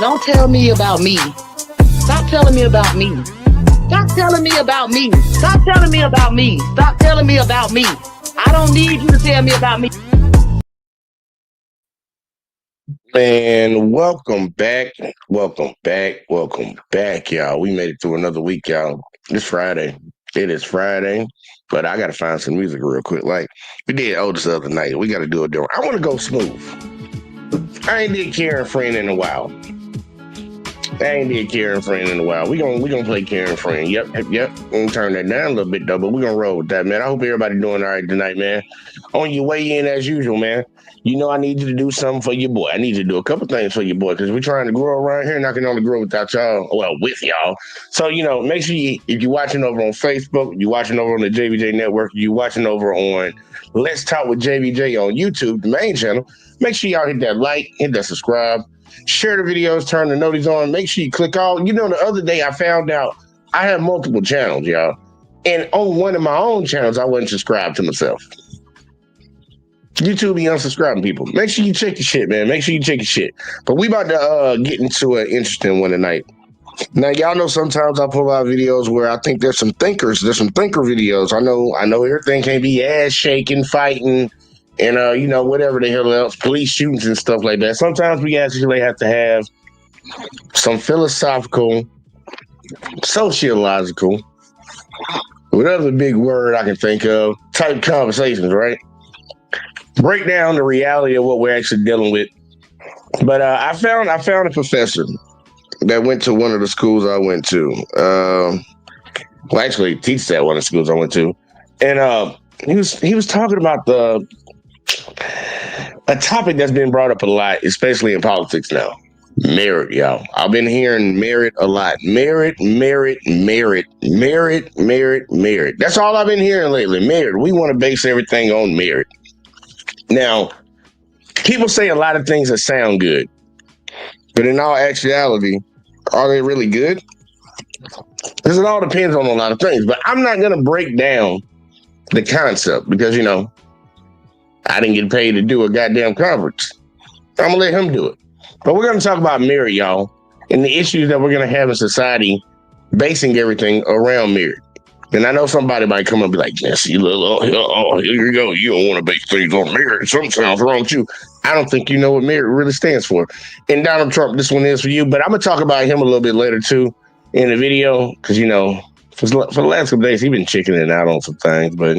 Don't tell me about me. Stop telling me about me. Stop telling me about me. Stop telling me about me. Stop telling me about me. I don't need you to tell me about me. Man, welcome back. Welcome back. Welcome back, y'all. We made it through another week, y'all. It's Friday. It is Friday, but I got to find some music real quick. Like, we did Otis the other night. We got to do it different. I want to go smooth. I ain't did Karen Friend in a while. We gonna play Karen Friend. Yep. We're gonna turn that down a little bit though, but we're gonna roll with that, man. I hope everybody doing all right tonight, man. On your way in as usual, man. You know I need you to do something for your boy. I need you to do a couple things for your boy because we're trying to grow around here, and I can only grow without y'all. Well, with y'all. So make sure if you're watching over on Facebook, you're watching over on the JBJ Network, you're watching over on Let's Talk with JBJ on YouTube, the main channel. Make sure y'all hit that like, hit that subscribe. Share the videos, turn the notice on. Make sure you click all. The other day I found out I have multiple channels, y'all. And on one of my own channels, I wasn't subscribed to myself. YouTube be unsubscribing people. Make sure you check your shit, man. Make sure you check your shit. But we about to get into an interesting one tonight. Now, y'all know sometimes I pull out videos where I think there's some thinkers. There's some thinker videos. I know everything can't be ass shaking, fighting, and whatever the hell else, police shootings and stuff like that. Sometimes we actually have to have some philosophical, sociological, whatever big word I can think of, type conversations, right? Break down the reality of what we're actually dealing with. But I found a professor that went to one of the schools I went to. Actually teaches at one of the schools I went to, and he was talking about a topic that's been brought up a lot, especially in politics now. Merit, y'all. I've been hearing merit a lot. Merit. That's all I've been hearing lately. Merit. We want to base everything on merit. Now, people say a lot of things that sound good, but in all actuality, are they really good? Because it all depends on a lot of things. But I'm not going to break down the concept because, I didn't get paid to do a goddamn conference. I'm going to let him do it. But we're going to talk about merit, y'all, and the issues that we're going to have in society basing everything around merit. And I know somebody might come up and be like, yes, here you go. You don't want to base things on merit. Something sounds wrong too. I don't think you know what merit really stands for. And Donald Trump, this one is for you. But I'm going to talk about him a little bit later too in the video because, for the last couple days, he's been chickening out on some things. But,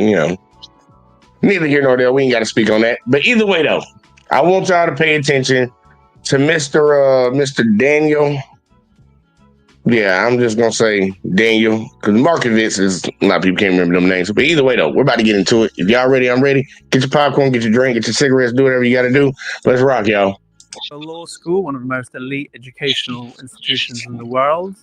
neither here nor there. We ain't got to speak on that. But either way, though, I want y'all to pay attention to Mr. Daniel. Yeah, I'm just going to say Daniel, because Markovitz is, a lot of people can't remember them names. But either way, though, we're about to get into it. If y'all ready, I'm ready. Get your popcorn, get your drink, get your cigarettes, do whatever you got to do. Let's rock, y'all. A law school, one of the most elite educational institutions in the world.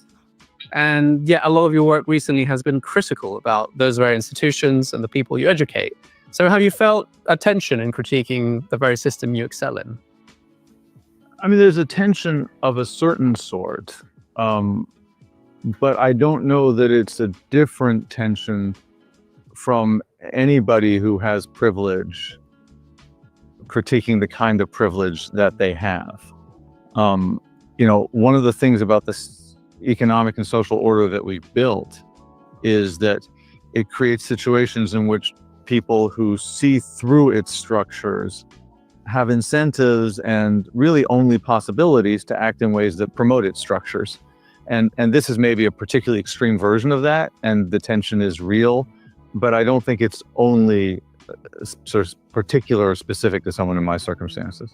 And yeah, a lot of your work recently has been critical about those very institutions and the people you educate. So have you felt a tension in critiquing the very system you excel in? I mean, there's a tension of a certain sort. But I don't know that it's a different tension from anybody who has privilege critiquing the kind of privilege that they have. One of the things about this economic and social order that we built is that it creates situations in which people who see through its structures have incentives and really only possibilities to act in ways that promote its structures. And this is maybe a particularly extreme version of that, and the tension is real, but I don't think it's only sort of particular or specific to someone in my circumstances.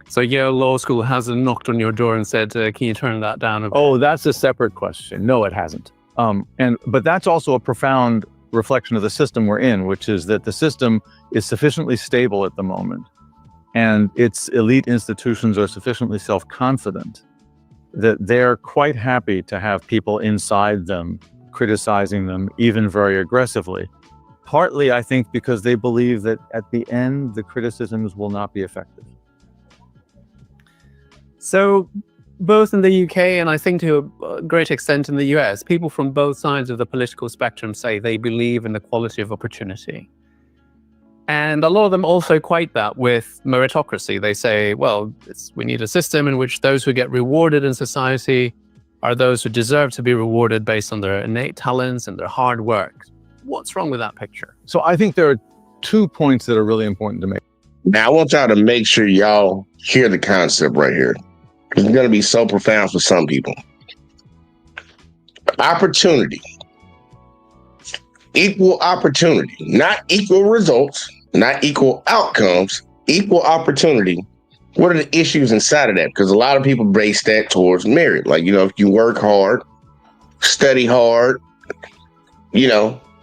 So Yale Law School hasn't knocked on your door and said, can you turn that down a bit? Oh, that's a separate question. No, it hasn't. But that's also a profound reflection of the system we're in, which is that the system is sufficiently stable at the moment, and its elite institutions are sufficiently self-confident that they're quite happy to have people inside them criticizing them, even very aggressively. Partly, I think, because they believe that at the end, the criticisms will not be effective. So both in the UK and I think to a great extent in the US, people from both sides of the political spectrum say they believe in the equality of opportunity. And a lot of them also equate that with meritocracy. They say, well, we need a system in which those who get rewarded in society are those who deserve to be rewarded based on their innate talents and their hard work. What's wrong with that picture? So I think there are 2 points that are really important to make. Now, I want y'all to make sure y'all hear the concept right here. It's going to be so profound for some people. Opportunity. Equal opportunity, not equal results, not equal outcomes, equal opportunity. What are the issues inside of that? Because a lot of people base that towards merit. Like, if you work hard, study hard,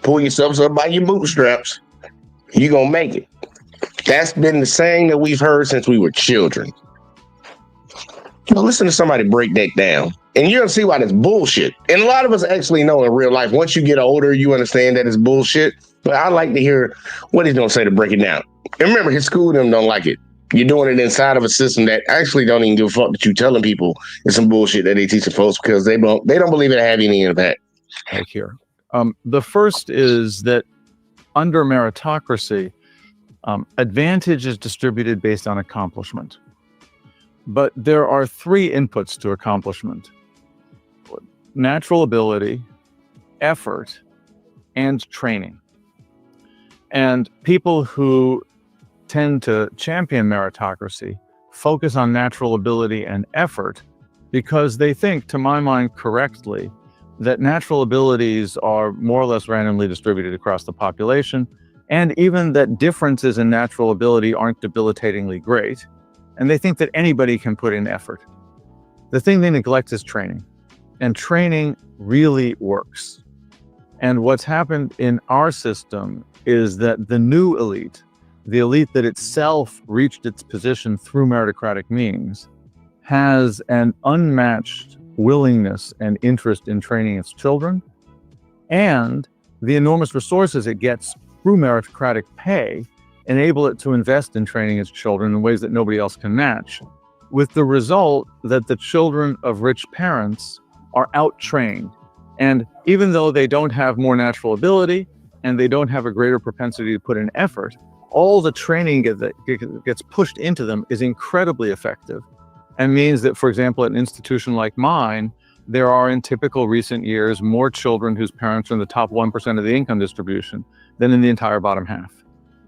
pull yourself up by your bootstraps, you're going to make it. That's been the saying that we've heard since we were children. Listen to somebody break that down, and you're going to see why that's bullshit. And a lot of us actually know in real life, once you get older, you understand that it's bullshit. But I like to hear what he's going to say to break it down. And remember, his school them don't like it. You're doing it inside of a system that actually don't even give a fuck that you telling people it's some bullshit that they teaching folks because they don't believe it have any impact. Right here. The first is that under meritocracy, advantage is distributed based on accomplishment. But there are 3 inputs to accomplishment: natural ability, effort, and training. And people who tend to champion meritocracy focus on natural ability and effort because they think, to my mind correctly, that natural abilities are more or less randomly distributed across the population, and even that differences in natural ability aren't debilitatingly great. And they think that anybody can put in effort. The thing they neglect is training. And training really works. And what's happened in our system is that the new elite, the elite that itself reached its position through meritocratic means, has an unmatched willingness and interest in training its children, and the enormous resources it gets through meritocratic pay enable it to invest in training its children in ways that nobody else can match, with the result that the children of rich parents are out-trained. And even though they don't have more natural ability and they don't have a greater propensity to put in effort, all the training that gets pushed into them is incredibly effective, and means that, for example, at an institution like mine, there are in typical recent years more children whose parents are in the top 1% of the income distribution than in the entire bottom half.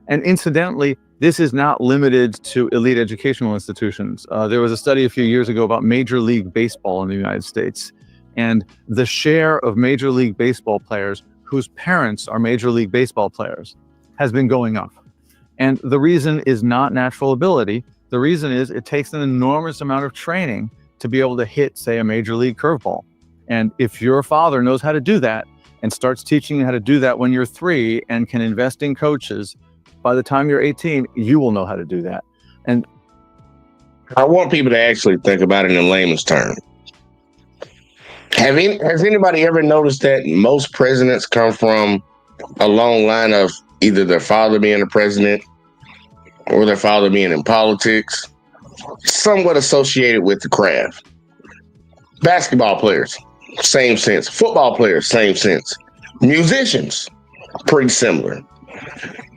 And incidentally, this is not limited to elite educational institutions. There was a study a few years ago about Major League Baseball in the United States, and the share of Major League Baseball players whose parents are Major League Baseball players has been going up. And the reason is not natural ability. The reason is it takes an enormous amount of training to be able to hit, say, a Major League curveball. And if your father knows how to do that and starts teaching you how to do that when you're 3 and can invest in coaches, by the time you're 18, you will know how to do that. And I want people to actually think about it in layman's terms. Has anybody ever noticed that most presidents come from a long line of either their father being a president or their father being in politics, somewhat associated with the craft? Basketball players, same sense. Football players, same sense. Musicians, pretty similar.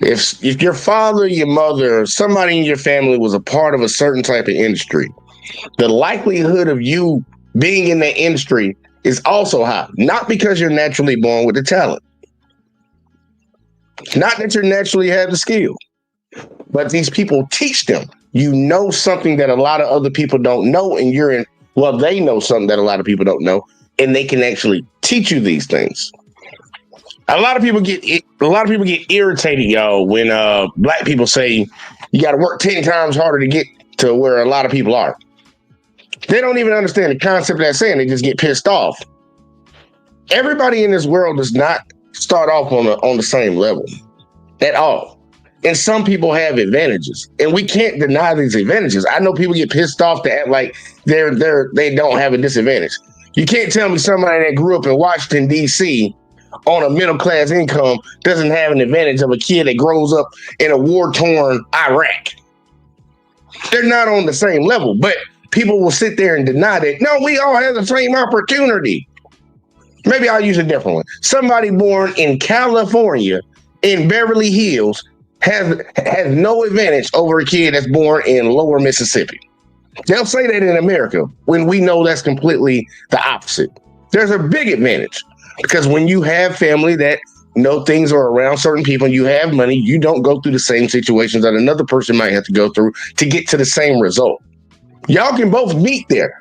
If your father, your mother, or somebody in your family was a part of a certain type of industry, the likelihood of you being in that industry is also high. Not because you're naturally born with the talent. Not that you naturally have the skill. But these people teach them. You know something that a lot of other people don't know, and they know something that a lot of people don't know, and they can actually teach you these things. A lot of people get irritated, y'all, when black people say you got to work 10 times harder to get to where a lot of people are. They don't even understand the concept of that saying. They just get pissed off. Everybody in this world does not start off on the same level at all. And some people have advantages, and we can't deny these advantages. I know people get pissed off to act like they don't have a disadvantage. You can't tell me somebody that grew up in Washington, D.C. on a middle-class income doesn't have an advantage of a kid that grows up in a war-torn Iraq. They're not on the same level, but people will sit there and deny that. No, we all have the same opportunity. Maybe I'll use a different one. Somebody born in California, in Beverly Hills, has no advantage over a kid that's born in lower Mississippi. They'll say that in America when we know that's completely the opposite. There's a big advantage because when you have family that know things are around certain people and you have money, you don't go through the same situations that another person might have to go through to get to the same result. Y'all can both meet there,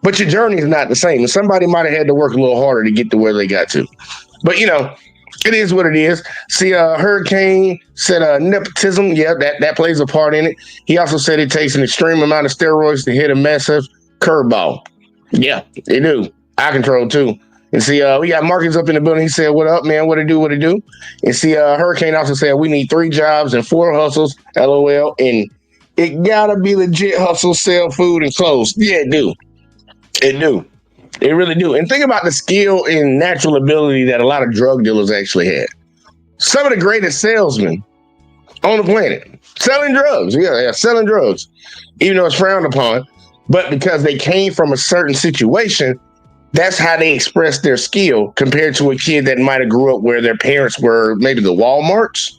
but your journey is not the same. And somebody might have had to work a little harder to get to where they got to. But, you know, it is what it is. See, Hurricane said nepotism. Yeah, that plays a part in it. He also said it takes an extreme amount of steroids to hit a massive curveball. Yeah, they do. Eye control, too. And see, we got Marcus up in the building. He said, what up, man? What it do? And see, Hurricane also said, we need 3 jobs and 4 hustles, LOL. And it gotta be legit hustle, sell food and clothes. Yeah, it do. It do. It really do. And think about the skill and natural ability that a lot of drug dealers actually had. Some of the greatest salesmen on the planet selling drugs. Yeah, selling drugs, even though it's frowned upon. But because they came from a certain situation, that's how they express their skill compared to a kid that might have grew up where their parents were maybe the Walmarts.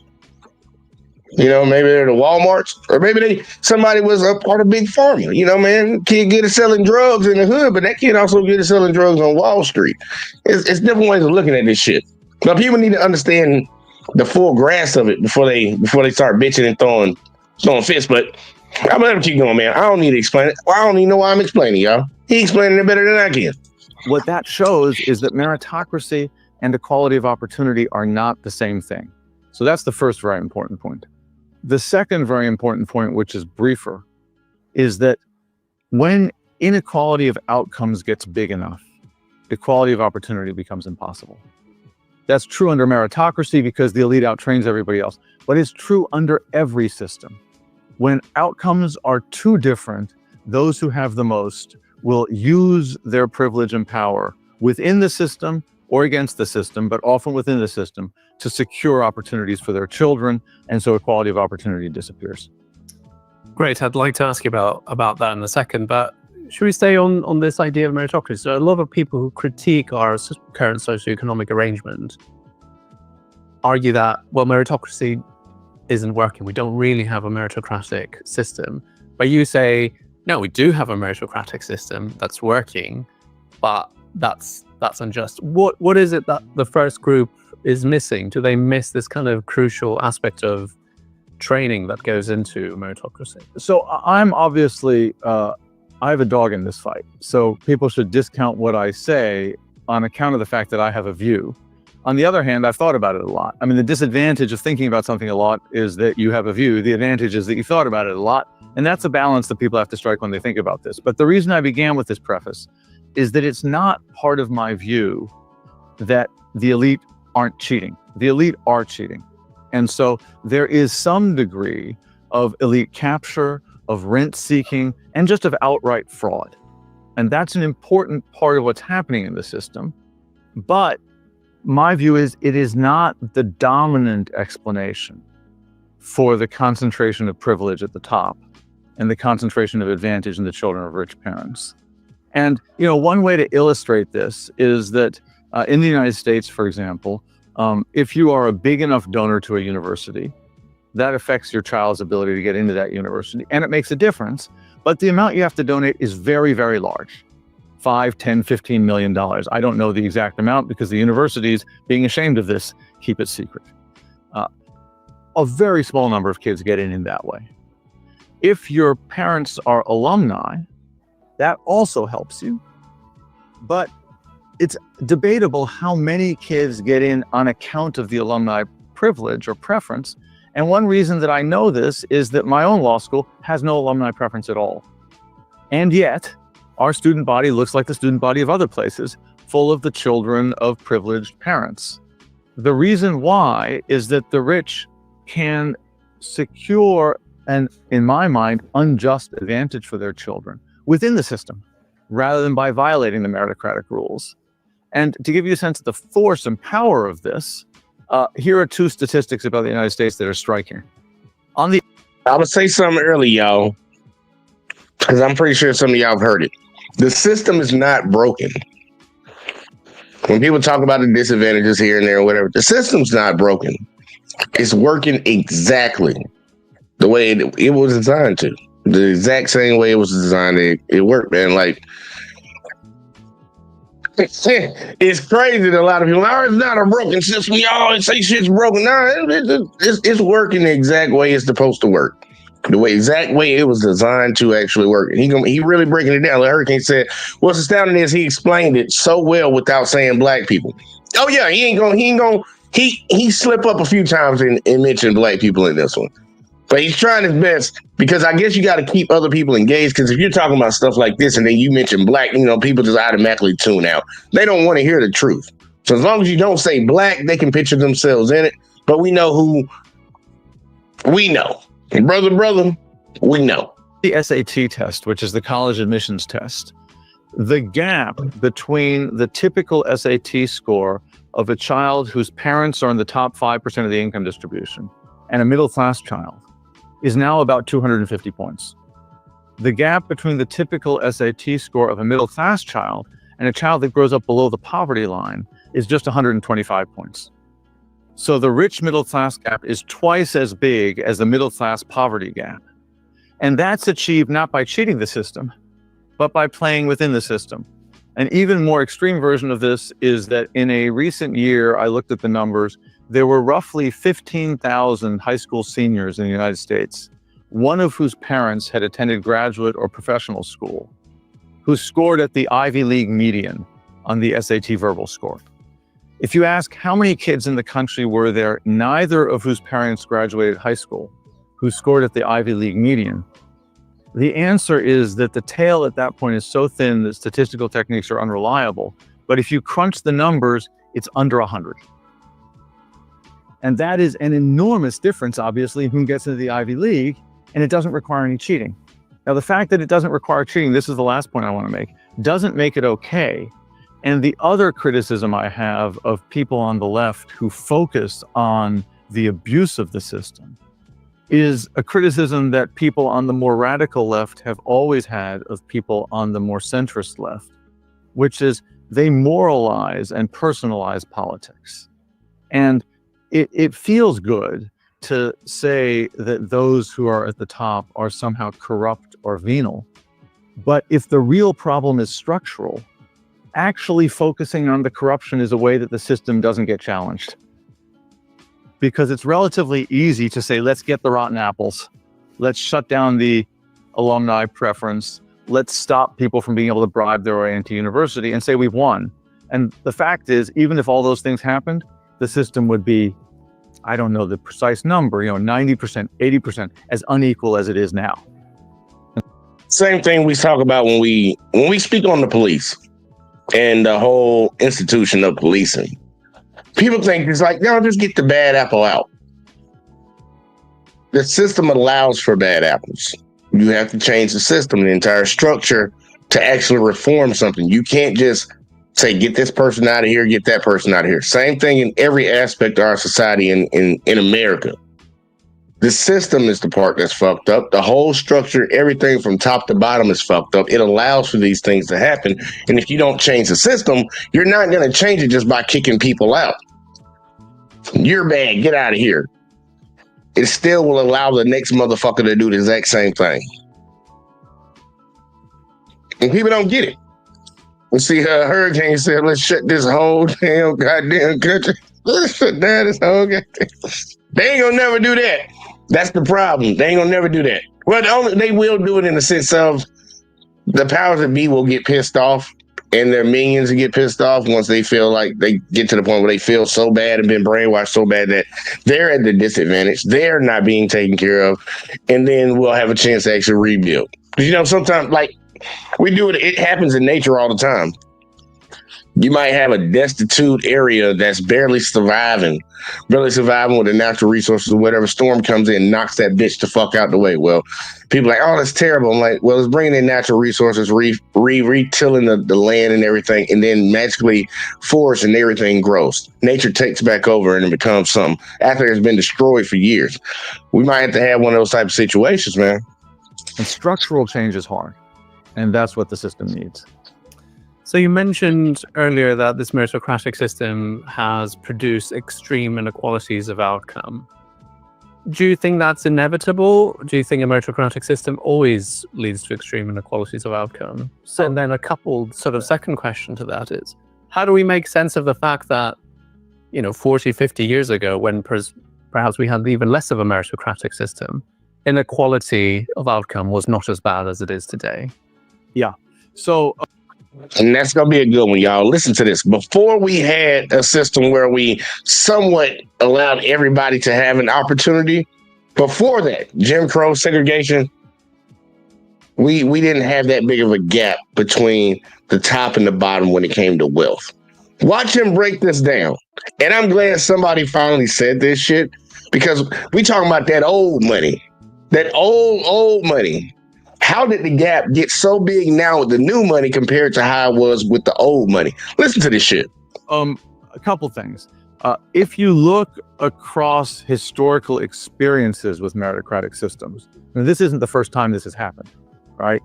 You know, maybe they're the Walmarts, or maybe somebody was a part of Big Pharma. You know, man, kid get it selling drugs in the hood, but that kid also get it selling drugs on Wall Street. It's different ways of looking at this shit. Now, people need to understand the full grasp of it before they start bitching and throwing fists. But I'm gonna let him keep going, man. I don't need to explain it. Well, I don't even know why I'm explaining, y'all. He explaining it better than I can. What that shows is that meritocracy and equality of opportunity are not the same thing. So that's the first very important point. The second very important point, which is briefer, is that when inequality of outcomes gets big enough, equality of opportunity becomes impossible. That's true under meritocracy because the elite outtrains everybody else, but it's true under every system. When outcomes are too different, those who have the most will use their privilege and power within the system or against the system, but often within the system, to secure opportunities for their children, and so equality of opportunity disappears. Great. I'd like to ask you about that in a second, but should we stay on this idea of meritocracy? So a lot of people who critique our current socioeconomic arrangement argue that, well, meritocracy isn't working. We don't really have a meritocratic system. But you say, no, we do have a meritocratic system that's working, but that's unjust. What is it that the first group is missing? Do they miss this kind of crucial aspect of training that goes into meritocracy? So I'm obviously, I have a dog in this fight. So people should discount what I say on account of the fact that I have a view. On the other hand, I've thought about it a lot. I mean, the disadvantage of thinking about something a lot is that you have a view. The advantage is that you thought about it a lot. And that's a balance that people have to strike when they think about this. But the reason I began with this preface is that it's not part of my view that the elite aren't cheating. The elite are cheating. And so there is some degree of elite capture, of rent seeking, and just of outright fraud. And that's an important part of what's happening in the system. But my view is it is not the dominant explanation for the concentration of privilege at the top and the concentration of advantage in the children of rich parents. And, you know, one way to illustrate this is that in the United States, for example, if you are a big enough donor to a university, that affects your child's ability to get into that university, and it makes a difference. But the amount you have to donate is very, very large. $5, $10, $15 million. I don't know the exact amount because the universities, being ashamed of this, keep it secret. A very small number of kids get in that way. If your parents are alumni, that also helps you. But it's debatable how many kids get in on account of the alumni privilege or preference. And one reason that I know this is that my own law school has no alumni preference at all. And yet, our student body looks like the student body of other places, full of the children of privileged parents. The reason why is that the rich can secure an, in my mind, unjust advantage for their children within the system, rather than by violating the meritocratic rules. And to give you a sense of the force and power of this, here are 2 statistics about the United States that are striking. I'm gonna say something early, y'all, because I'm pretty sure some of y'all have heard it. The system is not broken. When people talk about the disadvantages here and there or whatever, the system's not broken. It's working exactly the way it was designed to. The exact same way it was designed. It worked, man. Like, it's crazy that a lot of people, oh, it's not a broken system. We always say shit's broken. No, it's working the exact way it's supposed to work. The exact way it was designed to actually work. He really breaking it down. Like Hurricane said, what's astounding is he explained it so well without saying black people. Oh yeah, he slip up a few times and mention black people in this one. But he's trying his best, because I guess you got to keep other people engaged. Because if you're talking about stuff like this and then you mention black, people just automatically tune out. They don't want to hear the truth. So as long as you don't say black, they can picture themselves in it. But we know who we know. And brother, we know. The SAT test, which is the college admissions test, the gap between the typical SAT score of a child whose parents are in the top 5% of the income distribution and a middle-class child is now about 250 points. The gap between the typical SAT score of a middle-class child and a child that grows up below the poverty line is just 125 points. So the rich middle-class gap is twice as big as the middle-class poverty gap. And that's achieved not by cheating the system, but by playing within the system. An even more extreme version of this is that in a recent year, I looked at the numbers, there were roughly 15,000 high school seniors in the United States, one of whose parents had attended graduate or professional school, who scored at the Ivy League median on the SAT verbal score. If you ask how many kids in the country were there, neither of whose parents graduated high school, who scored at the Ivy League median, the answer is that the tail at that point is so thin that statistical techniques are unreliable. But if you crunch the numbers, it's under 100. And that is an enormous difference, obviously, in who gets into the Ivy League, and it doesn't require any cheating. Now, the fact that it doesn't require cheating, this is the last point I want to make, doesn't make it okay. And the other criticism I have of people on the left who focus on the abuse of the system is a criticism that people on the more radical left have always had of people on the more centrist left, which is they moralize and personalize politics. And it feels good to say that those who are at the top are somehow corrupt or venal. But if the real problem is structural, actually focusing on the corruption is a way that the system doesn't get challenged. Because it's relatively easy to say, let's get the rotten apples. Let's shut down the alumni preference. Let's stop people from being able to bribe their way into university and say we've won. And the fact is, even if all those things happened, the system would be, I don't know the precise number, 90%, 80%, as unequal as it is now. Same thing we talk about when we speak on the police and the whole institution of policing. People think it's like, no, just get the bad apple out. The system allows for bad apples. You have to change the system, the entire structure, to actually reform something. You can't just say, get this person out of here, get that person out of here. Same thing in every aspect of our society in America. The system is the part that's fucked up. The whole structure, everything from top to bottom is fucked up. It allows for these things to happen. And if you don't change the system, you're not going to change it just by kicking people out. You're bad, get out of here. It still will allow the next motherfucker to do the exact same thing. And people don't get it. We see Hurricane said, let's shut this whole damn goddamn country. Let's shut down this whole goddamn. They ain't gonna never do that. That's the problem. They ain't gonna never do that. Well, they will do it in the sense of the powers that be will get pissed off, and their minions will get pissed off once they feel like they get to the point where they feel so bad and been brainwashed so bad that they're at the disadvantage. They're not being taken care of, and then we'll have a chance to actually rebuild. Sometimes, like, we do it. It happens in nature all the time. You might have a destitute area that's barely surviving with the natural resources or whatever. Storm comes in, knocks that bitch the fuck out the way. Well, people are like, oh, that's terrible. I'm like, well, let's bring in natural resources, retilling the land and everything, and then magically forest and everything grows. Nature takes back over and it becomes something after it's been destroyed for years. We might have to have one of those type of situations, man. And structural change is hard. And that's what the system needs. So you mentioned earlier that this meritocratic system has produced extreme inequalities of outcome. Do you think that's inevitable? Do you think a meritocratic system always leads to extreme inequalities of outcome? So, and then a coupled sort of second question to that is, how do we make sense of the fact that, 40, 50 years ago, when perhaps we had even less of a meritocratic system, inequality of outcome was not as bad as it is today? Yeah. So, and that's going to be a good one, y'all. Listen to this. Before we had a system where we somewhat allowed everybody to have an opportunity, before that, Jim Crow segregation, we didn't have that big of a gap between the top and the bottom when it came to wealth. Watch him break this down. And I'm glad somebody finally said this shit, because we talking about that old money, that old money. How did the gap get so big now with the new money compared to how it was with the old money? Listen to this shit. A couple things. If you look across historical experiences with meritocratic systems, and this isn't the first time this has happened, right?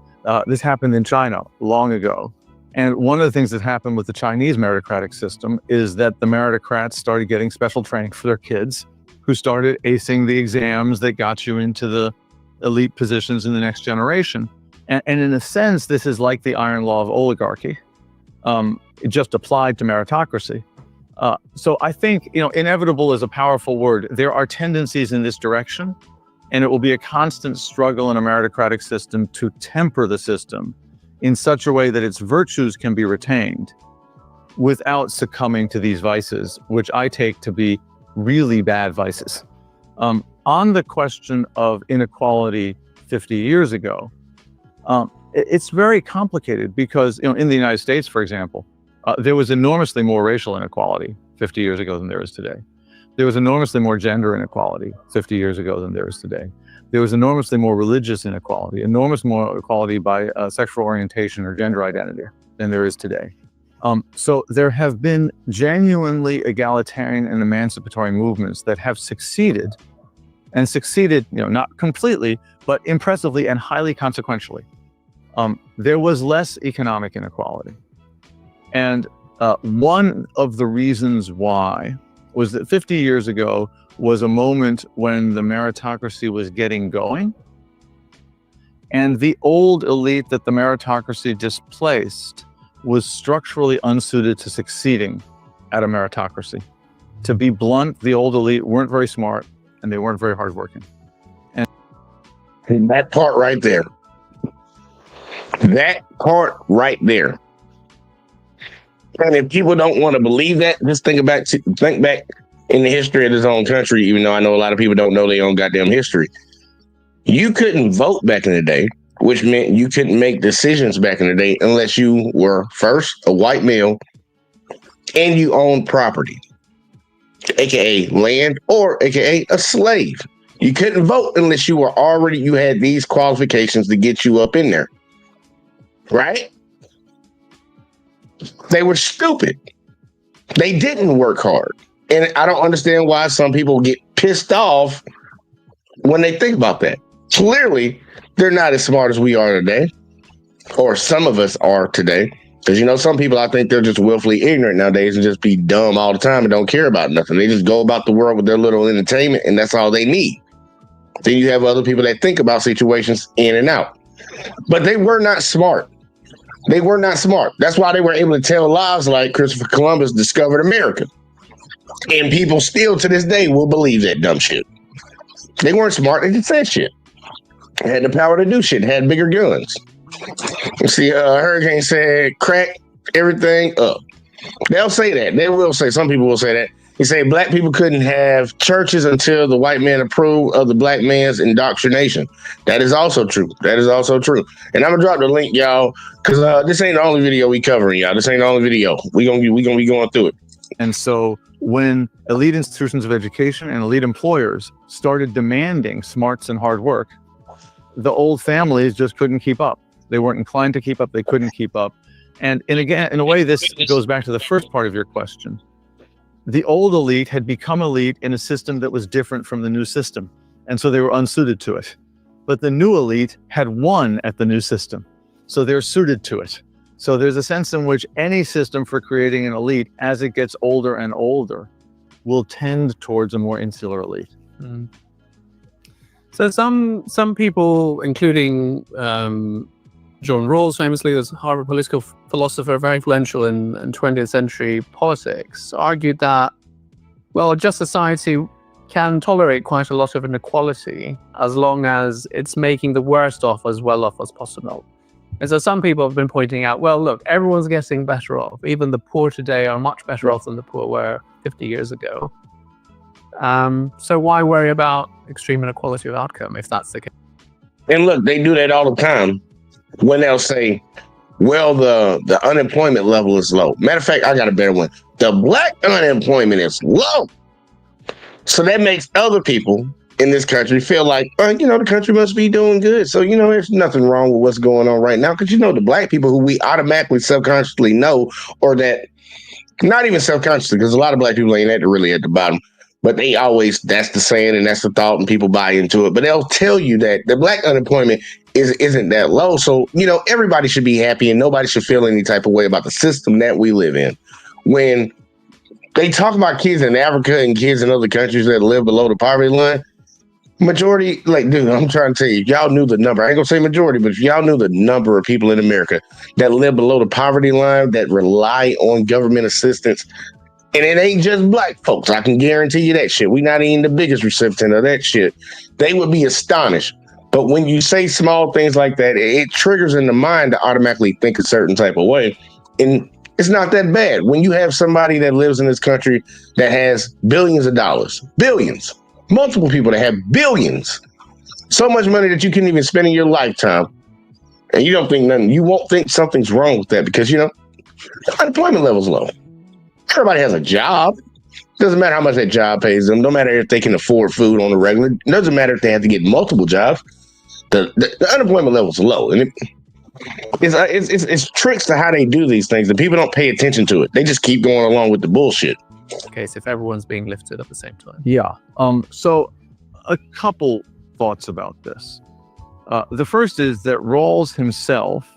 This happened in China long ago. And one of the things that happened with the Chinese meritocratic system is that the meritocrats started getting special training for their kids, who started acing the exams that got you into the elite positions in the next generation. And in a sense, this is like the iron law of oligarchy. It just applied to meritocracy. So I think, inevitable is a powerful word. There are tendencies in this direction, and it will be a constant struggle in a meritocratic system to temper the system in such a way that its virtues can be retained without succumbing to these vices, which I take to be really bad vices. On the question of inequality 50 years ago, it's very complicated because, in the United States, for example, there was enormously more racial inequality 50 years ago than there is today. There was enormously more gender inequality 50 years ago than there is today. There was enormously more religious inequality, enormous more equality by sexual orientation or gender identity than there is today. So there have been genuinely egalitarian and emancipatory movements that have succeeded, not completely, but impressively and highly consequentially. There was less economic inequality. And one of the reasons why was that 50 years ago was a moment when the meritocracy was getting going. And the old elite that the meritocracy displaced was structurally unsuited to succeeding at a meritocracy. To be blunt, the old elite weren't very smart, and they weren't very hardworking. And that part right there. That part right there. And if people don't want to believe that, just think back in the history of his own country, even though I know a lot of people don't know their own goddamn history. You couldn't vote back in the day, which meant you couldn't make decisions back in the day unless you were first a white male and you owned property, aka land, or aka a slave. You couldn't vote unless you had these qualifications to get you up in there. Right? They were stupid. They didn't work hard. And I don't understand why some people get pissed off when they think about that. Clearly, they're not as smart as we are today, or some of us are today. Because, some people, I think they're just willfully ignorant nowadays and just be dumb all the time and don't care about nothing. They just go about the world with their little entertainment, and that's all they need. Then you have other people that think about situations in and out. But they were not smart. They were not smart. That's why they were able to tell lies like Christopher Columbus discovered America. And people still to this day will believe that dumb shit. They weren't smart. They just said shit. They had the power to do shit. Had bigger guns. You see, Hurricane said, crack everything up. They'll say that. They will say, some people will say that. They say black people couldn't have churches until the white man approved of the black man's indoctrination. That is also true. That is also true. And I'm gonna drop the link, y'all, because this ain't the only video we covering, y'all. This ain't the only video. We gonna be going through it. And so when elite institutions of education and elite employers started demanding smarts and hard work, the old families just couldn't keep up. They weren't inclined to keep up. They couldn't keep up. And again, in a way, this goes back to the first part of your question. The old elite had become elite in a system that was different from the new system. And so they were unsuited to it. 'But the new elite had won at the new system. So they're suited to it. So they're suited to it. So there's a sense in which any system for creating an elite, as it gets older and older, will tend towards a more insular elite. Mm. So some people, including John Rawls, famously, was a Harvard political philosopher, very influential in 20th century politics, argued that, well, a just society can tolerate quite a lot of inequality as long as it's making the worst off as well off as possible. And so some people have been pointing out, well, look, everyone's getting better off. Even the poor today are much better off than the poor were 50 years ago. So why worry about extreme inequality of outcome if that's the case? And look, they do that all the time when they'll say, well, the unemployment level is low. Matter of fact, I got a better one. The black unemployment is low. So that makes other people in this country feel like, the country must be doing good. So, there's nothing wrong with what's going on right now. Because, the black people who we automatically subconsciously know, or that not even subconsciously, because a lot of black people ain't really at the bottom, but they always, that's the saying and that's the thought and people buy into it. But they'll tell you that the black unemployment isn't that low. So, everybody should be happy and nobody should feel any type of way about the system that we live in. When they talk about kids in Africa and kids in other countries that live below the poverty line, majority, dude, I'm trying to tell you, if y'all knew the number, I ain't gonna say majority, but if y'all knew the number of people in America that live below the poverty line, that rely on government assistance, and it ain't just black folks, I can guarantee you that shit. We not even the biggest recipient of that shit. They would be astonished. But when you say small things like that, it triggers in the mind to automatically think a certain type of way. And it's not that bad. When you have somebody that lives in this country that has billions of dollars, billions, multiple people that have billions, so much money that you couldn't even spend in your lifetime, and you don't think nothing, you won't think something's wrong with that because, the unemployment level's low. Everybody has a job. Doesn't matter how much that job pays them. No matter if they can afford food on a regular. Doesn't matter if they have to get multiple jobs. The unemployment level's low, and it's tricks to how they do these things, and people don't pay attention to it. They just keep going along with the bullshit. Okay, so if everyone's being lifted at the same time. Yeah. So a couple thoughts about this. The first is that Rawls himself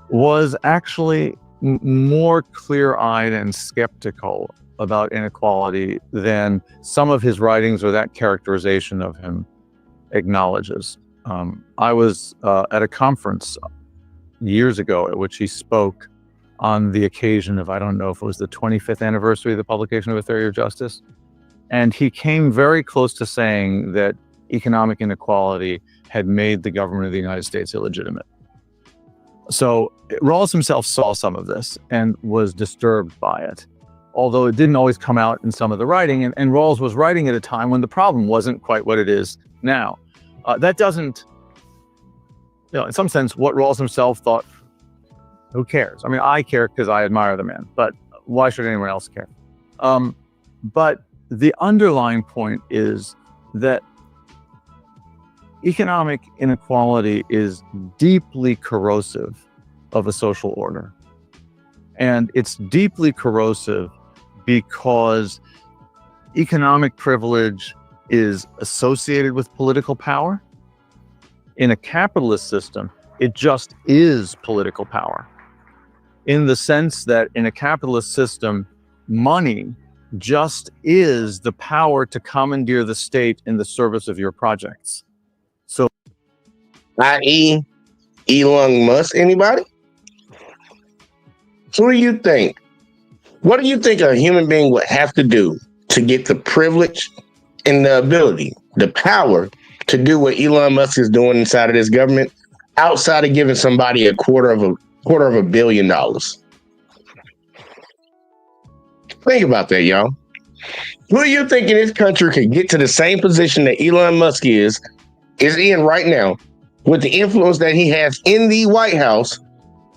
was actually more clear-eyed and skeptical about inequality than some of his writings or that characterization of him acknowledges. I was at a conference years ago at which he spoke on the occasion of, I don't know if it was the 25th anniversary of the publication of A Theory of Justice. And he came very close to saying that economic inequality had made the government of the United States illegitimate. So Rawls himself saw some of this and was disturbed by it, although it didn't always come out in some of the writing. And Rawls was writing at a time when the problem wasn't quite what it is now. That doesn't, in some sense, what Rawls himself thought, who cares? I mean, I care because I admire the man, but why should anyone else care? But the underlying point is that economic inequality is deeply corrosive of a social order. And it's deeply corrosive because economic privilege is associated with political power. In a capitalist system, it just is political power. In the sense that in a capitalist system, money just is the power to commandeer the state in the service of your projects. So, i.e., Elon Musk, anybody? So what do you think? What do you think a human being would have to do to get the privilege and the ability, the power to do what Elon Musk is doing inside of this government, outside of giving somebody a quarter of $1 billion? Think about that, y'all. Who do you think in this country could get to the same position that Elon Musk is in right now, with the influence that he has in the White House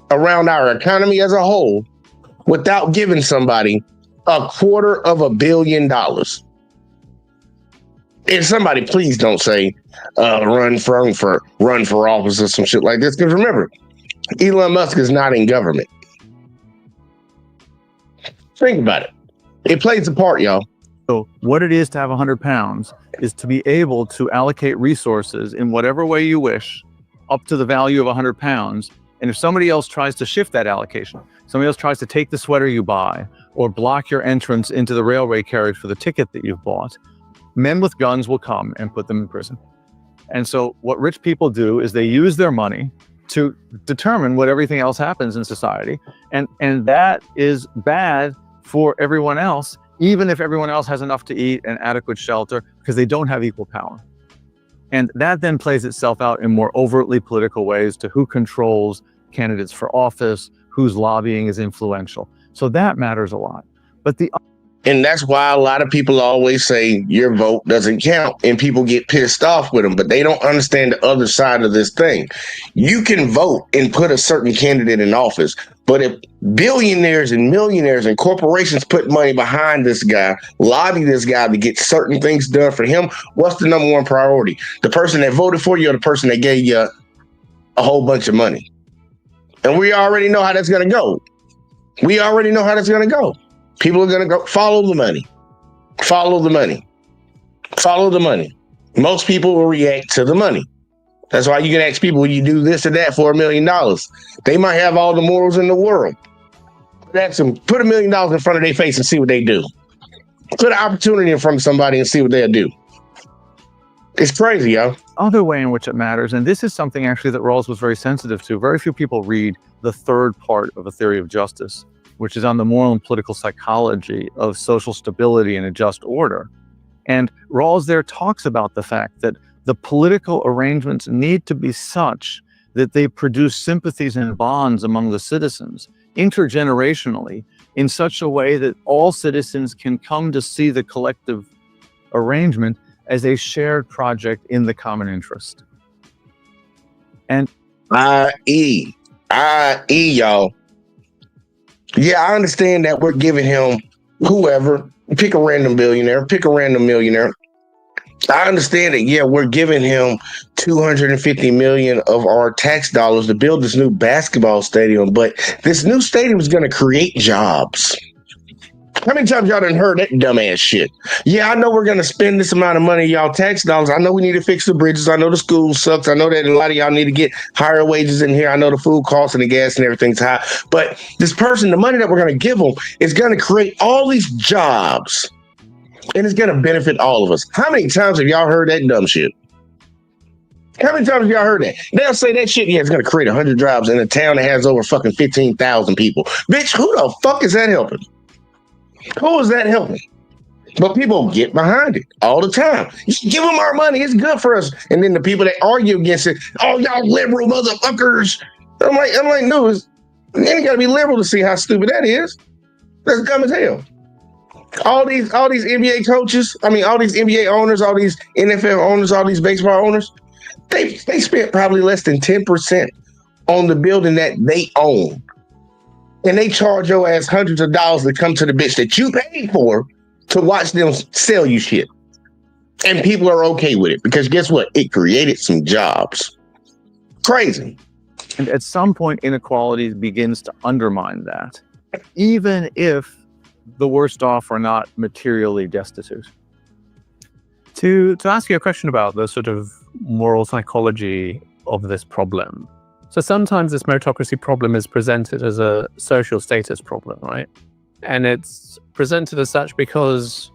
around our economy as a whole, without giving somebody $250 million? And somebody, please don't say run for office or some shit like this, because remember, Elon Musk is not in government. Think about it. It plays a part, y'all. So what it is to have 100 pounds is to be able to allocate resources in whatever way you wish up to the value of 100 pounds And if somebody else tries to shift that allocation, somebody else tries to take the sweater you buy or block your entrance into the railway carriage for the ticket that you've bought, men with guns will come and put them in prison. And so what rich people do is they use their money to determine what everything else happens in society. And that is bad for everyone else, even if everyone else has enough to eat and adequate shelter, because they don't have equal power. And that then plays itself out in more overtly political ways to who controls candidates for office, whose lobbying is influential. So that matters a lot. But And that's why a lot of people always say your vote doesn't count, and people get pissed off with them, but they don't understand the other side of this thing. You can vote and put a certain candidate in office, but if billionaires and millionaires and corporations put money behind this guy, lobby this guy to get certain things done for him, what's the number one priority? The person that voted for you or the person that gave you a whole bunch of money? And we already know how that's going to go. We already know how that's going to go. People are going to go follow the money, follow the money, follow the money. Most people will react to the money. That's why you can ask people, will you do this or that for $1 million? They might have all the morals in the world. Put $1 million in front of their face and see what they do. Put an opportunity in front of somebody and see what they'll do. It's crazy, yo. Other way in which it matters, and this is something actually that Rawls was very sensitive to. Very few people read the third part of A Theory of Justice, which is on the moral and political psychology of social stability and a just order. And Rawls there talks about the fact that the political arrangements need to be such that they produce sympathies and bonds among the citizens intergenerationally in such a way that all citizens can come to see the collective arrangement as a shared project in the common interest. And I.e., y'all. Yeah, I understand that we're giving him whoever, pick a random billionaire, pick a random millionaire. I understand that, yeah, we're giving him $250 million of our tax dollars to build this new basketball stadium, but this new stadium is going to create jobs. How many times y'all done heard that dumbass shit? Yeah, I know we're going to spend this amount of money, y'all tax dollars. I know we need to fix the bridges. I know the school sucks. I know that a lot of y'all need to get higher wages in here. I know the food costs and the gas and everything's high. But this person, the money that we're going to give them is going to create all these jobs. And it's going to benefit all of us. How many times have y'all heard that dumb shit? How many times have y'all heard that? They'll say that shit, yeah, it's going to create 100 jobs in a town that has over fucking 15,000 people. Bitch, who the fuck is that helping? Who is that helping? But people get behind it all the time. Give them our money. It's good for us. And then the people that argue against it, oh, y'all liberal motherfuckers. I'm like, no, you ain't got to be liberal to see how stupid that is. That's dumb as hell. All these NBA coaches, all these NBA owners, all these NFL owners, all these baseball owners, they spent probably less than 10% on the building that they own. And they charge your ass hundreds of dollars to come to the bitch that you paid for to watch them sell you shit. And people are okay with it because guess what? It created some jobs. Crazy. And at some point, inequality begins to undermine that, even if the worst off are not materially destitute. To ask you a question about the sort of moral psychology of this problem. So sometimes this meritocracy problem is presented as a social status problem, right? And it's presented as such because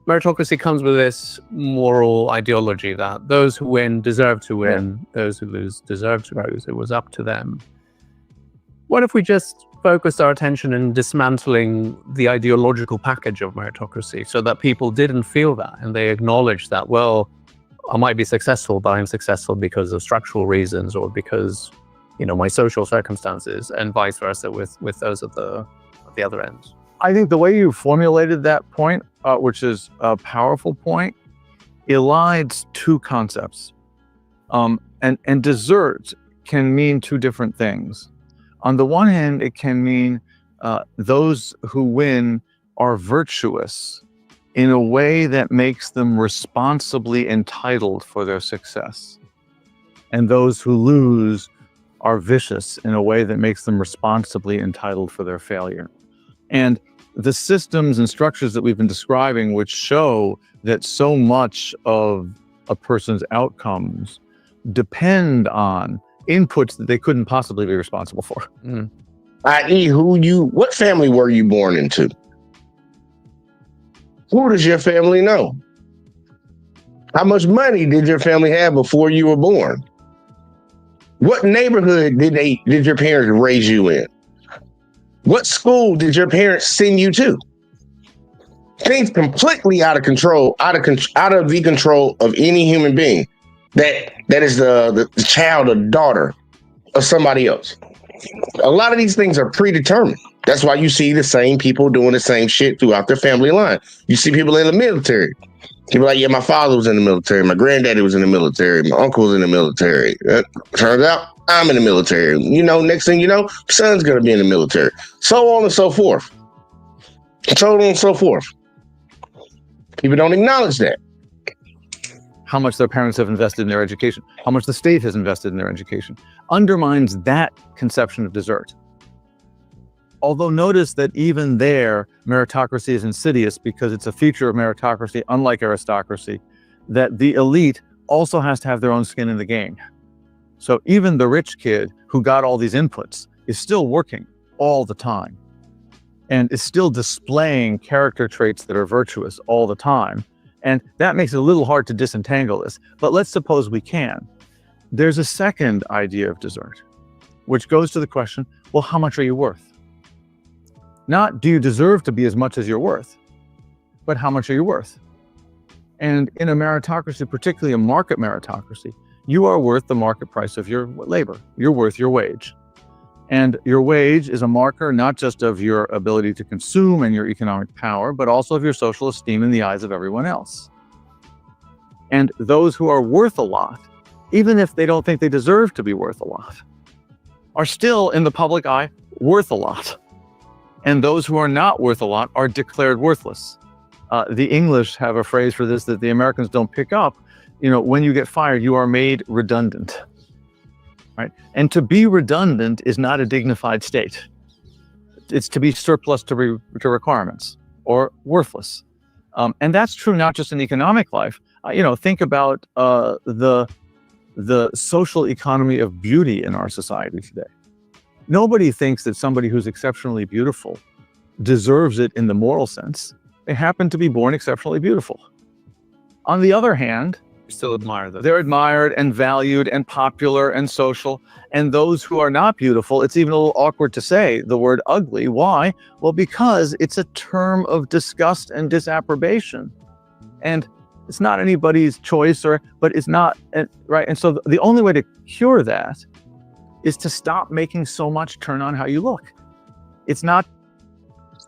meritocracy comes with this moral ideology that those who win deserve to win, those who lose deserve to lose. It was up to them. What if we just focused our attention in dismantling the ideological package of meritocracy so that people didn't feel that and they acknowledged that, well, I might be successful, but I'm successful because of structural reasons or because, my social circumstances, and vice versa with those at the other end. I think the way you formulated that point, which is a powerful point, elides two concepts. And desert can mean two different things. On the one hand, it can mean those who win are virtuous in a way that makes them responsibly entitled for their success. And those who lose are vicious in a way that makes them responsibly entitled for their failure. And the systems and structures that we've been describing, which show that so much of a person's outcomes depend on inputs that they couldn't possibly be responsible for. I.e., what family were you born into? Who does your family know? How much money did your family have before you were born? What neighborhood did your parents raise you in? What school did your parents send you to? Things completely out of control, out of the control of any human being that is the child or daughter of somebody else. A lot of these things are predetermined. That's why you see the same people doing the same shit throughout their family line. You see people in the military. People like, yeah, my father was in the military. My granddaddy was in the military. My uncle was in the military. Turns out I'm in the military. Next thing you know, son's going to be in the military. So on and so forth. So on and so forth. People don't acknowledge that. How much their parents have invested in their education, how much the state has invested in their education, undermines that conception of desert. Although notice that even there, meritocracy is insidious because it's a feature of meritocracy, unlike aristocracy, that the elite also has to have their own skin in the game. So even the rich kid who got all these inputs is still working all the time and is still displaying character traits that are virtuous all the time. And that makes it a little hard to disentangle this. But let's suppose we can. There's a second idea of desert, which goes to the question, well, how much are you worth? Not do you deserve to be as much as you're worth, but how much are you worth? And in a meritocracy, particularly a market meritocracy, you are worth the market price of your labor. You're worth your wage. And your wage is a marker not just of your ability to consume and your economic power, but also of your social esteem in the eyes of everyone else. And those who are worth a lot, even if they don't think they deserve to be worth a lot, are still in the public eye worth a lot. And those who are not worth a lot are declared worthless. The English have a phrase for this that the Americans don't pick up. When you get fired, you are made redundant. Right? And to be redundant is not a dignified state. It's to be surplus to requirements or worthless. And that's true not just in economic life. Think about the social economy of beauty in our society today. Nobody thinks that somebody who's exceptionally beautiful deserves it in the moral sense. They happen to be born exceptionally beautiful. On the other hand, Still admire them. they're admired and valued and popular and social. And those who are not beautiful, it's even a little awkward to say the word ugly. Why? Well, because it's a term of disgust and disapprobation. And it's not anybody's choice, but it's not, right? And so the only way to cure that is to stop making so much turn on how you look. It's not.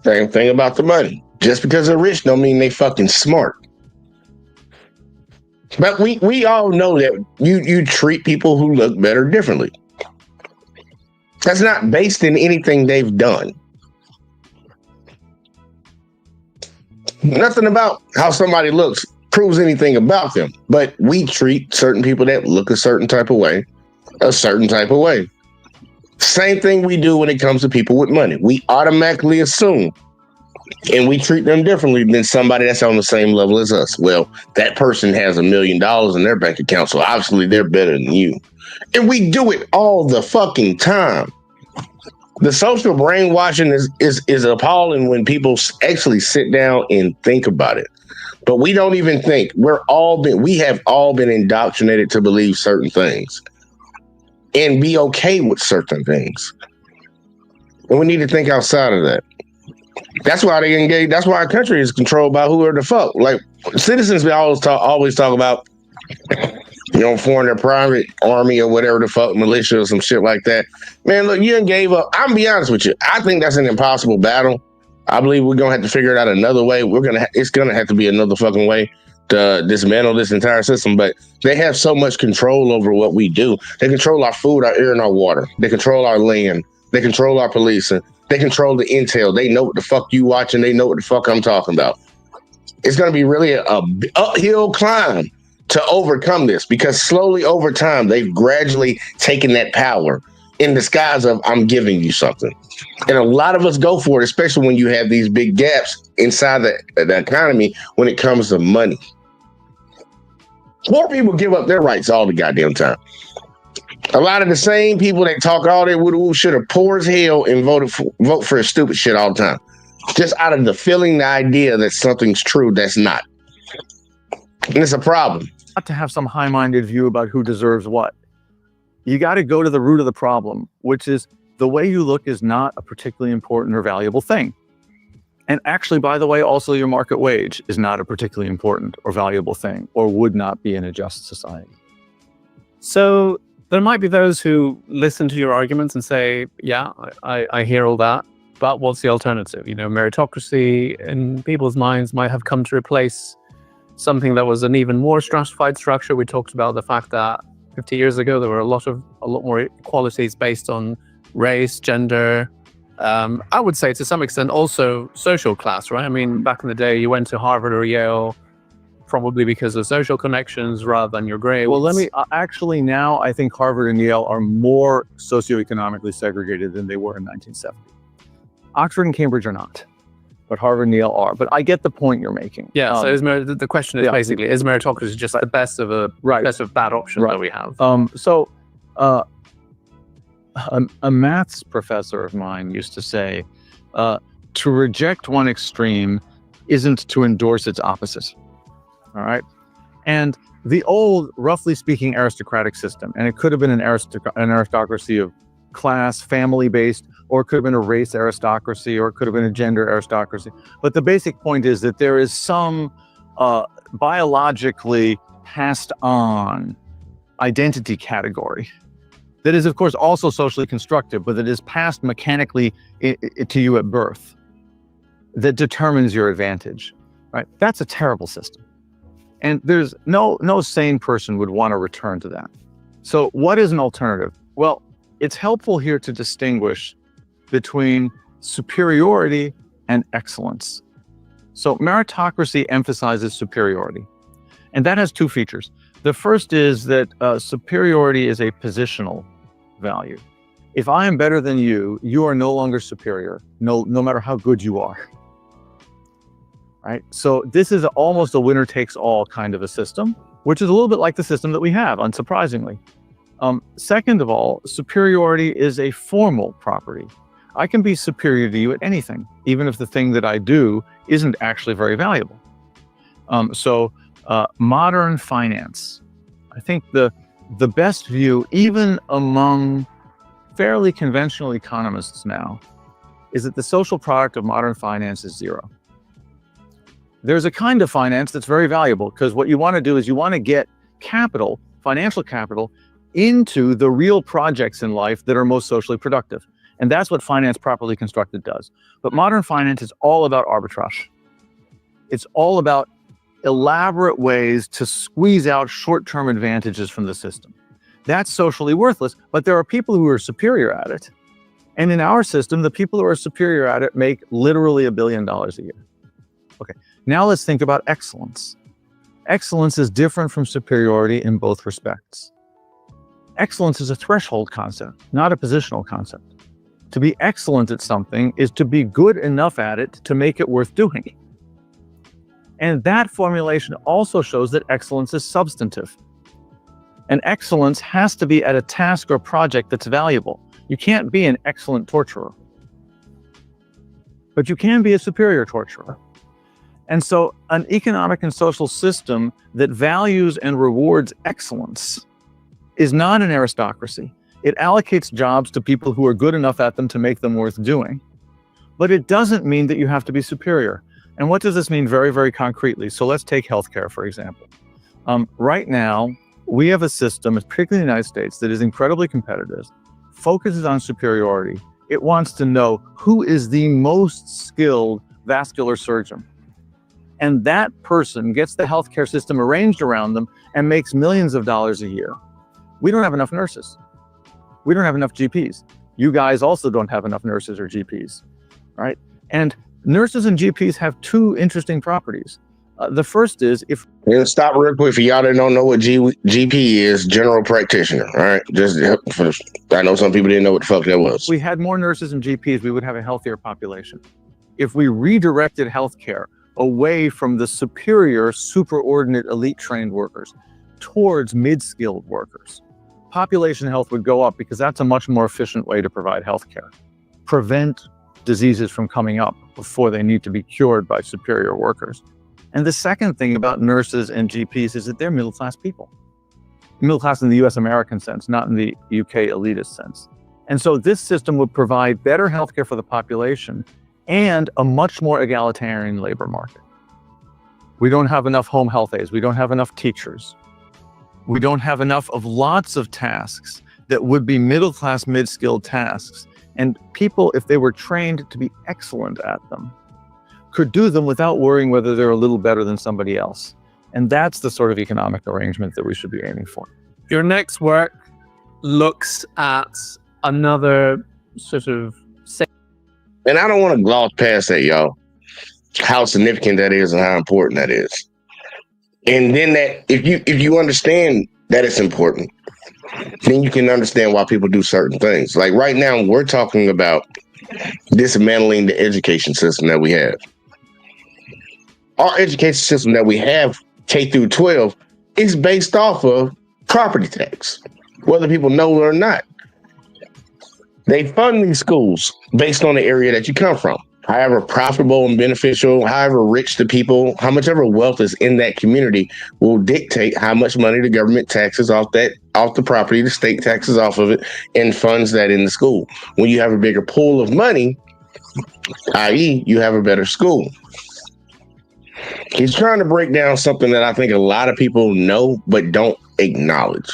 Same thing about the money. Just because they're rich don't mean they fucking smart. But we all know that you treat people who look better differently. That's not based in anything they've done. Nothing about how somebody looks proves anything about them. But we treat certain people that look a certain type of way. Same thing we do when it comes to people with money. We automatically assume and we treat them differently than somebody that's on the same level as us. Well, that person has $1 million in their bank account, so obviously they're better than you. And we do it all the fucking time. The social brainwashing is appalling when people actually sit down and think about it. But we don't even think. We have all been indoctrinated to believe certain things and be okay with certain things. And we need to think outside of that. That's why they engage. That's why our country is controlled by who are the fuck. Like citizens, we always talk about, forming their private army or whatever the fuck, militia or some shit like that. Man, look, you done gave up. I'm gonna be honest with you. I think that's an impossible battle. I believe we're gonna have to figure it out another way. It's gonna have to be another fucking way to dismantle this entire system. But they have so much control over what we do. They control our food, our air, and our water. They control our land. They control our policing. They control the intel. They know what the fuck you watching. They know what the fuck I'm talking about. It's going to be really a uphill climb to overcome this because slowly over time, they've gradually taken that power in disguise of I'm giving you something. And a lot of us go for it, especially when you have these big gaps inside the economy when it comes to money. Poor people give up their rights all the goddamn time. A lot of the same people that talk all that woo should have poor as hell and vote for stupid shit all the time. Just out of the feeling, the idea that something's true that's not. And it's a problem. Not to have some high-minded view about who deserves what. You got to go to the root of the problem, which is the way you look is not a particularly important or valuable thing. And actually, by the way, also your market wage is not a particularly important or valuable thing, or would not be in a just society. So there might be those who listen to your arguments and say, yeah, I hear all that, but what's the alternative? You know, meritocracy in people's minds might have come to replace something that was an even more stratified structure. We talked about the fact that 50 years ago, there were a lot more equalities based on race, gender. I would say to some extent also social class, right? I mean, back in the day, you went to Harvard or Yale probably because of social connections rather than your grades. Well, actually now I think Harvard and Yale are more socioeconomically segregated than they were in 1970. Oxford and Cambridge are not, but Harvard and Yale are. But I get the point you're making. Yeah, so the question is basically, is meritocracy just the best of bad options that we have? A maths professor of mine used to say, to reject one extreme isn't to endorse its opposite. All right. And the old, roughly speaking, aristocratic system, and it could have been an aristocracy of class, family-based, or it could have been a race aristocracy, or it could have been a gender aristocracy. But the basic point is that there is some biologically passed on identity category that is, of course, also socially constructed, but that is passed mechanically to you at birth that determines your advantage, right? That's a terrible system. And there's no sane person would want to return to that. So what is an alternative? Well, it's helpful here to distinguish between superiority and excellence. So meritocracy emphasizes superiority, and that has two features. The first is that superiority is a positional value. If I am better than you, you are no longer superior, no matter how good you are. Right? So this is almost a winner takes all kind of a system, which is a little bit like the system that we have, unsurprisingly. Second of all, superiority is a formal property. I can be superior to you at anything, even if the thing that I do isn't actually very valuable. Modern finance, I think the best view, even among fairly conventional economists now, is that the social product of modern finance is zero. There's a kind of finance that's very valuable, because what you want to do is you want to get capital, financial capital, into the real projects in life that are most socially productive. And that's what finance properly constructed does. But modern finance is all about arbitrage. It's all about elaborate ways to squeeze out short-term advantages from the system. That's socially worthless, but there are people who are superior at it. And in our system, the people who are superior at it make literally $1 billion a year. Okay, now let's think about excellence. Excellence is different from superiority in both respects. Excellence is a threshold concept, not a positional concept. To be excellent at something is to be good enough at it to make it worth doing. And that formulation also shows that excellence is substantive. And excellence has to be at a task or project that's valuable. You can't be an excellent torturer, but you can be a superior torturer. And so an economic and social system that values and rewards excellence is not an aristocracy. It allocates jobs to people who are good enough at them to make them worth doing. But it doesn't mean that you have to be superior. And what does this mean very, very concretely? So let's take healthcare, for example. Right now, we have a system, particularly in the United States, that is incredibly competitive, focuses on superiority. It wants to know who is the most skilled vascular surgeon. And that person gets the healthcare system arranged around them and makes millions of dollars a year. We don't have enough nurses. We don't have enough GPs. You guys also don't have enough nurses or GPs, right? And nurses and GPs have two interesting properties. The first is if... And stop real quick for y'all that don't know what GP is, general practitioner, all right? I know some people didn't know what the fuck that was. If we had more nurses and GPs, we would have a healthier population. If we redirected healthcare away from the superior, superordinate, elite-trained workers towards mid-skilled workers, population health would go up because that's a much more efficient way to provide healthcare. Prevent diseases from coming up before they need to be cured by superior workers. And the second thing about nurses and GPs is that they're middle-class people. Middle class in the US American sense, not in the UK elitist sense. And so this system would provide better healthcare for the population and a much more egalitarian labor market. We don't have enough home health aides. We don't have enough teachers. We don't have enough of lots of tasks that would be middle-class, mid-skilled tasks. And people, if they were trained to be excellent at them, could do them without worrying whether they're a little better than somebody else. And that's the sort of economic arrangement that we should be aiming for. Your next work looks at another sort of And I don't want to gloss past that, y'all, how significant that is and how important that is. And then that if you understand that it's important, then you can understand why people do certain things. Like right now, we're talking about dismantling the education system that we have. Our education system that we have, K through 12, is based off of property tax, whether people know it or not. They fund these schools based on the area that you come from. However profitable and beneficial, however rich the people, how much ever wealth is in that community will dictate how much money the government taxes off the property, the state taxes off of it, and funds that in the school. When you have a bigger pool of money, i.e., you have a better school. He's trying to break down something that I think a lot of people know but don't acknowledge.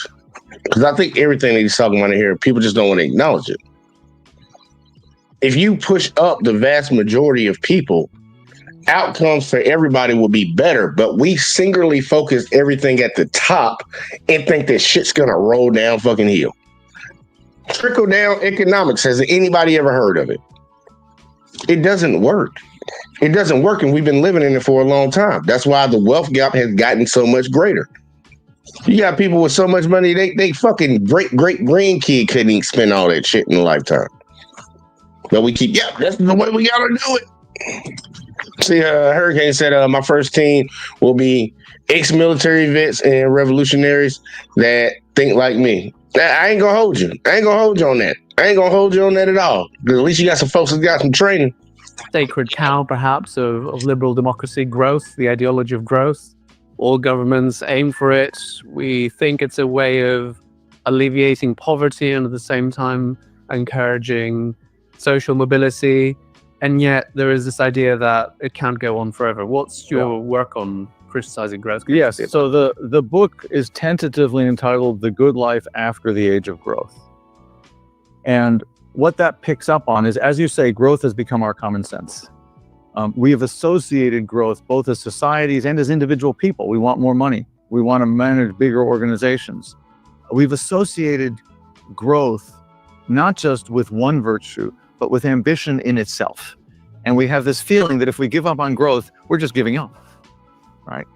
Because I think everything that he's talking about here, people just don't want to acknowledge it. If you push up the vast majority of people, outcomes for everybody will be better. But we singularly focus everything at the top and think that shit's gonna roll down fucking hill. Trickle down economics. Has anybody ever heard of it? It doesn't work. It doesn't work, and we've been living in it for a long time. That's why the wealth gap has gotten so much greater. You got people with so much money, they fucking great grandkid couldn't even spend all that shit in a lifetime. But we keep, that's the way we gotta do it. See, Hurricane said, my first team will be ex-military vets and revolutionaries that think like me. I ain't gonna hold you. I ain't gonna hold you on that. I ain't gonna hold you on that at all. Because at least you got some folks that got some training. sacred cow, perhaps, of liberal democracy, growth, the ideology of growth. All governments aim for it. We think it's a way of alleviating poverty and at the same time encouraging social mobility. And yet there is this idea that it can't go on forever. What's your work on criticizing growth? Yes, so the book is tentatively entitled The Good Life After the Age of Growth. And what that picks up on is, as you say, growth has become our common sense. We have associated growth both as societies and as individual people. We want more money. We want to manage bigger organizations. We've associated growth not just with one virtue, but with ambition in itself. And we have this feeling that if we give up on growth, we're just giving up, right?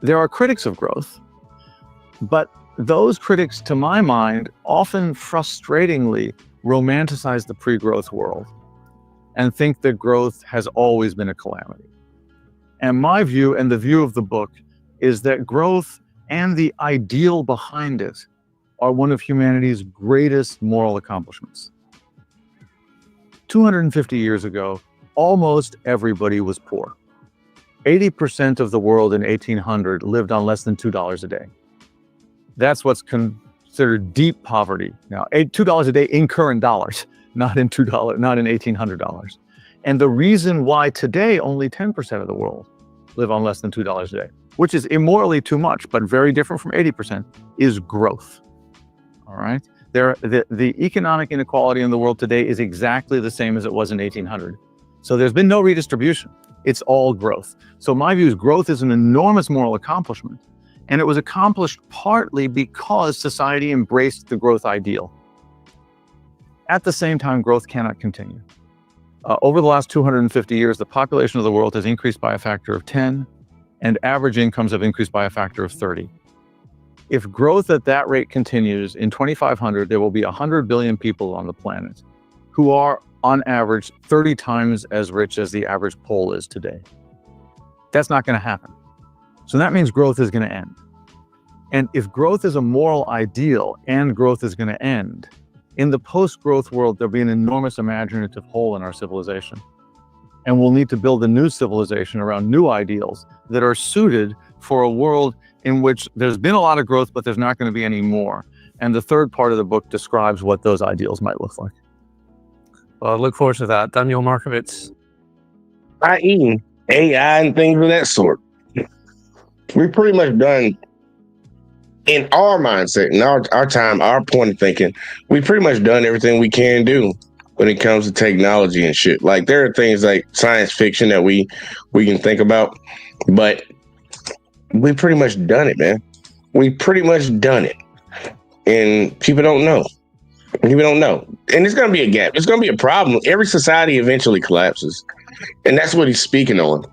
There are critics of growth, but those critics, to my mind, often frustratingly romanticize the pre-growth world and think that growth has always been a calamity. And my view, and the view of the book, is that growth and the ideal behind it are one of humanity's greatest moral accomplishments. 250 years ago, almost everybody was poor. 80% of the world in 1800 lived on less than $2 a day. That's what's considered deep poverty now. $2 a day in current dollars, not in $1800. And the reason why today only 10% of the world live on less than $2 a day, which is immorally too much, but very different from 80%, is growth. All right. The economic inequality in the world today is exactly the same as it was in 1800. So there's been no redistribution. It's all growth. So my view is growth is an enormous moral accomplishment. And it was accomplished partly because society embraced the growth ideal. At the same time, growth cannot continue. Over the last 250 years, the population of the world has increased by a factor of 10, and average incomes have increased by a factor of 30. If growth at that rate continues, in 2500, there will be 100 billion people on the planet who are, on average, 30 times as rich as the average Pole is today. That's not going to happen. So that means growth is going to end. And if growth is a moral ideal and growth is going to end, in the post-growth world, there'll be an enormous imaginative hole in our civilization. And we'll need to build a new civilization around new ideals that are suited for a world in which there's been a lot of growth, but there's not going to be any more. And the third part of the book describes what those ideals might look like. Well, I look forward to that. Daniel Markovits. i.e. AI and things of that sort. We're pretty much done in our mindset, in our time, our point of thinking. We've pretty much done everything we can do when it comes to technology and shit. Like, there are things like science fiction that we can think about, but we pretty much done it, man. We pretty much done it. And people don't know. People don't know. And it's going to be a gap. It's going to be a problem. Every society eventually collapses. And that's what he's speaking on.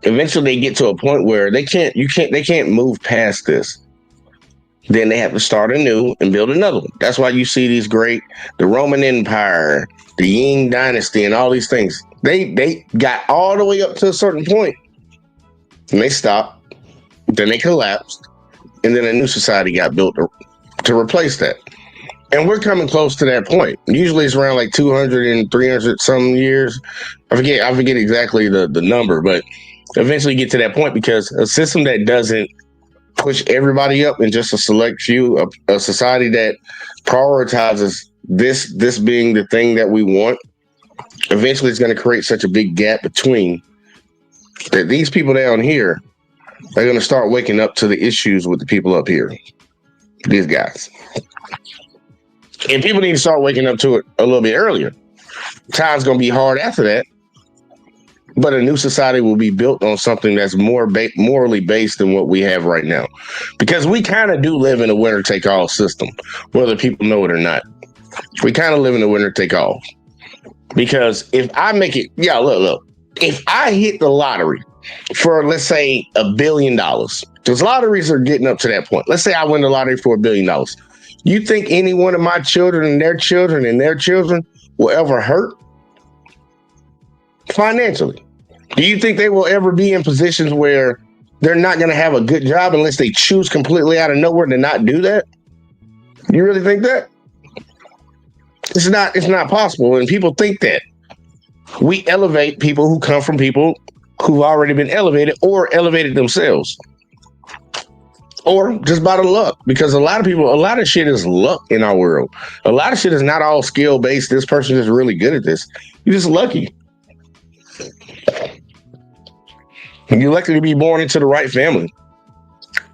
Eventually they get to a point where they can't move past this. Then they have to start anew and build another one. That's why you see the Roman Empire, the Ying Dynasty, and all these things. They got all the way up to a certain point, and they stopped. Then they collapsed, and then a new society got built to replace that. And we're coming close to that point. Usually it's around like 200 and 300 some years. I forget exactly the number, but eventually get to that point, because a system that doesn't push everybody up in just a select few, a society that prioritizes this being the thing that we want, eventually it's going to create such a big gap between that these people down here are going to start waking up to the issues with the people up here, these guys. And people need to start waking up to it a little bit earlier. Time's going to be hard after that, but a new society will be built on something that's more morally based than what we have right now. Because we kind of do live in a winner-take-all system, whether people know it or not. We kind of live in a winner-take-all. Because if I make it, look, if I hit the lottery for, let's say, $1 billion, because lotteries are getting up to that point. Let's say I win the lottery for $1 billion. You think any one of my children and their children and their children will ever hurt financially? Do you think they will ever be in positions where they're not going to have a good job unless they choose completely out of nowhere to not do that? You really think that? It's not possible. And people think that. We elevate people who come from people who've already been elevated or elevated themselves. Or just by the luck, because a lot of shit is luck in our world. A lot of shit is not all skill based. This person is really good at this. You're just lucky. You're lucky to be born into the right family.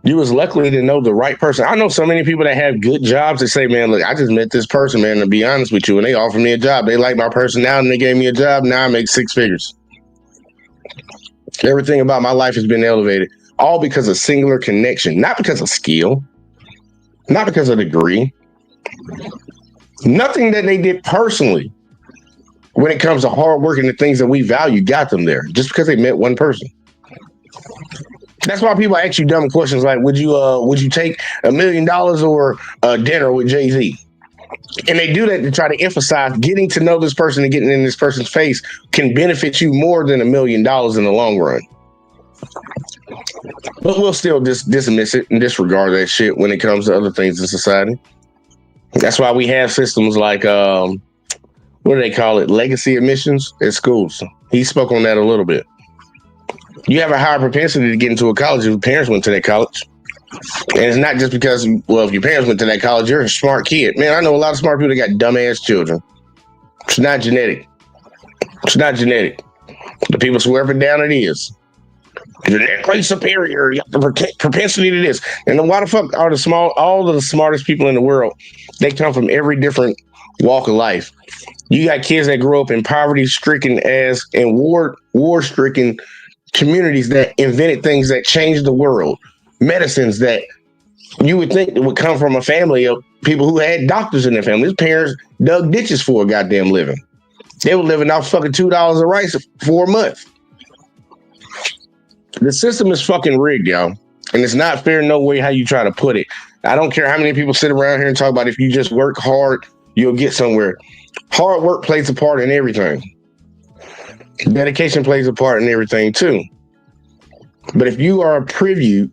You was lucky to know the right person. I know so many people that have good jobs that say, man, look, I just met this person, man, to be honest with you, and they offered me a job. They like my personality and they gave me a job. Now I make 6 figures. Everything about my life has been elevated. All because of singular connection, not because of skill, not because of degree. Nothing that they did personally when it comes to hard work and the things that we value got them there, just because they met one person. That's why people ask you dumb questions like, would you take $1 million or a dinner with Jay-Z? And they do that to try to emphasize getting to know this person and getting in this person's face can benefit you more than $1 million in the long run. But we'll still dismiss it and disregard that shit when it comes to other things in society. That's why we have systems like, what do they call it? Legacy admissions at schools. He spoke on that a little bit. You have a higher propensity to get into a college if your parents went to that college. And it's not just because, well, if your parents went to that college, you're a smart kid. Man, I know a lot of smart people that got dumbass children. It's not genetic. It's not genetic. The people swear up and down it is. Genetically superior. You have the propensity to this. And then why the fuck are all of the smartest people in the world? They come from every different walk of life. You got kids that grow up in poverty-stricken ass and war-stricken communities that invented things that changed the world. Medicines that you would think would come from a family of people who had doctors in their family. His parents dug ditches for a goddamn living. They were living off fucking $2 a rice for a month. The system is fucking rigged, y'all. And it's not fair no way how you try to put it. I don't care how many people sit around here and talk about if you just work hard, you'll get somewhere. Hard work plays a part in everything. Dedication plays a part in everything too. But if you are privy,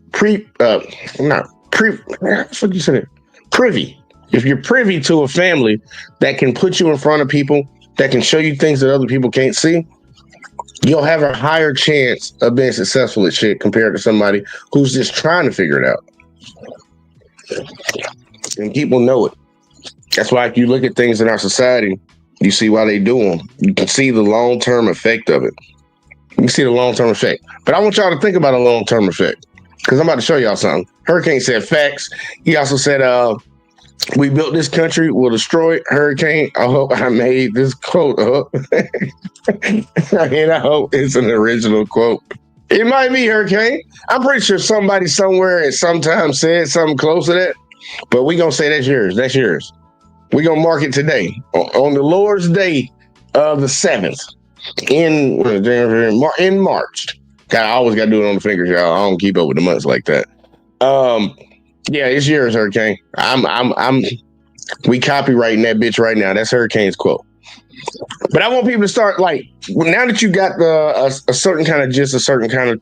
if you're privy to a family that can put you in front of people, that can show you things that other people can't see, you'll have a higher chance of being successful at shit compared to somebody who's just trying to figure it out. And people know it. That's why if you look at things in our society, you see why they do them. You can see the long-term effect of it. You can see the long-term effect. But I want y'all to think about a long-term effect, because I'm about to show y'all something. Hurricane said facts. He also said, we built this country, we'll destroy it. Hurricane, I hope I made this quote up. And I hope it's an original quote. It might be Hurricane. I'm pretty sure somebody somewhere at some time said something close to that. But we're going to say that's yours. That's yours. We're going to mark it today. On the Lord's Day of the 7th. In March. God, I always got to do it on the fingers, y'all. I don't keep up with the months like that. Yeah, it's yours, Hurricane. We copywriting that bitch right now. That's Hurricane's quote. But I want people to start, like, now that you got a certain kind of gist, a certain kind of,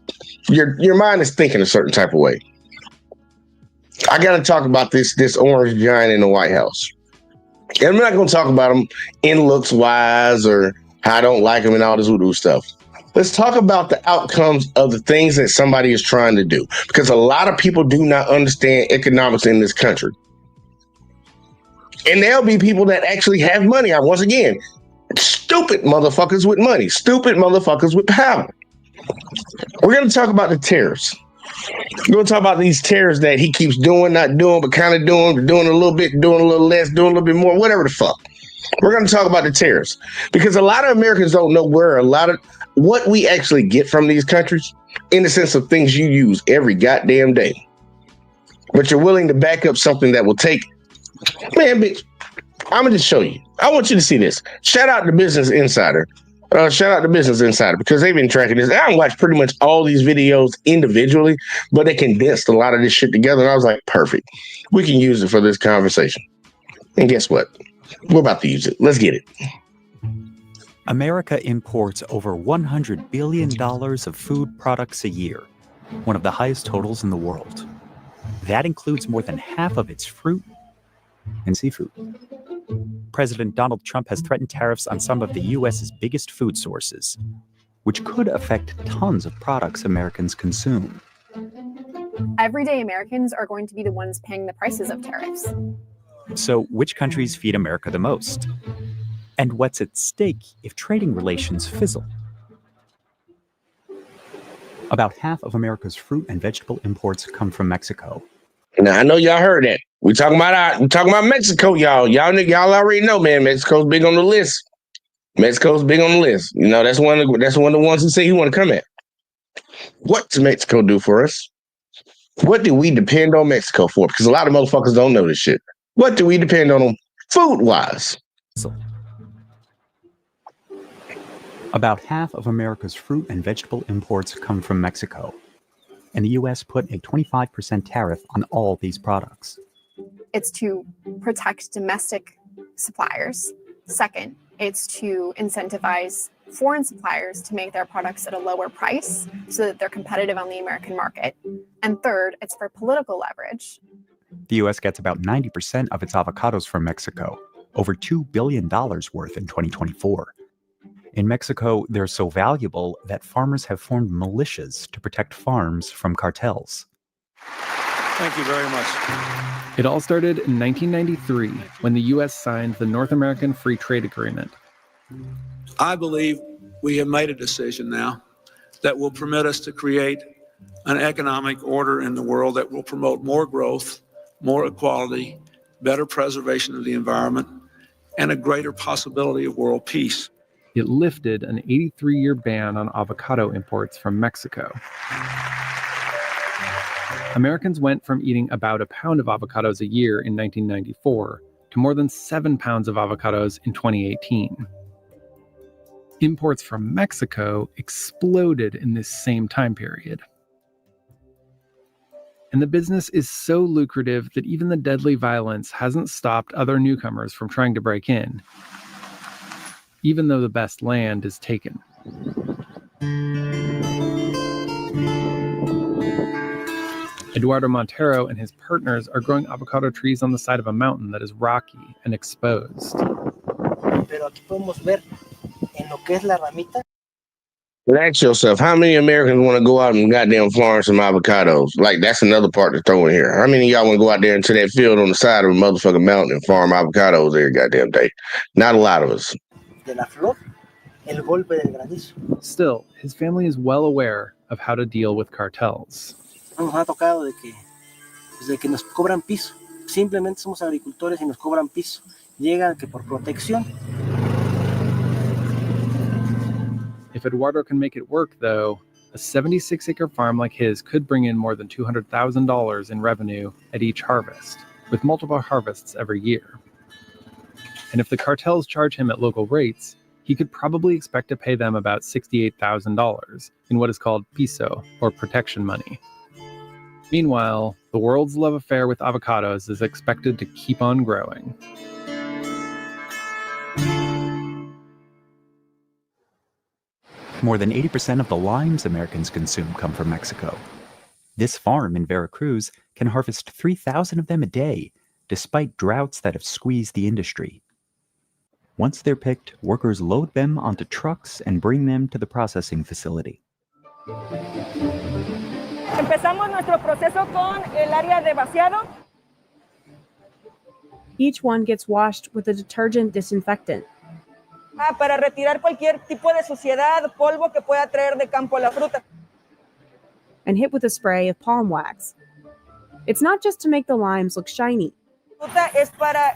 your mind is thinking a certain type of way. I got to talk about this orange giant in the White House. And I'm not going to talk about him in looks wise or how I don't like him and all this voodoo stuff. Let's talk about the outcomes of the things that somebody is trying to do, because a lot of people do not understand economics in this country. And there'll be people that actually have money. Once again, stupid motherfuckers with money, stupid motherfuckers with power. We're going to talk about the tariffs. We're going to talk about these tariffs that he keeps doing, not doing, but kind of doing a little bit, doing a little less, doing a little bit more, whatever the fuck. We're going to talk about the tariffs, because a lot of Americans don't know where a lot of what we actually get from these countries, in the sense of things you use every goddamn day. But you're willing to back up something that will take, man, bitch, I'm going to just show you. I want you to see this. Shout out to Business Insider. Because they've been tracking this. I watched pretty much all these videos individually, but they condensed a lot of this shit together. And I was like, perfect. We can use it for this conversation. And guess what? We're about to use it. Let's get it. America imports over $100 billion of food products a year, one of the highest totals in the world. That includes more than half of its fruit and seafood. President Donald Trump has threatened tariffs on some of the U.S.'s biggest food sources, which could affect tons of products Americans consume. Everyday Americans are going to be the ones paying the prices of tariffs. So, which countries feed America the most? And what's at stake if trading relations fizzle? About half of America's fruit and vegetable imports come from Mexico. Now, I know y'all heard that. We talking about Mexico, y'all. Y'all already know, man. Mexico's big on the list. You know, that's one of the ones who say he want to come at. What does Mexico do for us? What do we depend on Mexico for? Because a lot of motherfuckers don't know this shit. What do we depend on them food-wise? About half of America's fruit and vegetable imports come from Mexico, and the U.S. put a 25% tariff on all these products. It's to protect domestic suppliers. Second, it's to incentivize foreign suppliers to make their products at a lower price so that they're competitive on the American market. And third, it's for political leverage. The U.S. gets about 90% of its avocados from Mexico, over $2 billion worth in 2024. In Mexico, they're so valuable that farmers have formed militias to protect farms from cartels. Thank you very much. It all started in 1993 when the U.S. signed the North American Free Trade Agreement. I believe we have made a decision now that will permit us to create an economic order in the world that will promote more growth, more equality, better preservation of the environment, and a greater possibility of world peace. It lifted an 83-year ban on avocado imports from Mexico. Americans went from eating about a pound of avocados a year in 1994 to more than 7 pounds of avocados in 2018. Imports from Mexico exploded in this same time period. And the business is so lucrative that even the deadly violence hasn't stopped other newcomers from trying to break in, even though the best land is taken. Eduardo Montero and his partners are growing avocado trees on the side of a mountain that is rocky and exposed. Pero aquí podemos ver en lo que es la ramita. But ask yourself, how many Americans want to go out and goddamn farm some avocados? Like, that's another part to throw in here. How many of y'all want to go out there into that field on the side of a motherfucking mountain and farm avocados every goddamn day? Not a lot of us. De la flor, el golpe del granizo. Still, his family is well aware of how to deal with cartels. Nos ha tocado de que nos cobran piso. Simplemente somos agricultores y nos cobran piso. Llegan que por protección. If Eduardo can make it work, though, a 76-acre farm like his could bring in more than $200,000 in revenue at each harvest, with multiple harvests every year. And if the cartels charge him at local rates, he could probably expect to pay them about $68,000 in what is called piso, or protection money. Meanwhile, the world's love affair with avocados is expected to keep on growing. More than 80% of the limes Americans consume come from Mexico. This farm in Veracruz can harvest 3,000 of them a day, despite droughts that have squeezed the industry. Once they're picked, workers load them onto trucks and bring them to the processing facility. Empezamos nuestro proceso con el área de vaciado. Each one gets washed with a detergent disinfectant. Para retirar cualquier tipo de suciedad, polvo que pueda traer de campo la fruta. And hit with a spray of palm wax. It's not just to make the limes look shiny. Fruta es para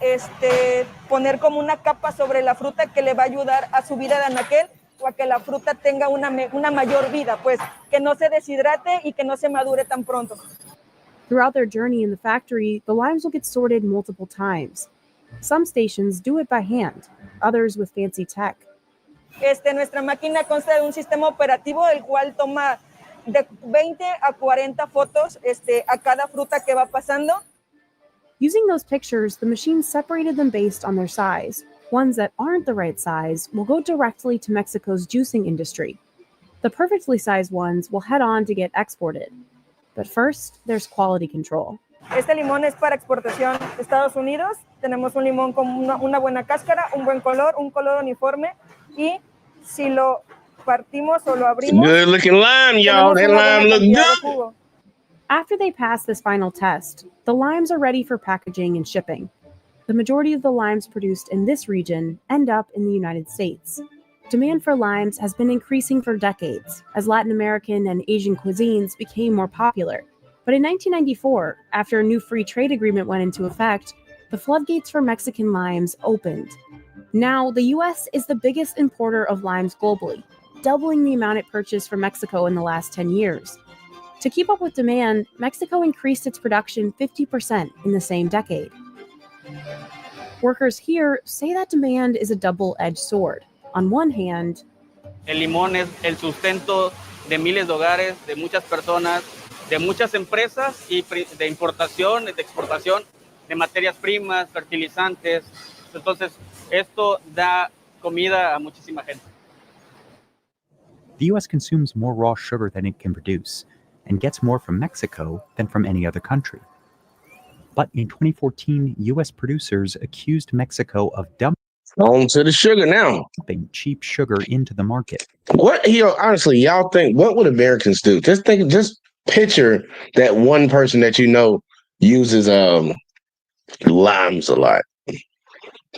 poner como una capa sobre la fruta que le va a ayudar a su vida de anaquel o a que la fruta tenga una mayor vida, pues que no se deshidrate y que no se madure tan pronto. Throughout their journey in the factory, the limes will get sorted multiple times. Some stations do it by hand, others with fancy tech. Nuestra máquina consta de un sistema operativo el cual toma de 20 a 40 fotos a cada fruta que va pasando. Using those pictures, the machine separated them based on their size. Ones that aren't the right size will go directly to Mexico's juicing industry. The perfectly sized ones will head on to get exported. But first, there's quality control. Este limón es para exportación a Estados Unidos. Tenemos un limón con una buena cáscara, un buen color, un color uniforme. Y si lo partimos o lo abrimos... Good looking lime, y'all. That lime look good. After they pass this final test, the limes are ready for packaging and shipping. The majority of the limes produced in this region end up in the United States. Demand for limes has been increasing for decades as Latin American and Asian cuisines became more popular. But in 1994, after a new free trade agreement went into effect, the floodgates for Mexican limes opened. Now, the US is the biggest importer of limes globally, doubling the amount it purchased from Mexico in the last 10 years. To keep up with demand, Mexico increased its production 50% in the same decade. Workers here say that demand is a double-edged sword. On one hand, el limón es el sustento de miles de hogares, de muchas personas, de muchas empresas y de importación, de exportación de materias primas, fertilizantes. Entonces, esto da comida a muchísima gente. The U.S. consumes more raw sugar than it can produce and gets more from Mexico than from any other country. But in 2014, U.S. producers accused Mexico of dumping on to the sugar now. Cheap sugar into the market. What, honestly, y'all think, what would Americans do? Just picture that one person that you know uses limes a lot.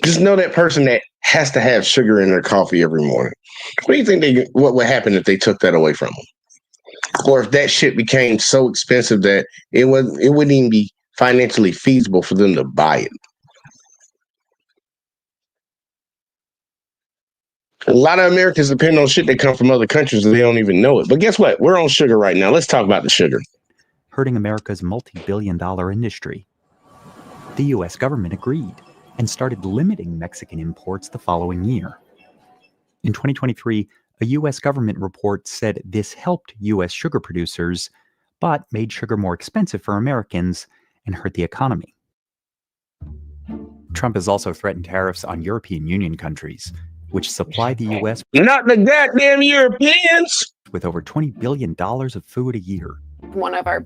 Just know that person that has to have sugar in their coffee every morning. What do you think what would happen if they took that away from them? Or if that shit became so expensive that it wouldn't even be financially feasible for them to buy it? A lot of Americans depend on shit that come from other countries and they don't even know it. But guess what? We're on sugar right now. Let's talk about the sugar. Hurting America's multi-billion-dollar industry. The U.S. government agreed and started limiting Mexican imports the following year. In 2023, a U.S. government report said this helped U.S. sugar producers, but made sugar more expensive for Americans and hurt the economy. Trump has also threatened tariffs on European Union countries, which supply the U.S. Not the goddamn Europeans! With over $20 billion of food a year. One of our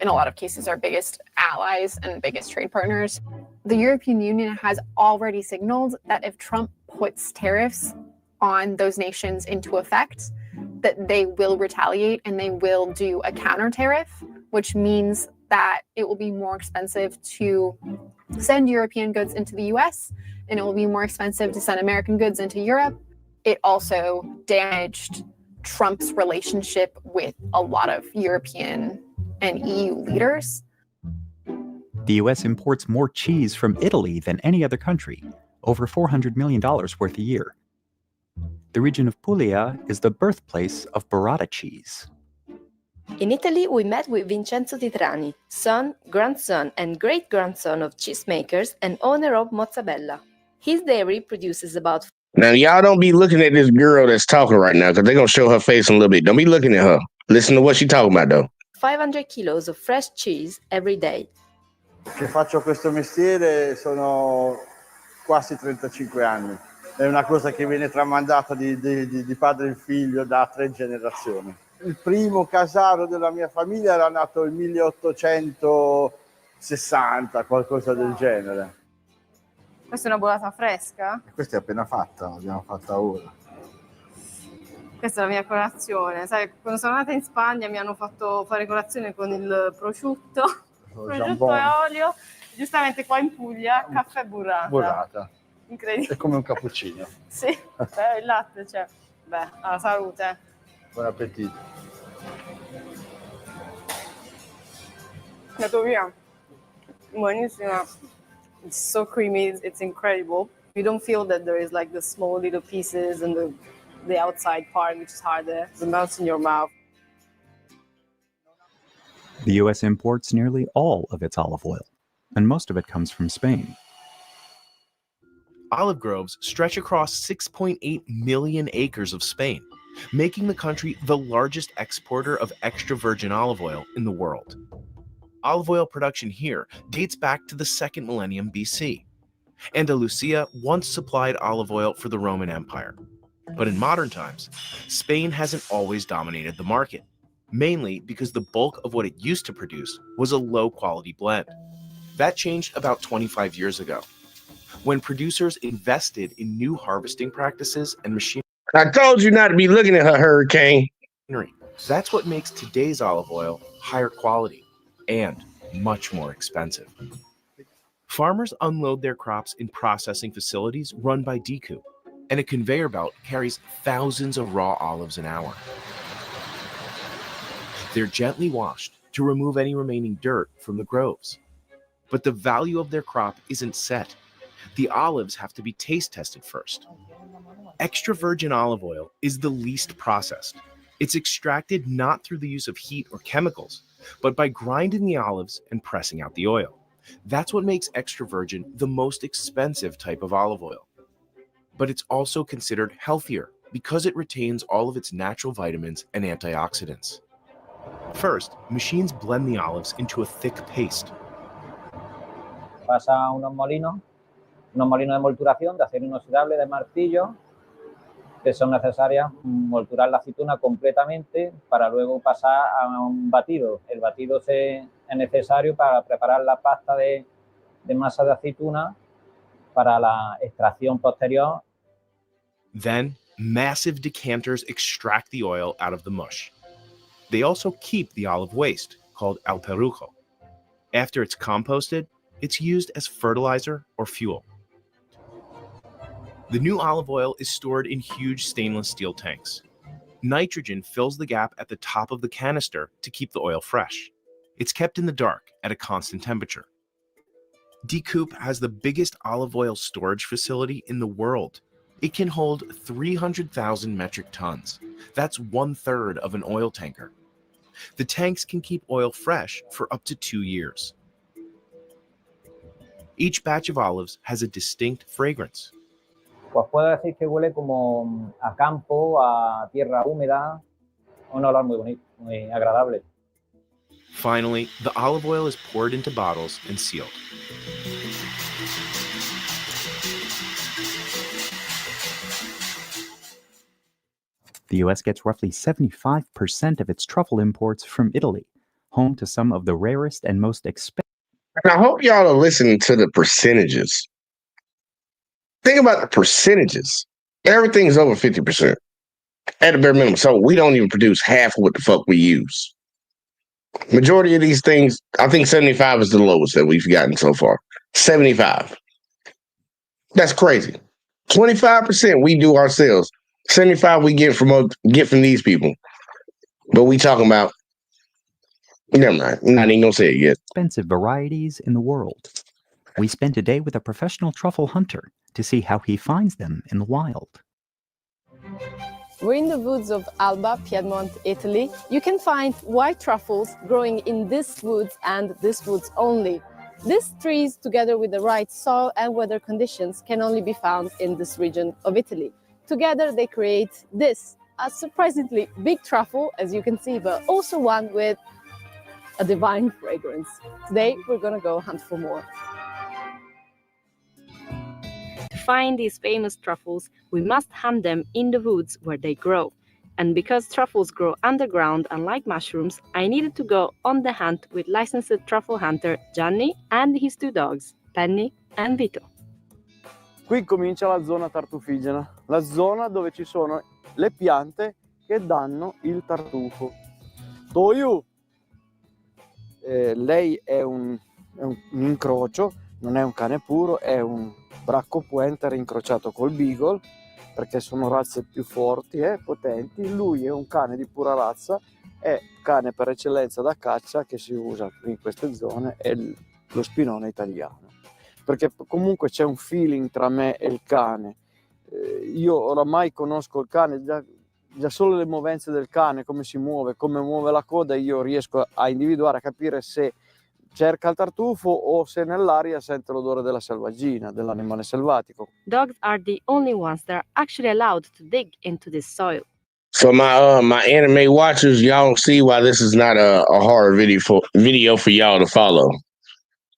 in a lot of cases, our biggest allies and biggest trade partners. The European Union has already signaled that if Trump puts tariffs on those nations into effect, that they will retaliate and they will do a counter tariff, which means that it will be more expensive to send European goods into the US and it will be more expensive to send American goods into Europe. It also damaged Trump's relationship with a lot of European and EU leaders. The US imports more cheese from Italy than any other country, over $400 million worth a year. The region of Puglia is the birthplace of burrata cheese. In Italy, we met with Vincenzo Titrani, son, grandson, and great-grandson of cheesemakers and owner of Mozzabella. His dairy produces about... Now, y'all don't be looking at this girl that's talking right now because they're going to show her face in a little bit. Don't be looking at her. Listen to what she's talking about, though. 500 kilos of fresh cheese every day. Che faccio questo mestiere sono quasi 35 anni. È una cosa che viene tramandata di padre in figlio da 3 generazioni. Il primo casaro della mia famiglia era nato nel 1860, qualcosa del genere. Questa è una bolata fresca? Questa è appena fatta, l'abbiamo fatta ora. Questa è la mia colazione. Sai, quando sono andata in Spagna mi hanno fatto fare colazione con il prosciutto e olio. Giustamente qua in Puglia, caffè burrata. Burrata. Incredibile. È come un cappuccino. Sì, il latte c'è. Beh, alla salute. Buon appetito. Andato via. Buonissima. It's so creamy, it's incredible. You don't feel that there is like the small little pieces and the outside part, which is harder. It melts in your mouth. The US imports nearly all of its olive oil, and most of it comes from Spain. Olive groves stretch across 6.8 million acres of Spain, making the country the largest exporter of extra virgin olive oil in the world. Olive oil production here dates back to the 2nd millennium BC. Andalusia once supplied olive oil for the Roman Empire. But in modern times, Spain hasn't always dominated the market, mainly because the bulk of what it used to produce was a low-quality blend. That changed about 25 years ago, when producers invested in new harvesting practices and machinery. I told you not to be looking at her, Hurricane. That's what makes today's olive oil higher quality and much more expensive. Farmers unload their crops in processing facilities run by DCOOP, and a conveyor belt carries thousands of raw olives an hour. They're gently washed to remove any remaining dirt from the groves. But the value of their crop isn't set. The olives have to be taste tested first. Extra virgin olive oil is the least processed. It's extracted not through the use of heat or chemicals, but by grinding the olives and pressing out the oil. That's what makes extra virgin the most expensive type of olive oil. But it's also considered healthier because it retains all of its natural vitamins and antioxidants. First, machines blend the olives into a thick paste. Pasa a unos molinos de molturación de acero inoxidable de martillo, que son necesarias molturar la aceituna completamente para luego pasar a un batido. El batido es necesario para preparar la pasta de masa de aceituna para la extracción posterior. Then, massive decanters extract the oil out of the mush. They also keep the olive waste, called alperujo. After it's composted, it's used as fertilizer or fuel. The new olive oil is stored in huge stainless steel tanks. Nitrogen fills the gap at the top of the canister to keep the oil fresh. It's kept in the dark at a constant temperature. DCOOP has the biggest olive oil storage facility in the world. It can hold 300,000 metric tons. That's 1/3 of an oil tanker. The tanks can keep oil fresh for up to 2 years. Each batch of olives has a distinct fragrance. Pues puedo decir que huele como a campo, a tierra húmeda, un olor muy bonito, muy agradable. Finally, the olive oil is poured into bottles and sealed. The US gets roughly 75% of its truffle imports from Italy, home to some of the rarest and most expensive. And I hope y'all are listening to the percentages. Think about the percentages. Everything's over 50% at the bare minimum. So we don't even produce half of what the fuck we use. Majority of these things, I think 75 is the lowest that we've gotten so far. 75. That's crazy. 25% we do ourselves. 75 we get from these people. But we talking about, never mind. I'm not even gonna say it yet. Expensive varieties in the world. We spent a day with a professional truffle hunter to see how he finds them in the wild. We're in the woods of Alba, Piedmont, Italy. You can find white truffles growing in these woods and these woods only. These trees, together with the right soil and weather conditions, can only be found in this region of Italy. Together they create this, a surprisingly big truffle, as you can see, but also one with a divine fragrance. Today we're gonna go hunt for more. To find these famous truffles, we must hunt them in the woods where they grow. And because truffles grow underground, unlike mushrooms, I needed to go on the hunt with licensed truffle hunter Gianni and his two dogs, Penny and Vito. Qui comincia la zona tartufigena, la zona dove ci sono le piante che danno il tartufo. Toyu! Lei è un incrocio, non è un cane puro, è un bracco pointer incrociato col beagle, perché sono razze più forti e potenti. Lui è un cane di pura razza, è cane per eccellenza da caccia che si usa in queste zone, è lo spinone italiano. Perché comunque c'è un feeling tra me e il cane. Io oramai conosco il cane, già solo le movenze del cane, come si muove, come muove la coda, io riesco a individuare, a capire se cerca il tartufo o se nell'aria sente l'odore della selvaggina, dell'animale selvatico. Dogs are the only ones that are actually allowed to dig into this soil. So my anime watchers, y'all see why this is not a horror video for y'all to follow.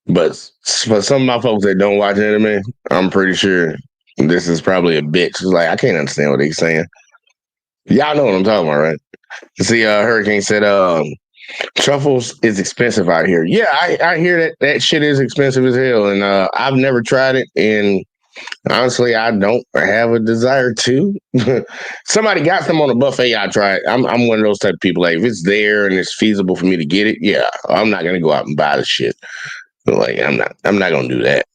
But for some of my folks that don't watch anime, I'm pretty sure this is probably a bitch. It's like, I can't understand what they're saying. Y'all know what I'm talking about, right? See, Hurricane said, truffles is expensive out here. Yeah, I hear that shit is expensive as hell. And I've never tried it. And honestly, I don't have a desire to. Somebody got some on a buffet, I try it. I'm one of those type of people. Like, if it's there and it's feasible for me to get it, yeah, I'm not going to go out and buy the shit. But like, I'm not going to do that.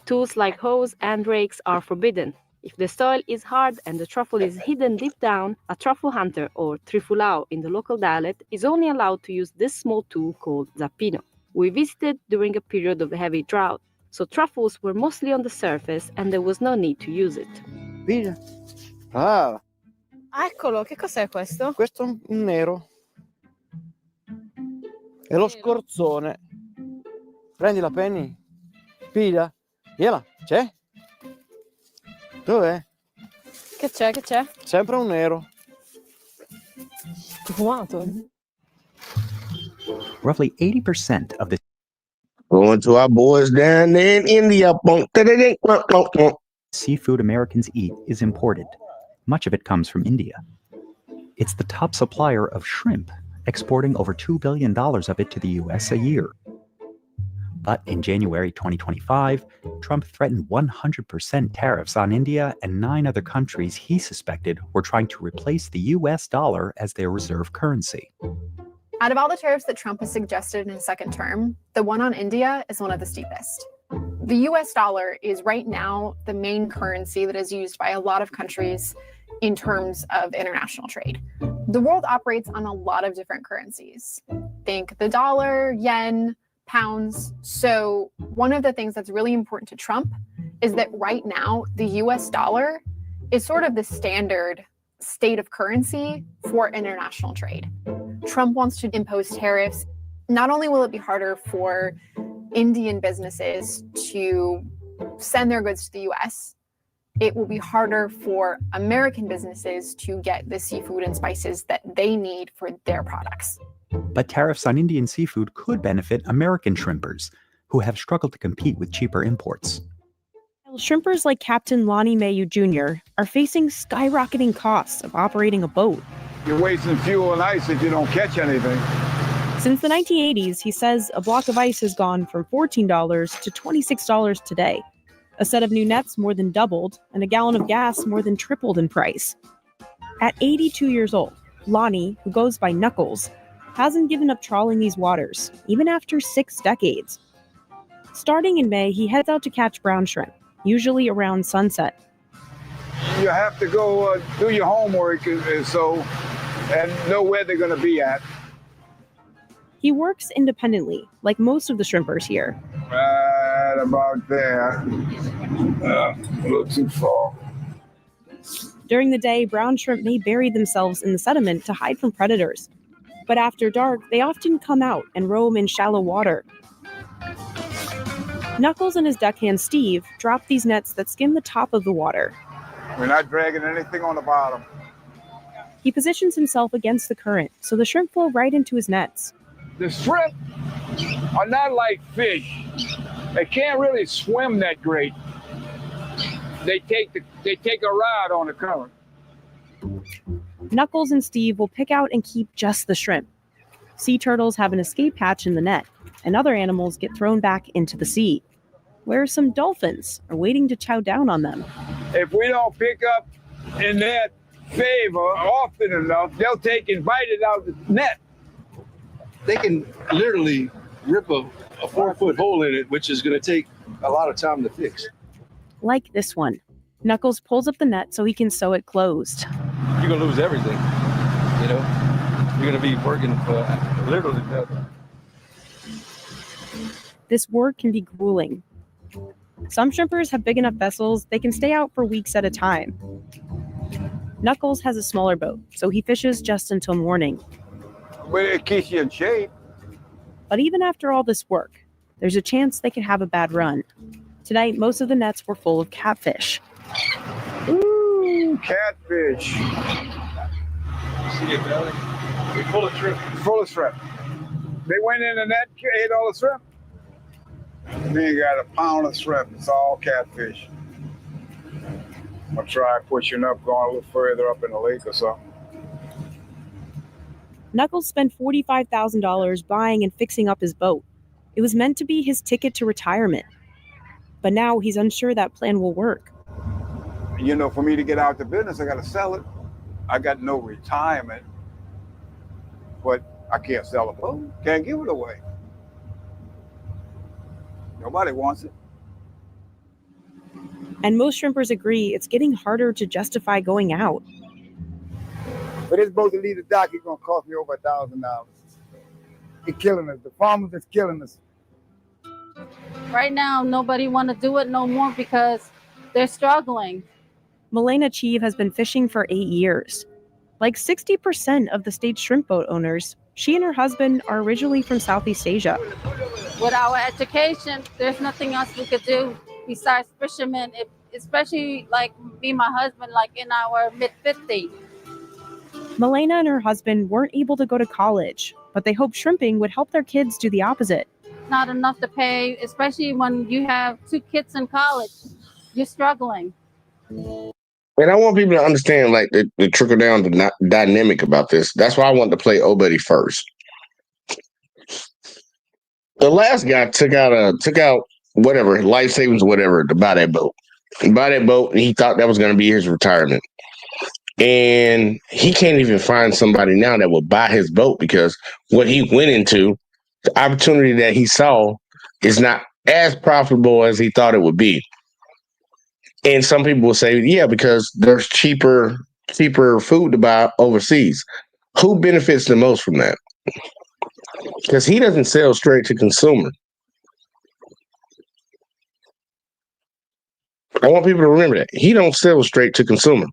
Tools like hoes and rakes are forbidden. If the soil is hard and the truffle is hidden deep down, a truffle hunter, or trifulao in the local dialect, is only allowed to use this small tool called zappino. We visited during a period of heavy drought, so truffles were mostly on the surface and there was no need to use it. Piglia. Ah, Eccolo, che cos'è questo? questo è un nero. È lo scorzone. Prendila, Penny. Piglia. Gliela, c'è? Dov'è? Che c'è, che c'è? Sempre un nero. Fumato. Roughly 80% of the Going to our boys down there in India. seafood Americans eat is imported. Much of it comes from India. It's the top supplier of shrimp, exporting over $2 billion of it to the US a year. But in January 2025, Trump threatened 100% tariffs on India and 9 other countries he suspected were trying to replace the US dollar as their reserve currency. Out of all the tariffs that Trump has suggested in his second term, the one on India is one of the steepest. The US dollar is right now the main currency that is used by a lot of countries in terms of international trade. The world operates on a lot of different currencies. Think the dollar, yen, pounds. So one of the things that's really important to Trump is that right now, the US dollar is sort of the standard state of currency for international trade. Trump wants to impose tariffs. Not only will it be harder for Indian businesses to send their goods to the US, it will be harder for American businesses to get the seafood and spices that they need for their products. But tariffs on Indian seafood could benefit American shrimpers, who have struggled to compete with cheaper imports. Shrimpers like Captain Lonnie Mayu Jr. are facing skyrocketing costs of operating a boat. You're wasting fuel and ice if you don't catch anything. Since the 1980s, he says a block of ice has gone from $14 to $26 today. A set of new nets more than doubled, and a gallon of gas more than tripled in price. At 82 years old, Lonnie, who goes by Knuckles, hasn't given up trawling these waters, even after 6 decades. Starting in May, he heads out to catch brown shrimp, usually around sunset. You have to go do your homework and know where they're going to be at. He works independently, like most of the shrimpers here. Right about there. A little too far. During the day, brown shrimp may bury themselves in the sediment to hide from predators. But after dark, they often come out and roam in shallow water. Knuckles and his deckhand Steve drop these nets that skim the top of the water. We're not dragging anything on the bottom. He positions himself against the current, so the shrimp flow right into his nets. The shrimp are not like fish. They can't really swim that great. They take a ride on the current. Knuckles and Steve will pick out and keep just the shrimp. Sea turtles have an escape hatch in the net, and other animals get thrown back into the sea, where some dolphins are waiting to chow down on them. If we don't pick up in that favor often enough, they'll take and bite it out of the net. They can literally rip a 4-foot hole in it, which is going to take a lot of time to fix. Like this one. Knuckles pulls up the net so he can sew it closed. You're going to lose everything, you know? You're going to be working for literally nothing. This work can be grueling. Some shrimpers have big enough vessels they can stay out for weeks at a time. Knuckles has a smaller boat, so he fishes just until morning. But it keeps you in shape. But even after all this work, there's a chance they could have a bad run. Tonight, most of the nets were full of catfish. Ooh, catfish. See it, belly? We're full of shrimp. Full of shrimp. They went in the net, ate all the shrimp. Then you got a pound of shrimp. It's all catfish. I'll try pushing up, going a little further up in the lake or something. Knuckles spent $45,000 buying and fixing up his boat. It was meant to be his ticket to retirement. But now he's unsure that plan will work. You know, for me to get out the business, I got to sell it. I got no retirement, but I can't sell a boat. Can't give it away. Nobody wants it. And most shrimpers agree it's getting harder to justify going out. For this boat to leave the dock, it's going to cost me over $1,000. It's killing us. The farmers is killing us. Right now, nobody want to do it no more because they're struggling. Milena Cheeve has been fishing for 8 years. Like 60% of the state's shrimp boat owners, she and her husband are originally from Southeast Asia. With our education, there's nothing else we could do besides fishermen, especially like me and my husband, like in our mid-50s. Milena and her husband weren't able to go to college, but they hoped shrimping would help their kids do the opposite. Not enough to pay, especially when you have 2 kids in college. You're struggling. And I want people to understand, like, the trickle-down dynamic about this. That's why I wanted to play Obuddy first. The last guy took out whatever, life savings, whatever, to buy that boat. And he thought that was going to be his retirement. And he can't even find somebody now that will buy his boat because what he went into, the opportunity that he saw, is not as profitable as he thought it would be. And some people will say, yeah, because there's cheaper food to buy overseas. Who benefits the most from that? Because he doesn't sell straight to consumer. I want people to remember that. He don't sell straight to consumer.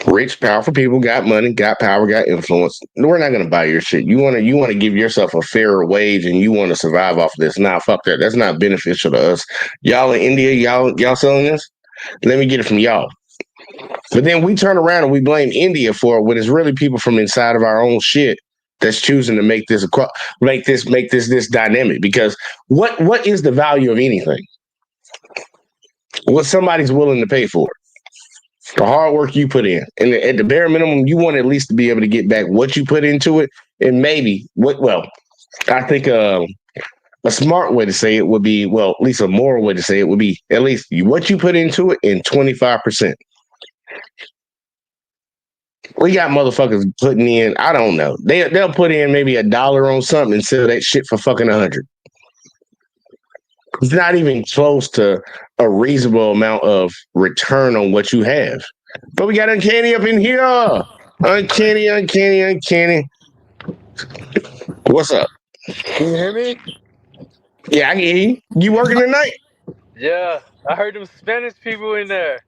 Rich, powerful people got money, got power, got influence. We're not going to buy your shit. You want to give yourself a fairer wage and you want to survive off of this. Nah, fuck that. That's not beneficial to us. Y'all in India, y'all selling this? Let me get it from y'all. But then we turn around and we blame India for it when it's really people from inside of our own shit that's choosing to make this dynamic. Because what is the value of anything? What somebody's willing to pay for it. The hard work you put in. And at the bare minimum, you want at least to be able to get back what you put into it. And maybe I think a smart way to say it would be, well, at least a moral way to say it would be at least what you put into it in 25%. We got motherfuckers putting in, I don't know. They'll put in maybe $1 on something and sell that shit for fucking 100. It's not even close to a reasonable amount of return on what you have. But we got Uncanny up in here. Uncanny. What's up? Can you hear me? Yeah, I can hear you. You working tonight? Yeah, I heard them Spanish people in there.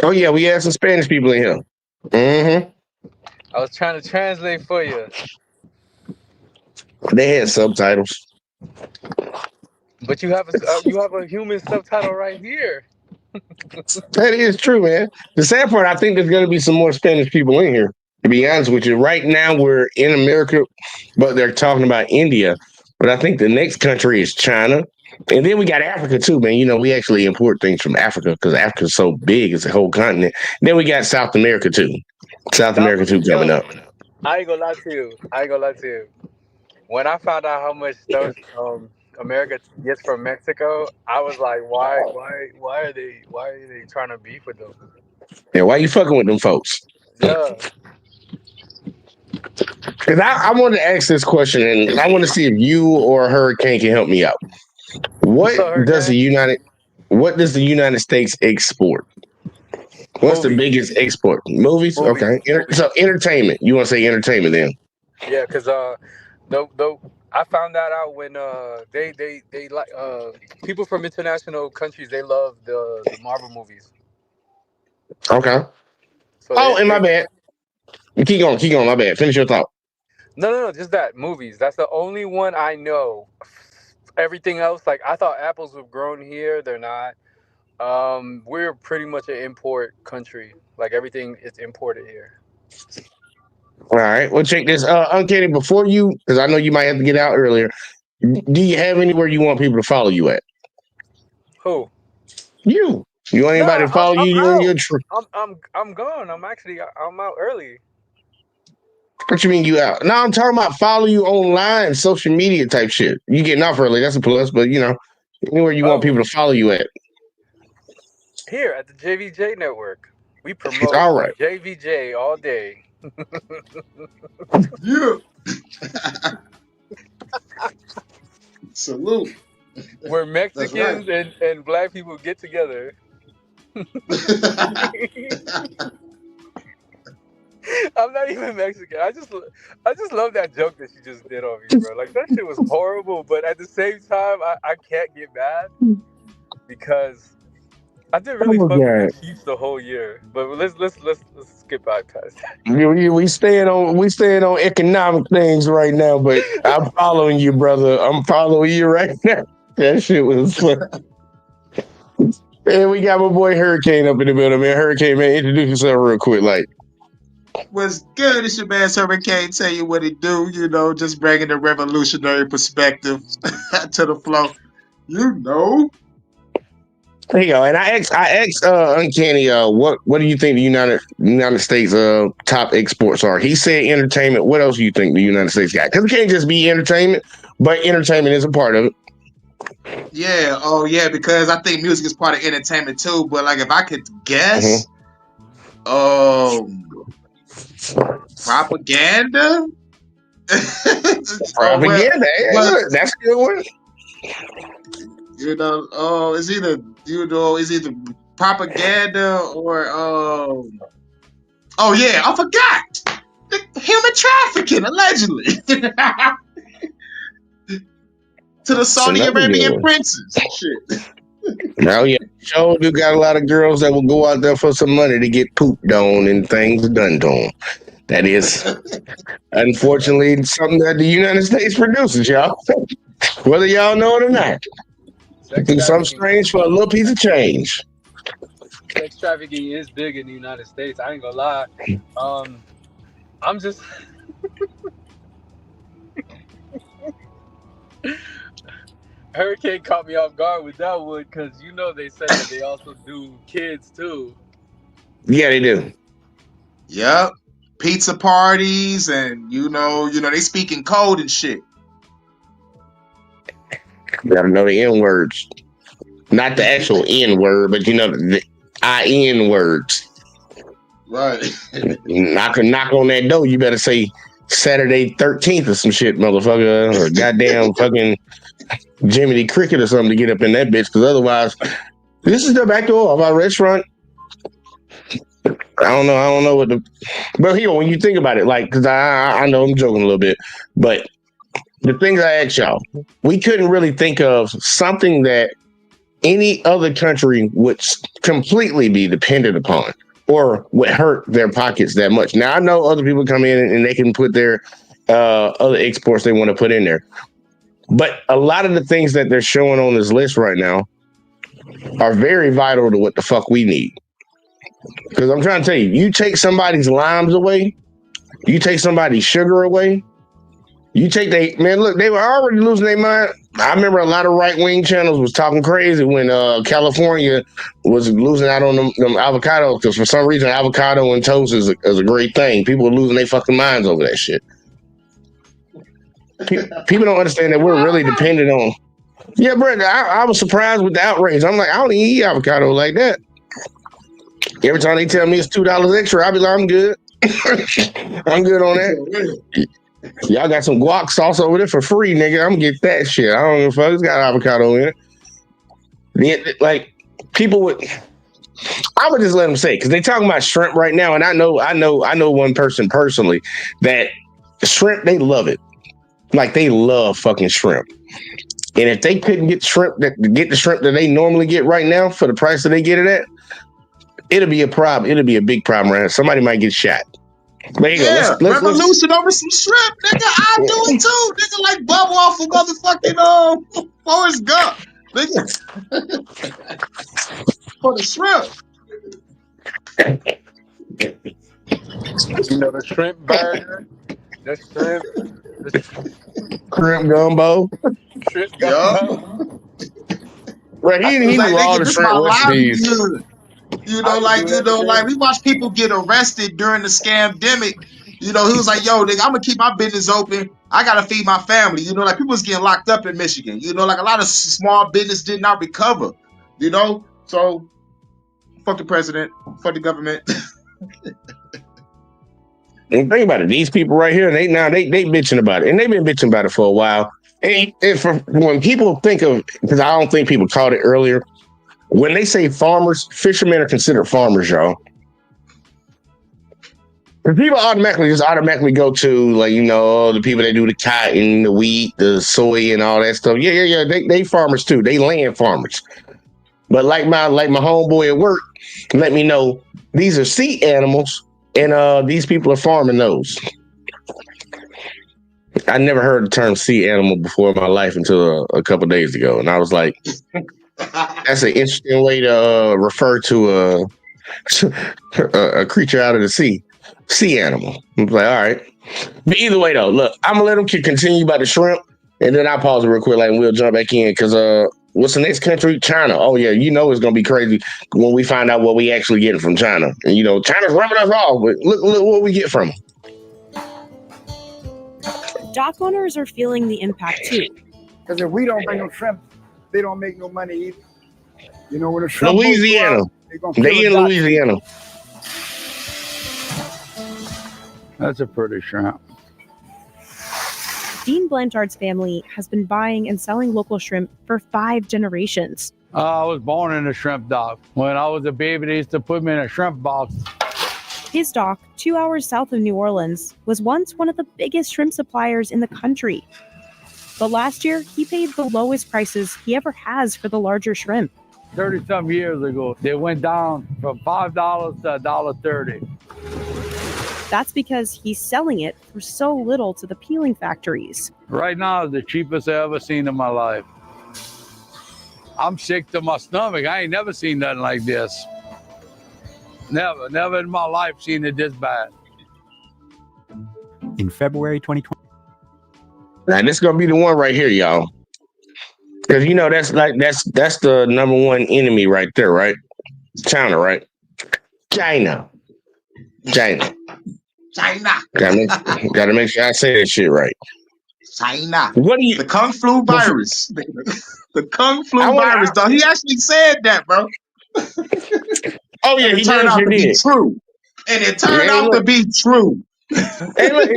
Oh, yeah, we had some Spanish people in here. Mm-hmm. I was trying to translate for you. They had subtitles. But you have a human subtitle right here. That is true, man. The sad part, I think there's going to be some more Spanish people in here. To be honest with you, right now we're in America, but they're talking about India. But I think the next country is China. And then we got Africa too, man. You know, we actually import things from Africa because Africa's so big. It's a whole continent. Then we got South America too. South America too coming up. I ain't gonna lie to you. When I found out how much stuff America gets from Mexico, I was like, why are they trying to beef with them? Yeah, why you fucking with them folks? Yeah. Because I wanted to ask this question, and I want to see if you or Hurricane can help me out. What does the United States export? What's the biggest export? Movies? Okay. So entertainment. You want to say entertainment then? Yeah, because I found that out when they like people from international countries, they love the Marvel movies. Okay. So my bad. Keep going. My bad. Finish your thought. No, just that movies. That's the only one I know. Everything else, like I thought apples were grown here. They're not. We're pretty much an import country. Like everything is imported here. All right. Well, check this. Uncanny, before you, because I know you might have to get out earlier. Do you have anywhere you want people to follow you at? Who? You. You want anybody to follow you? You in your trip? I'm gone. I'm out early. What you mean you out? No, I'm talking about follow you online, social media type shit. You getting off early, that's a plus, but you know, anywhere you want people to follow you at. Here at the JVJ Network. We promote All right. JVJ all day. Yeah. Salute. Where Mexicans and black people get together. I'm not even Mexican. I just love that joke that she just did on me, bro. Like that shit was horrible, but at the same time, I can't get mad because I did really fuck with the Chiefs the whole year. But let's skip past that. We staying on economic things right now, but I'm following you, brother. I'm following you right now. That shit was fun. And we got my boy Hurricane up in the building, man. Hurricane, man, introduce yourself real quick, like. What's good? It's your man Hurricane. Tell you what it do. You know, just bringing the revolutionary perspective to the flow. You know. There you go. And I asked Uncanny, what do you think the United States top exports are? He said entertainment. What else do you think the United States got? Because it can't just be entertainment, but entertainment is a part of it. Yeah. Oh, yeah. Because I think music is part of entertainment too. But like, if I could guess, propaganda. Propaganda. That's a good one. You know, it's either propaganda or oh yeah, I forgot. Human trafficking, allegedly. To the Saudi Arabian princes. Shit. Now, yeah, sure do got a lot of girls that will go out there for some money to get pooped on and things done to them. That is, unfortunately, something that the United States produces, y'all. Whether y'all know it or not. Do something strange for a little piece of change. Sex trafficking is big in the United States. I ain't gonna lie. I'm just... Hurricane caught me off guard with that one because you know they said that they also do kids too. Yeah, they do. Yep. Pizza parties and you know, they speak in code and shit. You gotta know the N words. Not the actual N word, but you know the IN words. Right. knock on that door, you better say Saturday 13th or some shit, motherfucker. Or goddamn fucking Jiminy Cricket or something to get up in that bitch, because otherwise, this is the back door of our restaurant. I don't know what the. But here, when you think about it, like, because I know I'm joking a little bit, but the things I asked y'all, we couldn't really think of something that any other country would completely be dependent upon or would hurt their pockets that much. Now, I know other people come in and they can put their other exports they want to put in there. But a lot of the things that they're showing on this list right now are very vital to what the fuck we need. Because I'm trying to tell you, you take somebody's limes away, you take somebody's sugar away, you take man, look, they were already losing their mind. I remember a lot of right-wing channels was talking crazy when California was losing out on them avocados, because for some reason avocado and toast is a great thing. People are losing their fucking minds over that shit. People don't understand that we're really dependent on. Yeah, bro, I was surprised with the outrage. I'm like, I don't even eat avocado like that. Every time they tell me it's $2 extra, I'll be like, I'm good. I'm good on that. Y'all got some guac sauce over there for free, nigga. I'm gonna get that shit. I don't give a fuck. It's got avocado in it. Like, people would, I would just let them say, because they talking about shrimp right now, and I know one person personally that shrimp, they love it. Like, they love fucking shrimp. And if they couldn't get the shrimp that they normally get right now for the price that they get it at, it'll be a problem. It'll be a big problem right now. Somebody might get shot. There you go. Let's revolution over some shrimp, nigga. I'll do it too, nigga. Like bubble off of motherfucking Forrest Gump, nigga. For the shrimp. You know, the shrimp burger, the shrimp gumbo. Shrimp gumbo. Right, he was all the shrimp recipes. Like we watch people get arrested during the scamdemic. You know, he was like, yo, nigga, I'm gonna keep my business open. I gotta feed my family. You know, like people was getting locked up in Michigan. You know, like a lot of small business did not recover. You know, so fuck the president, fuck the government. And think about it, these people right here, they bitching about it, and they've been bitching about it for a while. And when people think of, because I don't think people caught it earlier, when they say farmers, fishermen are considered farmers, y'all. And people automatically go to, like, you know, the people that do the cotton, the wheat, the soy, and all that stuff. Yeah. They farmers too. They land farmers. But like my homeboy at work let me know, these are sea animals, and these people are farming those. I never heard the term sea animal before in my life until a couple of days ago, and I was like, that's an interesting way to refer to a creature out of the sea animal. I was like, all right. But either way, though, look, I'm gonna let them continue about the shrimp, and then I'll pause it real quick, like, and we'll jump back in, because what's the next country? China. Oh yeah, you know it's gonna be crazy when we find out what we actually getting from China. And you know, China's rubbing us off, but look what we get from them. Dock owners are feeling the impact too. Because if we don't bring no shrimp, they don't make no money either. You know, when the shrimp Louisiana, they in Louisiana. That's a pretty shrimp. Dean Blanchard's family has been buying and selling local shrimp for 5 generations. I was born in a shrimp dock. When I was a baby, they used to put me in a shrimp box. His dock, 2 hours south of New Orleans, was once one of the biggest shrimp suppliers in the country. But last year, he paid the lowest prices he ever has for the larger shrimp. 30-some years ago, they went down from $5 to $1.30. That's because he's selling it for so little to the peeling factories. Right now, it's the cheapest I ever seen in my life. I'm sick to my stomach. I ain't never seen nothing like this. Never in my life seen it this bad. In February 2020. Now this is gonna be the one right here, y'all. Because you know that's the number one enemy right there, right? China, right? China. China. Gotta make sure I say that shit right. China. What do you? The Kung Flu virus. The Kung Flu virus, though. He actually said that, bro. Oh yeah, and he it turned out to be did. true. And it turned out to be true. Hey, look,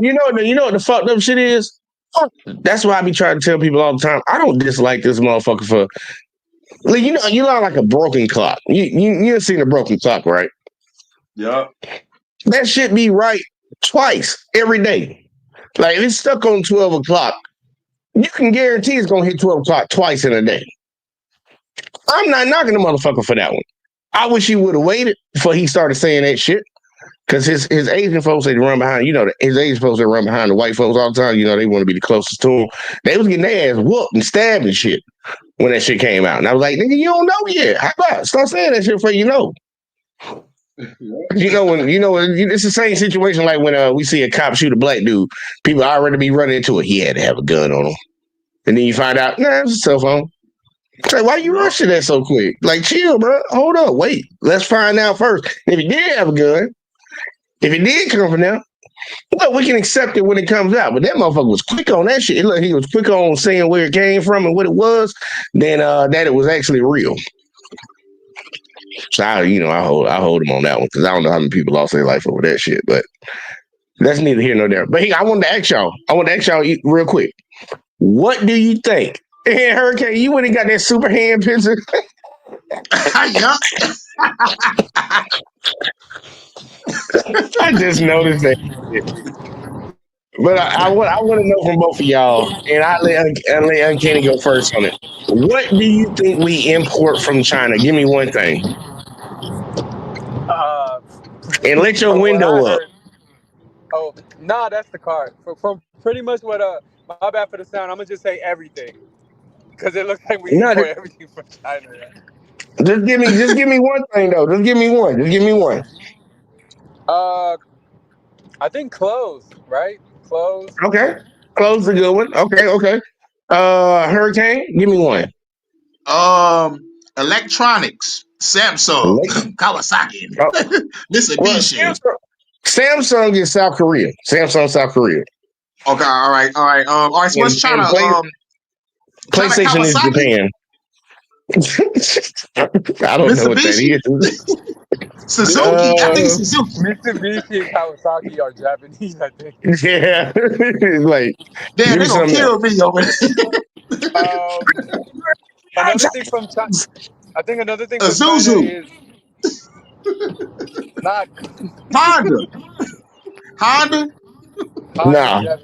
you know what the fucked up shit is? That's why I be trying to tell people all the time. I don't dislike this motherfucker for. Like, you know, like a broken clock. You seen a broken clock, right? Yeah. That shit be right twice every day. Like if it's stuck on 12 o'clock, you can guarantee it's gonna hit 12 o'clock twice in a day. I'm not knocking the motherfucker for that one. I wish he would have waited before he started saying that shit. Because his Asian folks, they run behind, his Asian folks, they run behind the white folks all the time. They want to be the closest to him. They was getting their ass whooped and stabbed and shit when that shit came out. And I was like, nigga, you don't know yet. How about start saying that shit before you know? It's the same situation like when we see a cop shoot a black dude. People already be running into it. He had to have a gun on him. And then you find out, nah, it's a cell phone. It's like, why you rushing that so quick? Like, chill, bro. Hold up. Wait. Let's find out first. If he did have a gun, if it did come from them, well, we can accept it when it comes out. But that motherfucker was quick on that shit. Look, he was quick on saying where it came from and what it was, than that it was actually real. So I hold him on that one because I don't know how many people lost their life over that shit. But that's neither here nor there. But I wanted to ask y'all real quick. What do you think? Hey, Hurricane, you went and got that super hand picture. Yeah. I just noticed that. But I want to know from both of y'all, and I let Uncanny go first on it. What do you think we import from China? Give me one thing. And let your window up. Oh, nah, that's the card. From pretty much what my bad for the sound. I'm gonna just say everything because it looks like we import everything from China. Just give me one thing though. Just give me one. I think clothes, right? Clothes. Okay. Clothes a good one. Okay. Hurricane, give me one. Electronics. Samsung. Kawasaki. Mitsubishi. Samsung is South Korea. Samsung, South Korea. Okay, all right. So what's China? PlayStation is Japan. I don't know what that is. Suzuki. I think it's Suzuki. Mitsubishi and Kawasaki are Japanese, I think. Yeah. Like, damn, they're gonna kill me over there. Another thing from China. I think another thing from Isuzu. China is not Honda. No.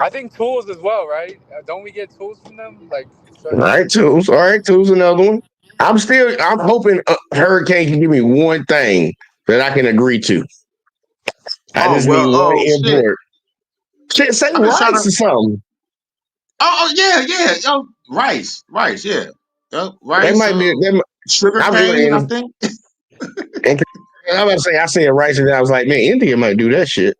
I think tools as well, right? Don't we get tools from them? Like, all right, tools, another one. I'm hoping Hurricane can give me one thing that I can agree to. I just need one import. Shit, say rice or something. Oh yeah. Rice, yeah. Rice. That might be sugar cane, I think. And I'm about to say, I said rice, and I was like, man, India might do that shit.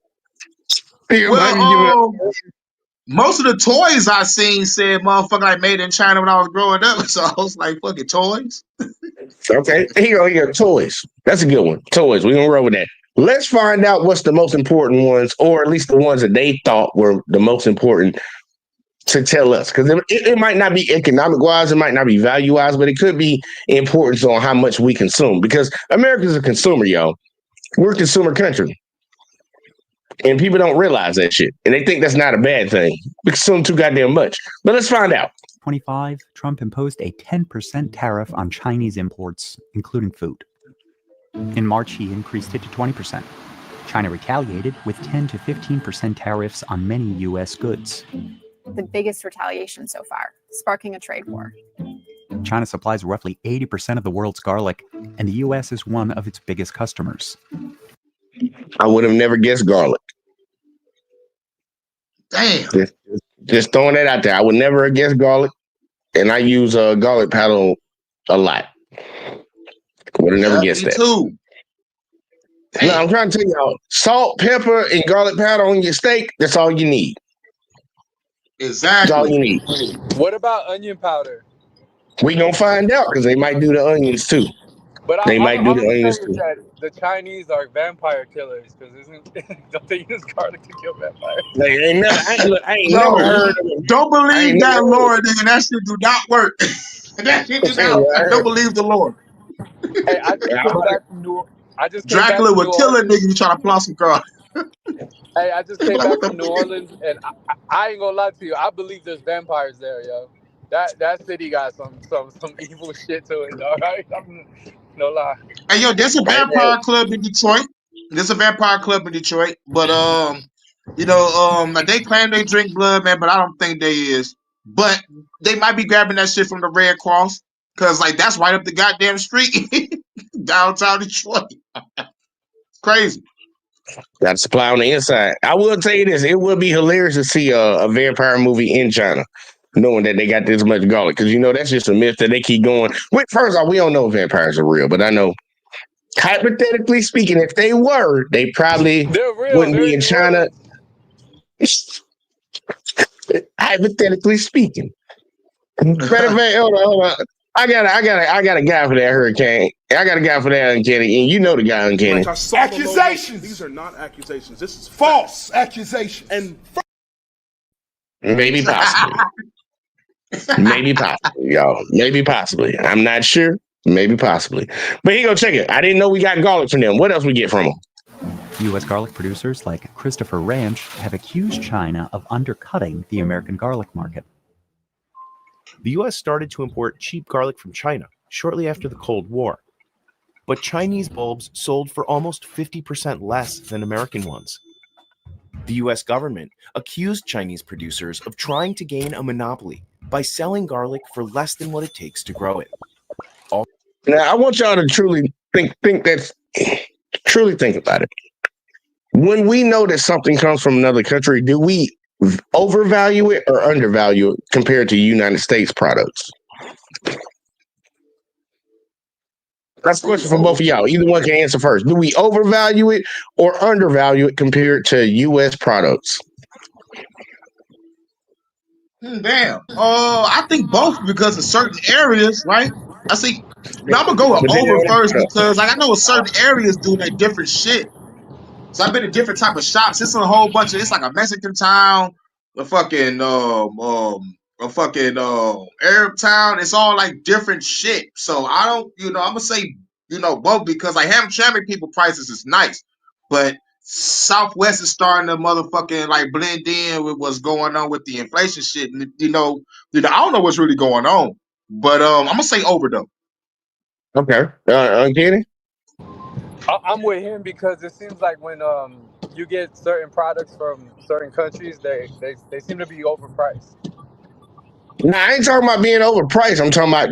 Most of the toys I seen said motherfucker like made in China when I was growing up. So I was like, fucking toys. Okay, here you go. Toys. That's a good one. Toys. We're gonna roll with that. Let's find out what's the most important ones, or at least the ones that they thought were the most important to tell us. Because it might not be economic wise, it might not be value wise, but it could be importance on how much we consume. Because America's a consumer, y'all. We're a consumer country. And people don't realize that shit. And they think that's not a bad thing. We consume too goddamn much. But let's find out. 25, Trump imposed a 10% tariff on Chinese imports, including food. In March, he increased it to 20%. China retaliated with 10 to 15% tariffs on many U.S. goods. The biggest retaliation so far, sparking a trade war. China supplies roughly 80% of the world's garlic, and the U.S. is one of its biggest customers. I would have never guessed garlic. Damn. Just throwing that out there. I would never have guessed garlic, and I use a garlic powder a lot. Would have never guessed that. Too. No, I'm trying to tell y'all, salt, pepper, and garlic powder on your steak, that's all you need. Exactly. That's all you need. What about onion powder? We gonna find out because they might do the onions too. But They might do I'm the gonna onions say is too. that the Chinese are vampire killers because don't they use garlic to kill vampires? Like, I ain't No, never heard of it. don't I believe ain't never that, heard of Lord, nigga. That shit do not work. That shit do it. not work. I Don't heard- believe the Lord. Hey, I just Yeah, came back from New. I just came back Dracula from would New kill a Orleans. nigga you try to plot some car. Hey, I just They be came like, what back the from New fuck? Orleans, and I ain't gonna lie to you. I believe there's vampires there, yo. That city got some evil shit to it, dog. No lie. Hey, yo, there's a I vampire club in Detroit. There's a vampire club in Detroit, but like they claim they drink blood, man, but I don't think they is. But they might be grabbing that shit from the Red Cross, cause like that's right up the goddamn street, downtown Detroit. Crazy. got supply on the inside. I will tell you this: it would be hilarious to see a vampire movie in China, knowing that they got this much garlic. Because that's just a myth that they keep going. First off, we don't know if vampires are real, but I know, hypothetically speaking, if they were, they probably They're real. wouldn't They're be in in New China. Orleans. Hypothetically speaking. Matter of fact, hold on. I got a guy for that hurricane. I got a guy for that uncanny, and you know the guy uncanny. Like I saw the logo. Accusations. These are not accusations. This is False accusations. And Maybe possibly. Maybe possibly, y'all. Maybe possibly. I'm not sure. Maybe possibly. But here you go, check it. I didn't know we got garlic from them. What else we get from them? U.S. garlic producers like Christopher Ranch have accused China of undercutting the American garlic market. The US started to import cheap garlic from China shortly after the Cold War. But Chinese bulbs sold for almost 50% less than American ones. The US government accused Chinese producers of trying to gain a monopoly by selling garlic for less than what it takes to grow it. Now, I want y'all to truly think about it. When we know that something comes from another country, do we overvalue it or undervalue it compared to United States products? That's a question for both of y'all. Either one can answer first. Do we overvalue it or undervalue it compared to U.S. products? Damn. I think both because of certain areas, right? I see. Now I'm gonna go with over first because like I know certain areas do their different shit. So I've been to different type of shops. It's a whole bunch of. It's like a Mexican town, a fucking Arab town. It's all like different shit. So I don't, I'm gonna say, both because like ham Hamtramck people prices is nice, but Southwest is starting to motherfucking like blend in with what's going on with the inflation shit. And I don't know what's really going on, but I'm gonna say over though. Okay, Kenny. I'm with him because it seems like when you get certain products from certain countries, they seem to be overpriced. Now, I ain't talking about being overpriced. I'm talking about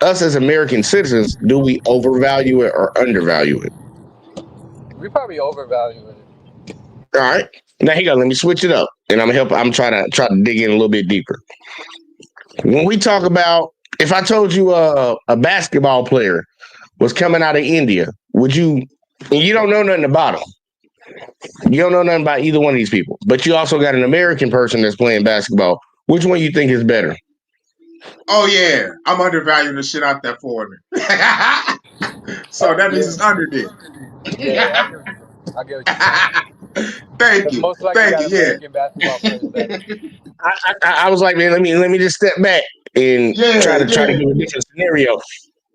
us as American citizens. Do we overvalue it or undervalue it? We probably overvalue it. All right. Now, here you go. Let me switch it up, and I'm trying to dig in a little bit deeper. When we talk about, if I told you a basketball player was coming out of India, would you? And you don't know nothing about them. You don't know nothing about either one of these people, but you also got an American person that's playing basketball. Which one you think is better? Oh yeah, I'm undervaluing the shit out that foreigner. So that means it's under there. Yeah, I get what you're saying. Thank you. Most likely Thank that you. American basketball player is better. I was like, man, let me just step back and try to give a different scenario.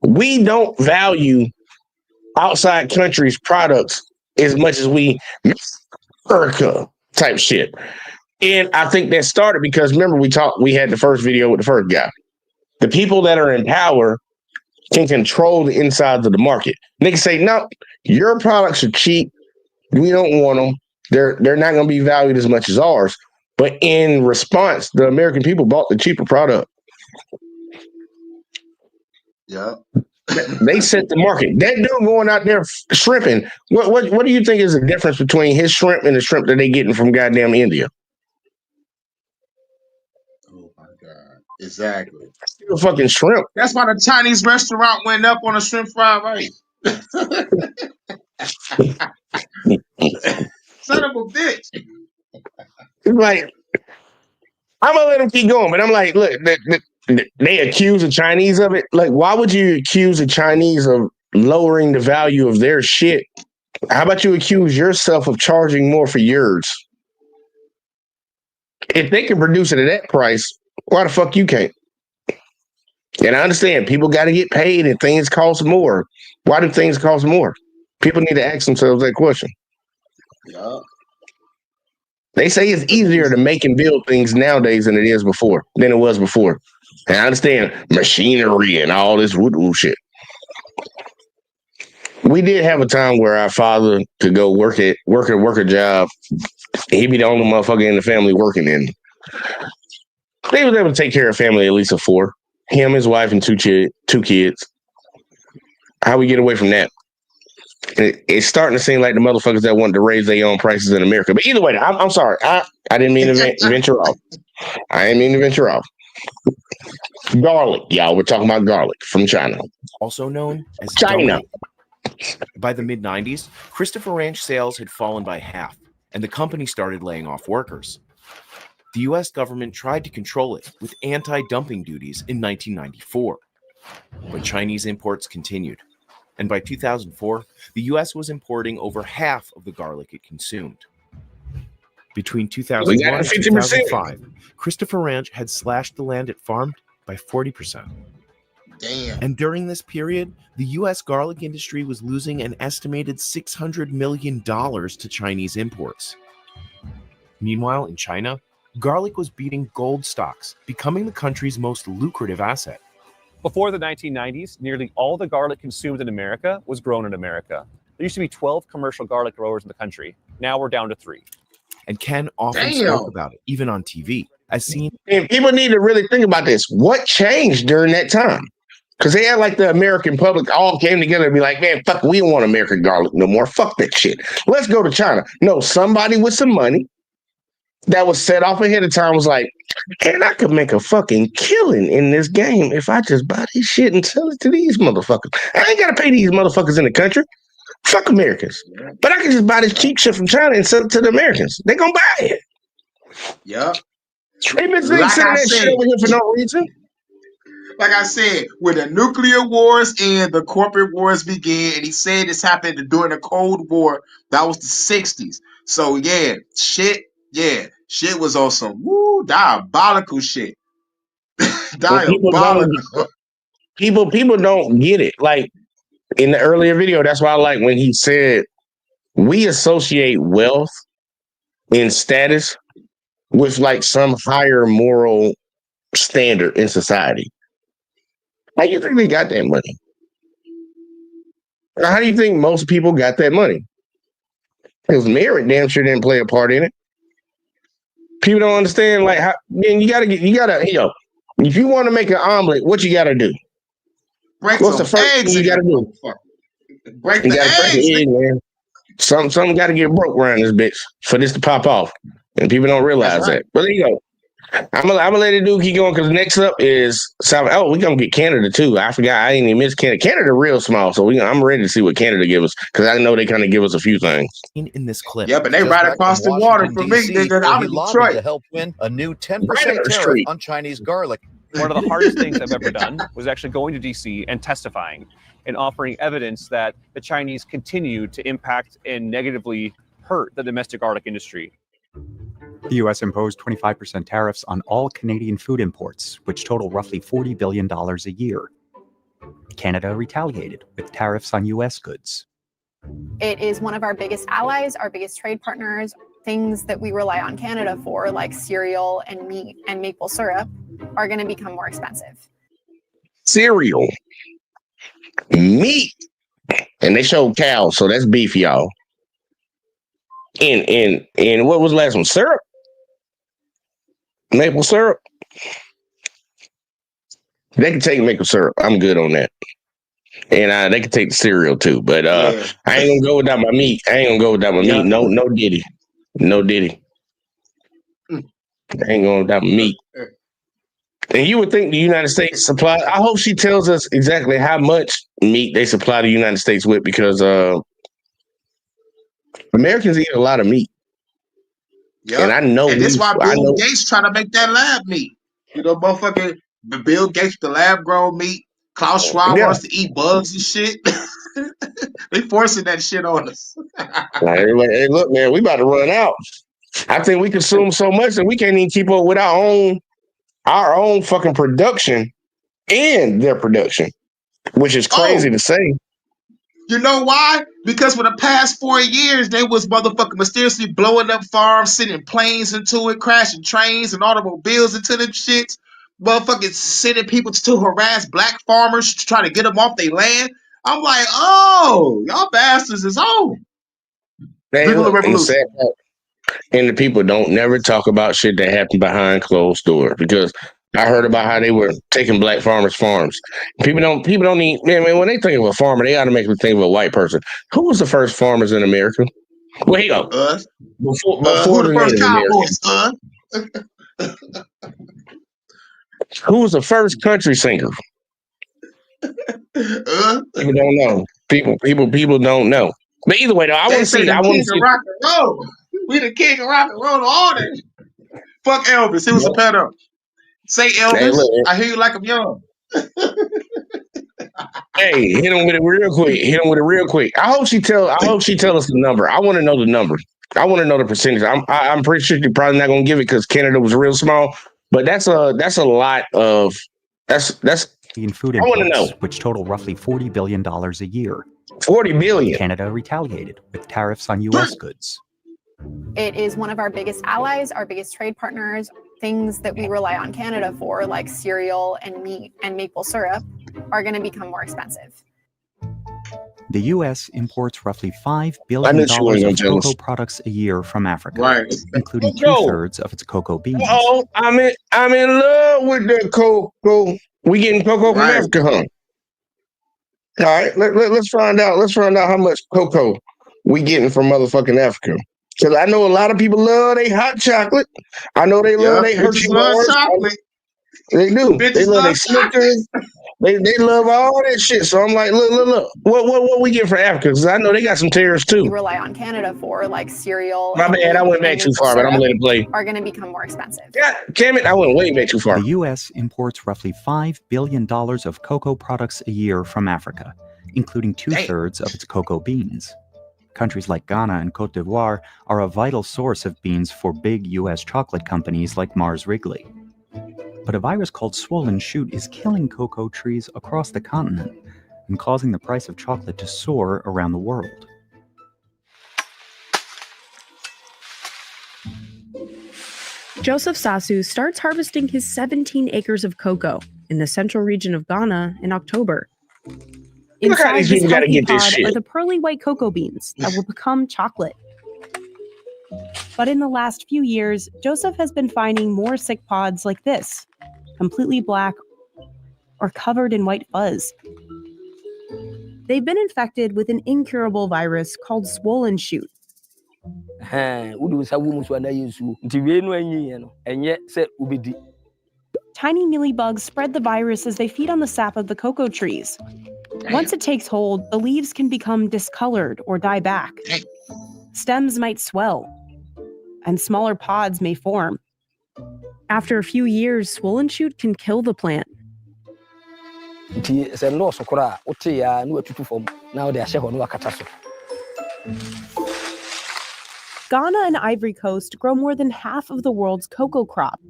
We don't value outside countries' products as much as we America type shit. And I think that started because remember we had the first video with the first guy. The people that are in power can control the insides of the market. They can say, no, your products are cheap. We don't want them. They're not going to be valued as much as ours. But in response, the American people bought the cheaper product. Yeah. They set the market. That dude going out there shrimping. What do you think is the difference between his shrimp and the shrimp that they getting from goddamn India? Oh my god! Exactly. Still fucking shrimp. That's why the Chinese restaurant went up on a shrimp fried rice. Son of a bitch. It's like I'm gonna let him keep going, but I'm like, look, they accuse the Chinese of it. Like, why would you accuse the Chinese of lowering the value of their shit? How about you accuse yourself of charging more for yours? If they can produce it at that price, why the fuck you can't? And I understand people got to get paid and things cost more. Why do things cost more? People need to ask themselves that question. Yeah. They say it's easier to make and build things nowadays than it was before. And I understand machinery and all this woo shit. We did have a time where our father could go work a job. He'd be the only motherfucker in the family working in. They was able to take care of a family at least of 4. Him, his wife, and 2 kids. How we get away from that? It's starting to seem like the motherfuckers that wanted to raise their own prices in America. But either way, I'm sorry. I didn't mean to venture off. I didn't mean to venture off. Garlic, y'all. We're talking about garlic from China. Also known as China. By the mid-90s, Christopher Ranch sales had fallen by half, and the company started laying off workers. The U.S. government tried to control it with anti-dumping duties in 1994. But Chinese imports continued. And by 2004, the U.S. was importing over half of the garlic it consumed. Between 2001 and 2005, Christopher Ranch had slashed the land it farmed by 40%. Damn. And during this period, the U.S. garlic industry was losing an estimated $600 million to Chinese imports. Meanwhile, in China, garlic was beating gold stocks, becoming the country's most lucrative asset. Before the 1990s, nearly all the garlic consumed in America was grown in America. There used to be 12 commercial garlic growers in the country. Now we're down to 3. And Ken often spoke about it, even on TV, as seen. And people need to really think about this. What changed during that time? Because they had like the American public all came together and be like, man, fuck, we don't want American garlic no more. Fuck that shit. Let's go to China. No, somebody with some money that was set off ahead of time was like, and I could make a fucking killing in this game if I just buy this shit and sell it to these motherfuckers. I ain't got to pay these motherfuckers in the country. Fuck Americans. But I can just buy this cheap shit from China and sell it to the Americans. They gonna buy it. Yep. They've been saying that shit over here for no reason. Like I said, when the nuclear wars and the corporate wars began, and he said this happened during the Cold War, that was the 60s. So shit was on some diabolical shit. Diabolical. People don't get it. Like in the earlier video, that's why I like when he said we associate wealth and status with like some higher moral standard in society. How do you think they got that money? How do you think most people got that money? Because merit damn sure didn't play a part in it. People don't understand, like, how, man, you gotta, if you want to make an omelet, what you gotta do? What's the first thing you gotta do? Break the eggs, man. Something gotta get broke around this bitch for this to pop off. And people don't realize that. But there you go. I'm gonna let it do keep going because next up is South. Oh, we're gonna get Canada too. I forgot. I didn't even miss Canada. Canada real small, so I'm ready to see what Canada give us because I know they kind of give us a few things. In this clip, yeah, but they right across the water from me. I'm in Detroit to help win a new 10% tariff on Chinese garlic. One of the hardest things I've ever done was actually going to DC and testifying and offering evidence that the Chinese continue to impact and negatively hurt the domestic garlic industry. The U.S. imposed 25% tariffs on all Canadian food imports, which total roughly $40 billion a year. Canada retaliated with tariffs on U.S. goods. It is one of our biggest allies, our biggest trade partners. Things that we rely on Canada for, like cereal and meat and maple syrup, are going to become more expensive. Cereal, meat, and they showed cows, so that's beef, y'all. And what was the last one? Syrup? Maple syrup? They can take maple syrup. I'm good on that. And they can take the cereal too. But I ain't gonna go without my meat. meat. No Diddy. No Diddy. I ain't going without my meat. And you would think the United States supply. I hope she tells us exactly how much meat they supply the United States with because Americans eat a lot of meat. Yep. And I know and this why Bill Gates trying to make that lab meat. You know, motherfucking Bill Gates with the lab grown meat. Klaus Schwab wants to eat bugs and shit. They forcing that shit on us. Hey, look, man, we about to run out. I think we consume so much that we can't even keep up with our own fucking production and their production, which is crazy to say. You know why? Because for the past 4 years, they was motherfucking mysteriously blowing up farms, sending planes into it, crashing trains and automobiles into them shits. Motherfucking sending people to harass black farmers to try to get them off their land. I'm like, oh, y'all bastards is on. And the people don't never talk about shit that happened behind closed doors, because I heard about how they were taking black farmers' farms. People don't need, man, when they think of a farmer, they automatically think of a white person. Who was the first farmers in America? Well, here you go. Us. Before who the first Native cowboys? Who was the first country singer? People don't know. People don't know. But either way, though, I want to see. Rock and roll. We the king of rock and roll. All that. Fuck Elvis. He was a pedo. Say Elvis. Hey, look, I hear you like him young. Hey, hit him with it real quick. I hope she tell us the number. I want to know the number. I want to know the percentage. I'm pretty sure you're probably not gonna give it because Canada was real small. But that's a lot of that's in food I want to imports, know. which total roughly $40 billion a year. 40 billion. Canada retaliated with tariffs on U.S. goods. It is one of our biggest allies, our biggest trade partners. Things that we rely on Canada for, like cereal and meat and maple syrup, are going to become more expensive. The U.S. imports roughly $5 billion of cocoa products a year from Africa, including 2/3 of its cocoa beans. Oh, I'm in love with the cocoa. We getting cocoa from Africa, huh? All right, let's find out. Let's find out how much cocoa we getting from motherfucking Africa. Because I know a lot of people love their hot chocolate. I know they love their Hershey bars. Chocolate. They do. Bitches They love love their Snickers. They love all that shit. So I'm like, look. What we get from Africa? Because I know they got some tariffs too. We rely on Canada for, like cereal. My bad, I went back too far, but I'm gonna let it play. Are going to become more expensive. Yeah, damn it, I went way back too far. The U.S. imports roughly $5 billion of cocoa products a year from Africa, including 2/3 of its cocoa beans. Countries like Ghana and Cote d'Ivoire are a vital source of beans for big U.S. chocolate companies like Mars Wrigley. But a virus called swollen shoot is killing cocoa trees across the continent and causing the price of chocolate to soar around the world. Joseph Sasu starts harvesting his 17 acres of cocoa in the central region of Ghana in October. Look how these people gotta get this pod shit. are the pearly white cocoa beans that will become chocolate. But in the last few years, Joseph has been finding more sick pods like this, completely black or covered in white fuzz. They've been infected with an incurable virus called swollen shoot. Tiny mealybugs spread the virus as they feed on the sap of the cocoa trees. Once it takes hold, the leaves can become discolored or die back. Stems might swell, and smaller pods may form. After a few years, swollen shoot can kill the plant. Ghana and Ivory Coast grow more than half of the world's cocoa crop.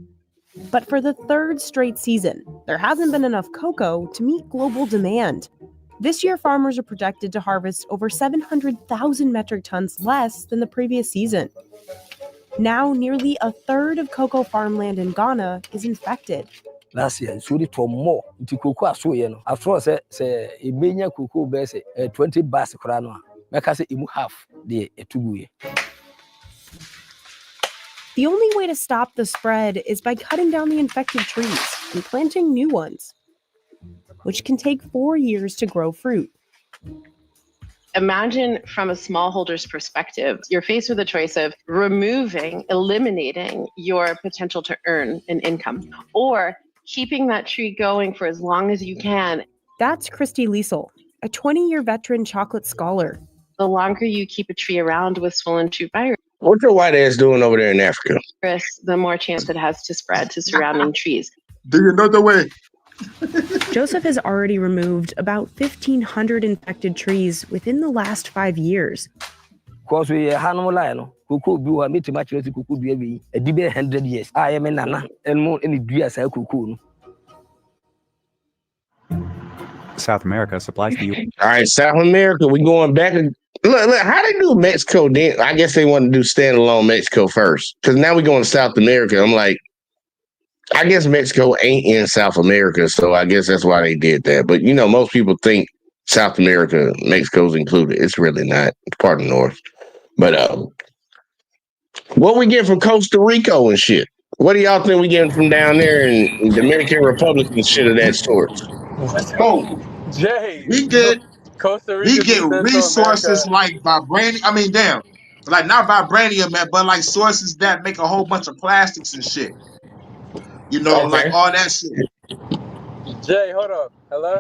But for the third straight season, there hasn't been enough cocoa to meet global demand. This year, farmers are projected to harvest over 700,000 metric tons less than the previous season. Now, nearly a third of cocoa farmland in Ghana is infected. Last year, so it was more. The cocoa so after all, say it being cocoa base 20 bars krano. Make us say it half the 2 year. The only way to stop the spread is by cutting down the infected trees and planting new ones, which can take 4 years to grow fruit. Imagine from a smallholder's perspective, you're faced with a choice of eliminating your potential to earn an income, or keeping that tree going for as long as you can. That's Christy Liesel, a 20-year veteran chocolate scholar. The longer you keep a tree around with swollen shoot virus, What your white ass doing over there in Africa? the more chance it has to spread to surrounding trees. Do it another way. Joseph has already removed about 1,500 infected trees within the last 5 years. Because we have no line, cuckoo do a meet much less cuckoo be a debate 100 years. I am a nana and more any years I cuckoo. South America supplies the U.S. All right, South America, we going back. Look, how they do Mexico? Then I guess they want to do standalone Mexico first, because now we going to South America. I'm like, I guess Mexico ain't in South America, so I guess that's why they did that. But you know, most people think South America, Mexico's included. It's really not. It's part of the North. But what we get from Costa Rica and shit? What do y'all think we getting from down there in Dominican Republic and shit of that sort? Oh, Jay, we get Costa Rica. we get resources like vibranium. I mean, damn, like not vibranium, man, but like sources that make a whole bunch of plastics and shit. You know, like all that shit. Jay, hold up. Hello?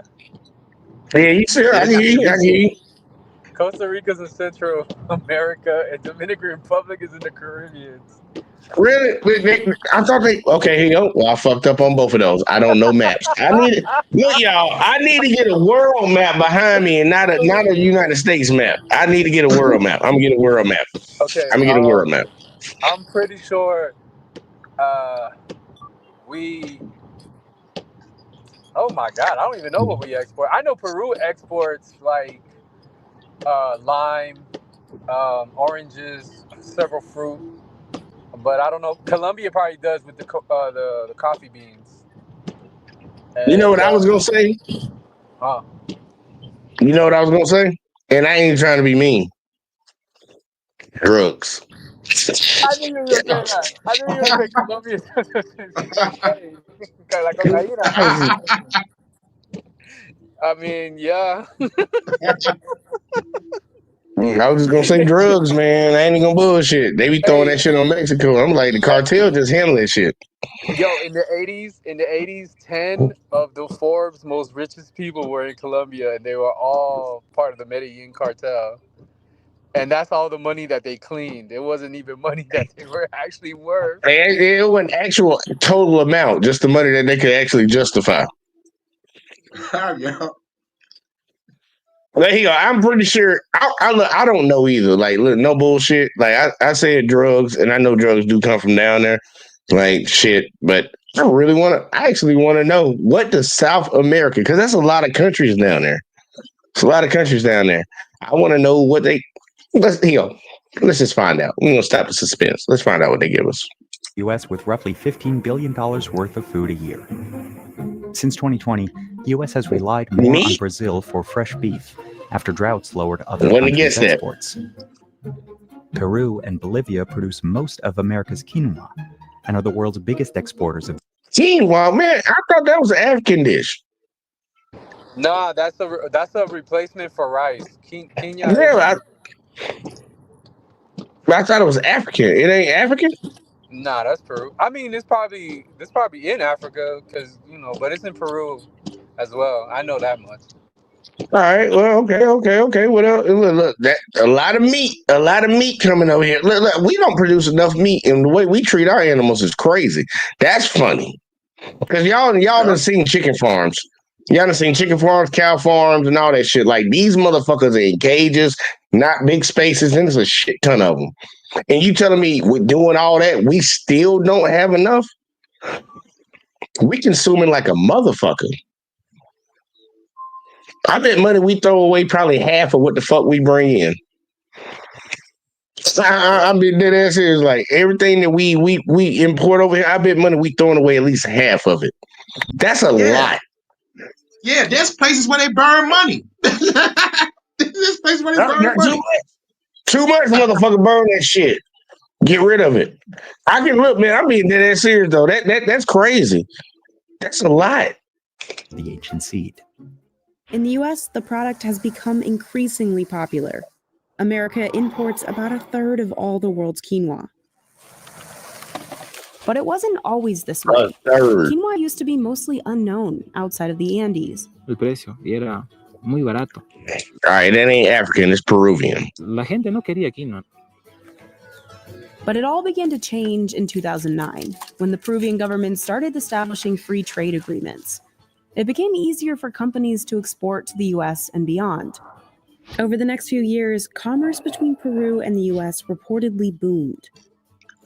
Yeah, you sure? I hear you. Costa Rica's in Central America, and Dominican Republic is in the Caribbean. Really? I thought they. Okay, here you go. Well, I fucked up on both of those. I don't know maps. Look, y'all. I need to get a world map behind me, and not a United States map. I need to get a world map. I'm gonna get a world map. Okay. I'm gonna get a world map. I'm pretty sure. We. Oh my God! I don't even know what we export. I know Peru exports like lime, oranges, several fruit. But I don't know. Colombia probably does with the coffee beans. And, you know what I was gonna say? You know what I was gonna say? And I ain't trying to be mean. Drugs. I knew you were gonna say that. I knew you were gonna say Colombia. Like cocaína. I mean, yeah. I was just gonna say drugs, man. I ain't even gonna bullshit. They be throwing that shit on Mexico. I'm like, the cartel just handle that shit. Yo, in the 80s, 10 of the Forbes most richest people were in Colombia, and they were all part of the Medellin cartel. And that's all the money that they cleaned. It wasn't even money that they were actually worth. It wasn't actual total amount, just the money that they could actually justify. Yeah. There you go. I'm pretty sure. I don't know either. Like, look, no bullshit. Like, I said drugs, and I know drugs do come from down there. Like, shit. But I actually want to know what does South America, because that's a lot of countries down there. It's a lot of countries down there. I want to know what they. Let's just find out. We're gonna stop the suspense. Let's find out what they give us. U.S. with roughly $15 billion worth of food a year. Since 2020, the U.S. has relied more on Brazil for fresh beef after droughts lowered other countries' exports. Peru and Bolivia produce most of America's quinoa and are the world's biggest exporters of quinoa. Man, I thought that was an African dish. Nah, that's a replacement for rice. Quinoa. Yeah, I thought it was African. It ain't African? Nah, that's Peru. I mean, it's probably in Africa because but it's in Peru as well. I know that much. All right. Well, okay. What else? Look, that a lot of meat coming over here. Look, we don't produce enough meat, and the way we treat our animals is crazy. That's funny because y'all done seen chicken farms. Y'all done seen chicken farms, cow farms, and all that shit. Like, these motherfuckers are in cages, not big spaces, and there's a shit ton of them. And you telling me we're doing all that, we still don't have enough? We consuming like a motherfucker. I bet money we throw away probably half of what the fuck we bring in. I mean, dead ass serious. Like, everything that we import over here, I bet money we throwing away at least half of it. That's a lot. Yeah, there's places where they burn money. There's places where they burn money. Too much motherfucker burn that shit. Get rid of it. I can look, man. I'm being dead ass serious though. That's crazy. That's a lot. The ancient seed. In the U.S., the product has become increasingly popular. America imports about a third of all the world's quinoa. But it wasn't always this way. Quinoa used to be mostly unknown outside of the Andes. El precio y era muy barato. All right, that ain't African, it's Peruvian. La gente no quería quinoa. But it all began to change in 2009 when the Peruvian government started establishing free trade agreements. It became easier for companies to export to the US and beyond. Over the next few years, commerce between Peru and the US reportedly boomed.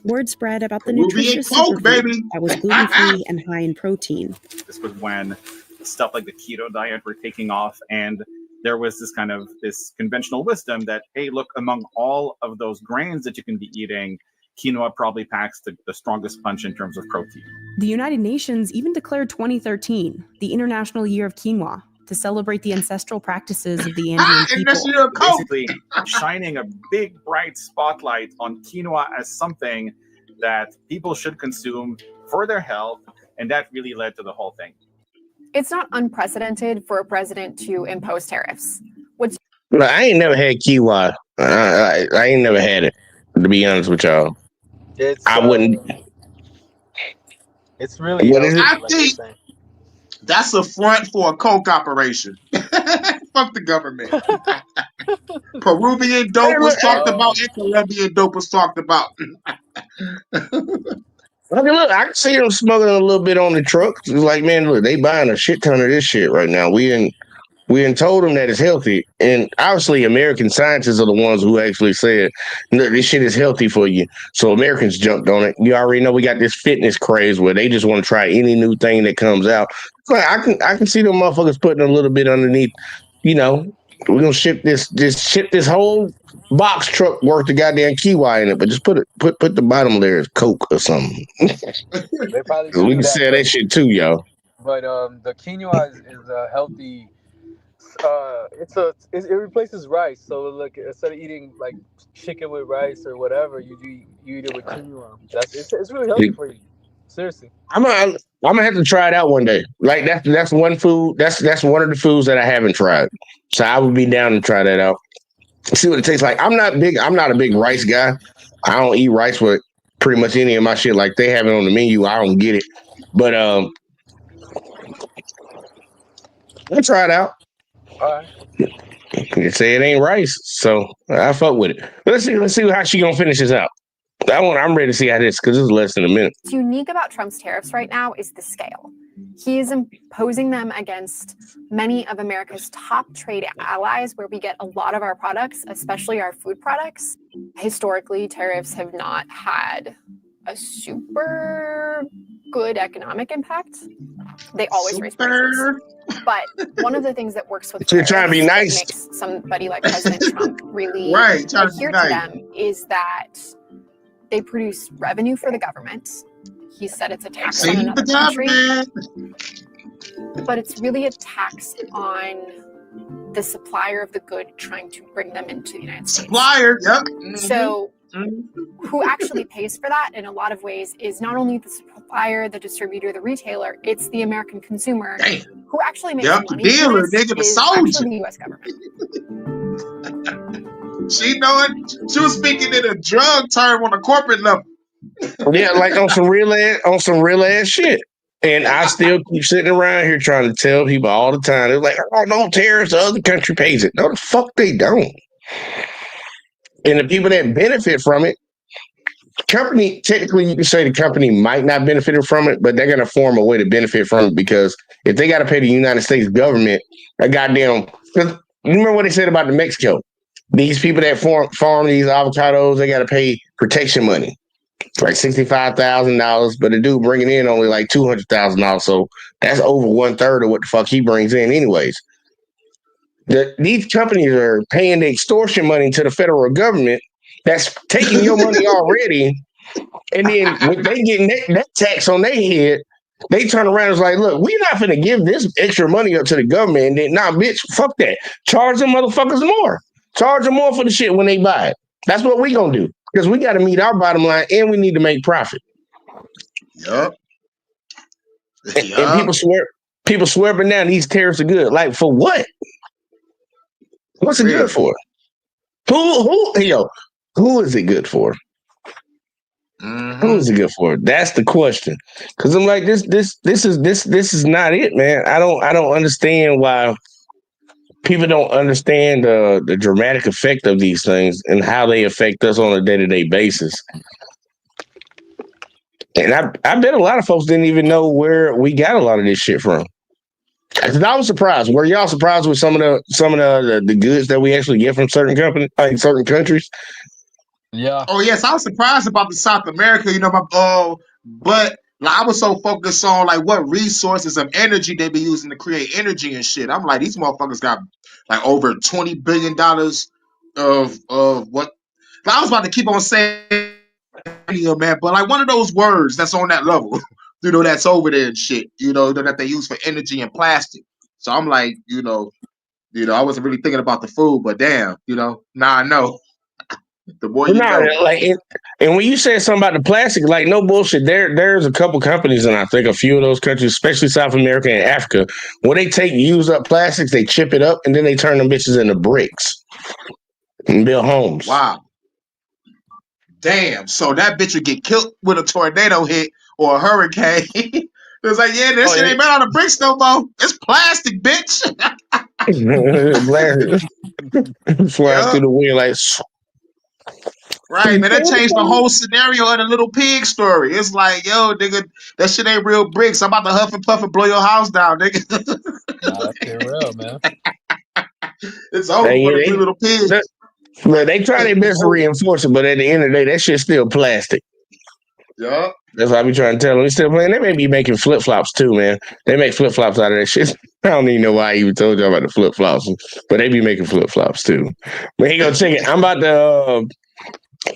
Word spread about the nutritious superfood that was gluten-free and high in protein. This was when stuff like the keto diet were taking off, and there was this conventional wisdom that, hey, look, among all of those grains that you can be eating, quinoa probably packs the strongest punch in terms of protein. The United Nations even declared 2013 the International Year of Quinoa to celebrate the ancestral practices of the Andean people. Basically shining a big, bright spotlight on quinoa as something that people should consume for their health, and that really led to the whole thing. It's not unprecedented for a president to impose tariffs. Look, I ain't never had quinoa. I ain't never had it, to be honest with y'all. I wouldn't. It's really. What is it? I think that's a front for a coke operation. Fuck the government. Peruvian dope was talked about, and Colombian dope was talked about. I mean, look, I can see them smuggling a little bit on the truck. It's like, man, look, they buying a shit ton of this shit right now. We didn't told them that it's healthy, and obviously American scientists are the ones who actually said, look, this shit is healthy for you. So Americans jumped on it. You already know we got this fitness craze where they just want to try any new thing that comes out. But I can see them motherfuckers putting a little bit underneath. You know, we're gonna ship this whole box truck worth of goddamn quinoa in it, but just put the bottom layer as Coke or something. They probably We can sell that shit too, y'all. But the quinoa is a healthy. It replaces rice. So look, instead of eating like chicken with rice or whatever, you eat it with quinoa. It's really healthy for you. Seriously. I'm gonna have to try it out one day. Like that's one food. That's one of the foods that I haven't tried. So I would be down to try that out. See what it tastes like. I'm not a big rice guy. I don't eat rice with pretty much any of my shit. Like they have it on the menu. I don't get it. But I'll try it out. All right. You say it ain't rice, so I fuck with it. Let's see how she gonna finish this out. That one, I'm ready to see how this, because it's less than a minute. What's unique about Trump's tariffs right now is the scale. He is imposing them against many of America's top trade allies, where we get a lot of our products, especially our food products. Historically, tariffs have not had a super good economic impact. They always raise prices. But one of the things that works with You're trying to be nice. Makes somebody like President Trump really Right, trying to adhere be to nice. them is that they produce revenue for the government. He said it's a tax on another country, but it's really a tax on the supplier of the good trying to bring them into the United States. Supplier, yep. So who actually pays for that in a lot of ways is not only the supplier, the distributor, the retailer, it's the American consumer who actually makes Yep, money. the dealer, from this nigga, the is soldier. actually the U.S. government. She know it. She was speaking in a drug term on a corporate level. Yeah, like on some real ass shit. And I still keep sitting around here trying to tell people all the time. They're like, oh, no tariffs, the other country pays it. No, the fuck they don't. And the people that benefit from it, company, technically you can say the company might not benefit from it, but they're going to form a way to benefit from it, because if they got to pay the United States government, a goddamn, you remember what they said about the Mexico? These people that farm these avocados, they got to pay protection money. Like $65,000, but the dude bringing in only like $200,000. So that's over 1/3 of what the fuck he brings in, anyways. These companies are paying the extortion money to the federal government that's taking your money already, and then when they getting that tax on their head, they turn around and is like, look, we're not going to give this extra money up to the government. And then, nah, bitch, fuck that. Charge them motherfuckers more. Charge them more for the shit when they buy it. That's what we gonna do, because we got to meet our bottom line and we need to make profit. Yup. And people swear, but now these tariffs are good. Like, for what? What's it good for? Who is it good for? Who is it good for? That's the question. Because I'm like, this is not it, man. I don't understand why people don't understand the dramatic effect of these things and how they affect us on a day-to-day basis. And I bet a lot of folks didn't even know where we got a lot of this shit from. I was surprised. Were y'all surprised with some of the goods that we actually get from certain companies, like certain countries? Yeah. Oh yes, I was surprised about the South America. But like, I was so focused on like what resources of energy they be using to create energy and shit. I'm like, these motherfuckers got like over $20 billion of what. Like, I was about to keep on saying, man, but like one of those words that's on that level, that's over there and shit, that they use for energy and plastic. So I'm like, I wasn't really thinking about the food, but damn, now I know. The more you know. And when you said something about the plastic, like no bullshit, there's a couple companies, and I think a few of those countries, especially South America and Africa, where they take used up plastics, they chip it up, and then they turn them bitches into bricks and build homes. Wow. Damn. So that bitch would get killed with a tornado hit or a hurricane. It's like, yeah, this shit ain't made out of bricks no more. It's plastic, bitch. Flying through the wind like. Right, man. That changed the whole scenario of the little pig story. It's like, yo, nigga, that shit ain't real bricks. I'm about to huff and puff and blow your house down, nigga. Nah, that's pretty real, man. It's over for the little pigs. Man, they try their best to reinforce it, but at the end of the day, that shit's still plastic. Yeah. That's what I be trying to tell them. They still playing. They may be making flip flops too, man. They make flip flops out of that shit. I don't even know why I even told you about the flip flops, but they be making flip flops too. But here go, check it. I'm about to.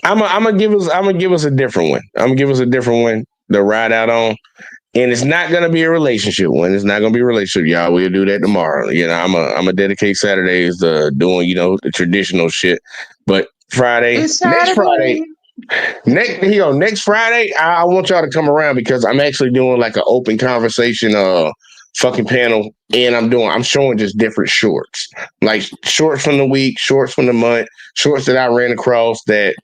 I'm gonna give us a different one. I'm gonna give us a different one to ride out on, and it's not gonna be a relationship one. It's not gonna be a relationship, y'all. We'll do that tomorrow. I'm gonna dedicate Saturdays to doing the traditional shit. But next Friday, I want y'all to come around because I'm actually doing like an open conversation fucking panel, and I'm showing just different shorts, like shorts from the week, shorts from the month, shorts that I ran across that.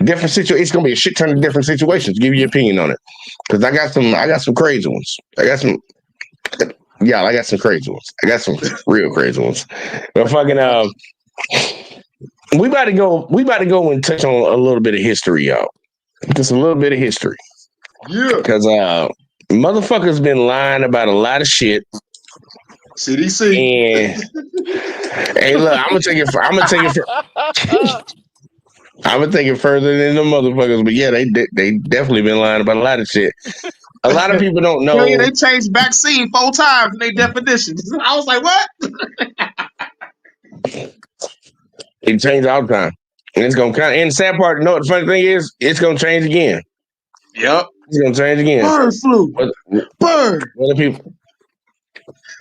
Different situation. It's gonna be a shit ton of different situations. Give you your opinion on it, because I got some crazy ones. I got some crazy ones. I got some real crazy ones. But fucking we about to go and touch on a little bit of history, y'all. Just a little bit of history. Yeah. Because motherfuckers been lying about a lot of shit. CDC. And hey, look, I'm gonna take it further than the motherfuckers, but yeah, they definitely been lying about a lot of shit. A lot of people don't know. Yeah, they changed vaccine 4 times in their definitions. I was like, what? It changed all the time, and it's gonna kind of. And the sad part, the funny thing is, it's gonna change again. Yep, it's gonna change again. Bird flu. Bird. What do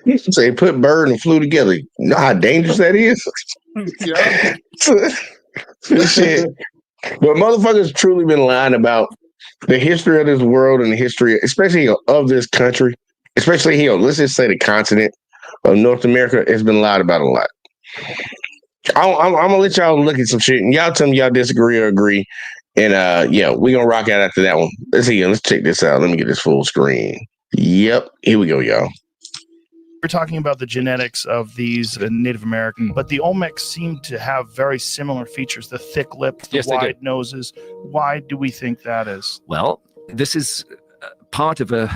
people say? Put bird and flu together. You know how dangerous that is. Yeah. Shit. But motherfuckers truly been lying about the history of this world and the history, especially of this country, especially here. Let's just say the continent of North America has been lied about a lot. I'm gonna let y'all look at some shit and y'all tell me y'all disagree or agree. And we're gonna rock out after that one. Let's check this out. Let me get this full screen. Yep, here we go, y'all. We're talking about the genetics of these Native American, but the Olmecs seem to have very similar features: the thick lips, the wide noses. Why do we think that is? Well, this is part of a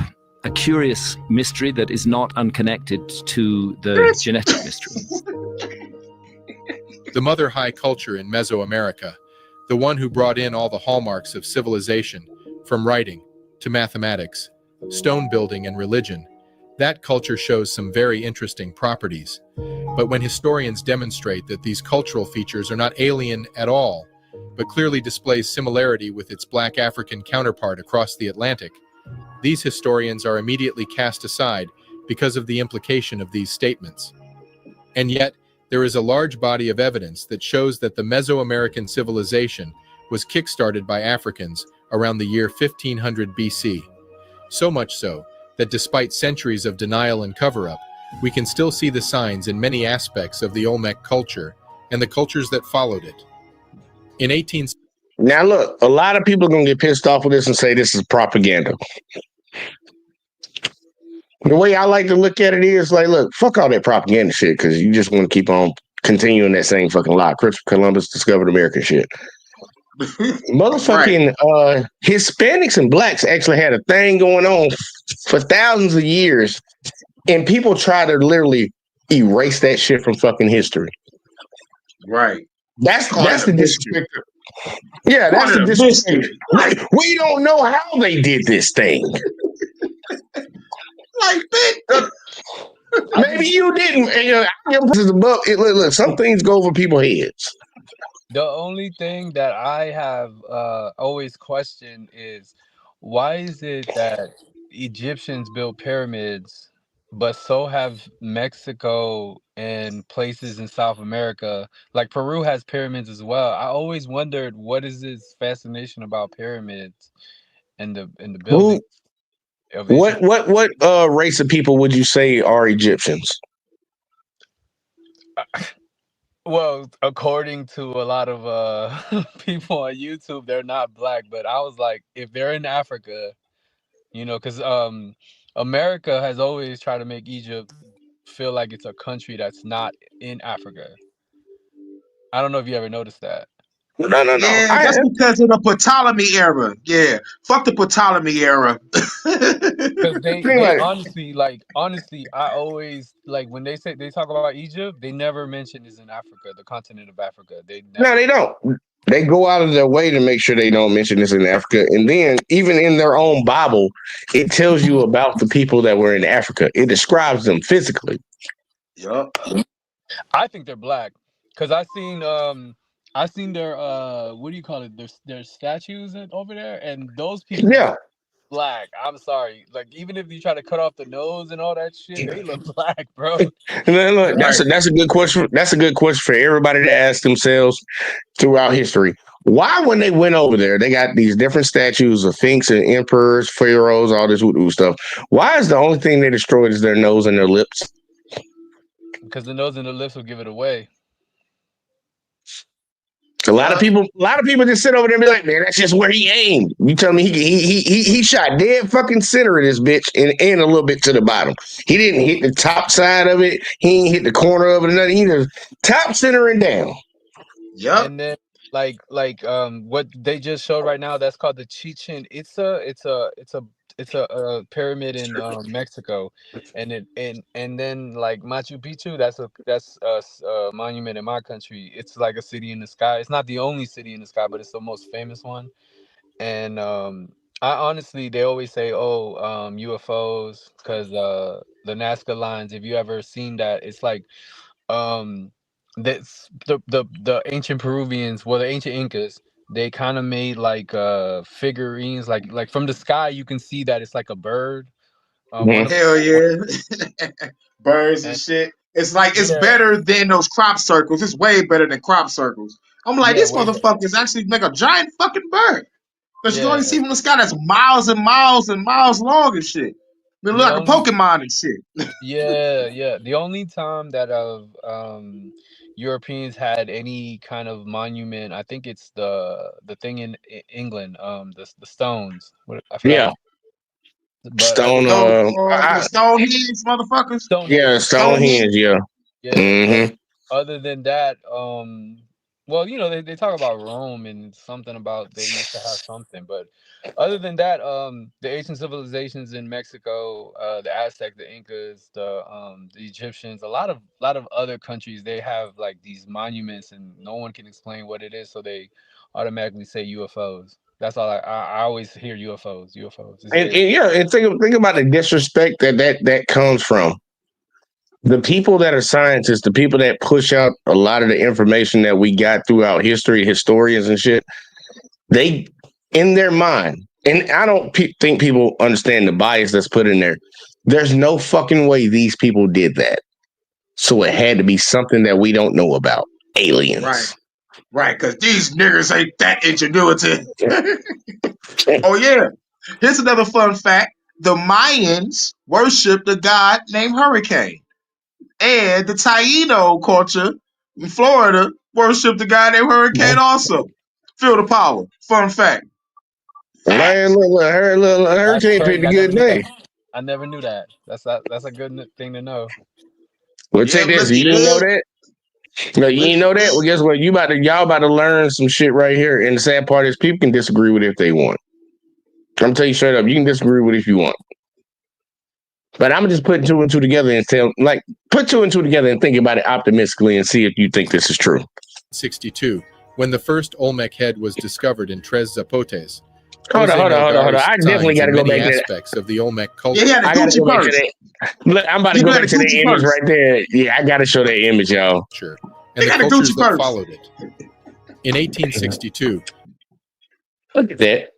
curious mystery that is not unconnected to the genetic mystery. The Mother High culture in Mesoamerica, the one who brought in all the hallmarks of civilization, from writing to mathematics, stone building, and religion. That culture shows some very interesting properties. But when historians demonstrate that these cultural features are not alien at all, but clearly displays similarity with its black African counterpart across the Atlantic, these historians are immediately cast aside because of the implication of these statements. And yet, there is a large body of evidence that shows that the Mesoamerican civilization was kickstarted by Africans around the year 1500 BC. So much so that despite centuries of denial and cover-up, we can still see the signs in many aspects of the Olmec culture and the cultures that followed it. Now look, a lot of people are going to get pissed off with this and say this is propaganda. The way I like to look at it is like, look, fuck all that propaganda shit, because you just want to keep on continuing that same fucking lie. Christopher Columbus discovered American shit. Motherfucking Hispanics and blacks actually had a thing going on for thousands of years, and people try to literally erase that shit from fucking history. Right. That's the disrespect. Yeah, that's the disrespect. We don't know how they did this thing. Like, bitch. Maybe you didn't. Look, some things go over people's heads. The only thing that I have always questioned is why is it that Egyptians built pyramids, but so have Mexico and places in South America? Like Peru has pyramids as well. I always wondered what is this fascination about pyramids and the buildings. What race of people would you say are Egyptians? Well, according to a lot of people on YouTube, they're not black. But I was like, if they're in Africa, you know, because America has always tried to make Egypt feel like it's a country that's not in Africa. I don't know if you ever noticed that. No. Yeah, that's because of the Ptolemy era. Yeah, fuck the Ptolemy era. Because they honestly, I always like when they talk about Egypt, they never mention it's in Africa, the continent of Africa. No, they don't. They go out of their way to make sure they don't mention this in Africa. And then even in their own Bible, it tells you about the people that were in Africa. It describes them physically. Yup. I think they're black because I seen their what do you call it? Their statues over there, and those people Yeah. black. I'm sorry. Like even if you try to cut off the nose and all that shit, they look black, bro. And then look, that's a good question. That's a good question for everybody to ask themselves throughout history. Why, when they went over there, they got these different statues of sphinx and emperors, pharaohs, all this stuff. Why is the only thing they destroyed is their nose and their lips? Because the nose and the lips will give it away. A lot of people just sit over there and be like, man, that's just where he aimed. You tell me he shot dead fucking center of this bitch and a little bit to the bottom. He didn't hit the top side of it. He ain't hit the corner of it or nothing. He just top, center, and down. Yep. And then like what they just showed right now, that's called the Chichen Itza. It's a pyramid in Mexico, and then like Machu Picchu, that's a monument in my country. It's like a city in the sky. It's not the only city in the sky, but it's the most famous one. And I honestly, they always say, UFOs, because the Nazca lines. If you ever seen that, it's like that's the ancient Peruvians, well, the ancient Incas. They kind of made like figurines, like from the sky you can see that it's like a bird. Hell yeah, birds and shit. It's like it's better than those crop circles. It's way better than crop circles. I'm like, these motherfuckers actually make a giant fucking bird, because you only see from the sky that's miles and miles and miles long and shit. They look like a Pokemon and shit. Yeah. The only time that Europeans had any kind of monument, I think it's the thing in England, the stones. I forgot. Stonehenge, motherfuckers. Stonehenge. Yeah. Mm-hmm. Other than that, well, you know, they talk about Rome and something about they used to have something, but other than that, the ancient civilizations in Mexico, the Aztec, the Incas, the Egyptians, a lot of other countries, they have like these monuments and no one can explain what it is, so they automatically say UFOs. That's all I always hear UFOs. And think about the disrespect that comes from the people that are scientists, the people that push out a lot of the information that we got throughout history, historians and shit. They, in their mind, and I don't think people understand the bias that's put in there. There's no fucking way these people did that. So it had to be something that we don't know about. Aliens. Right, because these niggas ain't that ingenuity. Oh, yeah. Here's another fun fact. The Mayans worshiped a god named Hurricane. And the Taino culture in Florida worshipped a guy named Hurricane also. Feel the power. Fun fact. Hurricane picked a good name. I never knew that. That's a good thing to know. Well, check this. You didn't know that? No, you ain't know that? Well, guess what? Y'all about to learn some shit right here. And the sad part is people can disagree with it if they want. I'm telling you straight up, you can disagree with it if you want. But I'm just putting 2 and 2 together and put 2 and 2 together and think about it optimistically and see if you think this is true. 62, when the first Olmec head was discovered in Tres Zapotes. Hold on. I definitely got to go back to that. Aspects of the Olmec culture. Yeah, I got to go back to that. Look, I'm about to go back to that image right there. Yeah, I got to show that image, y'all. Sure. And the cultures that followed it. In 1862. Look at that.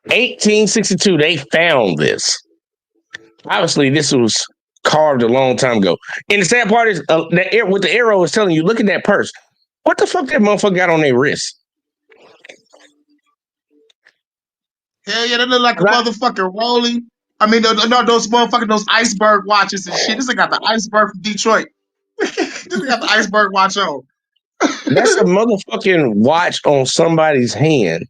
1862, they found this. Obviously, this was carved a long time ago. And the sad part is, what the arrow is telling you, look at that purse. What the fuck that motherfucker got on their wrist? Hell yeah, that look like a motherfucking rolling. I mean, those motherfucking, those iceberg watches and shit. This thing got the iceberg from Detroit. This thing got the iceberg watch on. That's a motherfucking watch on somebody's hand.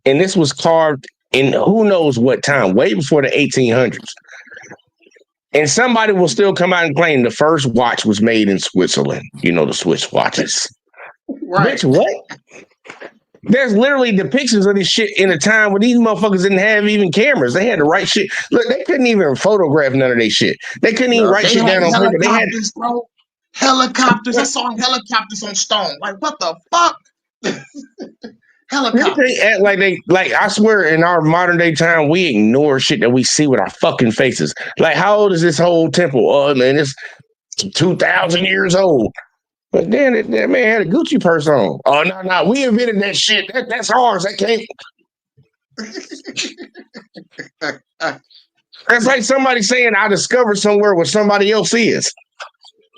And this was carved in who knows what time, way before the 1800s. And somebody will still come out and claim the first watch was made in Switzerland. You know, the Swiss watches. Right. Bitch, what? There's literally depictions of this shit in a time when these motherfuckers didn't have even cameras. They had to write shit. Look, they couldn't even photograph none of their shit. They couldn't even write shit down on paper. They had bro. Helicopters. I saw helicopters on stone. Like, what the fuck? Helicopters. They act like I swear in our modern day time, we ignore shit that we see with our fucking faces. Like, how old is this whole temple? Oh man, it's 2,000 years old. But then that man had a Gucci purse on. Oh no, we invented that shit. That's ours. That can't. That's like somebody saying I discovered somewhere where somebody else is.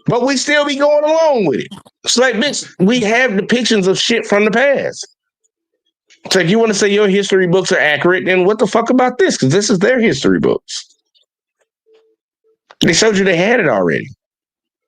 But we still be going along with it. It's like, bitch, we have depictions of shit from the past. So if you want to say your history books are accurate, then what the fuck about this? Because this is their history books. They showed you they had it already.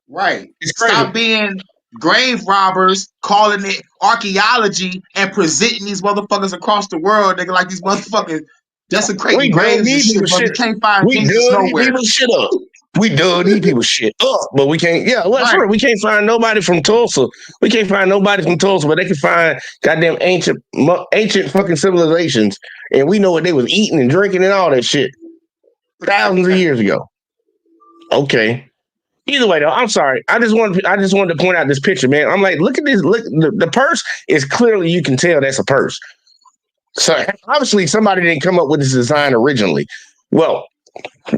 Right. Stop being grave robbers, calling it archaeology, and presenting these motherfuckers across the world, nigga, like these motherfuckers desecrating graves and shit, but we can't find Jesus nowhere. Shit up. We dug these people shit up, but we can't. Yeah, well, right. We can't find nobody from Tulsa. We can't find nobody from Tulsa, but they can find goddamn ancient fucking civilizations, and we know what they was eating and drinking and all that shit thousands of years ago. Okay. Either way, though, I'm sorry. I just wanted to point out this picture, man. I'm like, look at this. Look, the purse is clearly, you can tell that's a purse. So obviously, somebody didn't come up with this design originally. Well,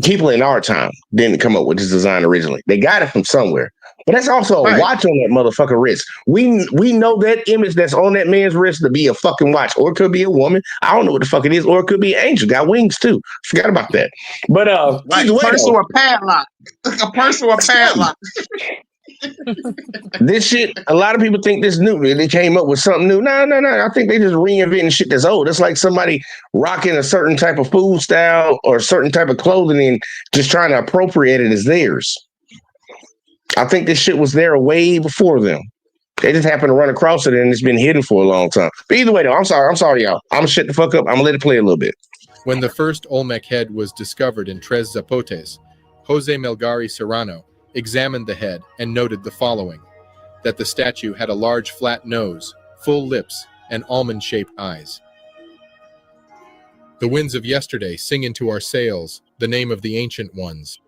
people in our time didn't come up with this design originally. They got it from somewhere. But that's also a watch on that motherfucking wrist. We know that image that's on that man's wrist to be a fucking watch, or it could be a woman. I don't know what the fuck it is, or it could be an angel. Got wings too. Forgot about that. But right, a purse or a padlock. A purse or a padlock. This shit, a lot of people think this new. They came up with something new. No. I think they just reinventing shit that's old. It's like somebody rocking a certain type of food style or a certain type of clothing and just trying to appropriate it as theirs. I think this shit was there way before them. They just happened to run across it and it's been hidden for a long time. But either way, though, I'm sorry, y'all. I'm gonna shut the fuck up. I'm gonna let it play a little bit. When the first Olmec head was discovered in Tres Zapotes, Jose Melgari Serrano examined the head and noted the following: that the statue had a large flat nose, full lips, and almond-shaped eyes. The winds of yesterday sing into our sails the name of the ancient ones.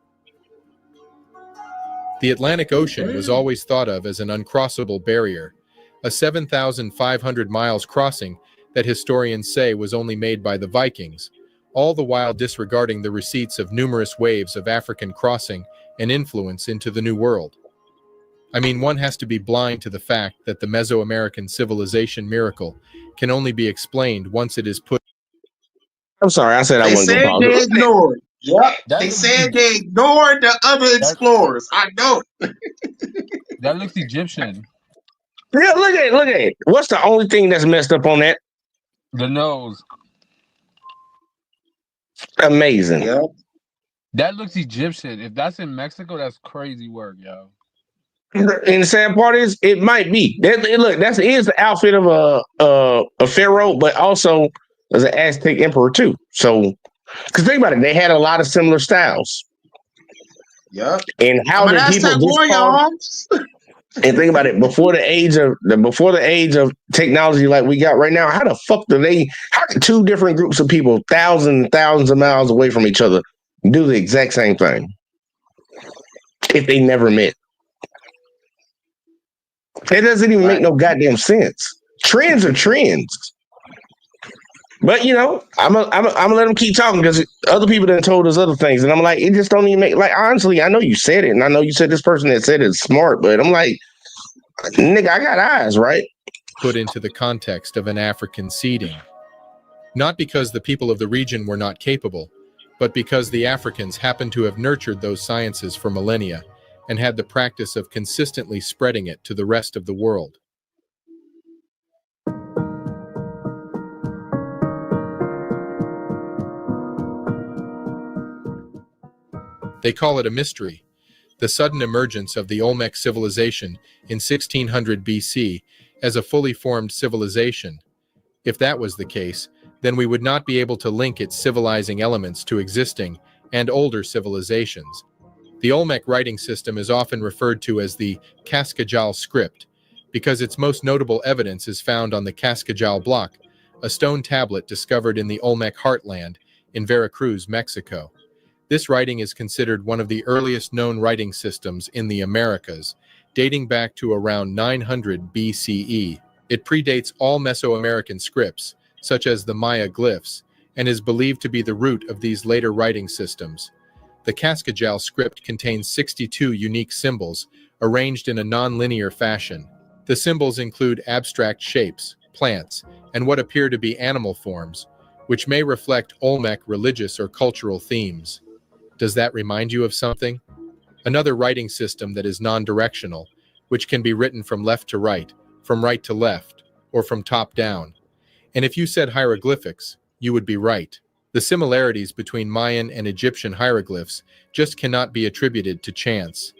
The Atlantic Ocean was always thought of as an uncrossable barrier, a 7,500 miles crossing that historians say was only made by the Vikings, all the while disregarding the receipts of numerous waves of African crossing and influence into the New World. I mean, one has to be blind to the fact that the Mesoamerican civilization miracle can only be explained once it is put. I'm sorry, I said I wasn't going to ignore it. Yep. They said they ignored the other explorers. I know. That looks Egyptian. Yeah, look at it. What's the only thing that's messed up on that? The nose. Amazing. Yep. That looks Egyptian. If that's in Mexico, that's crazy work, yo. And the sad part is, it might be. Look, that is the outfit of a pharaoh, but also as an Aztec emperor too. So, because think about it, they had a lot of similar styles. Yep. And how I'm an did people Aztec this warrior, far? Holmes. And think about it, before the age of technology like we got right now, how the fuck how can two different groups of people thousands and thousands of miles away from each other do the exact same thing if they never met? It doesn't even make no goddamn sense. Trends are trends. But I'm gonna let them keep talking because other people done told us other things, and I'm like, it just don't even make honestly. I know you said it, and I know you said this person that said it's smart, but I'm like, nigga, I got eyes, right? Put into the context of an African seeding, not because the people of the region were not capable, but because the Africans happened to have nurtured those sciences for millennia and had the practice of consistently spreading it to the rest of the world. They call it a mystery, the sudden emergence of the Olmec civilization in 1600 BC as a fully formed civilization. If that was the case, then we would not be able to link its civilizing elements to existing and older civilizations. The Olmec writing system is often referred to as the Cascajal script because its most notable evidence is found on the Cascajal block, a stone tablet discovered in the Olmec heartland in Veracruz, Mexico. This writing is considered one of the earliest known writing systems in the Americas, dating back to around 900 BCE. It predates all Mesoamerican scripts, such as the Maya glyphs, and is believed to be the root of these later writing systems. The Cascajal script contains 62 unique symbols, arranged in a non-linear fashion. The symbols include abstract shapes, plants, and what appear to be animal forms, which may reflect Olmec religious or cultural themes. Does that remind you of something? Another writing system that is non-directional, which can be written from left to right to left, or from top down. And if you said hieroglyphics, you would be right. The similarities between Mayan and Egyptian hieroglyphs just cannot be attributed to chance.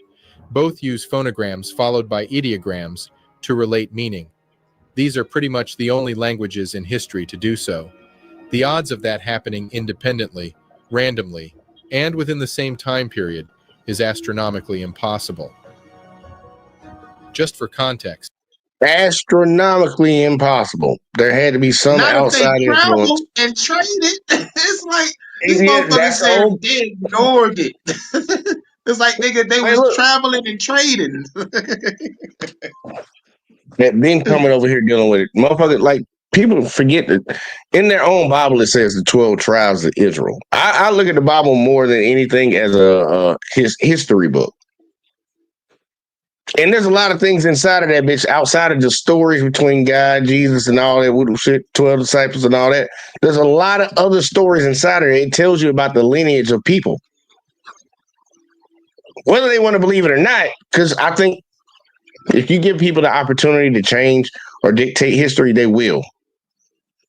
Both use phonograms followed by ideograms to relate meaning. These are pretty much the only languages in history to do so. The odds of that happening independently, randomly, and within the same time period is astronomically impossible. Just for context. Astronomically impossible. There had to be some Not outside if they travel influence. and traded. It's like these Yeah, motherfuckers that's said old. they ignored it. It's like nigga, they was look. traveling and trading. That been coming over here dealing with it. Motherfucker, like, people forget that in their own Bible it says the 12 tribes of Israel. I look at the Bible more than anything as a history book. And there's a lot of things inside of that bitch outside of just stories between God, Jesus, and all that little shit, 12 disciples and all that. There's a lot of other stories inside of it. It tells you about the lineage of people. Whether they want to believe it or not, because I think if you give people the opportunity to change or dictate history, they will.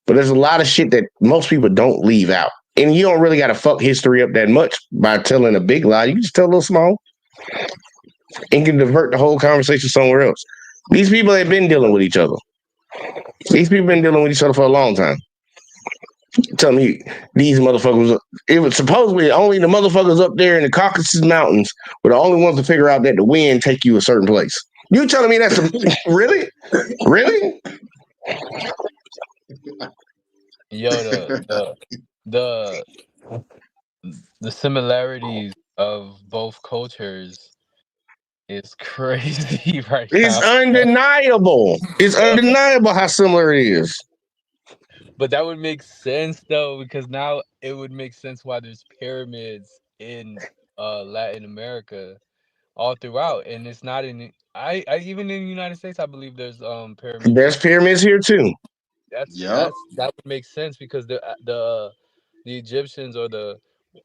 But there's a lot of shit that most people don't leave out. And you don't really got to fuck history up that much by telling a big lie. You can just tell a little small and can divert the whole conversation somewhere else. These people have been dealing with each other. These people have been dealing with each other for a long time. Tell me these motherfuckers, it was supposedly only the motherfuckers up there in the Caucasus Mountains were the only ones to figure out that the wind take you a certain place. You telling me that's really? Really? Yo, the similarities of both cultures is crazy right It's now. undeniable. It's undeniable how similar it is. But that would make sense though, because now it would make sense why there's pyramids in Latin America all throughout, and it's not in I even in the United States I believe there's pyramids. There's pyramids here too. That would make sense because the Egyptians or the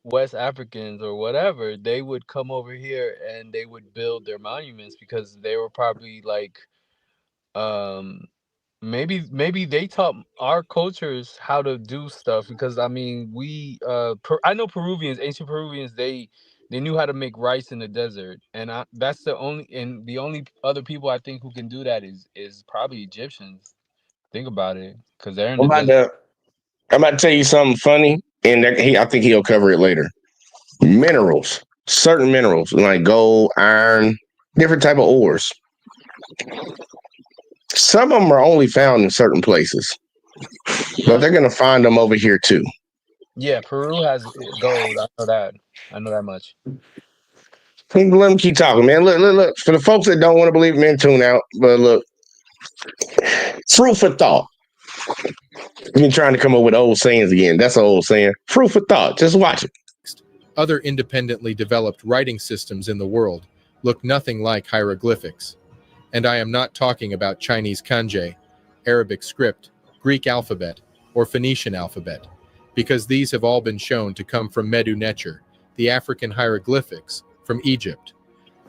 West Africans or whatever, they would come over here and they would build their monuments because they were probably like maybe they taught our cultures how to do stuff, because I mean I know ancient Peruvians, they knew how to make rice in the desert, and that's the only other people I think who can do that is probably Egyptians. Think about it, because they're in the desert. I'm about to tell you something funny, and I think he'll cover it later. Minerals. certain minerals like gold, iron, different type of ores. Some of them are only found in certain places, but they're gonna find them over here too. Yeah, Peru has gold. I know that. I know that much. Let them keep talking, man. Look. For the folks that don't want to believe me, tune out. But look, fruit for thought. You've been trying to come up with old sayings again. That's an old saying. Fruit for thought. Just watch it. Other independently developed writing systems in the world look nothing like hieroglyphics. And I am not talking about Chinese kanji, Arabic script, Greek alphabet, or Phoenician alphabet, because these have all been shown to come from Medu Necher, the African hieroglyphics from Egypt.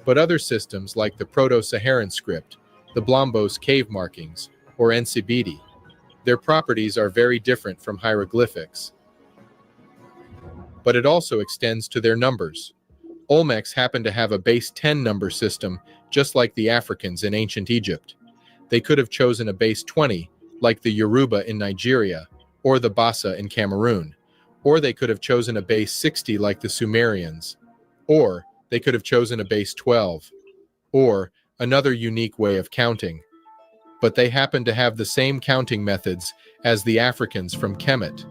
But other systems like the Proto-Saharan script, the Blombos cave markings, or Ncibiti, their properties are very different from hieroglyphics. But it also extends to their numbers. Olmecs happen to have a base 10 number system, just like the Africans in ancient Egypt. They could have chosen a base 20, like the Yoruba in Nigeria, or the Bassa in Cameroon. Or they could have chosen a base 60 like the Sumerians. Or they could have chosen a base 12. Or another unique way of counting. But they happen to have the same counting methods as the Africans from Kemet.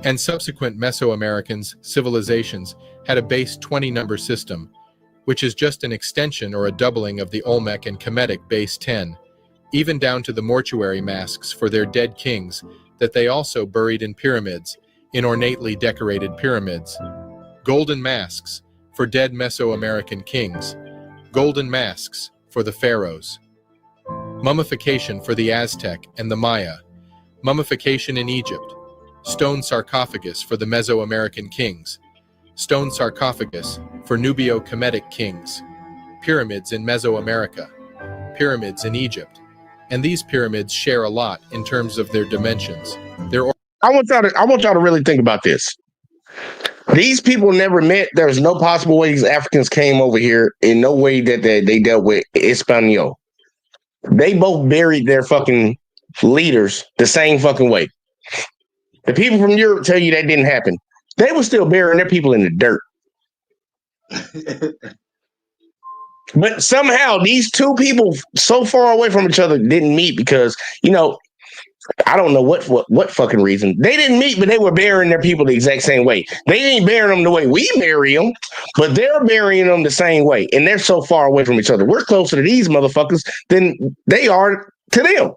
And subsequent Mesoamericans, civilizations, had a base 20 number system, which is just an extension or a doubling of the Olmec and Kemetic base 10, even down to the mortuary masks for their dead kings that they also buried in pyramids, in ornately decorated pyramids. Golden masks for dead Mesoamerican kings, golden masks for the pharaohs. Mummification for the Aztec and the Maya, mummification in Egypt, stone sarcophagus for the Mesoamerican kings, stone sarcophagus for Nubio-Kemetic kings, pyramids in Mesoamerica, pyramids in Egypt, and these pyramids share a lot in terms of their dimensions. I want y'all to really think about this. These people never met. There's no possible way these Africans came over here, in no way that they dealt with Espanol. They both buried their fucking leaders the same fucking way. The people from Europe tell you that didn't happen. They were still burying their people in the dirt. But somehow these two people so far away from each other didn't meet because, I don't know what fucking reason. They didn't meet, but they were burying their people the exact same way. They ain't burying them the way we bury them, but they're burying them the same way. And they're so far away from each other. We're closer to these motherfuckers than they are to them.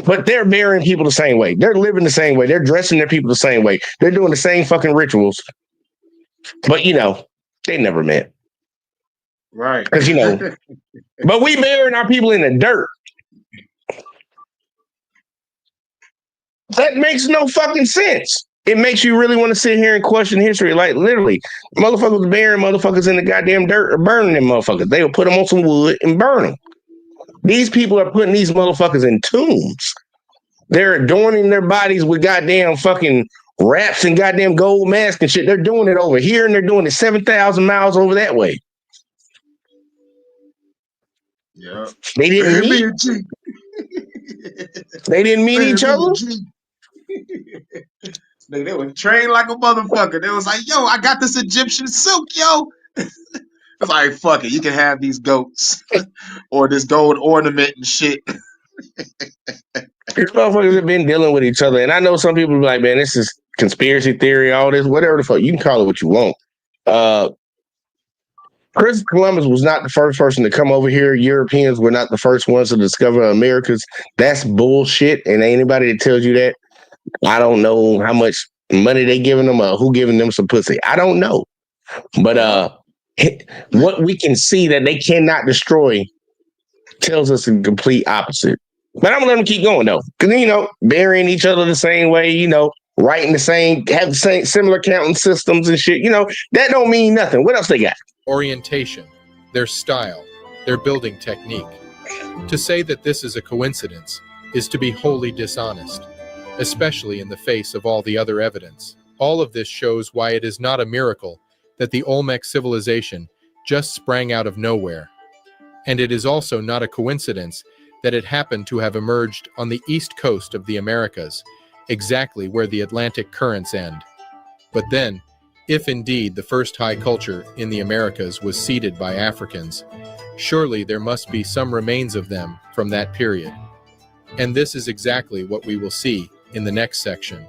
But they're burying people the same way. They're living the same way. They're dressing their people the same way. They're doing the same fucking rituals. But, they never met. Right. Because, but we burying our people in the dirt. That makes no fucking sense. It makes you really want to sit here and question history. Like, literally, motherfuckers burying motherfuckers in the goddamn dirt or burning them motherfuckers. They will put them on some wood and burn them. These people are putting these motherfuckers in tombs. They're adorning their bodies with goddamn fucking wraps and goddamn gold masks and shit. They're doing it over here and they're doing it 7,000 miles over that way. Yeah. They didn't meet. They didn't meet each other. They were trained like a motherfucker. They was like, yo, I got this Egyptian silk, yo. It's like, fuck it, you can have these goats or this gold ornament and shit. These motherfuckers have been dealing with each other. And I know some people be like, man, this is conspiracy theory, all this, whatever the fuck. You can call it what you want. Christopher Columbus was not the first person to come over here. Europeans were not the first ones to discover Americas. That's bullshit. And anybody that tells you that, I don't know how much money they giving them or who giving them some pussy. I don't know. But what we can see that they cannot destroy tells us the complete opposite. But I'm gonna let them keep going though. Because burying each other the same way, writing the same, have the same similar counting systems and shit, that don't mean nothing. What else they got? Orientation, their style, their building technique. To say that this is a coincidence is to be wholly dishonest, especially in the face of all the other evidence. All of this shows why it is not a miracle that the Olmec civilization just sprang out of nowhere. And it is also not a coincidence that it happened to have emerged on the east coast of the Americas, exactly where the Atlantic currents end. But then, If indeed the first high culture in the Americas was seeded by Africans, surely there must be some remains of them from that period. And this is exactly what we will see in the next section.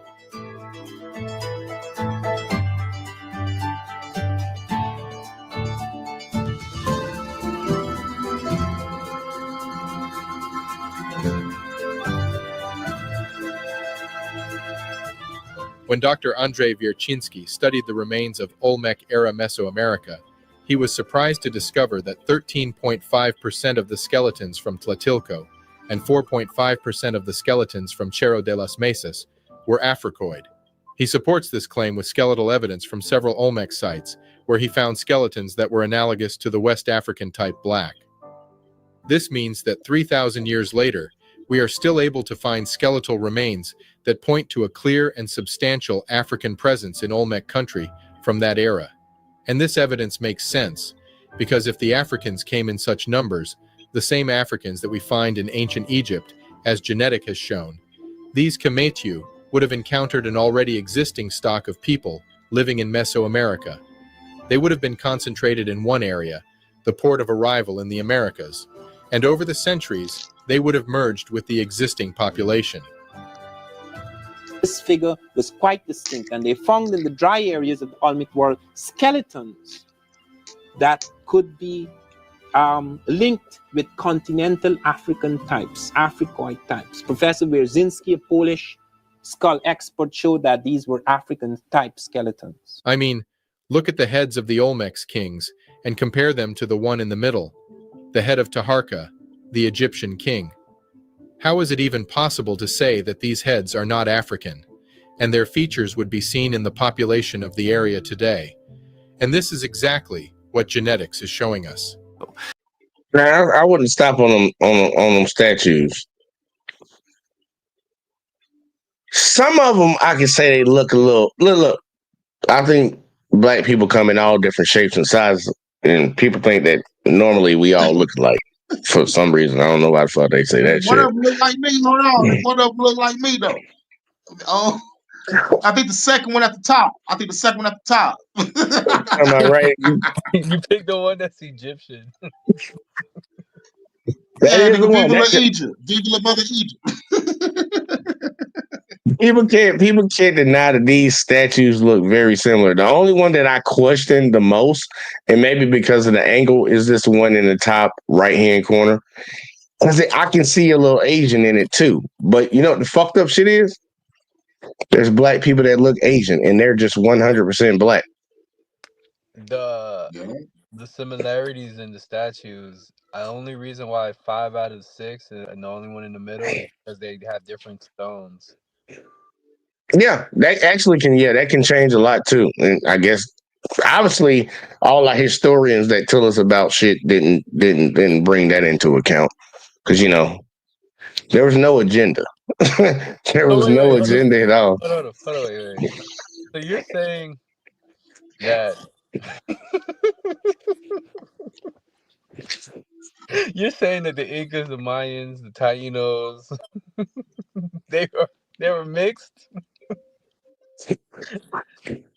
When Dr. Andrei Wiercinski studied the remains of Olmec-era Mesoamerica, he was surprised to discover that 13.5% of the skeletons from Tlatilco and 4.5% of the skeletons from Cerro de las Mesas were Africoid. He supports this claim with skeletal evidence from several Olmec sites, where he found skeletons that were analogous to the West African type black. This means that 3,000 years later, we are still able to find skeletal remains that point to a clear and substantial African presence in Olmec country from that era. And this evidence makes sense, because if the Africans came in such numbers, the same Africans that we find in ancient Egypt, as genetic has shown, these Kemetu would have encountered an already existing stock of people living in Mesoamerica. They would have been concentrated in one area, the port of arrival in the Americas, and over the centuries, they would have merged with the existing population. This figure was quite distinct, and they found in the dry areas of the Olmec world skeletons that could be linked with continental African types, Africoid types. Professor Wiercinski, a Polish skull expert, showed that these were African type skeletons. I mean, look at the heads of the Olmec kings and compare them to the one in the middle, the head of Taharka, the Egyptian king. How is it even possible to say that these heads are not African, and their features would be seen in the population of the area today? And this is exactly what genetics is showing us. Now, I wouldn't stop on them statues. Some of them, I can say they look a little. Look. I think black people come in all different shapes and sizes, and people think that normally we all look alike. For some reason, I don't know why the fuck they say that One shit. of them look like me. Hold on. One of them look like me though. Oh, I think the second one at the top. Am I right? You picked the one that's Egyptian. That is the one. People That's of it. Egypt. People of Mother Egypt. People can't deny that these statues look very similar. The only one that I question the most, and maybe because of the angle, is this one in the top right-hand corner. Because I can see a little Asian in it too. But you know what the fucked up shit is? There's black people that look Asian, and they're just 100% black. The similarities in the statues. The only reason why 5 out of 6 and the only one in the middle is because they have different stones. Yeah, that actually can. Yeah, that can change a lot too. And I guess obviously all our historians that tell us about shit didn't bring that into account because there was no agenda. There was no agenda at all. Hold on, wait. So you're saying that the Incas, the Mayans, the Tainos, they were mixed?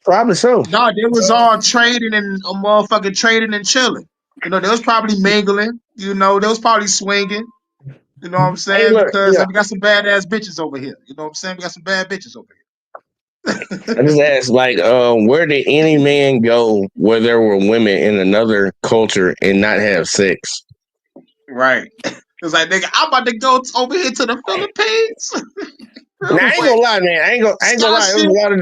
Probably so. No, they was all trading and motherfucking trading and chilling. They was probably mingling. They was probably swinging. You know what I'm saying? Hey, look, because yeah. we got some badass bitches over here. You know what I'm saying? We got some bad bitches over here. I just asked, where did any man go where there were women in another culture and not have sex? Right. It's like, nigga, I'm about to go over here to the Philippines. Now, I ain't gonna lie, man. I ain't gonna lie. It was a lot of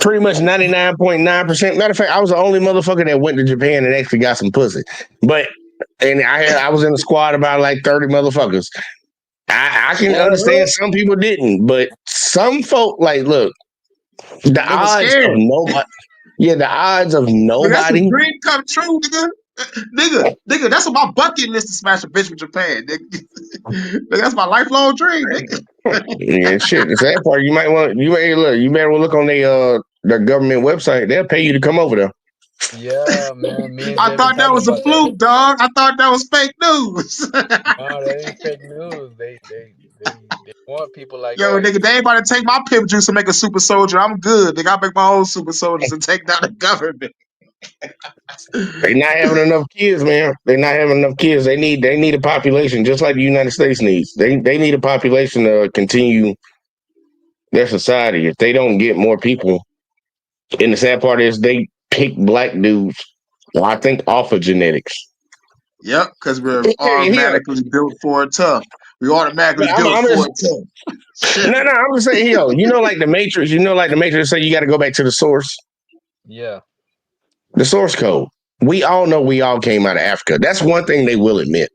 pretty much 99.9%. Matter of fact, I was the only motherfucker that went to Japan and actually got some pussy. And I was in a squad about like 30 motherfuckers. I can understand some people didn't, but some folk look. The odds of nobody. Yeah, the odds of nobody. That's a dream come true, nigga. Nigga, that's on my bucket list to smash a bitch with Japan, nigga. That's my lifelong dream, nigga. Yeah, shit. The sad part, you better look on their government website. They'll pay you to come over there. Yeah, man. I thought that was a fluke, dog. I thought that was fake news. No, that ain't fake news. They want people like Yo, us. nigga, they ain't about to take my pimp juice and make a super soldier. I'm good. Nigga, I make my own super soldiers and take down the government. They not having enough kids, man. They're not having enough kids. They need a population just like the United States needs. They need a population to continue their society. If they don't get more people, and the sad part is they pick black dudes, well, I think off of genetics. Yep, because we're automatically built for it tough. We automatically built for it tough. No, I'm just saying, like the Matrix. Like the Matrix say you got to go back to the source. Yeah. The source code. We all know we all came out of Africa. That's one thing they will admit.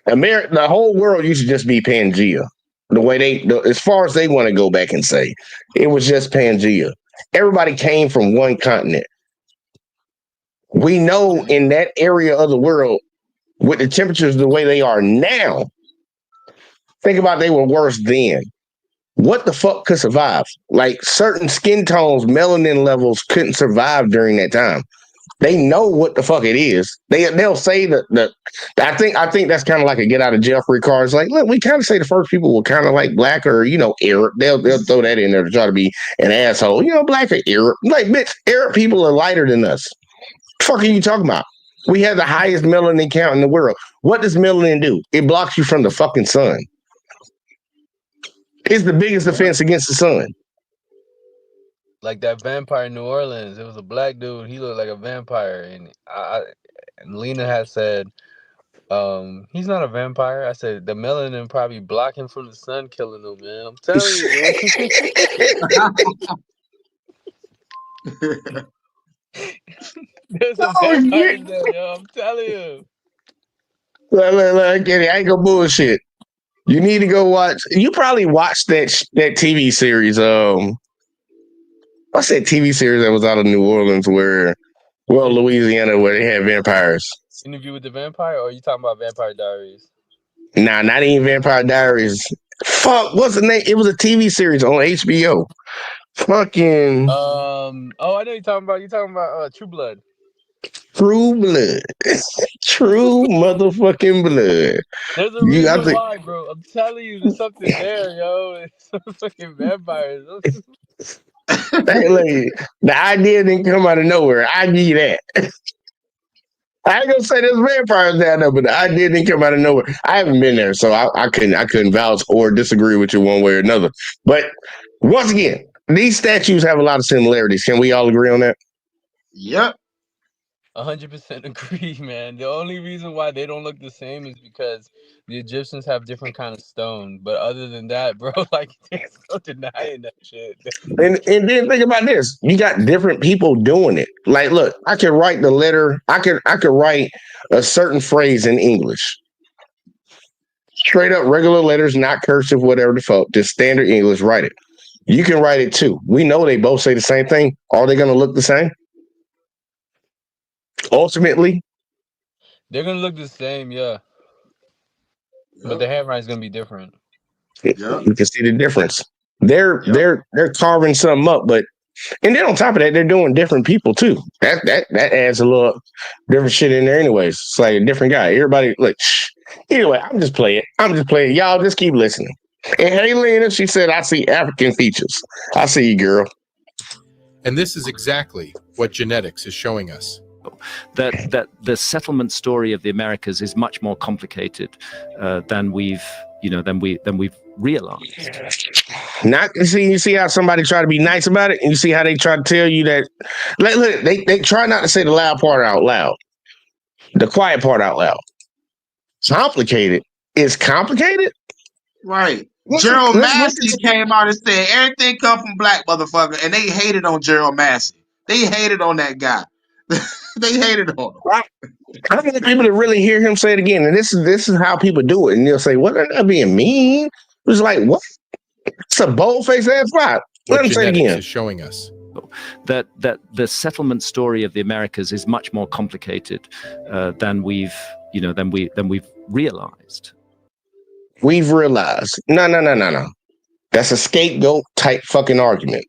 The whole world used to just be Pangea. The way as far as they want to go back and say, it was just Pangea. Everybody came from one continent. We know in that area of the world, with the temperatures the way they are now, think about they were worse then. What the fuck could survive? Like certain skin tones, melanin levels couldn't survive during that time. They know what the fuck it is. They'll say that I think that's kind of like a get out of jail free card. It's like, look, we kind of say the first people were kind of like black or Arab. They'll throw that in there to try to be an asshole. Black or Arab. Like, bitch, Arab people are lighter than us. The fuck are you talking about? We have the highest melanin count in the world. What does melanin do? It blocks you from the fucking sun. It's the biggest defense against the sun. Like that vampire in New Orleans. It was a black dude. He looked like a vampire. And Lena had said, he's not a vampire. I said, the melanin probably block him from the sun killing him, man. I'm telling you, man. There's a vampire in there, yo. I'm telling you. Look, Kenny, I ain't gonna bullshit. You need to go watch. You probably watched that TV series. What's that TV series that was out of New Orleans, Louisiana, where they had vampires? Interview with the Vampire, or are you talking about Vampire Diaries? Nah, not even Vampire Diaries. Fuck, what's the name? It was a TV series on HBO. Fucking. I know you're talking about. You're talking about True Blood. True Blood. True motherfucking blood. There's a reason why, bro. I'm telling you, there's something there, yo. It's some fucking vampires. Hey, the idea didn't come out of nowhere. I give you that. I ain't gonna say there's vampires down there, but the idea didn't come out of nowhere. I haven't been there, so I couldn't vouch or disagree with you one way or another. But once again, these statues have a lot of similarities. Can we all agree on that? Yep. 100% agree, man. The only reason why they don't look the same is because the Egyptians have different kind of stone. But other than that, bro, like they're still denying that shit. And then think about this: you got different people doing it. Like, look, I could write the letter. I could write a certain phrase in English, straight up regular letters, not cursive, whatever the fuck, just standard English. Write it. You can write it too. We know they both say the same thing. Are they going to look the same? Ultimately, they're gonna look the same, yeah. But the handwriting's gonna be different. You can see the difference. They're carving something up, and then on top of that, they're doing different people too. That adds a little different shit in there, anyways. It's like a different guy. Everybody like. Anyway, I'm just playing. Y'all just keep listening. And hey, Lena, she said, "I see African features. I see you, girl." And this is exactly what genetics is showing us. That the settlement story of the Americas is much more complicated than we've realized. You see how somebody try to be nice about it, and you see how they try to tell you that. Look, they try not to say the loud part out loud, the quiet part out loud. Complicated is complicated, right? Gerald Massey came out and said everything come from black motherfucker, and they hated on Gerald Massey. They hated on that guy. They hated on him. I want people to really hear him say it again. And this is how people do it. And they'll say, "What? They're not being mean." It was like, what? It's a bold-faced ass lie. Let him say it again. Is showing us that the settlement story of the Americas is much more complicated than we've realized. We've realized. No. That's a scapegoat type fucking argument.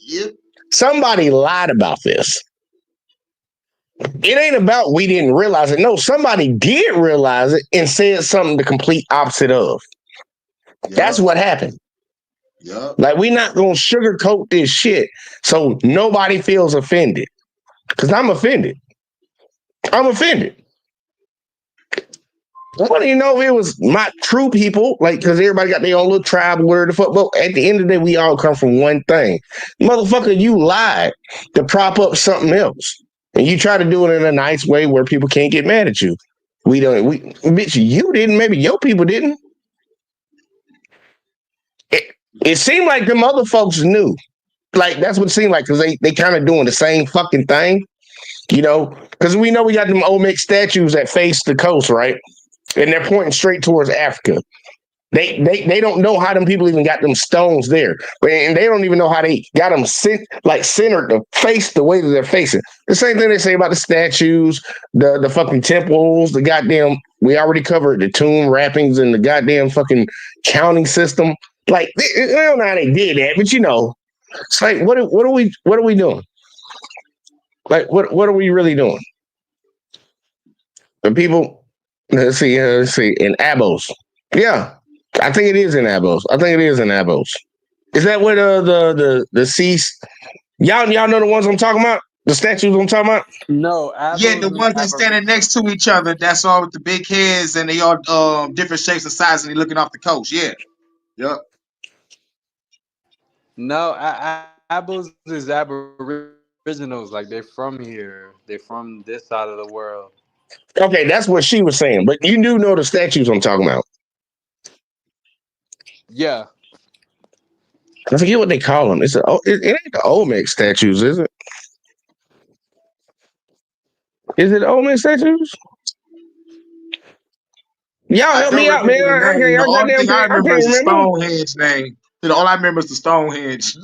Yep. Somebody lied about this. It ain't about we didn't realize it. No, somebody did realize it and said something the complete opposite of. That's what happened. Like, we not gonna sugarcoat this shit so nobody feels offended. Because I'm offended. I'm offended. I don't even know if it was my true people, like, because everybody got their own little tribe, word the fuck. But at the end of the day, we all come from one thing. Motherfucker, you lied to prop up something else. And you try to do it in a nice way where people can't get mad at you. Bitch, you didn't, maybe your people didn't. It seemed like them other folks knew. Like, that's what it seemed like, because they kind of doing the same fucking thing, you know? Because we know we got them Olmec statues that face the coast, right? And they're pointing straight towards Africa. They don't know how them people even got them stones there. And they don't even know how they got them centered to face the way that they're facing. The same thing they say about the statues, the fucking temples, the goddamn, we already covered the tomb wrappings and the goddamn fucking counting system. Like, I don't know how they did that, but you know, it's like, what are we doing? Like, what are we really doing? The people, let's see, in Abos. Yeah, I think it is in Abos. Is that where the seas? Y'all know the ones I'm talking about? The statues I'm talking about? No, yeah, the ones that standing next to each other. That's all with the big heads, and they all different shapes and sizes, and they looking off the coast. Yeah, yep. No, Abos is Aboriginals. Like, they're from here. They're from this side of the world. Okay, that's what she was saying. But you do know the statues I'm talking about. Yeah. I forget what they call them. It ain't the Olmec statues, is it? Is it Olmec statues? Y'all help me out, man. The only thing I remember is the Stonehenge name. All I remember is the Stonehenge.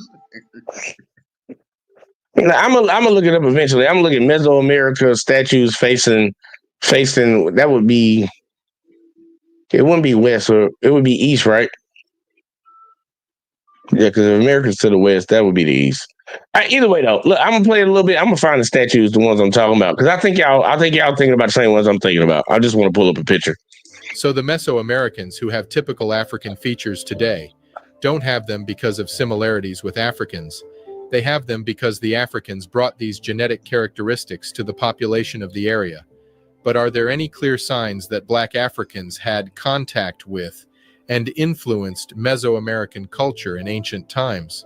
I'm gonna look it up eventually. I'm gonna look at Mesoamerica statues facing. That would be. It wouldn't be west, or it would be east, right? Yeah, because if America's to the west, that would be the east. Either way, though, look, I'm gonna play it a little bit. I'm gonna find the statues, the ones I'm talking about, because I think y'all thinking about the same ones I'm thinking about. I just want to pull up a picture. So the Mesoamericans, who have typical African features today, don't have them because of similarities with Africans. They have them because the Africans brought these genetic characteristics to the population of the area. But are there any clear signs that Black Africans had contact with and influenced Mesoamerican culture in ancient times?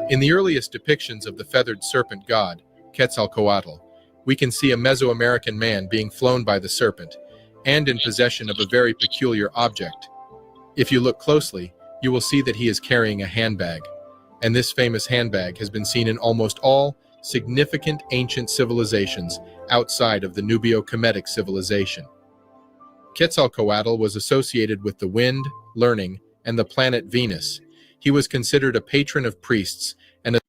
In the earliest depictions of the feathered serpent god, Quetzalcoatl, we can see a Mesoamerican man being flown by the serpent and in possession of a very peculiar object. If you look closely, you will see that he is carrying a handbag, and this famous handbag has been seen in almost all significant ancient civilizations outside of the Nubio-Kemetic civilization. Quetzalcoatl was associated with the wind, learning, and the planet Venus. He was considered a patron of priests and I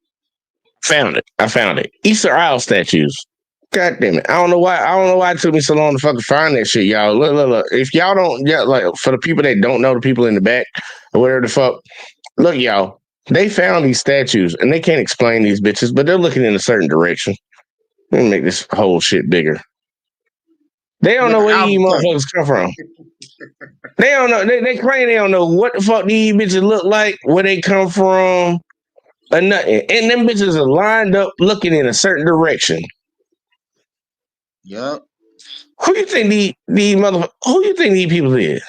found it. Easter Isle statues. God damn it. I don't know why it took me so long to fucking find that shit, y'all. Look. If y'all don't, like, for the people that don't know, the people in the back or whatever the fuck, look, y'all. They found these statues and they can't explain these bitches, but they're looking in a certain direction. Let me make this whole shit bigger. They don't know where these motherfuckers come from. They don't know. They claim they don't know what the fuck these bitches look like, where they come from, or nothing. And them bitches are lined up looking in a certain direction. Yep. Who you think who you think these people is?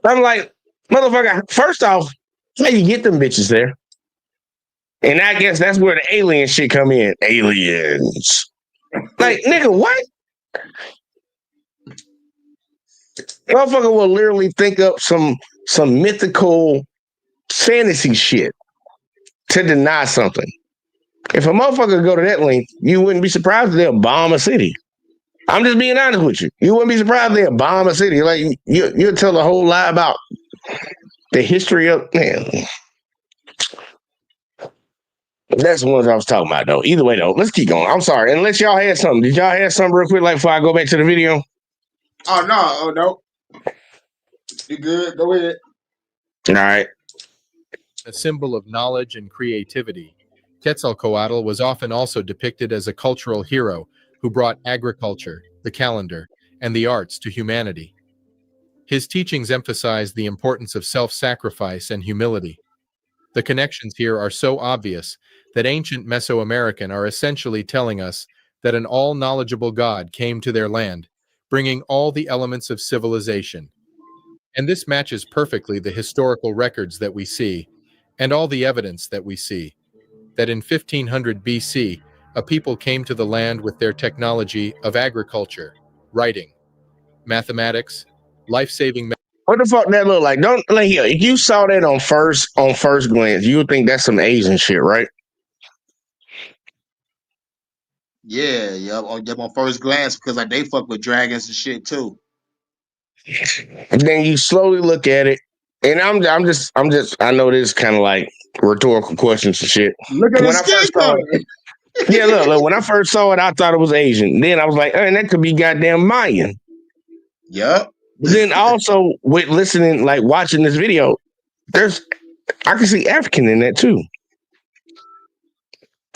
I'm like, motherfucker, first off, how you get them bitches there? And I guess that's where the alien shit come in. Aliens. Like, nigga, what? Motherfucker will literally think up some mythical fantasy shit to deny something. If a motherfucker go to that length, you wouldn't be surprised if they'll bomb a city. I'm just being honest with you. You wouldn't be surprised if they'll bomb a city. Like, you'll tell a whole lie about the history of, man. That's the ones I was talking about, though. Either way, though, let's keep going. I'm sorry. Unless y'all had something. Did y'all have something real quick, like, before I go back to the video? Oh, no. You good? Go ahead. All right. A symbol of knowledge and creativity, Quetzalcoatl was often also depicted as a cultural hero who brought agriculture, the calendar, and the arts to humanity. His teachings emphasized the importance of self-sacrifice and humility. The connections here are so obvious that ancient Mesoamerican are essentially telling us that an all-knowledgeable God came to their land, bringing all the elements of civilization. And this matches perfectly the historical records that we see, and all the evidence that we see, that in 1500 BC, a people came to the land with their technology of agriculture, writing, mathematics, life-saving. What the fuck that look like? Don't like if you saw that on first glance, you would think that's some Asian shit, right? Yeah, yep. On first glance, because like they fuck with dragons and shit too. And then you slowly look at it, and I'm just I know this is kind of like rhetorical questions and shit. Look at the skin color. Yeah, look, when I first saw it, I thought it was Asian. Then I was like, that could be goddamn Mayan. Yep. But then also with listening, like watching this video, I can see African in that too.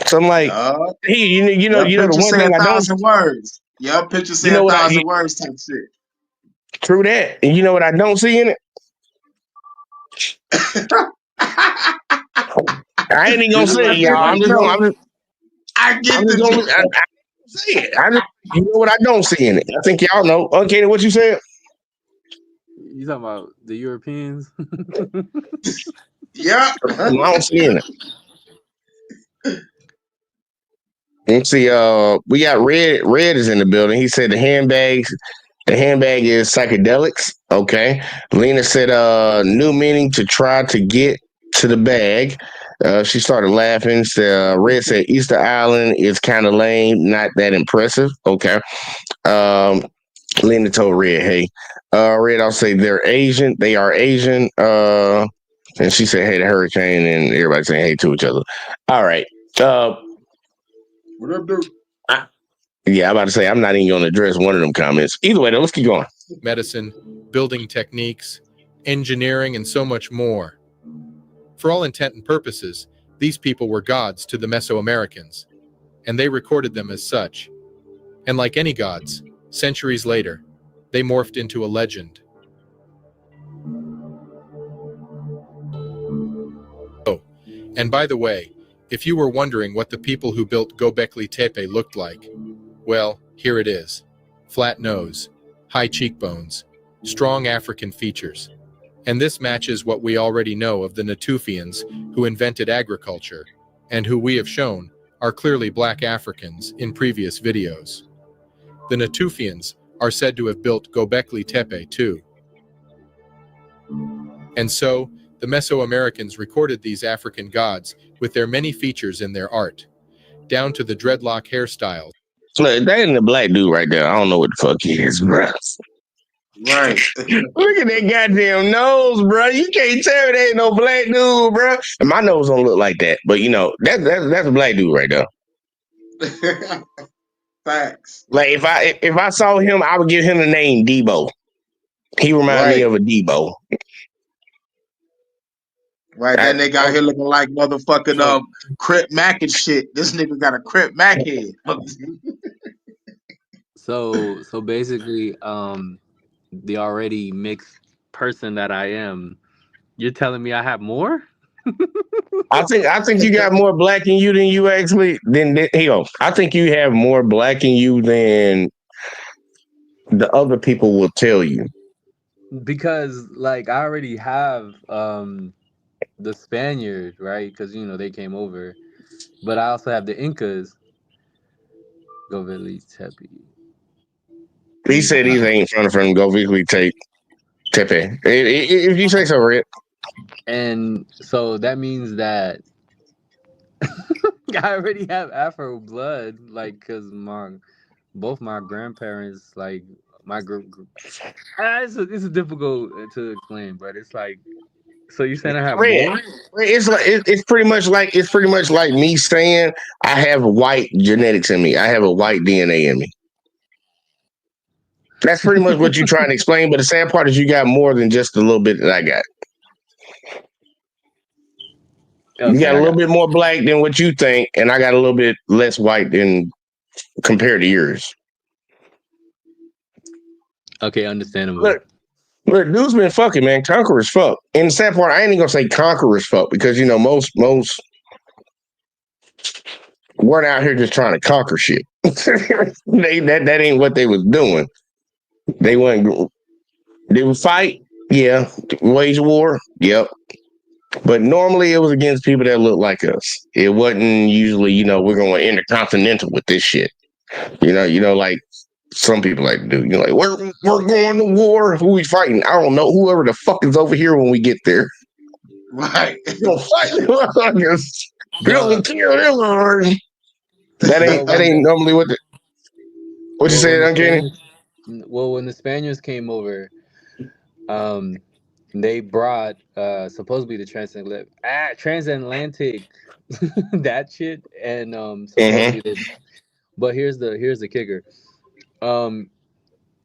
So I'm like, you know the one thing I don't. Words. Yep, picture saying 1,000 words type shit. True that. And you know what I don't see in it? I ain't even gonna say it, y'all. I'm just gonna say it. You know what I don't see in it? I think y'all know. Okay, what you said? You talking about the Europeans? Yeah. I don't see in it. Let's see. We got Red. Red is in the building. He said the handbag is psychedelics. Okay. Lena said new meaning to try to get to the bag. She started laughing. Red said Easter Island is kind of lame, not that impressive. Okay. Lena told Red, hey. Red, I'll say they're Asian. They are Asian. And she said, hey, the hurricane, and everybody saying hey to each other. All right. What up, dude? Yeah, I'm about to say I'm not even going to address one of them comments. Either way, though, let's keep going. Medicine, building techniques, engineering, and so much more. For all intent and purposes, these people were gods to the Mesoamericans, and they recorded them as such. And like any gods, centuries later, they morphed into a legend. Oh, and by the way, if you were wondering what the people who built Göbekli Tepe looked like, well, here it is. Flat nose, high cheekbones, strong African features. And this matches what we already know of the Natufians who invented agriculture, and who we have shown are clearly black Africans in previous videos. The Natufians are said to have built Göbekli Tepe too. And so, the Mesoamericans recorded these African gods with their many features in their art, down to the dreadlock hairstyles. Look, that ain't a black dude right there. I don't know what the fuck he is, bro. Right. Look at that goddamn nose, bro. You can't tell me that ain't no black dude, bro. And my nose don't look like that, but you know that's a black dude right there. Facts. Like if I saw him, I would give him the name Debo. He reminds me of a Debo. Right, that nigga out here looking like motherfucking Crip Mac and shit. This nigga got a Crip Mac head. So basically, the already mixed person that I am, you're telling me I have more? I think you got more black in you than you actually. I think you have more black in you than the other people will tell you. Because like I already have the Spaniards, right? Because you know they came over, but I also have the Incas. Göbekli Tepe. He said he ain't in front of him. Göbekli Tepe. If you say so, Red. And so that means that I already have Afro blood, like, because both my grandparents, like, it's difficult to explain, but it's like, so you're saying I have more? It's pretty much like me saying I have white genetics in me. I have a white DNA in me. That's pretty much what you're trying to explain. But the sad part is you got more than just a little bit that I got. You got a little bit more black than what you think, and I got a little bit less white than compared to yours. Okay, understandable. Look, dude's been fucking, man. Conqueror's fuck. And the sad part, I ain't even gonna say conqueror's fuck because you know most weren't out here just trying to conquer shit. that ain't what they was doing. They would fight, yeah. Wage war, yep. But normally it was against people that look like us. It wasn't usually, you know, we're going intercontinental with this shit. You know, like some people like to do. You're like, we're going to war. Who we fighting? I don't know. Whoever the fuck is over here when we get there. Right. You're gonna fight the motherfuckers. You're gonna kill them, Lord. That ain't normally what you said, Uncanny? Well, when the Spaniards came over, they brought supposedly the transatlantic that shit, and supposedly but here's the kicker.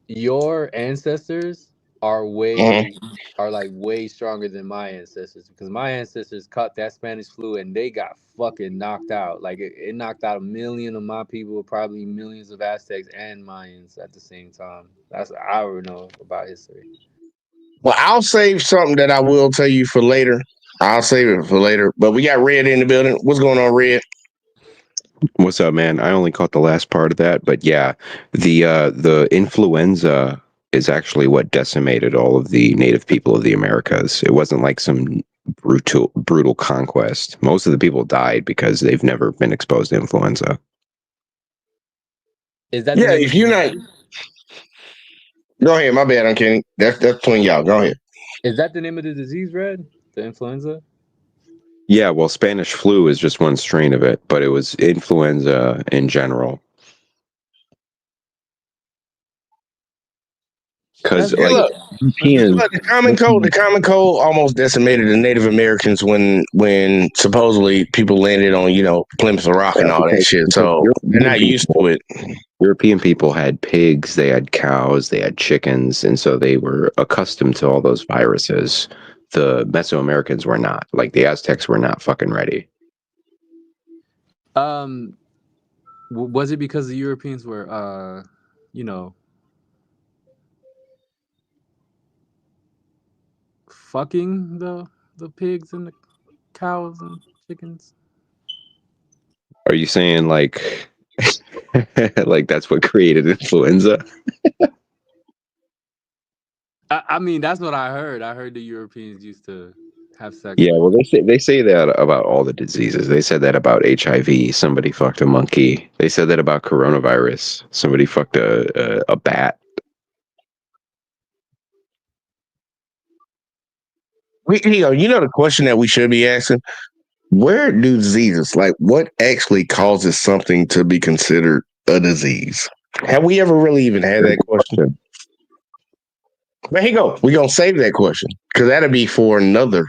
Your ancestors are way stronger than my ancestors, because my ancestors caught that Spanish flu and they got fucking knocked out. Like it knocked out 1 million of my people, probably millions of Aztecs and Mayans at the same time. That's what I would know about history. Well, I'll save something that I will tell you for later. I'll save it for later. But we got Red in the building. What's going on, Red? What's up, man? I only caught the last part of that, but yeah, the influenza is actually what decimated all of the native people of the Americas. It wasn't like some brutal conquest. Most of the people died because they've never been exposed to influenza. Is that if you're not? Go ahead, my bad, Uncanny. That's between y'all. Go ahead. Is that the name of the disease, Red? The influenza? Yeah, well, Spanish flu is just one strain of it, but it was influenza in general. Because look, the common cold almost decimated the Native Americans when supposedly people landed on, you know, Plymouth Rock and all that shit. So they're not used to it. European people had pigs, they had cows, they had chickens, and so they were accustomed to all those viruses. The Mesoamericans were not. Like the Aztecs were not fucking ready. Was it because the Europeans were you know, fucking the pigs and the cows and chickens? Are you saying like like that's what created influenza? I mean, that's what I heard. I heard the Europeans used to have sex. Yeah, well, they say that about all the diseases. They said that about HIV. Somebody fucked a monkey. They said that about coronavirus. Somebody fucked a bat. You know the question that we should be asking? Where do diseases, like what actually causes something to be considered a disease? Have we ever really even had that question? But here you go. We're gonna save that question because that'll be for another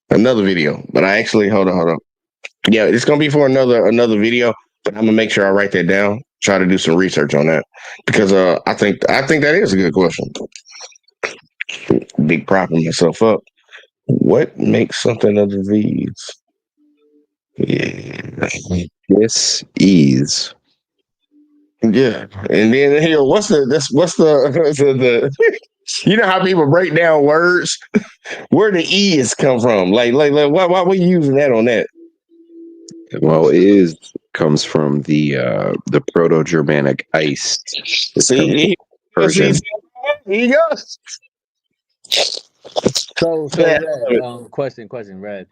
video. But I actually hold on. Yeah, it's gonna be for another video. But I'm gonna make sure I write that down. Try to do some research on that because I think that is a good question. Big propping myself up. What makes something a disease? Yeah, dis-ease. Yeah, and then here, what's the you know how people break down words? Where the "is" come from? Like why we using that on that? Well, "is" comes from the Proto-Germanic "eist." See, Persian. Here you go. So Red, question, Red.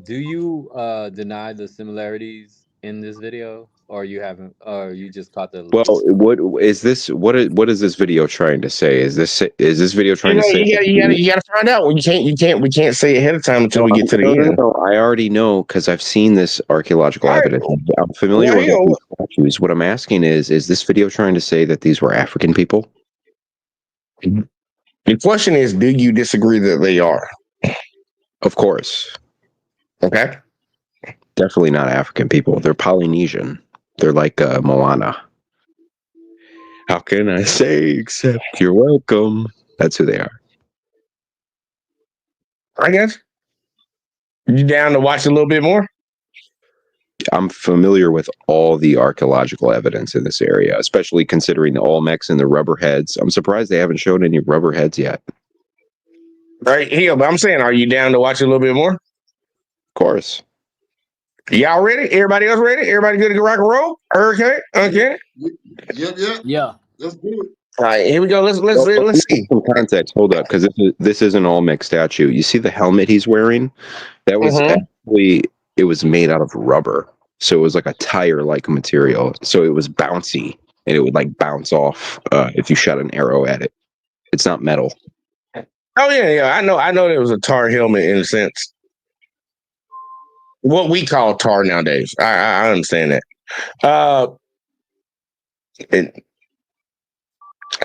Do you deny the similarities in this video, or you haven't, or you just caught the? Well, what is this? What is this video trying to say? Is this video trying to say? You gotta find out. We can't say ahead of time until we get to the end. No, I already know because I've seen this archaeological evidence. I'm familiar with these statues. What I'm asking is this video trying to say that these were African people? The question is, do you disagree that they are? Of course. Okay. Definitely not African people. They're Polynesian. They're like Moana. How can I say except you're welcome? That's who they are. I guess. You down to watch a little bit more? I'm familiar with all the archaeological evidence in this area, especially considering the Olmecs and the rubberheads. I'm surprised they haven't shown any rubberheads yet. Right here, but I'm saying, are you down to watch a little bit more? Of course. Y'all ready? Everybody else ready? Everybody good to rock and roll? Hurricane? Okay. Yeah. Let's do it. All right, here we go. Let's see. Some context. Hold up, because this is an Olmec statue. You see the helmet he's wearing? That was actually, it was made out of rubber. So it was like a tire-like material. So it was bouncy, and it would like bounce off if you shot an arrow at it. It's not metal. Oh yeah. I know there was a tar helmet in a sense. What we call tar nowadays. I understand that.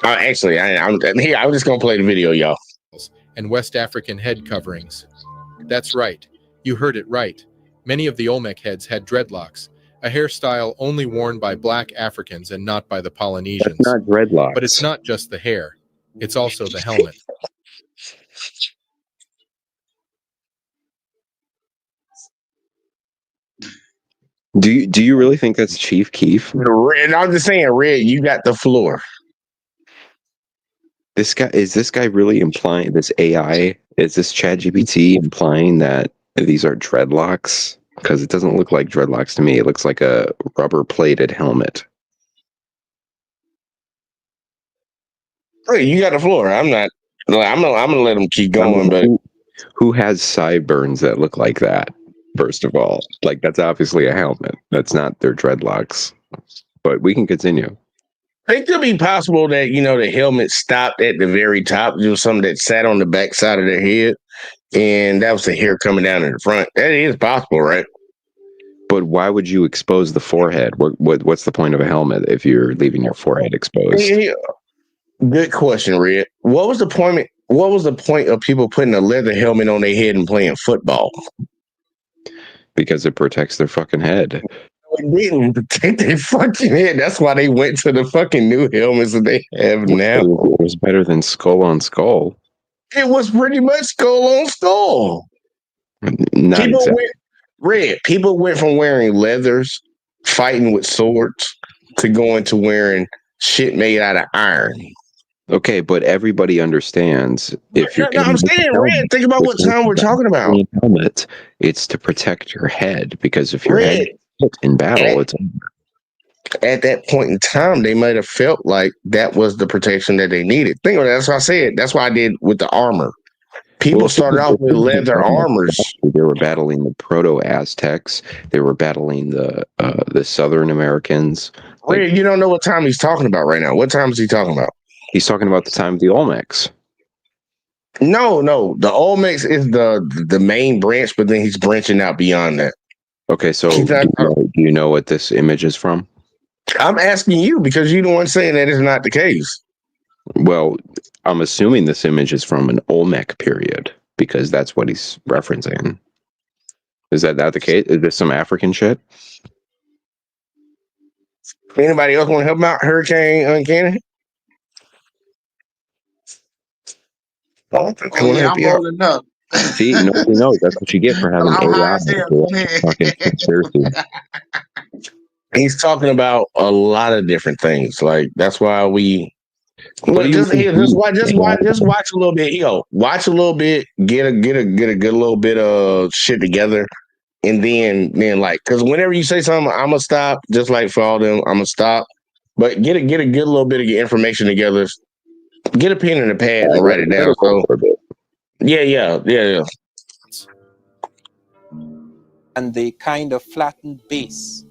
Actually, I'm just gonna play the video, y'all. And West African head coverings. That's right. You heard it right. Many of the Olmec heads had dreadlocks, a hairstyle only worn by black Africans and not by the Polynesians. That's not dreadlocks. But it's not just the hair. It's also the helmet. Do you really think that's Chief Keef? Red, I'm just saying, Red, you got the floor. This guy really implying, this AI, is this ChatGPT implying that these are dreadlocks? Because it doesn't look like dreadlocks to me. It looks like a rubber plated helmet. Hey, you got the floor. I'm gonna let them keep going. But who has sideburns that look like that? First of all, like that's obviously a helmet. That's not their dreadlocks. But we can continue. It could be possible that the helmet stopped at the very top. It was something that sat on the back side of their head, and that was the hair coming down in the front. That is possible, right? But why would you expose the forehead? What's the point of a helmet if you're leaving your forehead exposed? Yeah. Good question, Red. What was the point? What was the point of people putting a leather helmet on their head and playing football? Because it protects their fucking head. It didn't protect their fucking head. That's why they went to the fucking new helmets that they have now. It was better than skull on skull. It was pretty much skull on skull. People went from wearing leathers, fighting with swords, to going to wearing shit made out of iron. Okay, but everybody understands if you're. No, I'm saying, Red. Think about what time we're talking about. Helmet, it's to protect your head, because if your head gets hit in battle, it's over. At that point in time, they might have felt like that was the protection that they needed. Think of it. That's what I said. That's what I did with the armor. People started off with leather armors. They were battling the Proto-Aztecs. They were battling the Southern Americans. Red, you don't know what time he's talking about right now. What time is he talking about? He's talking about the time of the Olmecs. No. The Olmecs is the main branch, but then he's branching out beyond that. Okay, so do you know what this image is from? I'm asking you because you're the one saying that is not the case. Well, I'm assuming this image is from an Olmec period because that's what he's referencing. Is that not the case? Is this some African shit? Anybody else want to help out? Hurricane Uncanny? I'm rolling up. See, nobody knows. That's what you get for having AI. Fucking conspiracy. He's talking about a lot of different things. Like that's why we just watch a little bit. Watch a little bit. Get a good little bit of shit together, and then like because whenever you say something, I'm gonna stop. Just like for all them, I'm gonna stop. But get a good little bit of your information together. Get a pen and a pad and write it down. So, yeah. And the kind of flattened base,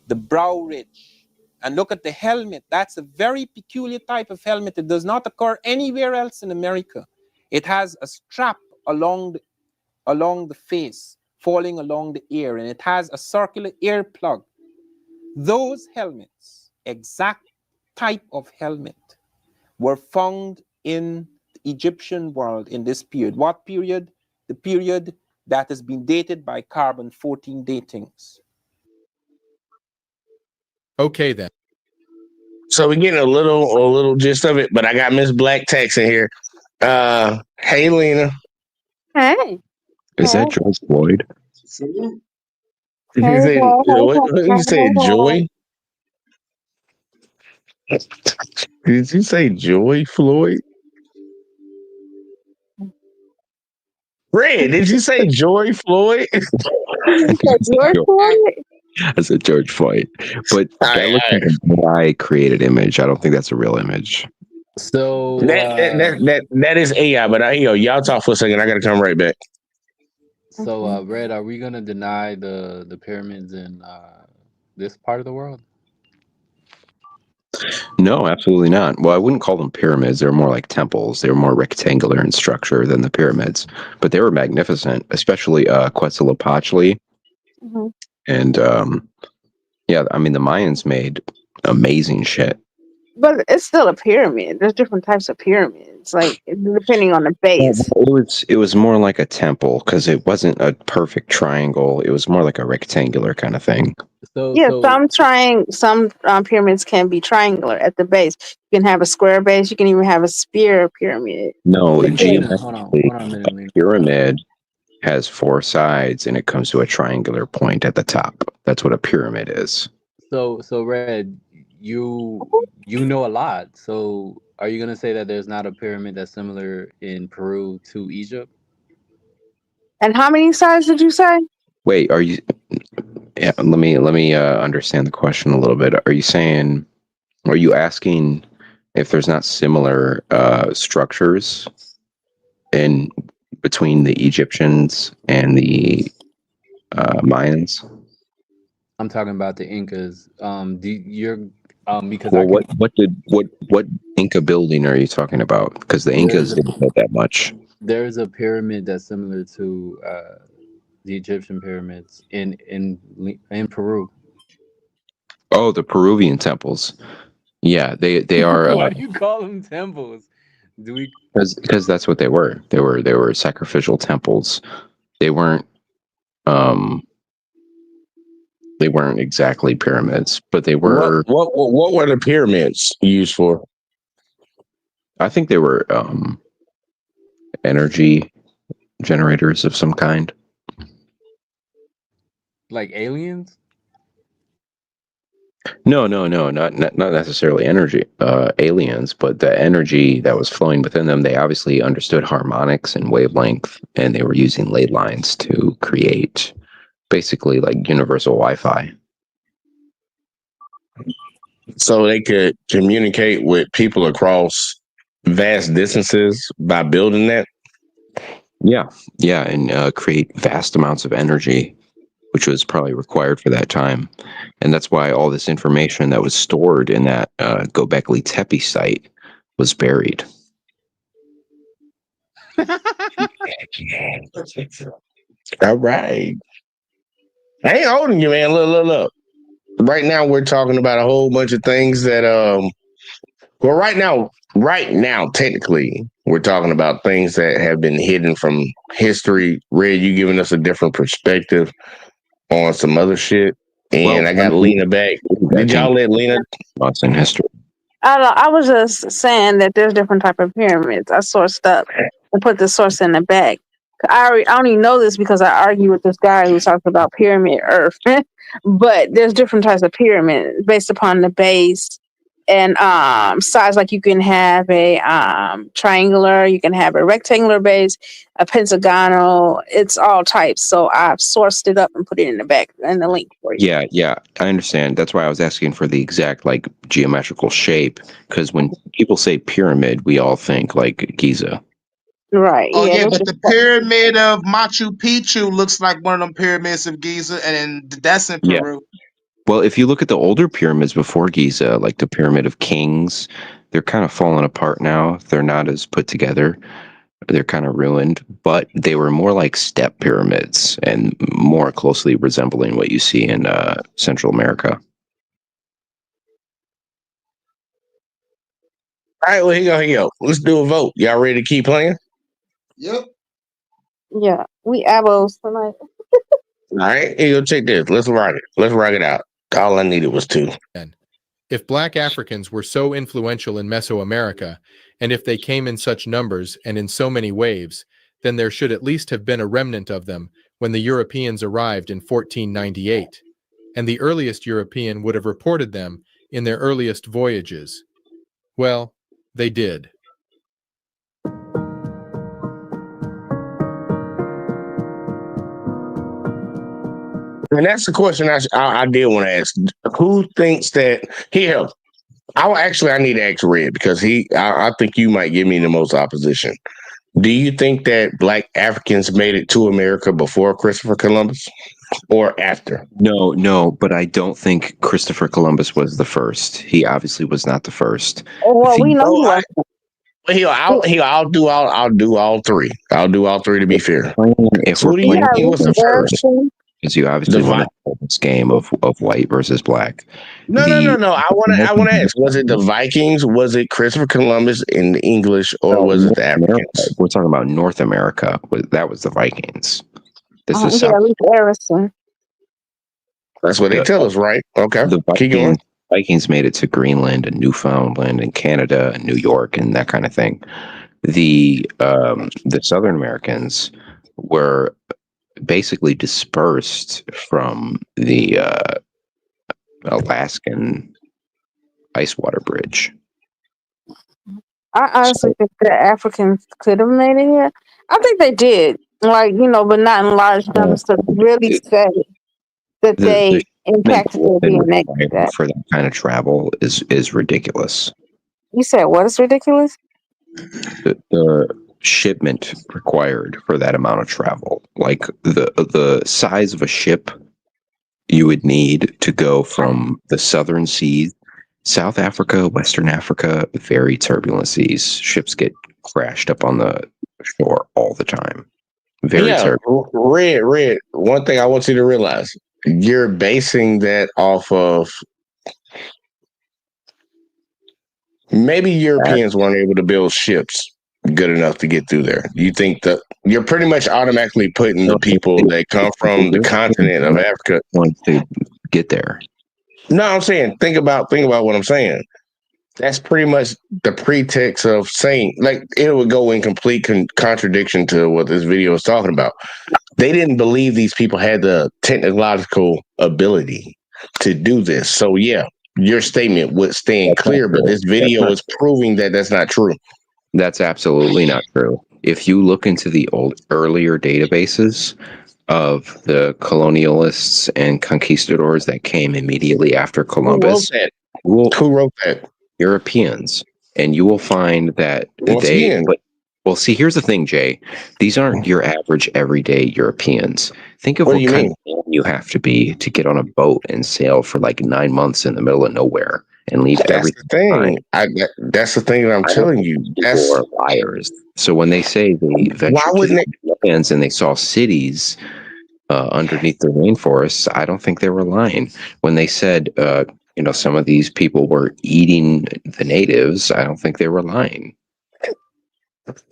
the brow ridge, and look at the helmet. That's a very peculiar type of helmet. It does not occur anywhere else in America. It has a strap along the face, falling along the ear, and it has a circular ear plug. Those helmets, exact type of helmet, were found in the Egyptian world in this period. What period? The period that has been dated by carbon-14 datings. Okay, then. So we're getting a little gist of it, but I got Miss Black Text in here. Hey, Lena. Hey. Is that George Floyd? You said what? You said Joy? Did you say Joy Floyd? Red, did you say Joy Floyd? George Floyd? I said George Floyd, but that looks like an AI created image. I don't think that's a real image. So that is AI, but y'all talk for a second. I gotta come right back. So, Red, are we gonna deny the pyramids in this part of the world? No, absolutely not. Well, I wouldn't call them pyramids. They're more like temples. They were more rectangular in structure than the pyramids, but they were magnificent, especially Quetzalcoatl. Mm-hmm. And yeah, I mean, the Mayans made amazing shit. But it's still a pyramid. There's different types of pyramids, like depending on the base. It was more like a temple because it wasn't a perfect triangle. It was more like a rectangular kind of thing. Some pyramids can be triangular at the base. You can have a square base. You can even have a spear pyramid. No, Hold a pyramid has four sides and it comes to a triangular point at the top. That's what a pyramid is. So Red, you know a lot. So are you gonna say that there's not a pyramid that's similar in Peru to Egypt? And how many sides did you say? Wait, are you? Yeah, let me understand the question a little bit. Are you asking if there's not similar structures in between the Egyptians and the Mayans? I'm talking about the Incas. Because what Inca building are you talking about? Because the Incas didn't build that much. There's a pyramid that's similar to the Egyptian pyramids in Peru. Oh, the Peruvian temples. Yeah, they are. Why do you call them temples? Do we? Because that's what they were. They were sacrificial temples. They weren't exactly pyramids, but they were. What were the pyramids used for? I think they were energy generators of some kind. Like aliens? No, not necessarily energy aliens, but the energy that was flowing within them. They obviously understood harmonics and wavelength, and they were using ley lines to create basically like universal Wi-Fi. So they could communicate with people across vast distances by building that? Yeah, and create vast amounts of energy, which was probably required for that time. And that's why all this information that was stored in that Göbekli Tepe site was buried. All right. I ain't holding you, man. Look. Right now, we're talking about a whole bunch of things that, well, right now, technically, we're talking about things that have been hidden from history. Red, you giving us a different perspective on some other shit. And I got Lena back. Did y'all let Lena? Lots in history. I was just saying that there's different type of pyramids. I sourced up and put the source in the back. I only know this because I argue with this guy who talks about pyramid Earth. But there's different types of pyramids based upon the base and size. Like you can have a triangular, you can have a rectangular base, a pentagonal. It's all types. So I've sourced it up and put it in the back and the link for you. Yeah, I understand. That's why I was asking for the exact like geometrical shape, because when people say pyramid, we all think like Giza. Right. Oh yeah, but the pyramid of Machu Picchu looks like one of them pyramids of Giza, and that's in Peru. Well, if you look at the older pyramids before Giza, like the Pyramid of Kings, they're kind of falling apart now. They're not as put together. They're kind of ruined, but they were more like step pyramids and more closely resembling what you see in Central America. All right, well, here you go. Let's do a vote. Y'all ready to keep playing? Yep. Yeah, we abos tonight. All right, here you go. Check this. Let's rock it. Let's rock it out. All I needed was two. If Black Africans were so influential in Mesoamerica, and if they came in such numbers and in so many waves, then there should at least have been a remnant of them when the Europeans arrived in 1498, and the earliest European would have reported them in their earliest voyages. Well, they did. And that's the question I did want to ask. Who thinks that here? I need to ask Red because I think you might give me the most opposition. Do you think that Black Africans made it to America before Christopher Columbus or after? No, but I don't think Christopher Columbus was the first. He obviously was not the first. Well, we know he I'll do all three. I'll do all three to be fair. If Who do you think was the first? Because you obviously want to have this game of white versus black. No. I want to ask: was it the Vikings? Was it Christopher Columbus and the English, or was it the Africans? We're talking about North America. That was the Vikings. This is Harrison. That's what they tell us, right? Okay, keep going. Vikings made it to Greenland and Newfoundland and Canada and New York and that kind of thing. The Southern Americans were basically dispersed from the Alaskan ice water bridge. I honestly think the Africans could have made it here. I think they did, but not in large numbers to really say that they impacted their DNA. For that kind of travel is ridiculous. You said what is ridiculous? The shipment required for that amount of travel, like the size of a ship you would need to go from the southern seas, South Africa, Western Africa, very turbulent seas. Ships get crashed up on the shore all the time. Very turbulent. Red. One thing I want you to realize, you're basing that off of maybe Europeans weren't able to build ships good enough to get through there. You think that you're pretty much automatically putting the people that come from the continent of Africa want to get there. No, I'm saying think about what I'm saying. That's pretty much the pretext of saying, like, it would go in complete contradiction to what this video is talking about. They didn't believe these people had the technological ability to do this. So yeah, your statement would stand clear, but this video is proving that that's not true. That's absolutely not true. If you look into the earlier databases of the colonialists and conquistadors that came immediately after Columbus, who wrote that? Europeans. And you will find that see, here's the thing, Jay. These aren't your average everyday Europeans. Think of what kind of man you have to be to get on a boat and sail for like 9 months in the middle of nowhere and leave everything. That's the thing that I'm telling you. People are liars. So when they say they ventured to the lands and they saw cities underneath the rainforests, I don't think they were lying. When they said, some of these people were eating the natives, I don't think they were lying.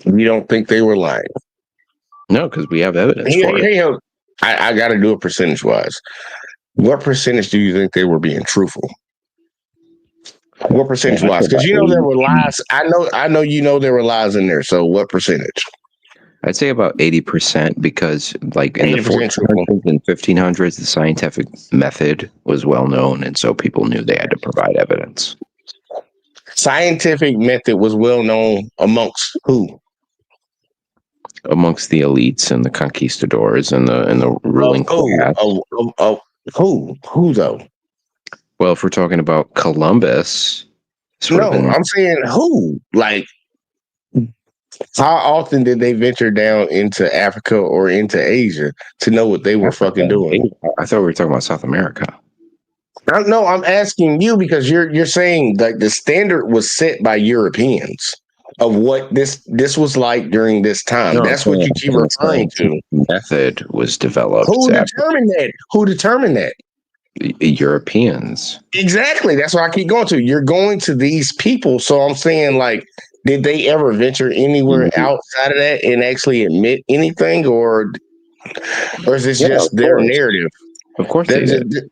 You don't think they were lying? No, because we have evidence for it. I got to do it percentage-wise. What percentage do you think they were being truthful? What percentage-wise? Because there were lies. I know there were lies in there. So what percentage? I'd say about 80%, because like in the 1400s and 1500s, the scientific method was well known, and so people knew they had to provide evidence. Scientific method was well known amongst who? Amongst the elites and the conquistadors and the ruling class. Who though? Well, if we're talking about Columbus, I'm saying who? Like, how often did they venture down into Africa or into Asia to know what they were fucking doing? I thought we were talking about South America. No, I'm asking you because you're saying that the standard was set by Europeans of what this was like during this time. That's what you keep referring to. Method was developed. Who determined that? Europeans. Exactly. That's what I keep going to. You're going to these people. So I'm saying, like, did they ever venture anywhere outside of that and actually admit anything, or is this just their narrative? Of course they did.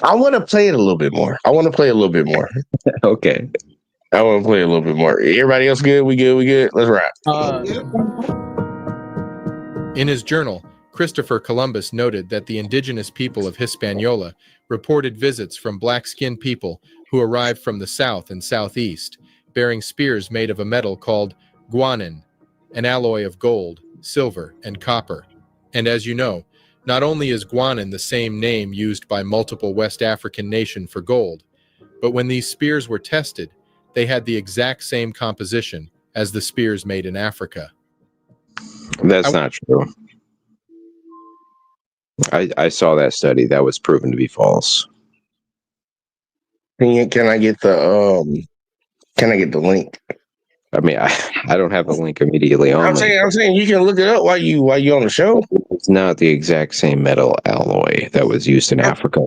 I want to play it a little bit more. Okay. I want to play a little bit more. Everybody else good? We good? Let's rap. In his journal, Christopher Columbus noted that the indigenous people of Hispaniola reported visits from black-skinned people who arrived from the south and southeast, bearing spears made of a metal called guanin, an alloy of gold, silver, and copper. And as you know, not only is guanin the same name used by multiple West African nations for gold, but when these spears were tested, they had the exact same composition as the spears made in Africa. That's not true. I saw that study. That was proven to be false. Can I get the link? I mean, I don't have the link immediately on. I'm saying you can look it up while you on the show. It's not the exact same metal alloy that was used in Africa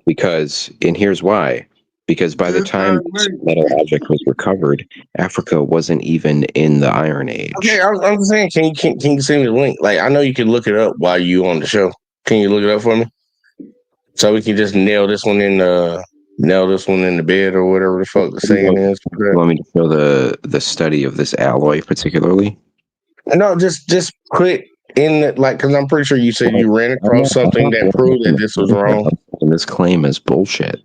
and here's why. Because by the time this metal object was recovered, Africa wasn't even in the Iron Age. Okay, I'm saying, can you send me the link? Like, I know you can look it up while you on the show. Can you look it up for me? So we can just nail this one in the bed or whatever the fuck the saying is. You want me to show the study of this alloy particularly? No, just click in the, like, because I'm pretty sure you said you ran across something that proved that this was wrong. And this claim is bullshit.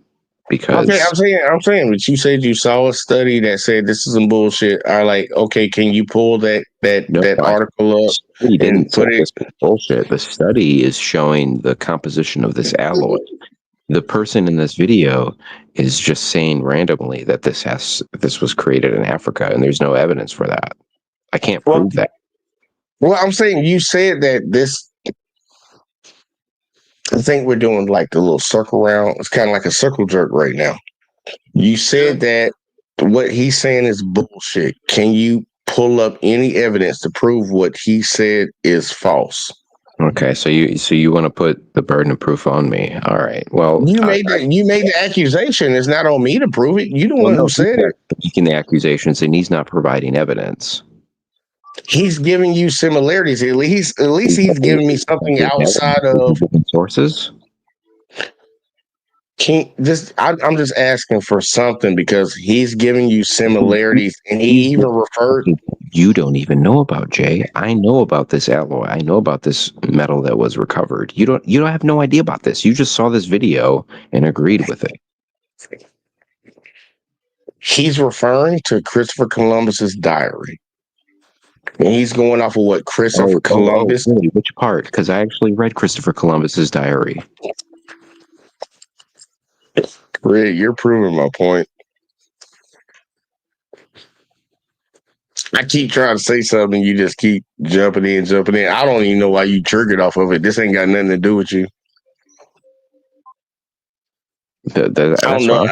Because okay, I'm saying, but you said you saw a study that said this is some bullshit. I like, okay, can you pull that article up? You didn't put it bullshit. The study is showing the composition of this alloy. The person in this video is just saying randomly that this was created in Africa, and there's no evidence for that. I can't prove that. Well, I'm saying you said that this. I think we're doing like the little circle round. It's kind of like a circle jerk right now. You said that what he's saying is bullshit. Can you pull up any evidence to prove what he said is false? Okay, so you want to put the burden of proof on me? All right. Well, you made the accusation. It's not on me to prove it. You the one who said it. Making the accusations, and he's not providing evidence. He's giving you similarities. At least he's giving me something outside of sources. I'm just asking for something because he's giving you similarities, and he even referred. You don't even know about, Jay. I know about this alloy. I know about this metal that was recovered. You don't have no idea about this. You just saw this video and agreed with it. He's referring to Christopher Columbus's diary. And he's going off of what Christopher Columbus. Really? Which part? Because I actually read Christopher Columbus's diary. Red, you're proving my point. I keep trying to say something, you just keep jumping in. I don't even know why you triggered off of it. This ain't got nothing to do with you. I don't know.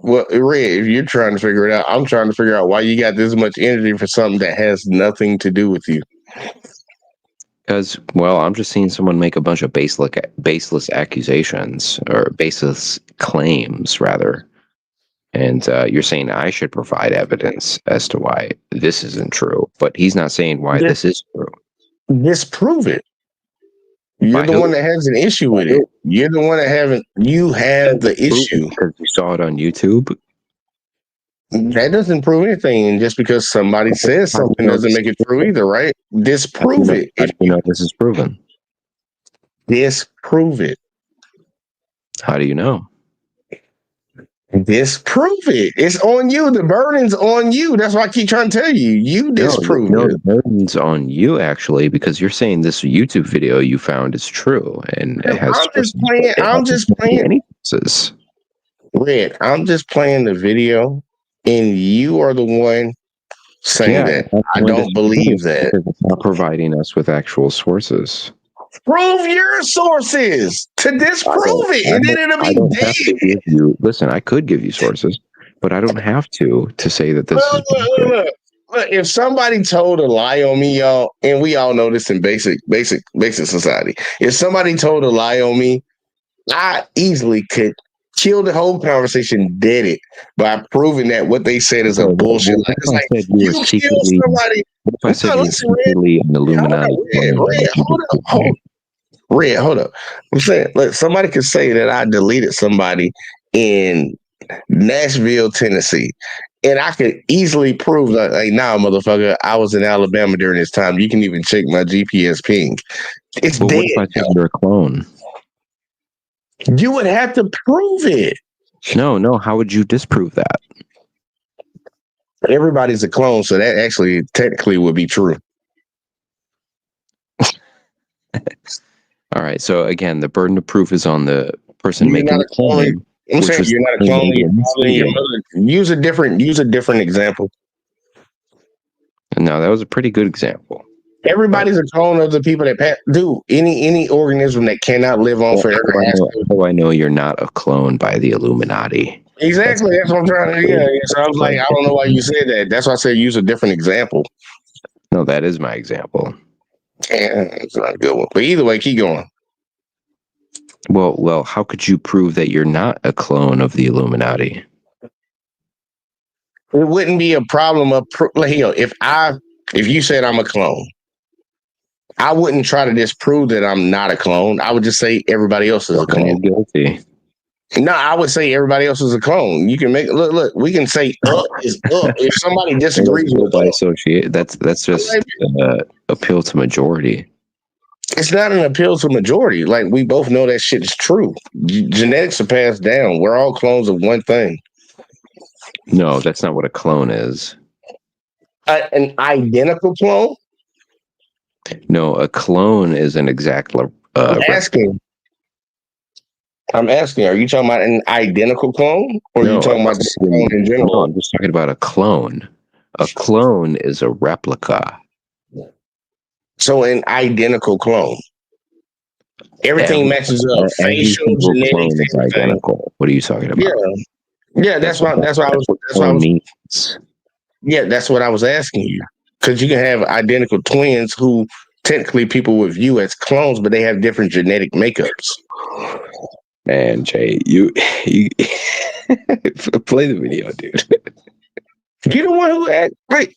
Well, Red, if you're trying to figure it out, I'm trying to figure out why you got this much energy for something that has nothing to do with you. Because, well, I'm just seeing someone make a bunch of baseless accusations, or baseless claims, rather. And you're saying I should provide evidence as to why this isn't true. But he's not saying why this is true. Disprove it. You're the one that has an issue with it. You're the one that you have the issue. Because you saw it on YouTube? That doesn't prove anything. And just because somebody says something doesn't make it true either, right? Disprove it. How do you know this is proven? Disprove it. How do you know? Disprove it. It's on you. The burden's on you. That's why I keep trying to tell you. You disprove it. The burden's on you, actually, because you're saying this YouTube video you found is true, and it has. I'm just playing. Red, I'm just playing the video, and you are the one saying that. I don't believe that. It's not providing us with actual sources. Prove your sources to disprove it, and then it'll be dead. Listen, I could give you sources, but I don't have to say that this is. Look, if somebody told a lie on me, y'all, and we all know this in basic society. If somebody told a lie on me, I easily could kill the whole conversation, dead it, by proving that what they said is a bullshit. Like, it's like you kill somebody. If I said you're secretly an Illuminati, Red, hold up. Red, hold up. I'm saying, look, somebody could say that I deleted somebody in Nashville, Tennessee, and I could easily prove that, like, nah, motherfucker, I was in Alabama during this time. You can even check my GPS ping. It's But dead. what if I think you're a clone? You would have to prove it. No. How would you disprove that? Everybody's a clone, so that actually technically would be true. All right. So again, the burden of proof is on the person You're making not the a clone. claim. I'm which saying was you're not a the clone. You're aliens. following your mother. Use a different example. No, that was a pretty good example. Everybody's a clone of the people that pass. Dude, any organism that cannot live on forever has to. How do I know you're not a clone by the Illuminati? Exactly. That's what I'm trying to. Yeah. So I was like, I don't know why you said that. That's why I said use a different example. No, that is my example. Yeah, it's not a good one. But either way, keep going. Well, how could you prove that you're not a clone of the Illuminati? It wouldn't be a problem of if you said I'm a clone, I wouldn't try to disprove that I'm not a clone. I would just say everybody else is a clone. Guilty. No, I would say everybody else is a clone. You can make look. We can say up is up. If somebody disagrees with by associate, that's just appeal to majority. It's not an appeal to majority. Like, we both know that shit is true. Genetics are passed down. We're all clones of one thing. No, that's not what a clone is. An identical clone? No, a clone is an exact. I'm asking. Are you talking about an identical clone, or are you talking about the clone in general? No, I'm just talking about a clone. A clone is a replica. So an identical clone. Everything matches up. Facial, genetics, everything. Identical. What are you talking about? Yeah. That's what I was. Yeah, that's what I was asking you. Because you can have identical twins who technically people would view as clones, but they have different genetic makeups. Man, Jay, you play the video, dude. You're the one who act like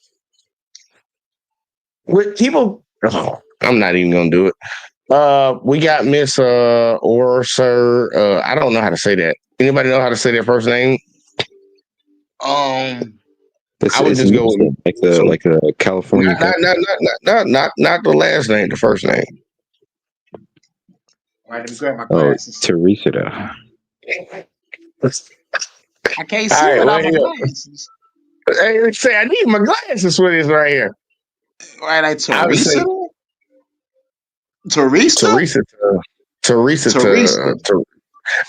with people. Oh, I'm not even gonna do it. We got Miss Orser. I don't know how to say that. Anybody know how to say their first name? I would just go with like a California. Not the last name, the first name. All right, let me grab my Oh, glasses. Teresa. I can't see without my glasses. Hey, let's say I need my glasses for this right here. Right, like I would say Teresa.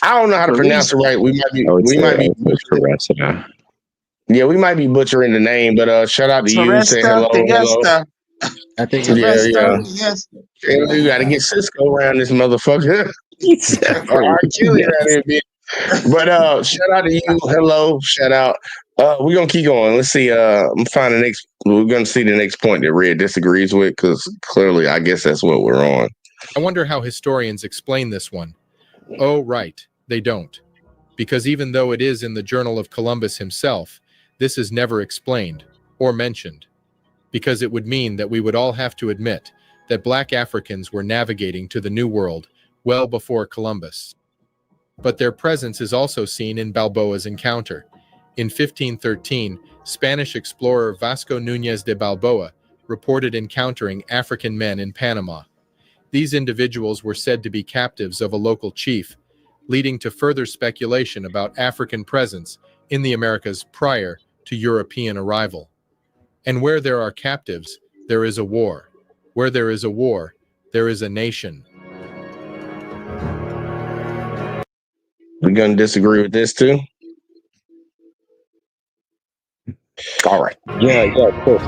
I don't know how to pronounce it right. We might be butchering. Yeah, we might be butchering the name, but shout out to you. Say hello. I think yes. You got to get Cisco around this motherfucker. Or R. Kelly around here, bitch. But shout out to you. Hello. Shout out. We're gonna keep going. Let's see. I'm finding the next. We're gonna see the next point that Red disagrees with, because clearly, I guess that's what we're on. I wonder how historians explain this one. Oh, right, they don't, because even though it is in the Journal of Columbus himself, this is never explained or mentioned, because it would mean that we would all have to admit that Black Africans were navigating to the New World well before Columbus. But their presence is also seen in Balboa's encounter. In 1513, Spanish explorer Vasco Núñez de Balboa reported encountering African men in Panama. These individuals were said to be captives of a local chief, leading to further speculation about African presence in the Americas prior to European arrival. And where there are captives, there is a war. Where there is a war, there is a nation. We're gonna disagree with this too. All right. Yeah, of course.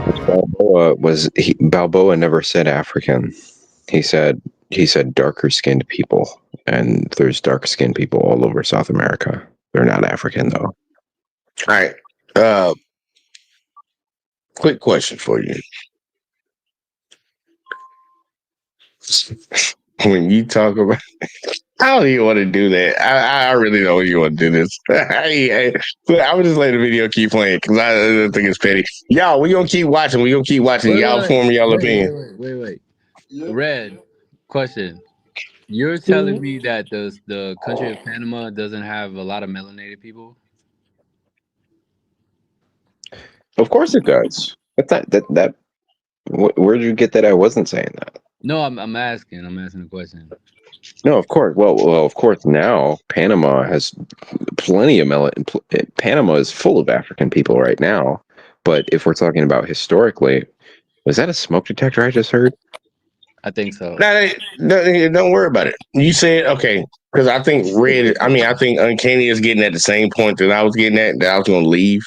Balboa never said African. He said darker skinned people, and there's dark skinned people all over South America. They're not African though. All right. Quick question for you. When you talk about, how do you want to do that? I really don't want you want to do this. I would just let the video keep playing because I think it's petty. Y'all, we gonna keep watching. Y'all form y'all opinion. Wait. Red, question. You're telling me that the country of Panama doesn't have a lot of melanated people? Of course it does. Where did you get that? I wasn't saying that. No, I'm asking. I'm asking a question. No, of course. Well, of course. Now Panama has plenty of Panama is full of African people right now. But if we're talking about historically, was that a smoke detector I just heard? I think so. Don't worry about it. You said okay, because I think Red. I mean, I think Uncanny is getting at the same point that I was getting at. That I was going to leave.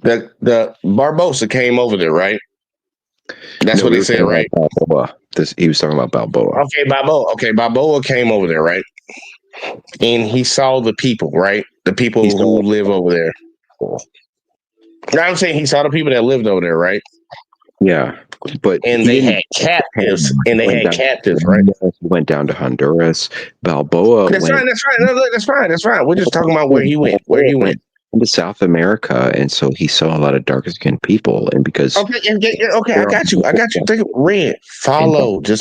The Barbosa came over there, right? That's what they said, right? Balboa. He was talking about Balboa. Okay, Balboa. Okay, Balboa came over there, right? And he saw the people, right? The people who live over there. Now I'm saying he saw the people that lived over there, right? Yeah, but they had captives, right? He went down to Honduras. Balboa. That's fine. That's fine. We're just talking about where he went. Into South America, and so he saw a lot of darker skinned people, and because okay, I got you. Take it, Red. Follow for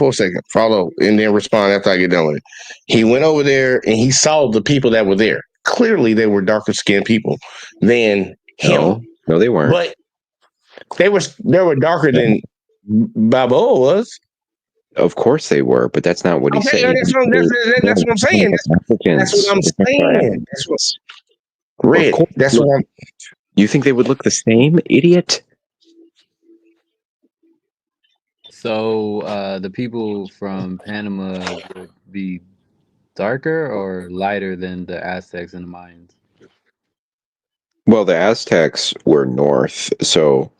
a second. Follow, and then respond after I get done with it. He went over there and he saw the people that were there. Clearly, they were darker skinned people than him. No, they weren't. But they were darker than Balboa was. Of course they were, but that's not what he said. That's what I'm saying. That's what I'm saying. Red. That's what I'm. You think they would look the same, idiot? So the people from Panama would be darker or lighter than the Aztecs and the Mayans? Well, the Aztecs were north, so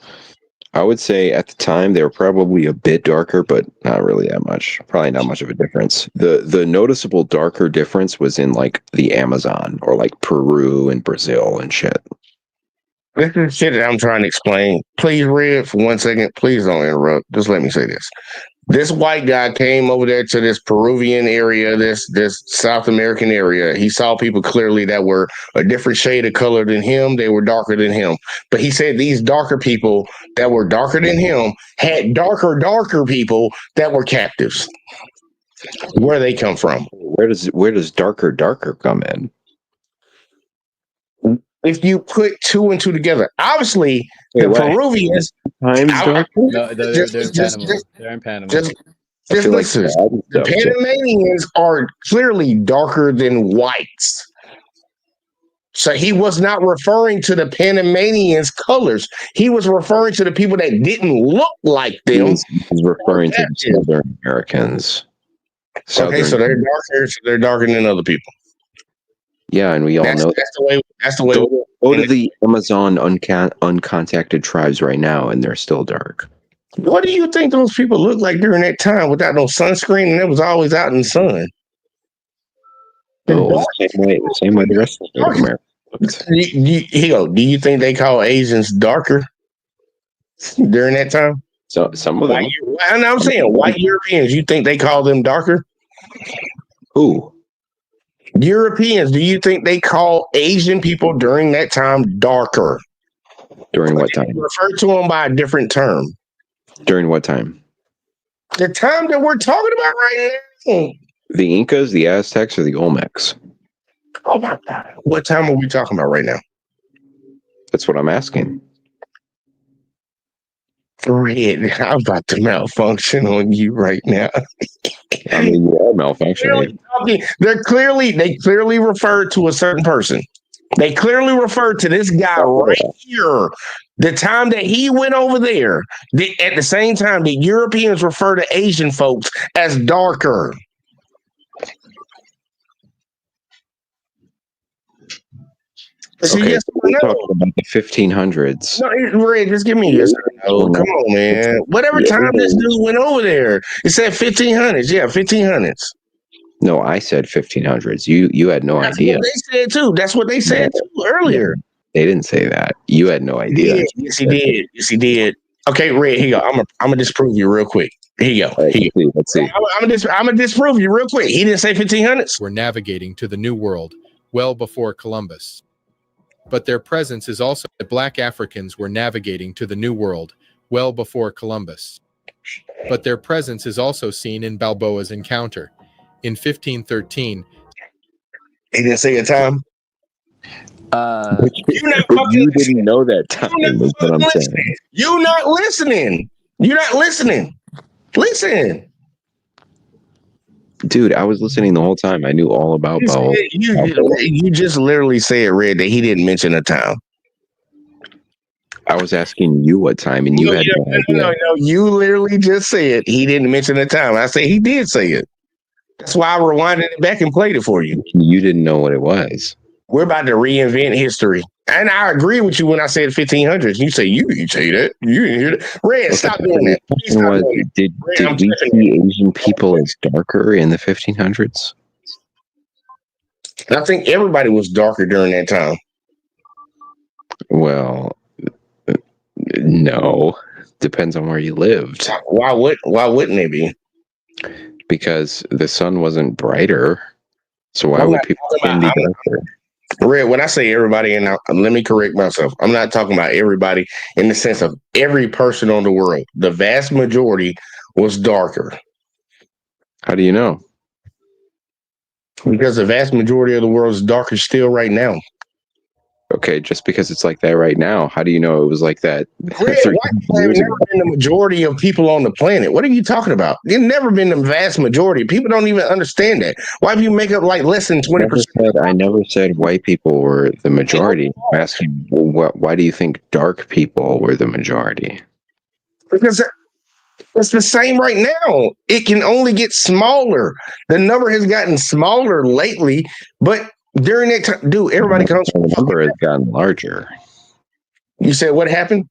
I would say at the time they were probably a bit darker, but not really that much. Probably not much of a difference. The noticeable darker difference was in like the Amazon or like Peru and Brazil and shit. This is shit that I'm trying to explain. Please, Red, for 1 second. Please don't interrupt. Just let me say this. This white guy came over there to this Peruvian area, this South American area. He saw people clearly that were a different shade of color than him. They were darker than him. But he said these darker people that were darker than him had darker people that were captives. Where they come from? Where does darker come in? If you put two and two together, obviously the Peruvians. No, they're in Panama. Just listen. The Panamanians are clearly darker than whites. So he was not referring to the Panamanians' colors. He was referring to the people that didn't look like them. He's referring to the Southern Americans. Okay, so they're darker. So they're darker than other people. Yeah, and we all know that's the way. Go to the Amazon uncontacted tribes right now, and they're still dark. What do you think those people look like during that time without no sunscreen, and it was always out in the sun? Oh, the same way the rest of America looks. Do you think they call Asians darker during that time? So some of them. I'm saying white Europeans. You think they call them darker? Who? Europeans, do you think they call Asian people during that time darker? During what time? Refer to them by a different term. During what time? The time that we're talking about right now. The Incas, the Aztecs, or the Olmecs? Oh my God. What time are we talking about right now? That's what I'm asking. Red, I'm about to malfunction on you right now. I mean, you are malfunctioning. They clearly refer to a certain person. They clearly refer to this guy right here. The time that he went over there, at the same time, the Europeans refer to Asian folks as darker. Okay, so we're talking about the 1500s. No, Red, just give me yes or no. Come on, man. Whatever time this dude went over there, it said 1500s. Yeah, 1500s. No, I said 1500s. You had no idea. That's what they said too. That's what they said too earlier. They didn't say that. You had no idea. Yes, he did. Yes, he did. Okay, Red, here you go. I'm gonna disprove you real quick. Here you go. Let's see. I'm gonna disprove you real quick. He didn't say 1500s. We're navigating to the New World well before Columbus. But their presence is also that Black Africans were navigating to the New World well before Columbus. But their presence is also seen in Balboa's encounter. In 1513, he didn't say a time. You didn't know that time. Is what I'm saying. You're not listening. You're not listening. Listen. Dude, I was listening the whole time. I knew all about Balboa. You just literally said, Red, that he didn't mention a time. I was asking you what time, and you had no idea. No. You literally just said he didn't mention a time. I said he did say it. That's why I rewinded it back and played it for you. You didn't know what it was. We're about to reinvent history. And I agree with you when I said 1500s. You say you say that. You didn't hear that. Red, stop doing that. Please stop doing it. Did we see Asian people as darker in the 1500s? I think everybody was darker during that time. Well, no. Depends on where you lived. Why wouldn't they be? Because the sun wasn't brighter. So why would people be darker? Red, when I say everybody, and let me correct myself, I'm not talking about everybody in the sense of every person on the world. The vast majority was darker. How do you know? Because the vast majority of the world is darker still right now. Okay, just because it's like that right now, how do you know it was like that? Red, white people have never been the majority of people on the planet. What are you talking about? They've never been the vast majority. People don't even understand that. Why do you make up like less than 20%? I never said white people were the majority. I'm asking, why do you think dark people were the majority? Because it's the same right now. It can only get smaller. The number has gotten smaller lately, but during that time, dude, everybody comes from the number has gotten larger. You said what happened?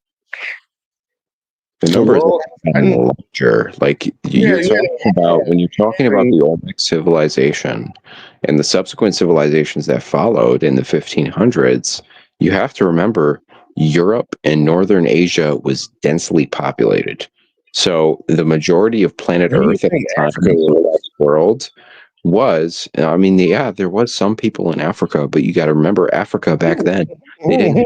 The number has gotten larger. Like you're talking about when you're talking about the Olmec civilization and the subsequent civilizations that followed in the 1500s, you have to remember Europe and Northern Asia was densely populated. So the majority of planet Earth at the time in the world was, I mean, yeah, there was some people in Africa, but you got to remember Africa back then, they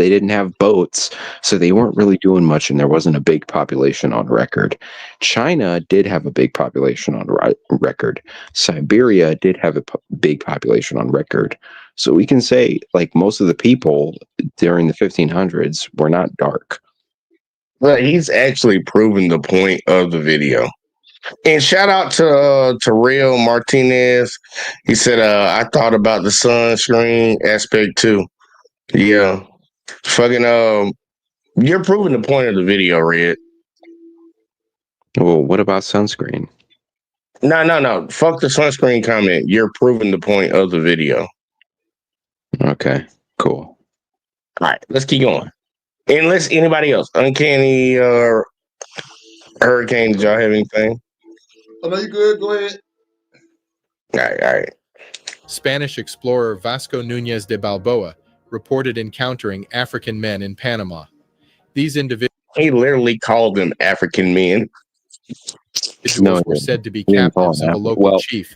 didn't have boats, so they weren't really doing much, and there wasn't a big population on record. China did have a big population on record. Siberia did have a big population on record. So we can say, like, most of the people during the 1500s were not dark. Well, he's actually proven the point of the video. And shout out to Real Martinez. He said, I thought about the sunscreen aspect too. Yeah. Fucking you're proving the point of the video, Red. Well, what about sunscreen? No. Fuck the sunscreen comment. You're proving the point of the video. Okay, cool. All right, let's keep going. Unless anybody else. Uncanny Hurricane, did y'all have anything? Oh, no, you good. Go ahead. All right. Spanish explorer Vasco Núñez de Balboa reported encountering African men in Panama. These individuals... He literally called them African men. Were said to be captives of a local chief.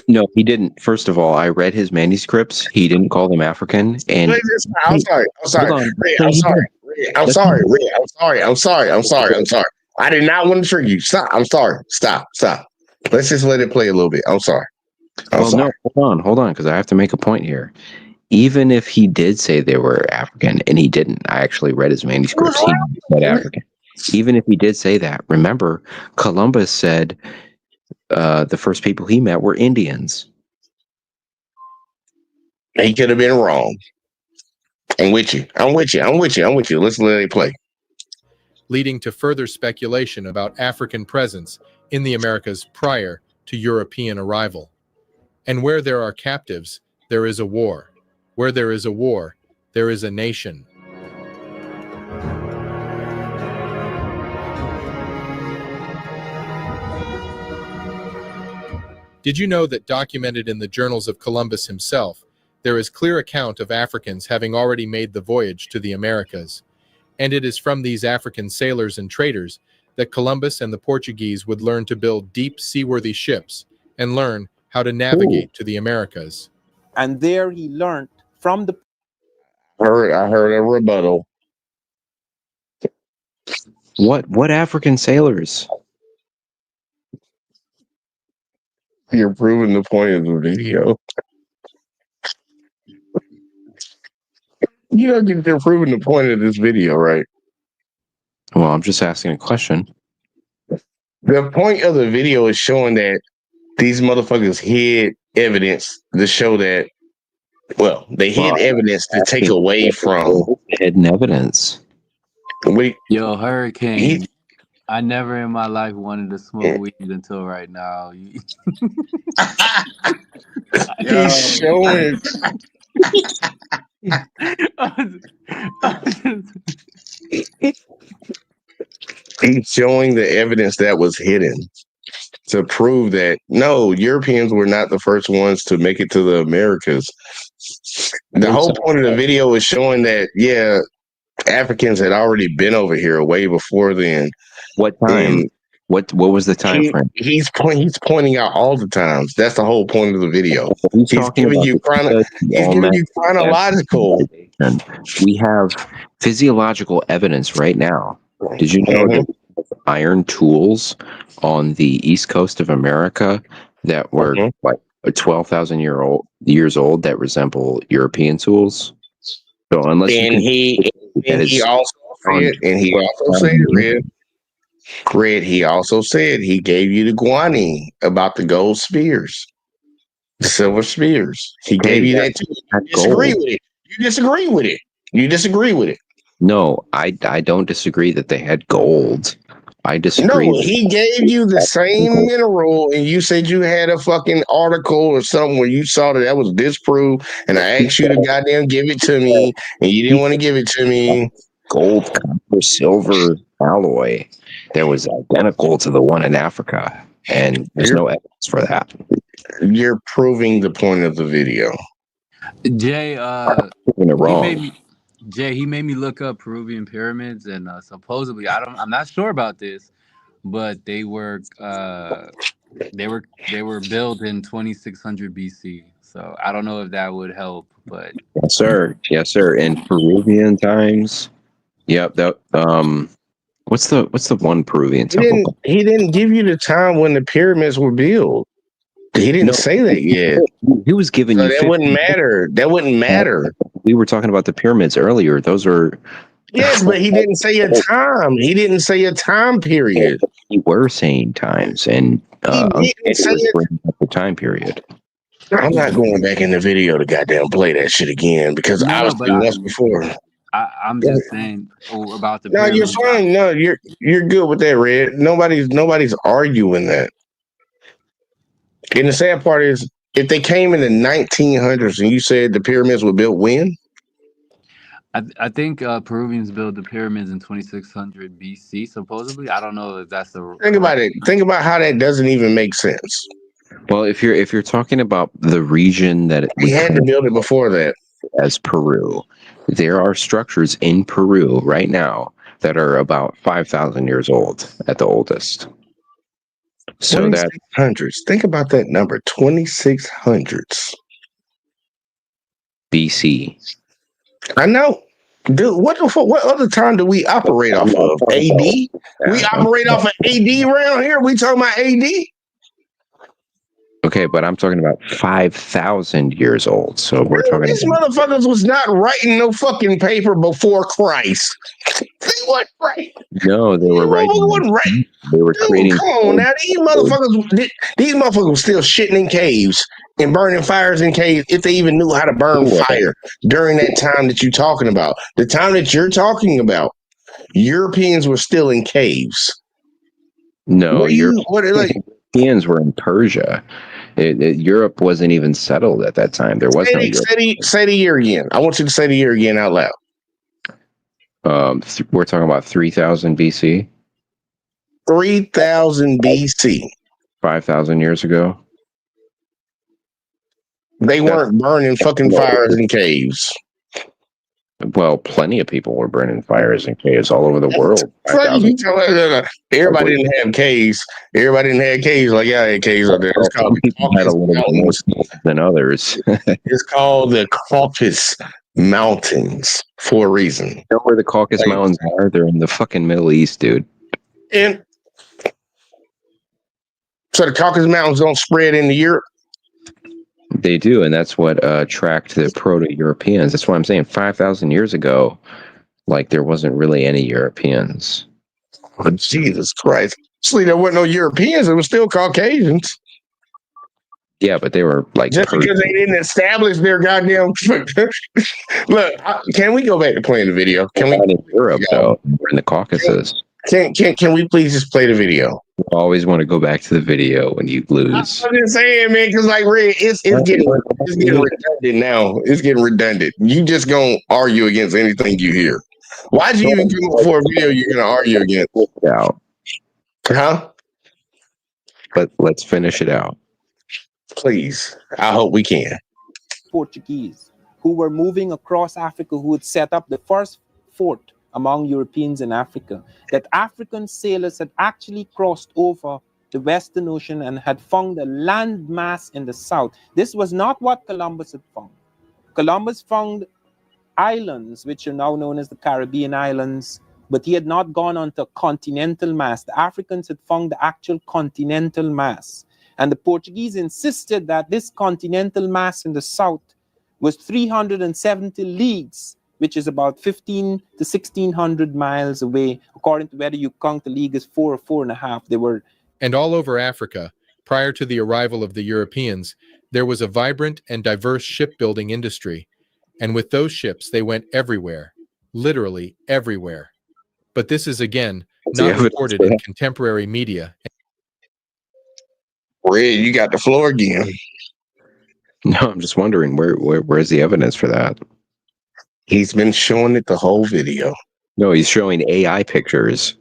No, he didn't. First of all, I read his manuscripts. He didn't call them African. And I'm sorry. I did not want to trigger you. Stop. I'm sorry. Stop. Let's just let it play a little bit. I'm sorry. No, hold on, because I have to make a point here. Even if he did say they were African, and he didn't, I actually read his manuscripts. He said African. Even if he did say that, remember, Columbus said the first people he met were Indians. He could have been wrong. I'm with you. Let's let it play. Leading to further speculation about African presence in the Americas prior to European arrival. And where there are captives, there is a war. Where there is a war, there is a nation. Did you know that documented in the journals of Columbus himself, there is clear account of Africans having already made the voyage to the Americas? And it is from these African sailors and traders that Columbus and the Portuguese would learn to build deep seaworthy ships and learn how to navigate to the Americas. And there he learned from the... I heard a rebuttal. What African sailors? You're proving the point of the video. You don't think they're proving the point of this video, right? Well, I'm just asking a question. The point of the video is showing that these motherfuckers hid evidence to show that, well, they hid evidence to take away from hidden evidence. Yo, Hurricane. I never in my life wanted to smoke weed until right now. He's showing. He's showing the evidence that was hidden to prove that no, Europeans were not the first ones to make it to the Americas. The whole point of the video is showing that, yeah, Africans had already been over here way before then. What time? What was the time frame? He's pointing out all the times. That's the whole point of the video. He's giving you chronological. We have physiological evidence right now. Did you know that iron tools on the east coast of America that were like 12,000 years old that resemble European tools? So unless he also said he gave you the guanine about the gold spears, the silver spears. He gave you that too. You disagree with it. You disagree with it. No, I don't disagree that they had gold. I disagree. No, he gave you the same mineral, and you said you had a fucking article or something where you saw that was disproved, and I asked you to goddamn give it to me, and you didn't want to give it to me. Gold, copper, silver alloy that was identical to the one in Africa, and there's no evidence for that. You're proving the point of the video. Jay, proving it wrong. He made me look up Peruvian pyramids, and supposedly I'm not sure about this, but they were built in 2600 BC. So I don't know if that would help, but yes, sir. In Peruvian times, yep. That what's the one Peruvian temple? He didn't give you the time when the pyramids were built. He didn't say that yet. He was giving you. That wouldn't matter. That wouldn't matter. We were talking about the pyramids earlier. Those are. Yes, but he didn't say a time. He didn't say a time period. We were saying times, and he didn't say the time period. I'm not going back in the video to goddamn play that shit again because I was doing this before. I'm just saying about the. No, you're fine. No, you're good with that, Red. Nobody's arguing that. And the sad part is, if they came in the 1900s and you said the pyramids were built when? I think Peruvians built the pyramids in 2600 BC, supposedly. I don't know if that's the. Think about it. Think about how that doesn't even make sense. Well, if you're talking about the region that we had to build it before that, as Peru, there are structures in Peru right now that are about 5,000 years old at the oldest. So that 2600s. Think about that number, 2600s BC. I know, dude. What other time do we operate off of? AD? We operate off of AD around here. We talking about AD? Okay, but I'm talking about 5,000 years old. So we're talking. These motherfuckers was not writing no fucking paper before Christ. They weren't right. No, they were writing. They were creating. Come on now, these motherfuckers were still shitting in caves and burning fires in caves if they even knew how to burn fire during that time that you're talking about. The time that you're talking about, Europeans were still in caves. No, Europeans were in Persia. Europe wasn't even settled at that time. There was say the year again. I want you to say the year again out loud. We're talking about 3000 BC. 3000 BC. 5,000 years ago. They weren't burning fucking fires in caves. Well, plenty of people were burning fires in caves all over the world. Everybody didn't have caves. Everybody didn't have caves like I had caves up there. It's called people had a little bit more than others. It's called the Caucasus mountains for a reason. You know where the Caucasus Like- Mountains are? They're in the fucking Middle East, dude. And so the Caucasus Mountains don't spread into Europe. They do, and that's what attracted the Proto-Europeans. That's what I'm saying. 5,000 years ago, like there wasn't really any Europeans. Oh, Jesus Christ! Actually, there weren't no Europeans. It was still Caucasians. Yeah, but they were like Just because they didn't establish their goddamn. Look, can we go back to playing the video? Can we? in Europe though? We're in the Caucasus. Can we please just play the video? You always want to go back to the video when you lose. I'm just saying, man, because like Red, it's getting redundant now. It's getting redundant. You just gonna argue against anything you hear. Why'd you even come up for a video you're gonna argue against? Out. Huh? But let's finish it out. Please. I hope we can. Portuguese who were moving across Africa, who had set up the first fort among Europeans in Africa, that African sailors had actually crossed over the Western Ocean and had found a land mass in the south. This was not what Columbus had found. Columbus found islands, which are now known as the Caribbean islands, but he had not gone onto a continental mass. The Africans had found the actual continental mass. And the Portuguese insisted that this continental mass in the south was 370 leagues, which is about 15 to 1600 miles away. According to whether you count the league as 4 or 4.5, they were. And all over Africa, prior to the arrival of the Europeans, there was a vibrant and diverse shipbuilding industry. And with those ships, they went everywhere, literally everywhere. But this is, again, not reported in contemporary media. Red, you got the floor again. No, I'm just wondering where's the evidence for that? He's been showing it the whole video. No, he's showing AI pictures.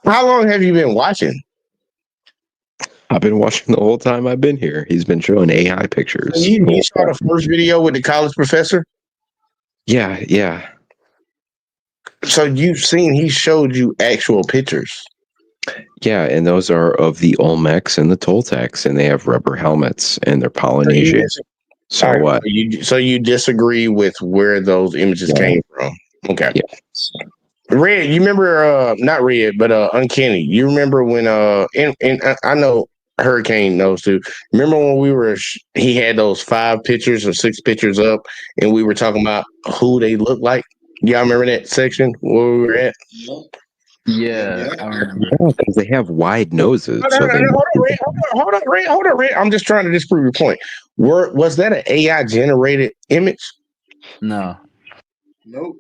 How long have you been watching? I've been watching the whole time I've been here. He's been showing AI pictures. You saw the first video with the college professor? Yeah. So you've seen he showed you actual pictures. Yeah, and those are of the Olmecs and the Toltecs, and they have rubber helmets, and they're Polynesian. So All right, what? So you disagree with where those images came from? Okay. Yes. Red, you remember? Not Red, but Uncanny. You remember when? And I know Hurricane knows too. Remember when we were? He had those 5 pictures or 6 pictures up, and we were talking about who they look like. Y'all remember that section where we were at? Yeah, I remember. Because they have wide noses. Hold on, Red. I'm just trying to disprove your point. Was that an AI generated image? No. Nope.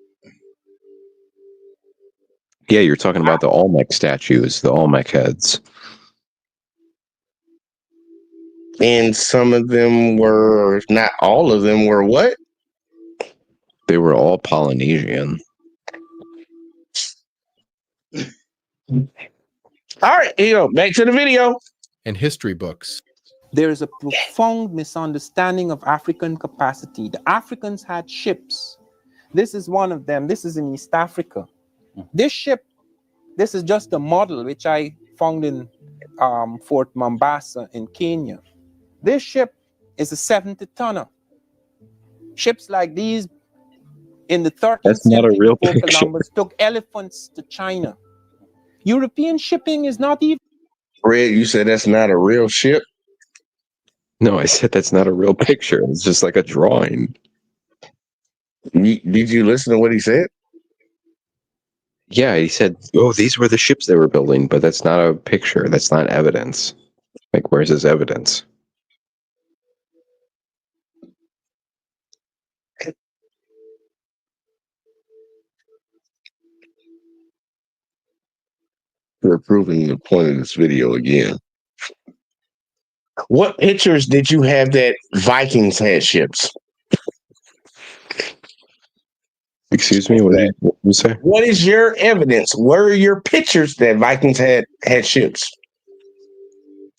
Yeah, you're talking about the Olmec statues, the Olmec heads. And some of them were, not all of them were what? They were all Polynesian. All right, back to the video. And history books. There is a profound misunderstanding of African capacity. The Africans had ships. This is one of them. This is in East Africa. This ship, this is just a model which I found in Fort Mombasa in Kenya. This ship is a 70-tonner. Ships like these in the 13th That's not a century real before picture. Columbus took elephants to China. European shipping is not even. Red, you said that's not a real ship? No, I said that's not a real picture. It's just like a drawing. Did you listen to what he said? Yeah, he said, oh, these were the ships they were building, but that's not a picture. That's not evidence. Like, where's his evidence? We're proving the point of this video again. What pictures did you have that Vikings had ships? Excuse me, what did you say? What is your evidence? Where are your pictures that Vikings had ships?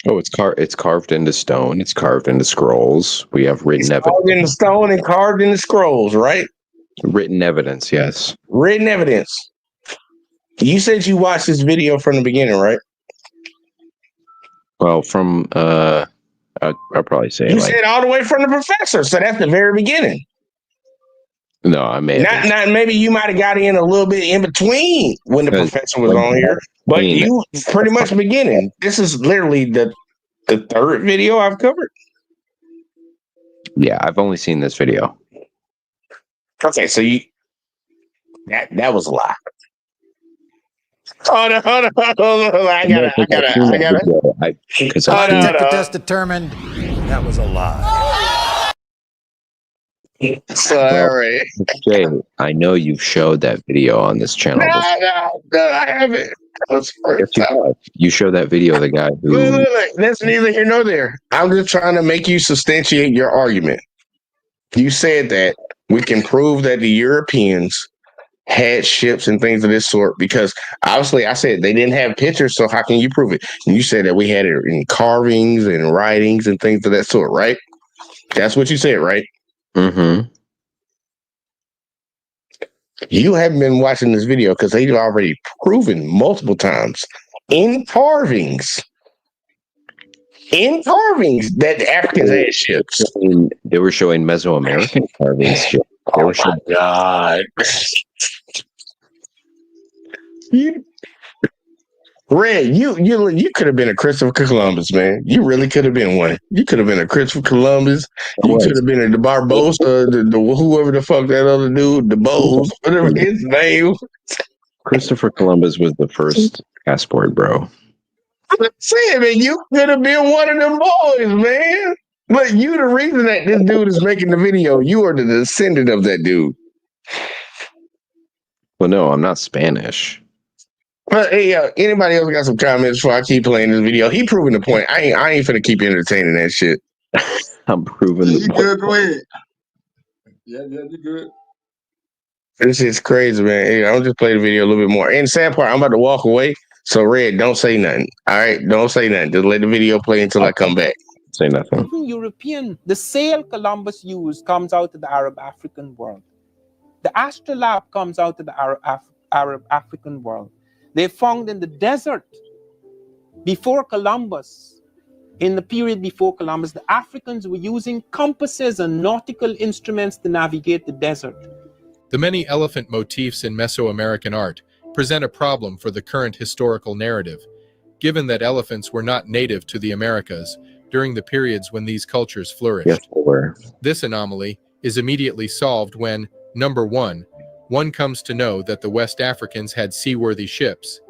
Oh, it's carved into stone. It's carved into scrolls. We have written evidence. Carved in the stone and carved in the scrolls, right? Written evidence, yes. Written evidence. You said you watched this video from the beginning, right? Well, from I I'll probably say You like said all the way from the professor, so that's the very beginning. no. I may have Not maybe you might have got in a little bit in between when the professor was on here, but you pretty much beginning. This is literally the third video I've covered. Yeah, I've only seen this video. Okay, so that was a lie. Hold on. I gotta. Detector test determined that was a lie. Sorry. Jay, I know you've showed that video on this channel. No, I haven't. Yes, you have. You show that video of the guy who. Look, that's neither here nor there. I'm just trying to make you substantiate your argument. You said that we can prove that the Europeans had ships and things of this sort because obviously I said they didn't have pictures, so how can you prove it? And you said that we had it in carvings and writings and things of that sort, right? That's what you said, right? Mm-hmm. You haven't been watching this video because they've already proven multiple times in carvings that the Africans had ships. They were showing Mesoamerican carvings. Oh my God. Red, you could have been a Christopher Columbus, man. You really could have been one. You could have been a Christopher Columbus. You could have been a Barbosa, the whoever the fuck that other dude, the Bose, whatever his name. Christopher Columbus was the first passport, bro. I'm saying, man, you could have been one of them boys, man. But you the reason that this dude is making the video. You are the descendant of that dude. Well, no, I'm not Spanish. But hey, anybody else got some comments before I keep playing this video? He proving the point. I ain't finna keep entertaining that shit. I'm proving the point. Good, go ahead. Yeah, you good. This is crazy, man. Hey, I'll just play the video a little bit more. And sad part, I'm about to walk away. So Red, don't say nothing. All right, don't say nothing. Just let the video play until I come back. Say nothing. European, the sail Columbus used comes out of the Arab African world. The astrolabe comes out of the Arab African world. They found in the desert before Columbus. In the period before Columbus, the Africans were using compasses and nautical instruments to navigate the desert. The many elephant motifs in Mesoamerican art present a problem for the current historical narrative, given that elephants were not native to the Americas during the periods when these cultures flourished. Yes, they were. This anomaly is immediately solved when, number one comes to know that the West Africans had seaworthy ships.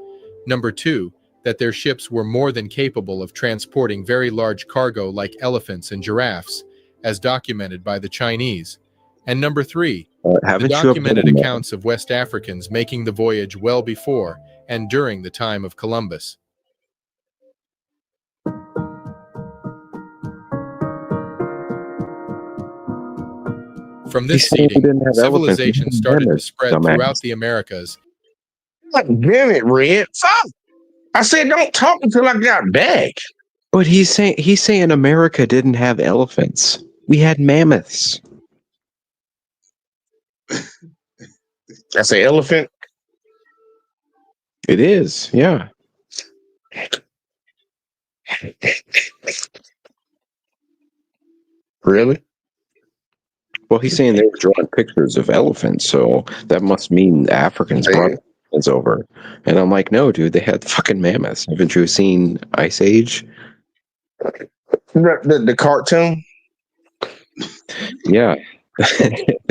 Number two, that their ships were more than capable of transporting very large cargo like elephants and giraffes, as documented by the Chinese. And number three, the documented accounts of West Africans making the voyage well before and during the time of Columbus. From this seeding, civilization started to spread throughout the Americas. Like, damn it, Red. Fuck. I said don't talk until I got back. But he's saying America didn't have elephants. We had mammoths. That's an elephant. It is, yeah. Really? Well, he's saying they were drawing pictures of elephants, so that must mean the Africans brought elephants over. And I'm like, no, dude, they had fucking mammoths. Haven't you seen Ice Age? The cartoon? Yeah.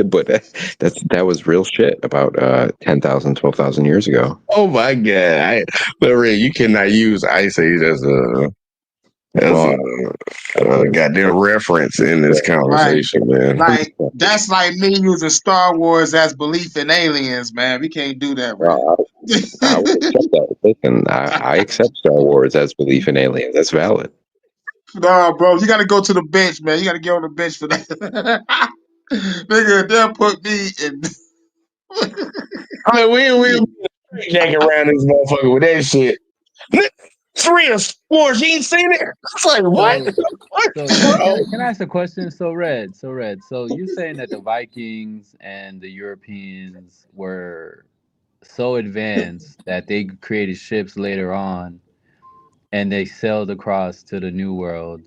But that was real shit about 10,000, 12,000 years ago. Oh my God. Red, you cannot use Ice Age as a goddamn reference in this conversation, man. Like that's like me using Star Wars as belief in aliens, man. We can't do that, right? I would accept that. Listen, I accept Star Wars as belief in aliens. That's valid. Nah, bro, you gotta go to the bench, man. You gotta get on the bench for that. Nigga, they'll put me in. I mean, we'll jack around this motherfucker with that shit. 3 of sports, you ain't seen it? It's like, what? Can I ask a question? So Red, so you're saying that the Vikings and the Europeans were so advanced that they created ships later on and they sailed across to the New World.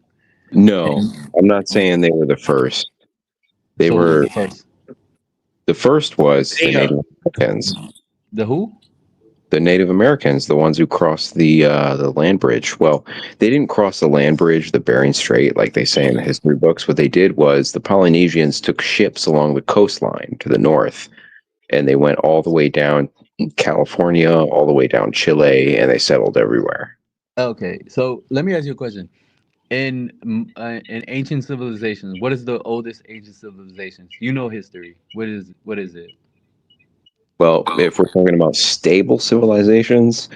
No, I'm not saying they were the first. They So who was were the first? the first was the Damn. Native Americans. The who? The Native Americans, the ones who crossed the land bridge. Well, they didn't cross the land bridge, the Bering Strait, like they say in the history books. What they did was the Polynesians took ships along the coastline to the north, and they went all the way down California, all the way down Chile, and they settled everywhere. Okay, so let me ask you a question. In ancient civilizations, what is the oldest ancient civilizations? You know history. What is it? Well, if we're talking about stable civilizations,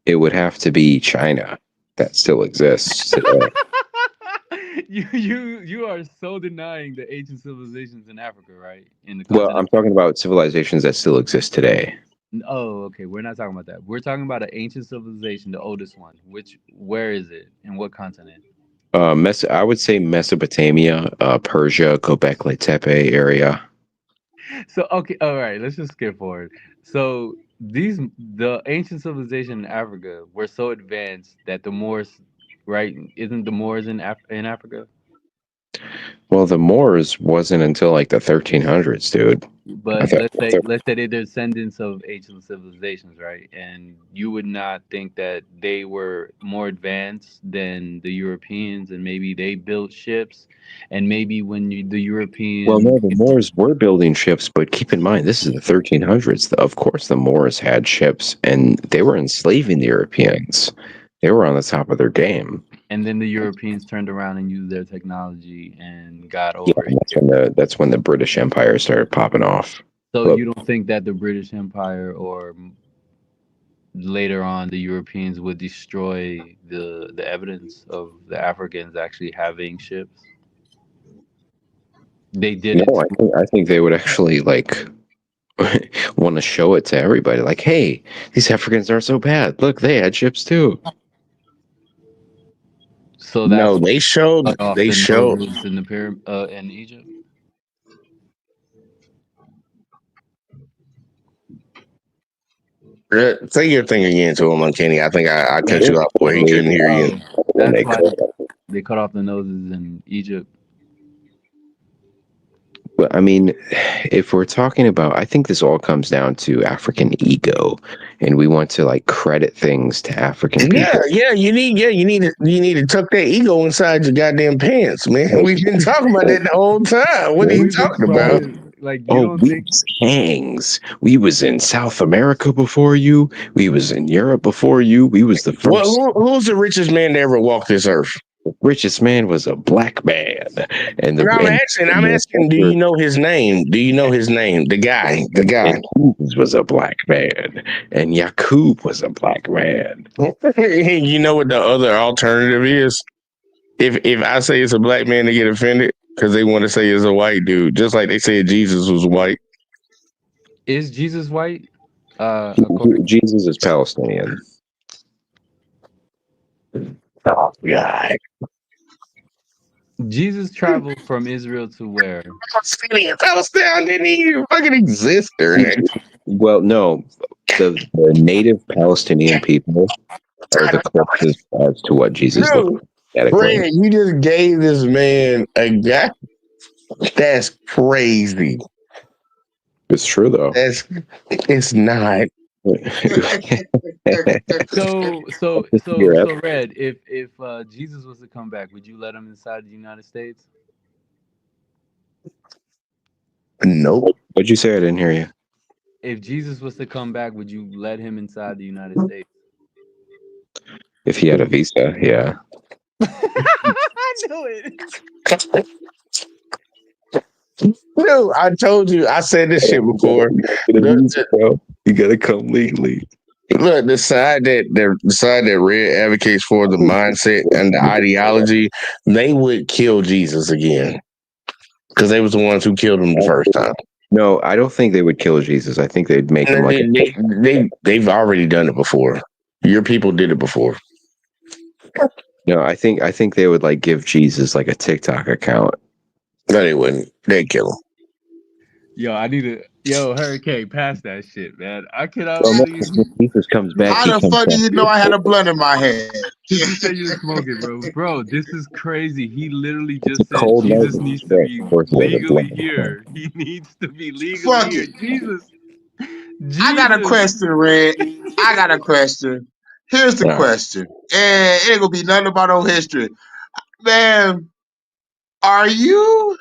it would have to be China that still exists today. You are so denying the ancient civilizations in Africa, right? In the Well, continent. I'm talking about civilizations that still exist today. Oh, okay. We're not talking about that. We're talking about an ancient civilization, the oldest one. Where is it? In what continent? I would say Mesopotamia, Persia, Göbekli Tepe area. So okay, all right. Let's just skip forward. So the ancient civilization in Africa were so advanced that the Moors, right? Isn't the Moors in Africa? Well, the Moors wasn't until like the 1300s, dude. But let's say they're descendants of ancient civilizations, right? And you would not think that they were more advanced than the Europeans, and maybe they built ships, and maybe when the Europeans. Well, no, the Moors were building ships, but keep in mind, this is the 1300s. Of course, the Moors had ships, and they were enslaving the Europeans. They were on the top of their game. And then the Europeans turned around and used their technology and got over it. That's when the British Empire started popping off. So you don't think that the British Empire or later on the Europeans would destroy the evidence of the Africans actually having ships? They did it. No, I think they would actually like want to show it to everybody. Like, hey, these Africans aren't so bad. Look, they had ships too. So no, they showed in the pyramid in Egypt. Say your thing again to him, Uncanny. I think I cut you off where he couldn't hear you. That's why they cut off the noses in Egypt. Well, I mean, if we're talking about, I think this all comes down to African ego, and we want to like credit things to African people. Yeah. You need to tuck that ego inside your goddamn pants, man. We've been talking about that the whole time. What are you talking about? Like, we was kings. We was in South America before you. We was in Europe before you. We was the first. Well, who was the richest man to ever walk this earth? The richest man was a black man. And I'm asking, do you know his name? Do you know his name? The guy. Jesus was a black man, and Yakub was a black man. You know what the other alternative is? If I say it's a black man, they get offended because they want to say it's a white dude, just like they said Jesus was white. Is Jesus white? Jesus is Palestinian. Oh, God. Jesus traveled from Israel to where? Palestine didn't even fucking exist there. Well, no. The native Palestinian people are the closest as to what Jesus looked like. Fred, you just gave this man a guy. That's crazy. It's true, though. It's not. So Red, if Jesus was to come back, would you let him inside the United States? Nope. What'd you say? I didn't hear you. If Jesus was to come back, would you let him inside the United States? If he had a visa, yeah. I knew it. No, I told you. I said this shit before. You gotta come legally. Look, the side that Red advocates for the mindset and the ideology, they would kill Jesus again because they was the ones who killed him the first time. No, I don't think they would kill Jesus. I think they'd make him like they've already done it before. Your people did it before. No, I think they would like give Jesus like a TikTok account. No, they wouldn't. They'd kill him. Yo, I need to. Yo, Hurricane, pass that shit, man. I cannot Well, no, believe when Jesus comes back, How he the comes fuck back. do you know I had a blunt in my hand? you said you were smoking, bro. Bro, this is crazy. He literally It's a just said cold night Jesus in needs to Detroit. be Of course, he has a legally blunt. here. He needs to be legally Fuck here. it. Jesus. I got a Jesus. question, Red. I got a question. Here's the All right. question. And it ain't gonna be nothing about no history. Man, are you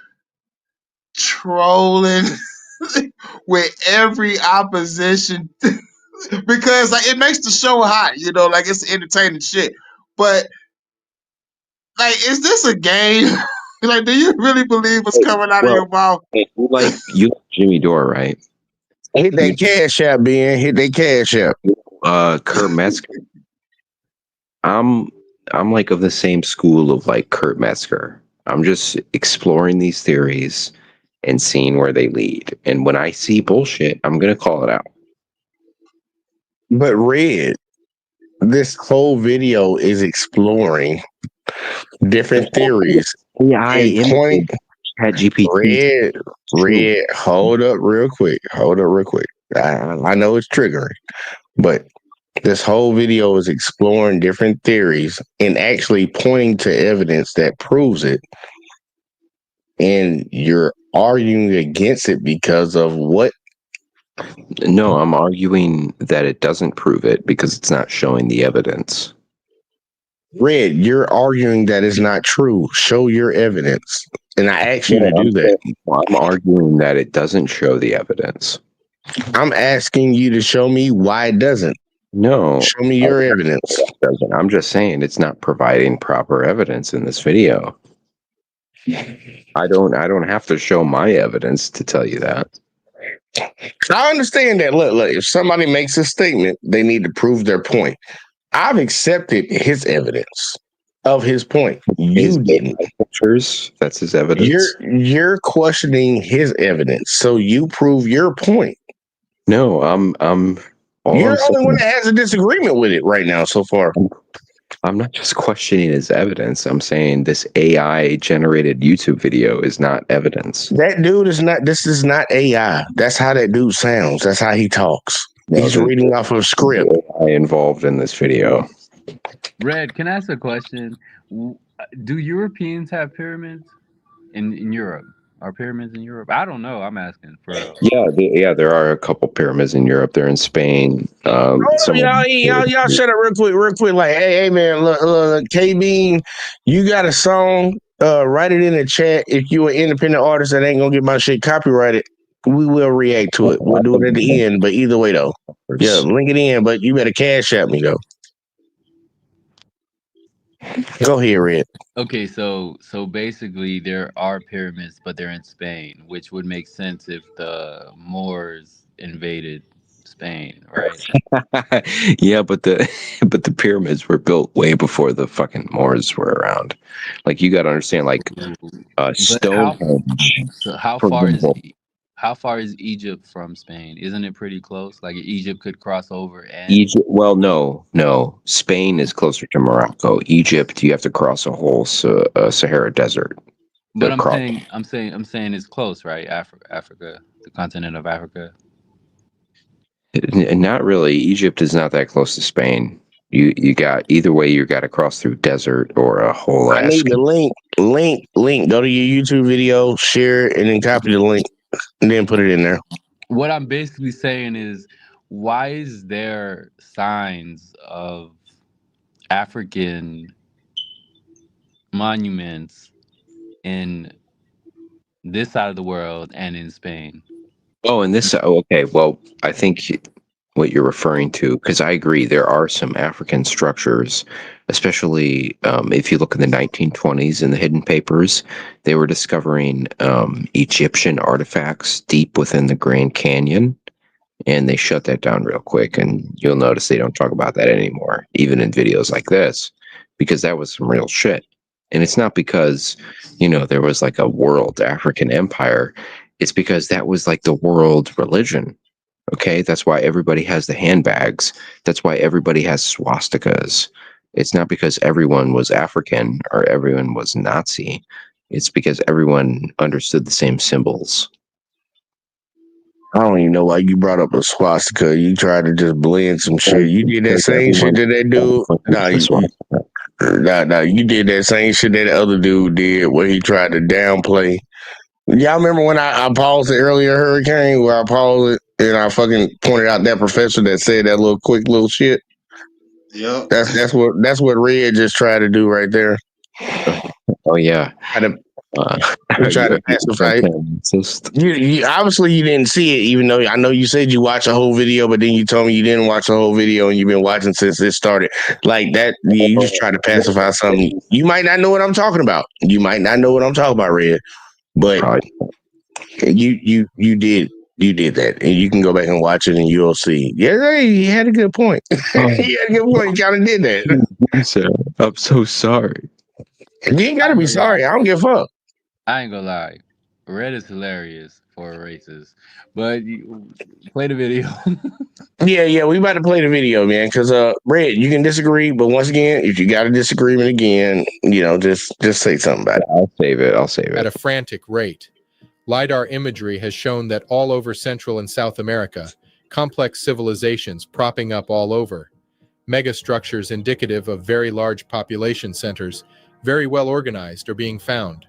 trolling with every opposition? Because like it makes the show hot, you know, like it's entertaining shit. But like, is this a game? Like, do you really believe what's coming out of your Well, mouth? you like Jimmy Dore, right? Hit that cash app, Ben. Hit that cash app. Kurt Metzger. I'm like of the same school of like Kurt Metzger. I'm just exploring these theories and seeing where they lead. And when I see bullshit, I'm gonna call it out. But Red, this whole video is exploring different theories. AI And point ChatGPT. Red, hold up real quick. I know it's triggering, but this whole video is exploring different theories and actually pointing to evidence that proves it. And you're arguing against it because of what? No, I'm arguing that it doesn't prove it because it's not showing the evidence. Red, you're arguing that it's not true. Show your evidence. And I asked you to do that. I'm arguing that it doesn't show the evidence. I'm asking you to show me why it doesn't. No. Show me your evidence. I'm just saying it's not providing proper evidence in this video. I don't have to show my evidence to tell you that. I understand that. Look, if somebody makes a statement, they need to prove their point. I've accepted his evidence of his point. You didn't. Pictures, that's his evidence. You're questioning his evidence, so you prove your point. No, you're the only one that has a disagreement with it right now so far. I'm not just questioning his evidence. I'm saying this AI generated YouTube video is not evidence. That dude is not. This is not AI. That's how that dude sounds. That's how he talks. No, he's reading off of a script. AI involved in this video. Red, can I ask a question? Do Europeans have pyramids in Europe? Are pyramids in Europe? I don't know. I'm asking for real. Yeah, there are a couple pyramids in Europe. They're in Spain. Y'all shut up real quick. Like, hey man, look, KB, you got a song? Write it in the chat. If you an independent artist that ain't gonna get my shit copyrighted, we will react to it. We'll do it at the end. But either way, though, yeah, link it in. But you better cash at me though. Go ahead, Red. Okay, so basically there are pyramids, but they're in Spain, which would make sense if the Moors invaded Spain, right? Yeah, but the pyramids were built way before the fucking Moors were around. Like you got to understand, like Stonehenge. So how far is Egypt from Spain? Isn't it pretty close? Like Egypt could cross over and Egypt. Well, no. Spain is closer to Morocco. Egypt, you have to cross a whole Sahara Desert. But I'm saying it's close, right? Africa, the continent of Africa. Not really. Egypt is not that close to Spain. You got either way. You got to cross through desert or a whole. I need the link. Go to your YouTube video, share it, and then copy the link, and then put it in there. What I'm basically saying is, why is there signs of African monuments in this side of the world and in Spain? Oh, and this. Oh, okay. Well, I think what you're referring to, because I agree, there are some African structures, especially if you look in the 1920s in the hidden papers, they were discovering Egyptian artifacts deep within the Grand Canyon, and they shut that down real quick. And you'll notice they don't talk about that anymore, even in videos like this, because that was some real shit. And it's not because, there was like a world African empire. It's because that was like the world religion. Okay, that's why everybody has the handbags. That's why everybody has swastikas. It's not because everyone was African or everyone was Nazi. It's because everyone understood the same symbols. I don't even know why you brought up a swastika. You tried to just blend some shit. You did that same shit that dude. Nah, you did that same shit that the other dude did where he tried to downplay. Y'all remember when I paused the earlier hurricane where I paused it and I fucking pointed out that professor that said that little quick little shit? Yep. That's what Red just tried to do right there. Oh yeah. Try to pacify it. You obviously you didn't see it, even though I know you said you watched a whole video, but then you told me you didn't watch the whole video and you've been watching since it started. Like that, you just try to pacify something. You might not know what I'm talking about. You might not know what I'm talking about, Red. But you did that, and you can go back and watch it, and you'll see. Yeah, he had a good point. He had a good point. He kind of did that. I'm so sorry. You ain't gotta be sorry. I don't give a fuck. I ain't gonna lie. Red is hilarious for a racist, but you play the video. Yeah, we about to play the video, man. Because Red, you can disagree, but once again, if you got a disagreement again, just say something about it. I'll save it. At a frantic rate. LiDAR imagery has shown that all over Central and South America, complex civilizations propping up all over, megastructures indicative of very large population centers, very well organized, are being found.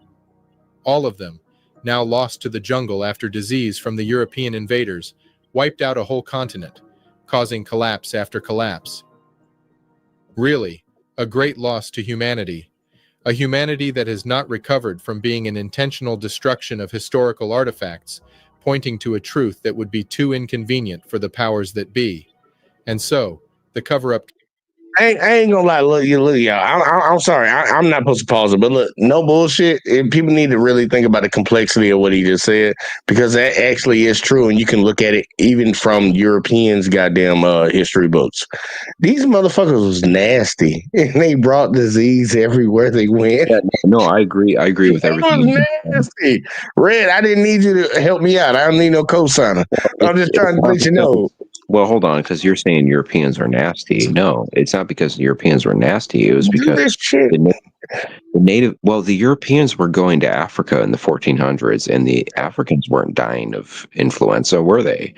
All of them, now lost to the jungle after disease from the European invaders, wiped out a whole continent, causing collapse after collapse. Really, a great loss to humanity, a humanity that has not recovered from being an intentional destruction of historical artifacts, pointing to a truth that would be too inconvenient for the powers that be. And so, the cover-up... I ain't gonna lie, look, y'all. I'm sorry, I'm not supposed to pause it, but look, no bullshit. People need to really think about the complexity of what he just said, because that actually is true, and you can look at it even from Europeans' goddamn history books. These motherfuckers was nasty, and they brought disease everywhere they went. Yeah, no, I agree with everything. It was nasty. Red, I didn't need you to help me out. I don't need no cosigner. I'm just trying to let you know. Well, hold on, because you're saying Europeans are nasty. No, it's not because Europeans were nasty. It was because the Europeans were going to Africa in the 1400s, and the Africans weren't dying of influenza, were they?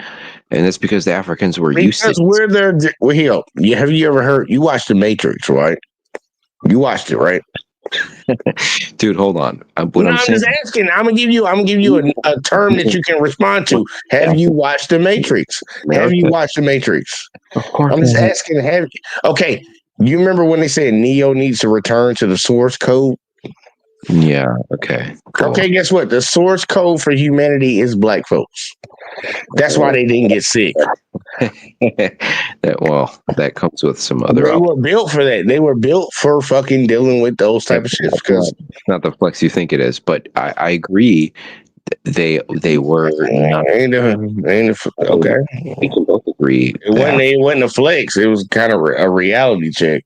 And it's because the Africans were used to. Because we're there. Well, have you ever heard? You watched The Matrix, right? You watched it, right? Dude, hold on. I'm just asking. I'm gonna give you a term that you can respond to. Have you watched The Matrix? Have you watched The Matrix? Of course. I'm just asking. Okay. You remember when they said Neo needs to return to the source code? Yeah. Okay. Cool. Okay. Guess what? The source code for humanity is black folks. That's why they didn't get sick. That comes with some other. They were built for that. They were built for fucking dealing with those type of shit. Because it's not the flex you think it is, but I agree. They were not. Okay. We can both agree. It wasn't a flex. It was kind of a reality check.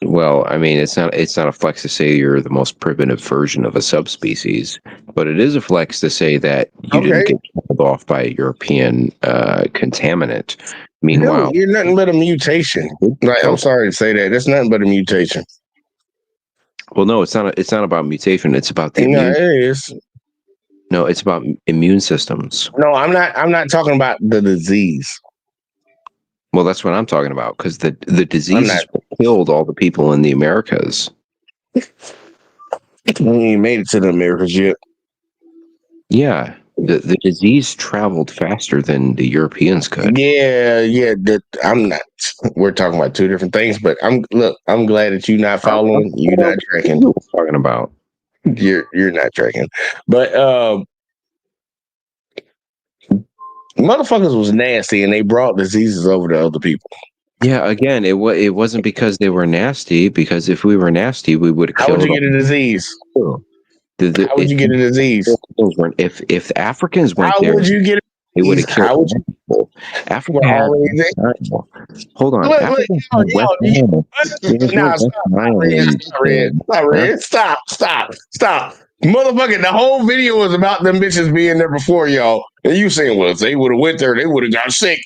Well, I mean, it's not a flex to say you're the most primitive version of a subspecies, but it is a flex to say that you didn't get killed off by a European contaminant. Meanwhile, you're nothing but a mutation. Like, I'm sorry to say that. That's nothing but a mutation. Well, no, it's not about mutation. It's about the it is. No, it's about immune systems. No, I'm not talking about the disease. Well, that's what I'm talking about, because the disease killed all the people in the Americas. You ain't made it to the Americas yet. Yeah, the disease traveled faster than the Europeans could. Yeah. I'm not. We're talking about two different things, but I'm glad that you're not following. You're not tracking. What we're talking about. You're not tracking, but motherfuckers was nasty, and they brought diseases over to other people. Yeah, again, it wasn't because they were nasty. Because if we were nasty, we would have killed. How would you get a disease? How would you get a disease? If Africans went how there, would you get? They would have killed people. Africa. Hold on. Stop. Motherfucker, the whole video was about them bitches being there before y'all. And you saying, well, if they would have went there, they would have got sick.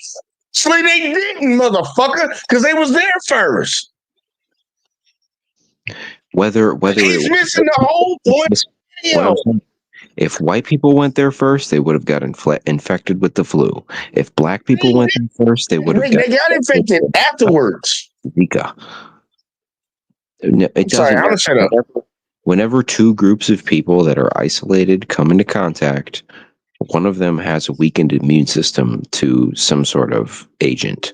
So they didn't, motherfucker, because they was there first. Whether he's missing the whole point. If white people went there first, they would have got infected with the flu. If black people went there first, they would have They got infected afterwards. Zika. No, it I'm sorry, doesn't I'm matter. gonna shut up. Whenever two groups of people that are isolated come into contact, one of them has a weakened immune system to some sort of agent.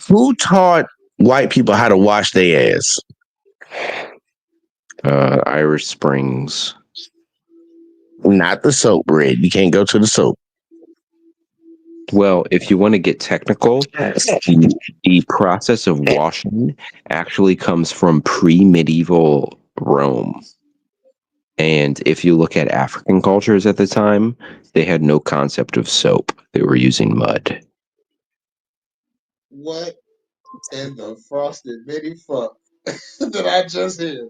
Who taught white people how to wash their ass? Irish Springs. Not the soap, Red. You can't go to the soap. Well, if you want to get technical, the process of washing actually comes from pre-medieval Rome. And if you look at African cultures at the time, they had no concept of soap. They were using mud. What in the frosted mini fuck did I just hear?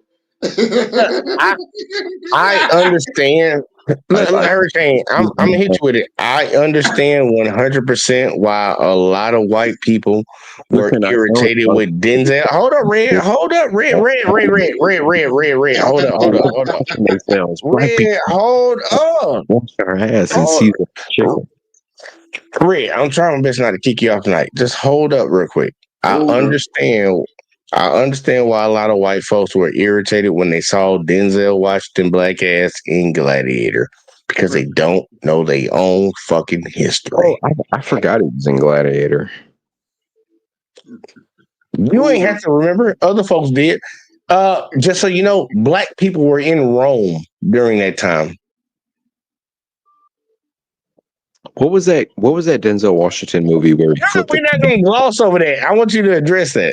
I understand. Hurricane, I'm gonna hit you with it. I understand 100% why a lot of white people were irritated with Denzel. Hold up, Red. Hold up, Red. Hold up. Red, hold up. Wash our ass and see the chicken. Red, I'm trying my best not to kick you off tonight. Just hold up real quick. I understand why a lot of white folks were irritated when they saw Denzel Washington black ass in Gladiator, because they don't know their own fucking history. Oh, I forgot he was in Gladiator. You ain't have to remember. Other folks did. Just so you know, black people were in Rome during that time. What was that Denzel Washington movie where he flipped? We're not going to gloss over that. I want you to address that.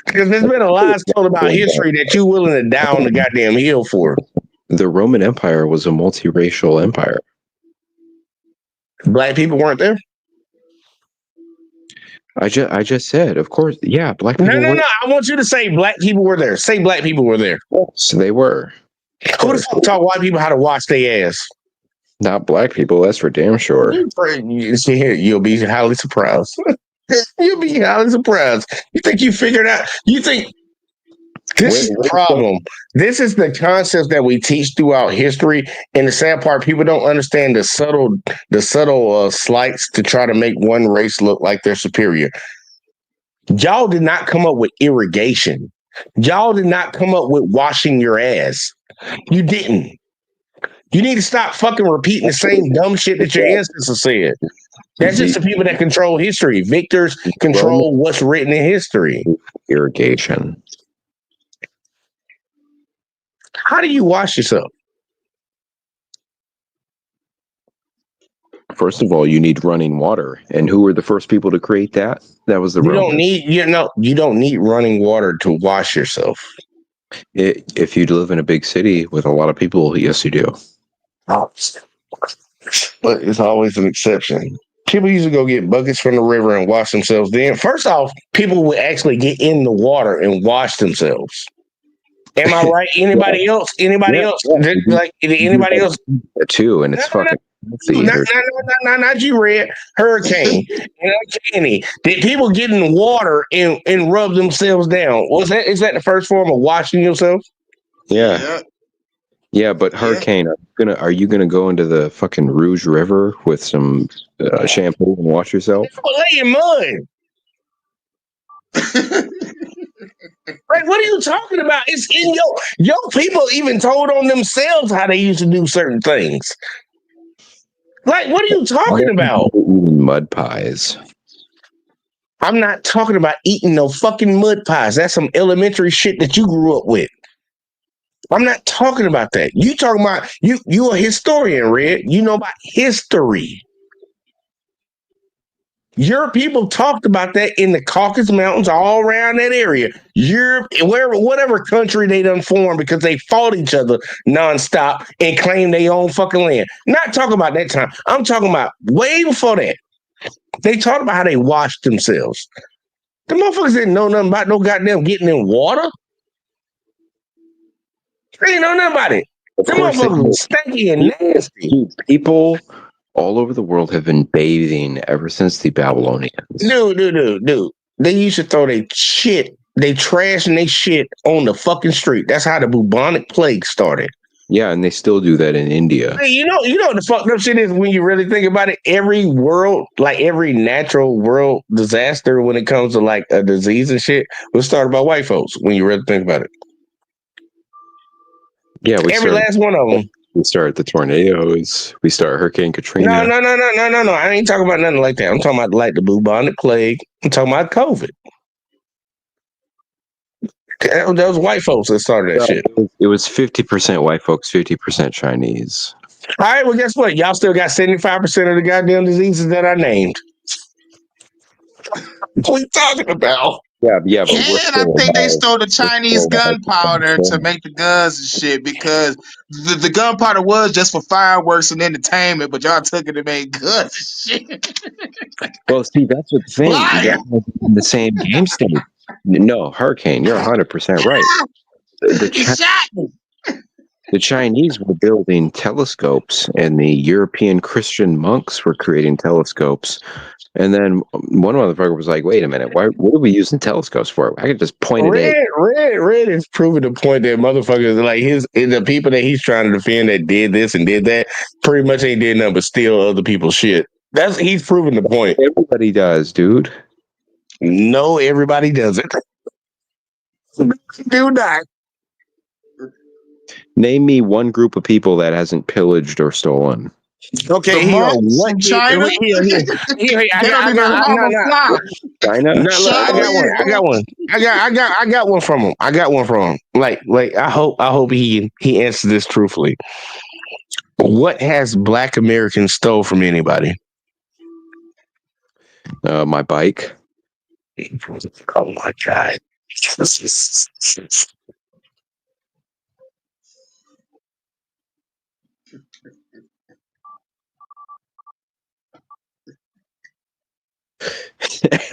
Because there's been a lot told about history that you're willing to die on the goddamn hill for. The Roman Empire was a multiracial empire. Black people weren't there? I just said, of course, yeah, black people No. I want you to say black people were there. Say black people were there. So they were. Who the fuck taught white people how to wash their ass? Not black people, that's for damn sure. You'll be highly surprised. You'll be highly surprised. You think you figured out? You think this is the problem? This is the concept that we teach throughout history. And the sad part, people don't understand the subtle slights to try to make one race look like they're superior. Y'all did not come up with irrigation. Y'all did not come up with washing your ass. You didn't. You need to stop fucking repeating the same dumb shit that your ancestors said. That's just the people that control history. Victors control what's written in history. Irrigation. How do you wash yourself? First of all, you need running water. And who were the first people to create that? That was the Romans. You don't need running water to wash yourself. If you live in a big city with a lot of people, yes, you do. But it's always an exception. People used to go get buckets from the river and wash themselves. Then, first off, people would actually get in the water and wash themselves. Am I right? Anybody else? Anybody else? Like anybody else? Too, and it's fucking. Not you, Red. Hurricane and Kenny. Did people get in the water and rub themselves down? Is that the first form of washing yourself? Yeah, but Hurricane, are you gonna go into the fucking Rouge River with some shampoo and wash yourself? Lay in mud. Like, what are you talking about? It's in your people even told on themselves how they used to do certain things. Like, what are you talking about? Eating mud pies. I'm not talking about eating no fucking mud pies. That's some elementary shit that you grew up with. I'm not talking about that. You talking about you a historian, Red. You know about history. Your people talked about that in the Caucasus Mountains, all around that area. Europe, whatever country they done formed because they fought each other nonstop and claimed their own fucking land. Not talking about that time. I'm talking about way before that. They talked about how they washed themselves. The motherfuckers didn't know nothing about no goddamn getting in water. They didn't know nothing about it. The motherfuckers was stinky and nasty. People all over the world have been bathing ever since the Babylonians. Dude. They used to throw their shit they trashing their shit on the fucking street. That's how the bubonic plague started. Yeah, and they still do that in India. Hey, you know what the fucked up shit is when you really think about it? Every natural world disaster when it comes to like a disease and shit was started by white folks when you really think about it. Yeah, every last one of them. We started the tornadoes. We started Hurricane Katrina. No. I ain't talking about nothing like that. I'm talking about like the bubonic plague. I'm talking about COVID. That was white folks that started that shit. It was 50% white folks, 50% Chinese. All right, well, guess what? Y'all still got 75% of the goddamn diseases that I named. What are you talking about? Yeah. But And I think they stole the Chinese gunpowder to make the guns and shit because the gunpowder was just for fireworks and entertainment, but y'all took it and made guns and shit. Well, see, that's what the thing. You guys are in the same game state. No, Hurricane, you're 100% right. The Chinese were building telescopes, and the European Christian monks were creating telescopes. And then one motherfucker was like, "Wait a minute, what are we using telescopes for? I could just point it at." Red is proving the point that motherfuckers like the people that he's trying to defend that did this and did that pretty much ain't did nothing but steal other people's shit. He's proving the point. Everybody does, dude. No, everybody doesn't. Do not. Name me one group of people that hasn't pillaged or stolen. Okay, what China? China. I got one from him. Like I hope he answers this truthfully. What has Black Americans stole from anybody? My bike. Oh my God.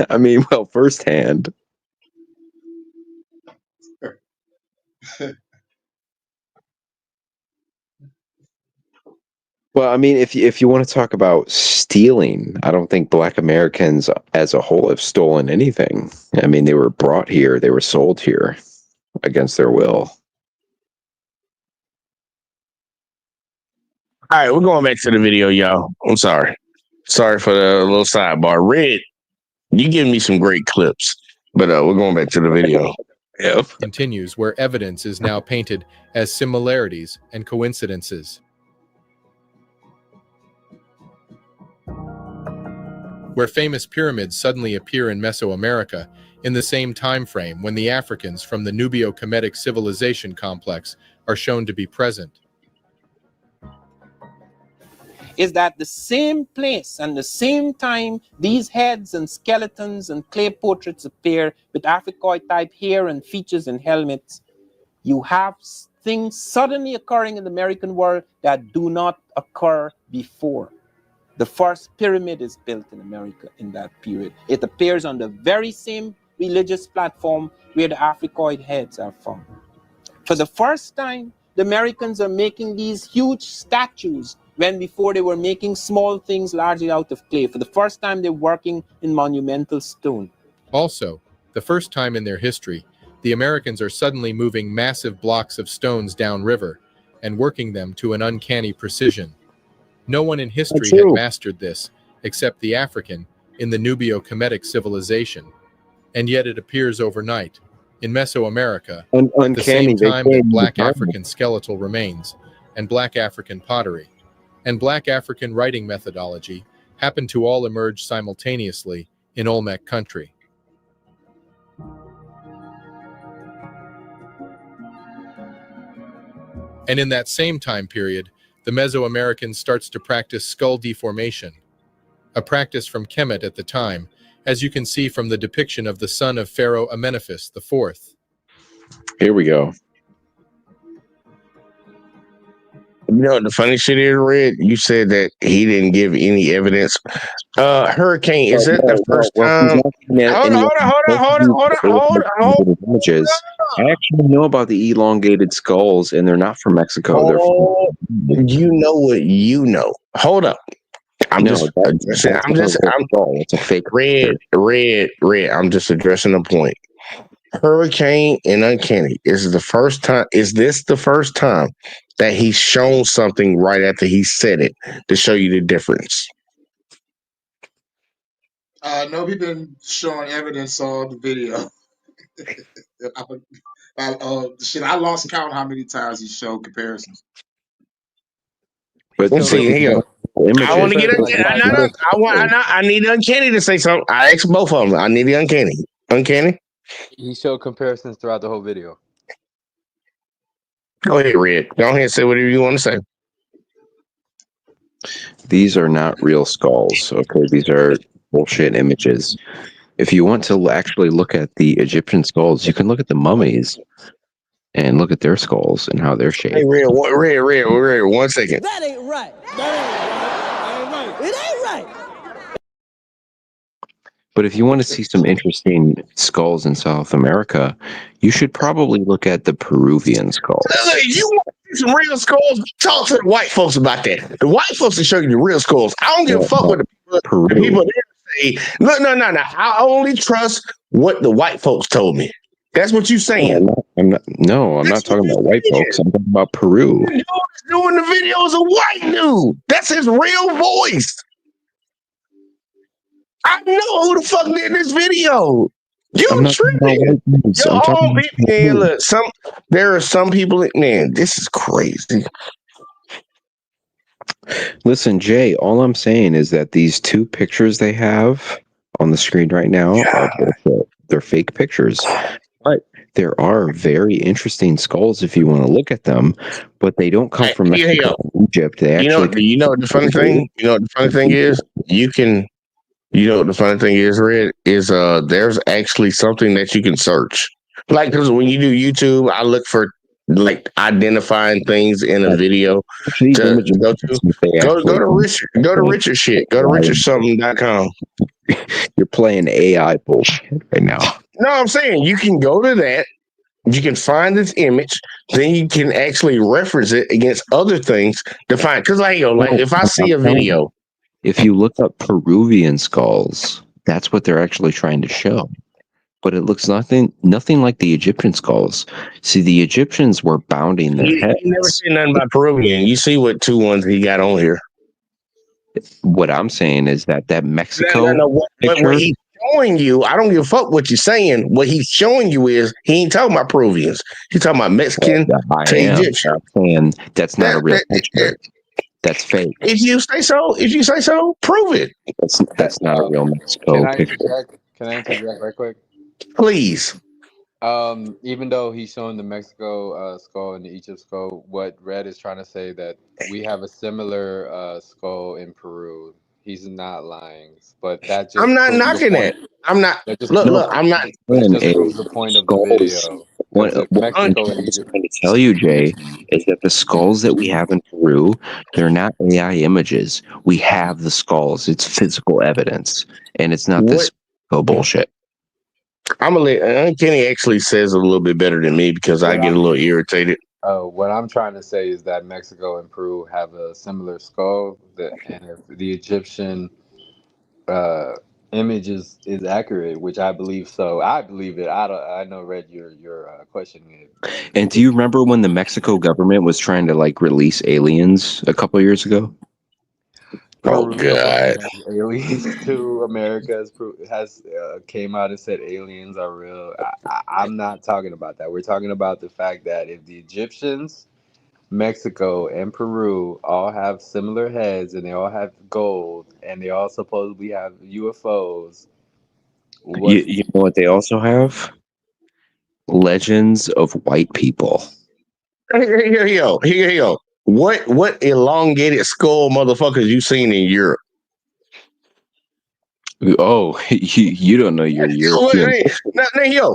I mean, well, firsthand. Well, I mean, if you want to talk about stealing, I don't think Black Americans as a whole have stolen anything. I mean, they were brought here, they were sold here against their will. All right, we're going back to the video, y'all. I'm sorry. Sorry for the little sidebar. Red, you giving me some great clips, but we're going back to the video. Yeah. Continues where evidence is now painted as similarities and coincidences. Where famous pyramids suddenly appear in Mesoamerica in the same time frame when the Africans from the Nubio-Kemetic civilization complex are shown to be present. Is that the same place and the same time these heads and skeletons and clay portraits appear with Africoid type hair and features and helmets, you have things suddenly occurring in the American world that do not occur before. The first pyramid is built in America in that period. It appears on the very same religious platform where the Africoid heads are found. For the first time, the Americans are making these huge statues when before they were making small things largely out of clay. For the first time, they're working in monumental stone. Also, the first time in their history, the Americans are suddenly moving massive blocks of stones downriver and working them to an uncanny precision. No one in history had mastered this except the African in the Nubio-Kemetic civilization, and yet it appears overnight in Mesoamerica at the same time that Black African skeletal remains and Black African pottery and Black African writing methodology happen to all emerge simultaneously in Olmec country. And in that same time period, the Mesoamerican starts to practice skull deformation, a practice from Kemet at the time, as you can see from the depiction of the son of Pharaoh Amenephis IV. Here we go. You know, the funny shit is, Red, you said that he didn't give any evidence. Hurricane, is that the first time? Hold on. I actually know about the elongated skulls, and they're not from Mexico. You know what you know. Hold up. It's a fake. Red. I'm just addressing the point. Hurricane and Uncanny. Is this the first time that he's shown something right after he said it to show you the difference? No, we've been showing evidence of the video. I lost count how many times he showed comparisons. But Let's see here. I want to get Uncanny. I need Uncanny to say something. I asked both of them. I need the Uncanny. Uncanny? He showed comparisons throughout the whole video. Go ahead, Red. Go ahead and say whatever you want to say. These are not real skulls. Okay, these are bullshit images. If you want to actually look at the Egyptian skulls, you can look at the mummies and look at their skulls and how they're shaped. Hey, Red, 1 second. That ain't right. That ain't right. It ain't right. But if you want to see some interesting skulls in South America, you should probably look at the Peruvian skulls. You want to see some real skulls? Talk to the white folks about that. The white folks will show you the real skulls. I don't give a fuck what the people there say. No. I only trust what the white folks told me. That's what you saying. I'm not talking about white folks. I'm talking about Peru. The dude that's doing the video is a white dude. That's his real voice. I know who the fuck did this video. You tripping? There are some people. Man, this is crazy. Listen, Jay. All I'm saying is that these two pictures they have on the screen right now are bullshit. They're fake pictures. But there are very interesting skulls if you want to look at them, but they don't come from Mexico or Egypt. They actually. You know what the funny thing? You know what the funny thing is? You know what the funny thing is, Red, is there's actually something that you can search. Like, because when you do YouTube, I look for like identifying things in a video. Go to Richard shit. Go to richardsomething.com. You're playing AI bullshit right now. No, I'm saying you can go to that. You can find this image, then you can actually reference it against other things to find. Because if I see a video. If you look up Peruvian skulls, that's what they're actually trying to show. But it looks nothing like the Egyptian skulls. See, the Egyptians were bounding their heads. You never seen nothing about Peruvian. You see what two ones he got on here. What I'm saying is that Mexico what he's showing you, I don't give a fuck what you're saying. What he's showing you is he ain't talking about Peruvians. He's talking about Mexican to Egyptian. And that's not a real picture. That's fake. If you say so, prove it. That's not a real Mexico picture. Can I interject right quick? Please. Even though he's showing the Mexico skull and the Egypt skull, what Red is trying to say that we have a similar skull in Peru. He's not lying, but that just I'm not knocking it. I'm not. Look. I'm not. That just proves the point of the video. What I'm trying to tell you, Jay, is that the skulls that we have in Peru, they're not AI images. We have the skulls. It's physical evidence, and it's not this bullshit. I'm gonna let Kenny actually says a little bit better than me because I get a little irritated. What I'm trying to say is that Mexico and Peru have a similar skull, and if the Egyptian image is accurate, which I believe so. I believe it. I know, Red, you're questioning it. And do you remember when the Mexico government was trying to release aliens a couple of years ago? Oh God! Aliens to America has came out and said aliens are real. I'm not talking about that. We're talking about the fact that if the Egyptians, Mexico, and Peru all have similar heads and they all have gold and they all supposedly have UFOs. You know what they also have? Legends of white people. Here you go. What elongated skull motherfuckers you seen in Europe? Oh, you don't know your European.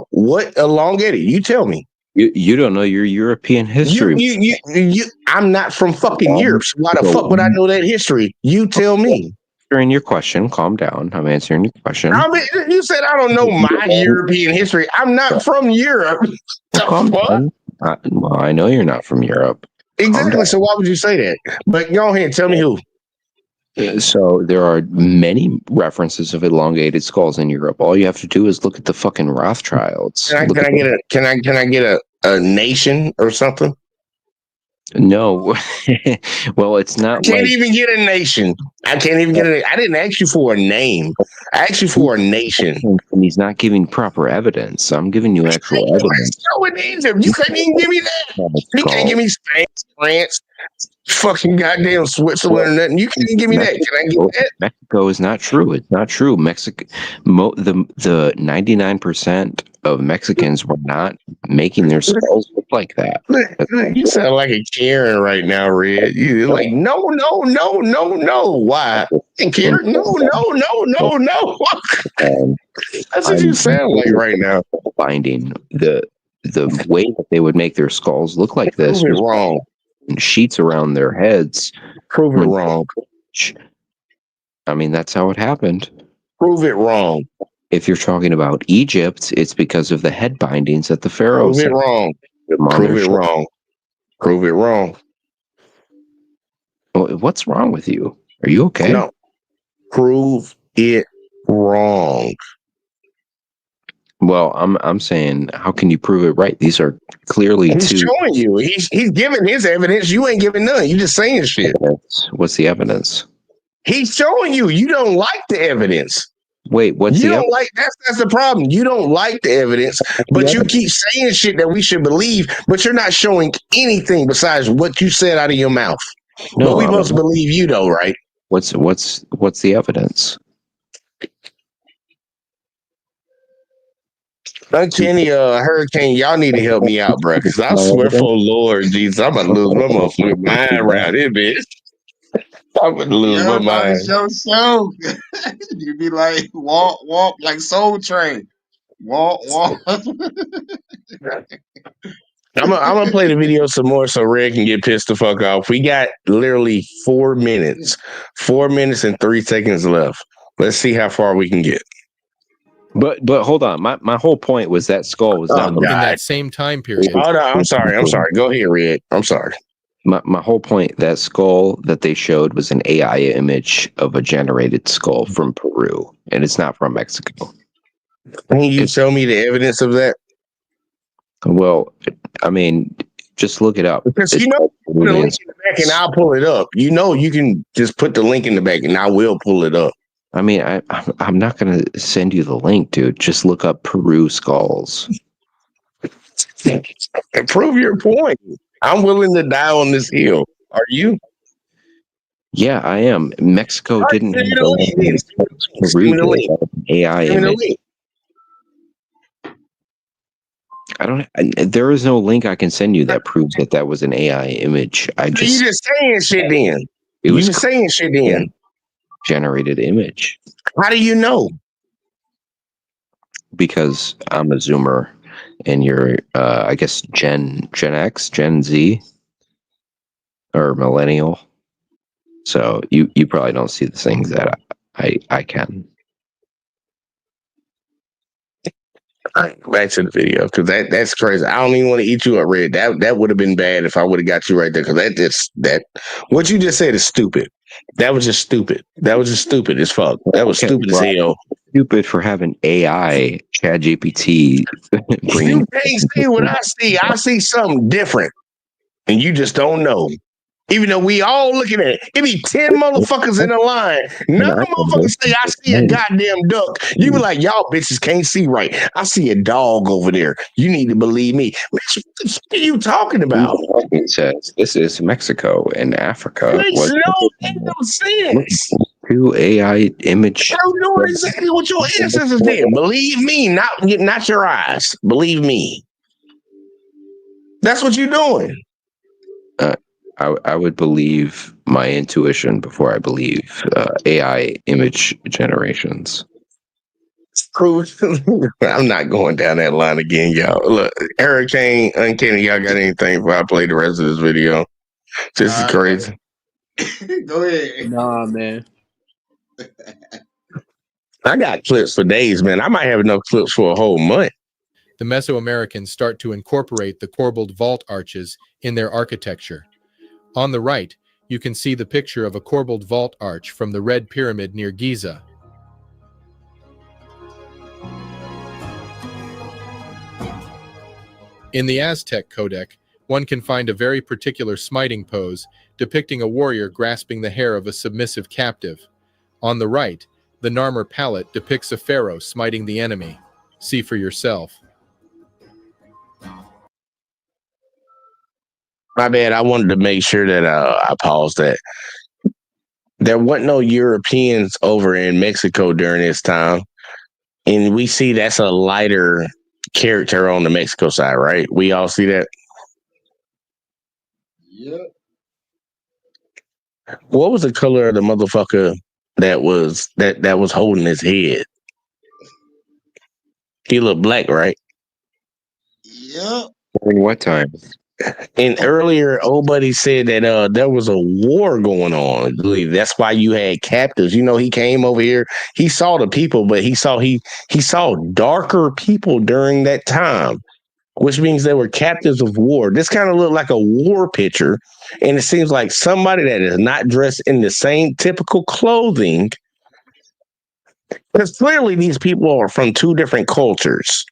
What elongated? You tell me. You don't know your European history. I'm not from fucking Europe. So why the fuck would I know that history? You tell me. Answering your question. Calm down. I'm answering your question. You said I don't know my European history. I'm not from Europe. Calm down. Well, I know you're not from Europe. Exactly. So why would you say that? But go ahead and tell me who. So there are many references of elongated skulls in Europe. All you have to do is look at the fucking Rothschilds. Can I get a nation or something? No. Well, it's not. I can't even get a nation. I can't even get I didn't ask you for a name. I asked you for a nation. And he's not giving proper evidence. I'm giving you actual evidence. So in Egypt, you couldn't even give me that. You can't give me Spain, France, fucking goddamn Switzerland, or nothing. You can't even give me that. Can I get that? Mexico is not true. It's not true. Mexico, the 99% of Mexicans were not making their skulls look like that. You sound like a Karen right now, Red. You're like, no. Why? Karen, no. That's what you sound like right now. Finding the way that they would make their skulls look like this was wrong. Sheets around their heads. Prove it wrong. I mean, that's how it happened. Prove it wrong. If you're talking about Egypt, it's because of the head bindings that the pharaohs. Prove it wrong. Prove it wrong. Prove it wrong. What's wrong with you? Are you okay? No. Prove it wrong. Well, I'm saying, how can you prove it right? These are clearly He's showing you. He's giving his evidence. You ain't giving none. You just saying shit. What's the evidence? He's showing you. You don't like the evidence. Wait, what's you the don't like? That's the problem. You don't like the evidence, but you keep saying shit that we should believe, but you're not showing anything besides what you said out of your mouth. No, but we supposed to believe you though, right? What's the evidence? Uncanny Hurricane, y'all need to help me out, bro. Because I swear for Lord Jesus, I'm about to lose my motherfucking mind around this bitch. I'm going to lose my mind. Show. You be like, walk like Soul Train. Walk. I'm gonna play the video some more so Red can get pissed the fuck off. We got literally 4 minutes. 4 minutes and 3 seconds left. Let's see how far we can get. But hold on. My whole point was that skull was not in that same time period. Oh no, I'm sorry. Go ahead, Red. I'm sorry. My whole point, that skull that they showed was an AI image of a generated skull from Peru, and it's not from Mexico. Can you show me the evidence of that? Well, I mean, just look it up. Because put a link in the back and I'll pull it up. You know, you can just put the link in the back and I will pull it up. I mean, I'm not going to send you the link, dude. Just look up Peru skulls. And prove your point. I'm willing to die on this hill. Are you? Yeah, I am. Mexico didn't have Peru AI image. There is no link I can send you that proves that was an AI image. You just saying shit then. You just saying shit then. Generated image. How do you know? Because I'm a Zoomer and you're I guess Gen X, Gen Z, or millennial. So you probably don't see the things that I can. Back to the video, because that's crazy. I don't even want to eat you up, Red. That would have been bad if I would have got you right there, because that what you just said is stupid. That was just stupid. That was just stupid as fuck. That was stupid as hell. Stupid for having AI, ChatGPT. You can't see what I see. I see something different, and you just don't know. Even though we all looking at it, it be 10 motherfuckers in the line. None of them motherfuckers say, I see a goddamn duck. You be like, y'all bitches can't see right. I see a dog over there. You need to believe me. Bitch, what are you talking about? It says this is Mexico and Africa. Makes no sense. Two AI image. I don't know exactly what your ancestors did. Believe me, not your eyes. Believe me. That's what you're doing. I would believe my intuition before I believe AI image generations. I'm not going down that line again, y'all. Look, Hurricane, Uncanny, y'all got anything before I play the rest of this video? This is crazy. Go ahead. Nah, man. I got clips for days, man. I might have enough clips for a whole month. The Mesoamericans start to incorporate the corbelled vault arches in their architecture. On the right, you can see the picture of a corbelled vault arch from the Red Pyramid near Giza. In the Aztec Codex, one can find a very particular smiting pose depicting a warrior grasping the hair of a submissive captive. On the right, the Narmer palette depicts a pharaoh smiting the enemy. See for yourself. My bad. I wanted to make sure that I paused that. There wasn't no Europeans over in Mexico during this time. And we see that's a lighter character on the Mexico side, right? We all see that. Yep. What was the color of the motherfucker that was holding his head? He looked black, right? Yep. In what time? And earlier, old buddy said that there was a war going on. I believe that's why you had captives. You know, he came over here. He saw the people, but he saw darker people during that time, which means they were captives of war. This kind of looked like a war picture, and it seems like somebody that is not dressed in the same typical clothing. Because clearly these people are from two different cultures.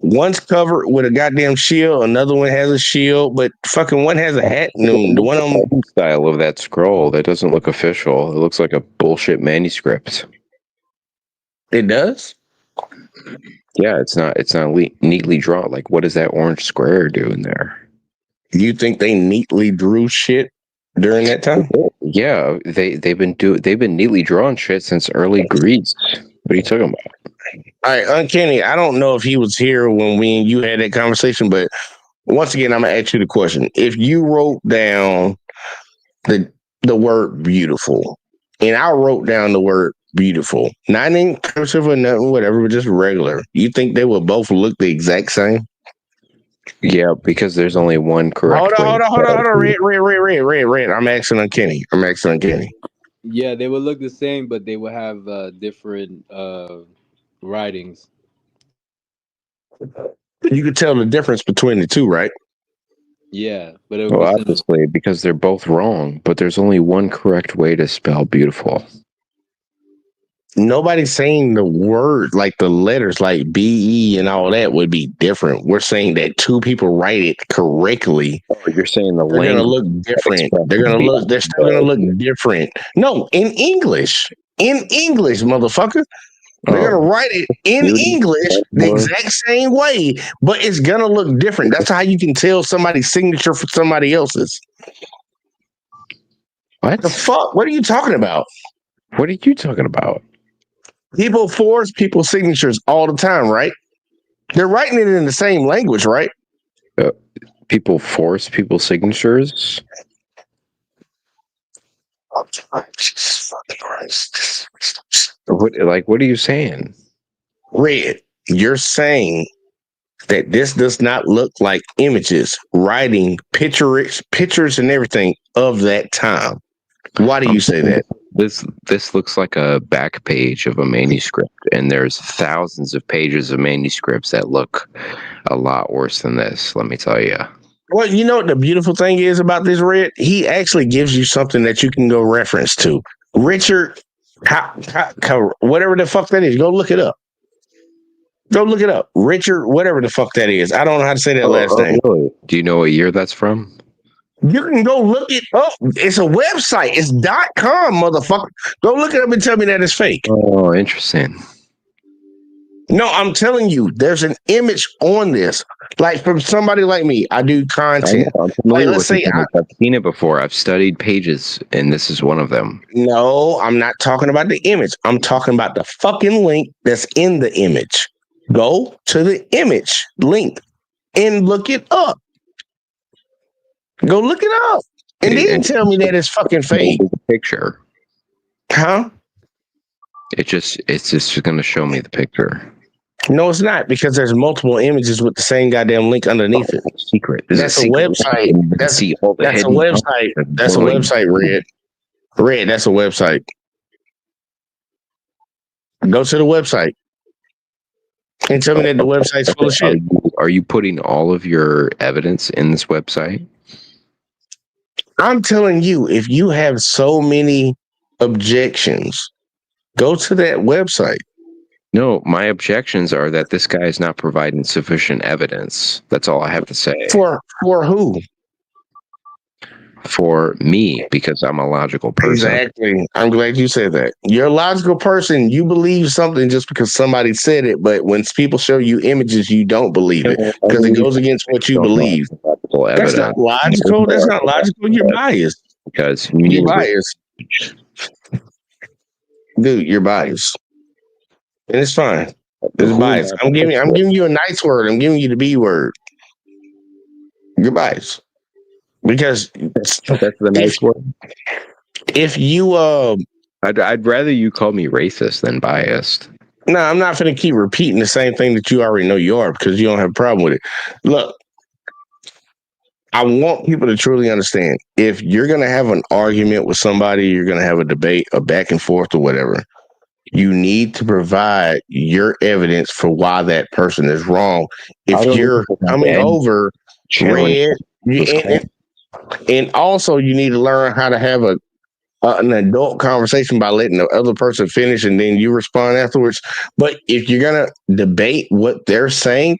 One's covered with a goddamn shield, another one has a shield, but fucking one has a hat. And the one on the style of that scroll, that doesn't look official. It looks like a bullshit manuscript. It does? Yeah, it's not neatly drawn. Like, what does that orange square do in there? You think they neatly drew shit during that time? Yeah, they've been neatly drawn shit since early Greece. What are you talking about? All right, Uncanny, I don't know if he was here when we and you had that conversation, but once again, I'm gonna ask you the question. If you wrote down the word beautiful, and I wrote down the word beautiful, not in cursive or nothing, whatever, but just regular, you think they would both look the exact same? Yeah, because there's only one correct way. Hold on. Red. I'm asking Uncanny. Yeah, they would look the same, but they would have different writings. You could tell the difference between the two, right? Yeah, but it Well, was obviously, because they're both wrong, but there's only one correct way to spell beautiful. Nobody's saying the word, like the letters, like B-E and all that would be different. We're saying that two people write it correctly. Oh, you're saying they're going to look different. They're still going to look different. No, in English, motherfucker. They're going to write it in English the exact same way, but it's going to look different. That's how you can tell somebody's signature from somebody else's. What the fuck? What are you talking about? What are you talking about? People force people's signatures all the time, right? They're writing it in the same language, right? People force people's signatures? Oh, Jesus fucking Christ. What are you saying? Red, you're saying that this does not look like images, writing, pictures and everything of that time. Why do you say that? This looks like a back page of a manuscript, and there's thousands of pages of manuscripts that look a lot worse than this, let me tell you. Well, you know what the beautiful thing is about this, Red? He actually gives you something that you can go reference to. Richard, whatever the fuck that is, go look it up. Richard, whatever the fuck that is. I don't know how to say that last name. Really? Do you know what year that's from? You can go look it up. It's a website. It's .com, motherfucker. Go look it up and tell me that it's fake. Oh, interesting. No, I'm telling you, there's an image on this. Like from somebody like me, I do content. Let's say I've seen it before. I've studied pages, and this is one of them. No, I'm not talking about the image. I'm talking about the fucking link that's in the image. Go to the image link and look it up. Go look it up. And then tell me that it's fucking fake. Picture. Huh? It's just going to show me the picture. No, it's not, because there's multiple images with the same goddamn link underneath it. Secret. That's a website. That's a website. That's a website, Red. Red, that's a website. Go to the website and tell me that the website's full of shit. Are you putting all of your evidence in this website? I'm telling you, if you have so many objections, go to that website. No, my objections are that this guy is not providing sufficient evidence. That's all I have to say. For who? For me, because I'm a logical person. Exactly. I'm glad you said that. You're a logical person. You believe something just because somebody said it, but when people show you images, you don't believe it because it goes against what you believe. That's not logical. That's not logical. You're biased. Because you're biased. Dude, you're biased. And it's fine. It's biased. I'm giving you a nice word. I'm giving you the B word. You're biased. Because that's the nice word. If you I'd rather you call me racist than biased. No, I'm not going to keep repeating the same thing that you already know you are because you don't have a problem with it. Look, I want people to truly understand. If you're going to have an argument with somebody, you're going to have a debate, a back and forth or whatever, you need to provide your evidence for why that person is wrong. If you're coming over red, and also you need to learn how to have an adult conversation by letting the other person finish and then you respond afterwards. But if you're going to debate what they're saying,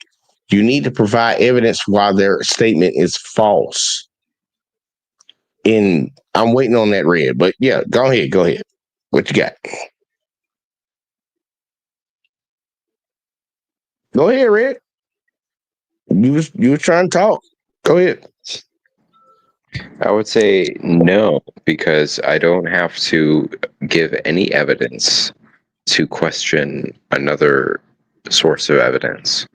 you need to provide evidence why their statement is false. And I'm waiting on that red, but yeah, go ahead. What you got? Go ahead, Red. You was trying to talk. Go ahead. I would say no, because I don't have to give any evidence to question another source of evidence.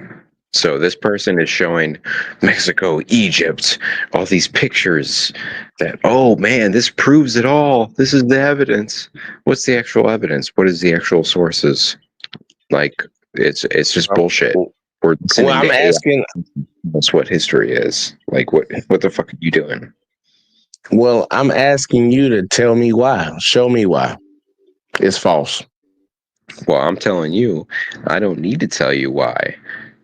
So this person is showing Mexico, Egypt, all these pictures that, oh man, this proves it all. This is the evidence. What's the actual evidence? What is the actual sources? Like, it's just bullshit. Well, I'm asking. That's what history is. Like, what the fuck are you doing? Well, I'm asking you to tell me why. Show me why it's false. Well, I'm telling you, I don't need to tell you why,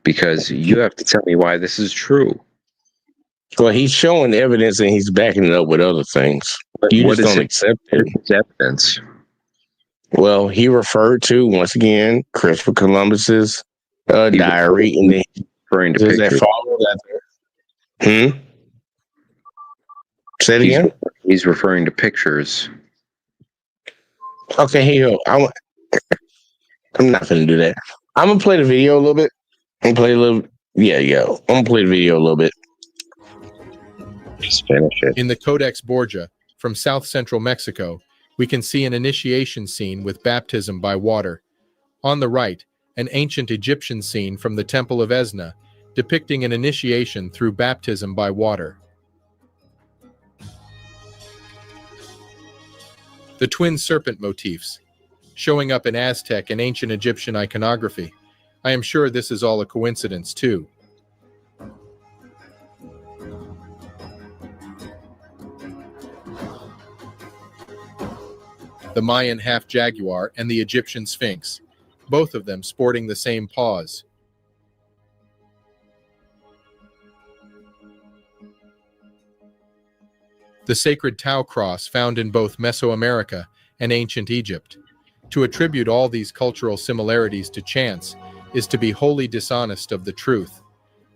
because you have to tell me why this is true. Well, he's showing evidence and he's backing it up with other things. You just don't accept it. It's evidence. Well, he referred to, once again, Christopher Columbus's diary, and then referring to pictures. That follow that? Say it again. He's referring to pictures. Okay, here you go. I'm not going to do that. I'm going to play the video a little bit. I'm going to play the video a little bit. Just finish it. In the Codex Borgia from south central Mexico, we can see an initiation scene with baptism by water. On the right, an ancient Egyptian scene from the Temple of Esna, depicting an initiation through baptism by water. The twin serpent motifs, showing up in Aztec and ancient Egyptian iconography. I am sure this is all a coincidence, too. The Mayan half-jaguar and the Egyptian sphinx, both of them sporting the same paws. The sacred Tau cross found in both Mesoamerica and ancient Egypt. To attribute all these cultural similarities to chance is to be wholly dishonest of the truth,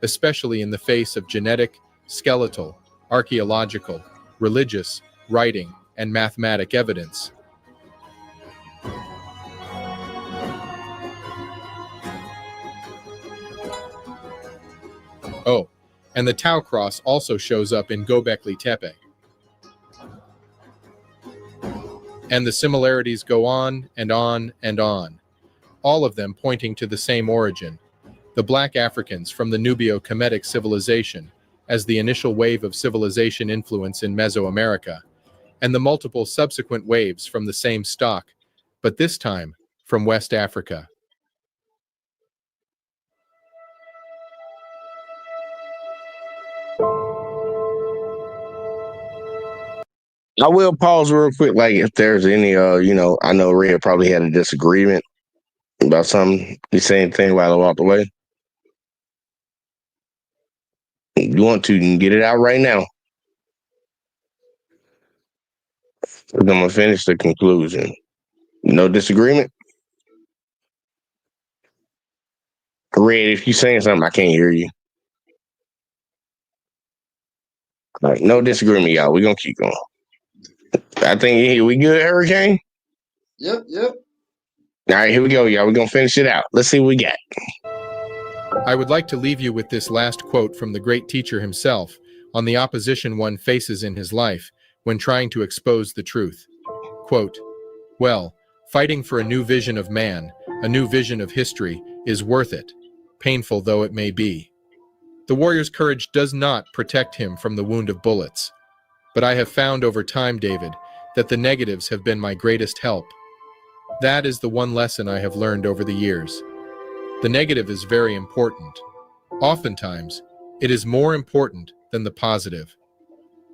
especially in the face of genetic, skeletal, archaeological, religious, writing, and mathematic evidence. Oh, and the Tau cross also shows up in Göbekli Tepe. And the similarities go on and on and on, all of them pointing to the same origin, the Black Africans from the Nubio-Kemetic civilization as the initial wave of civilization influence in Mesoamerica, and the multiple subsequent waves from the same stock, but this time from West Africa. I will pause real quick, like if there's any, I know Red probably had a disagreement about something. You say anything while I walked away? You want to, you can get it out right now. I'm gonna finish the conclusion. No disagreement? Red, if you saying something, I can't hear you. All right, no disagreement, y'all. We're gonna keep going. I think we good, Hurricane? Yep. All right, here we go, y'all. We're gonna finish it out. Let's see what we got. I would like to leave you with this last quote from the great teacher himself on the opposition one faces in his life when trying to expose the truth. Quote, "Well, fighting for a new vision of man, a new vision of history, is worth it, painful though it may be. The warrior's courage does not protect him from the wound of bullets. But I have found over time, David, that the negatives have been my greatest help. That is the one lesson I have learned over the years. The negative is very important. Oftentimes, it is more important than the positive.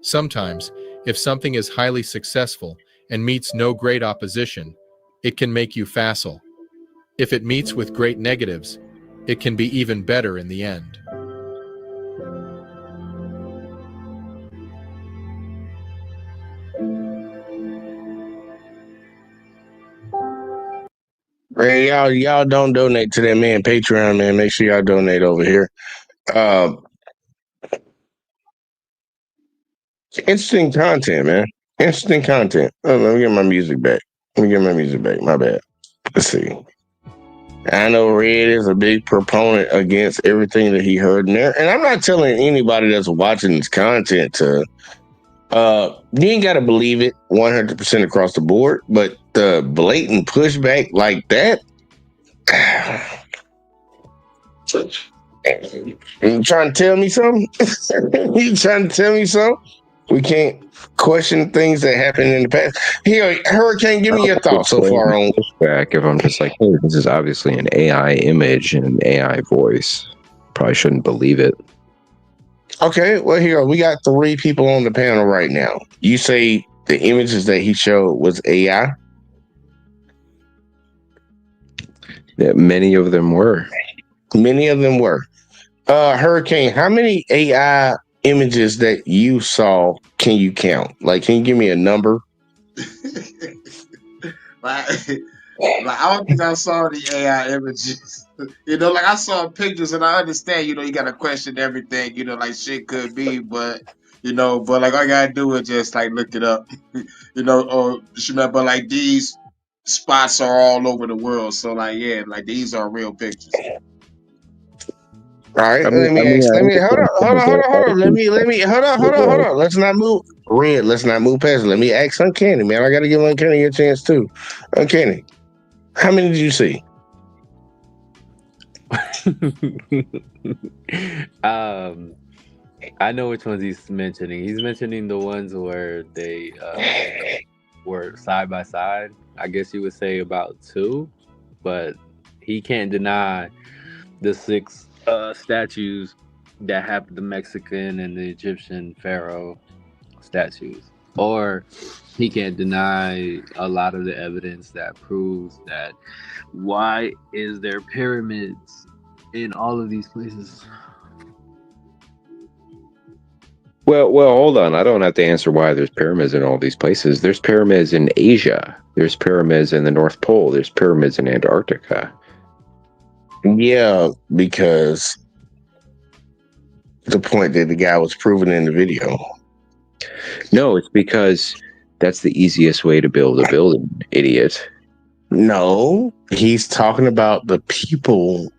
Sometimes, if something is highly successful and meets no great opposition, it can make you facile. If it meets with great negatives, it can be even better in the end." Hey, y'all don't donate to that man Patreon, man. Make sure y'all donate over here. Interesting content, man. Interesting content. Oh, let me get my music back. My bad. Let's see. I know Red is a big proponent against everything that he heard in there. And I'm not telling anybody that's watching this content to you ain't gotta believe it 100% across the board, but the blatant pushback like that, you trying to tell me something? You trying to tell me something? We can't question things that happened in the past. Here, Hurricane, give me your thoughts so far on pushback. If I'm just like, hey, this is obviously an AI image and an AI voice, probably shouldn't believe it. Okay, well, here we got 3 people on the panel right now. You say the images that he showed was AI? Yeah, many of them were. Many of them were. Hurricane, how many AI images that you saw can you count? Like, can you give me a number? Like I don't think I saw the AI images. Like I saw pictures, and I understand. You got to question everything. Like shit could be, but but like all I gotta do is just like look it up. But like these spots are all over the world, so like yeah, like these are real pictures. All right, hold on. Let's not move. Red, let's not move past it. Let me ask Uncanny, man. I got to give Uncanny a chance too. Uncanny, how many did you see? I know which ones he's mentioning. He's mentioning the ones where they were side by side. I guess you would say about 2, but he can't deny the 6 statues that have the Mexican and the Egyptian pharaoh statues. Or he can't deny a lot of the evidence that proves that why is there pyramids in all of these places? Well, hold on. I don't have to answer why there's pyramids in all these places. There's pyramids in Asia. There's pyramids in the North Pole. There's pyramids in Antarctica. Yeah, because the point that the guy was proving in the video. No, it's because that's the easiest way to build a building, idiot. No, he's talking about the people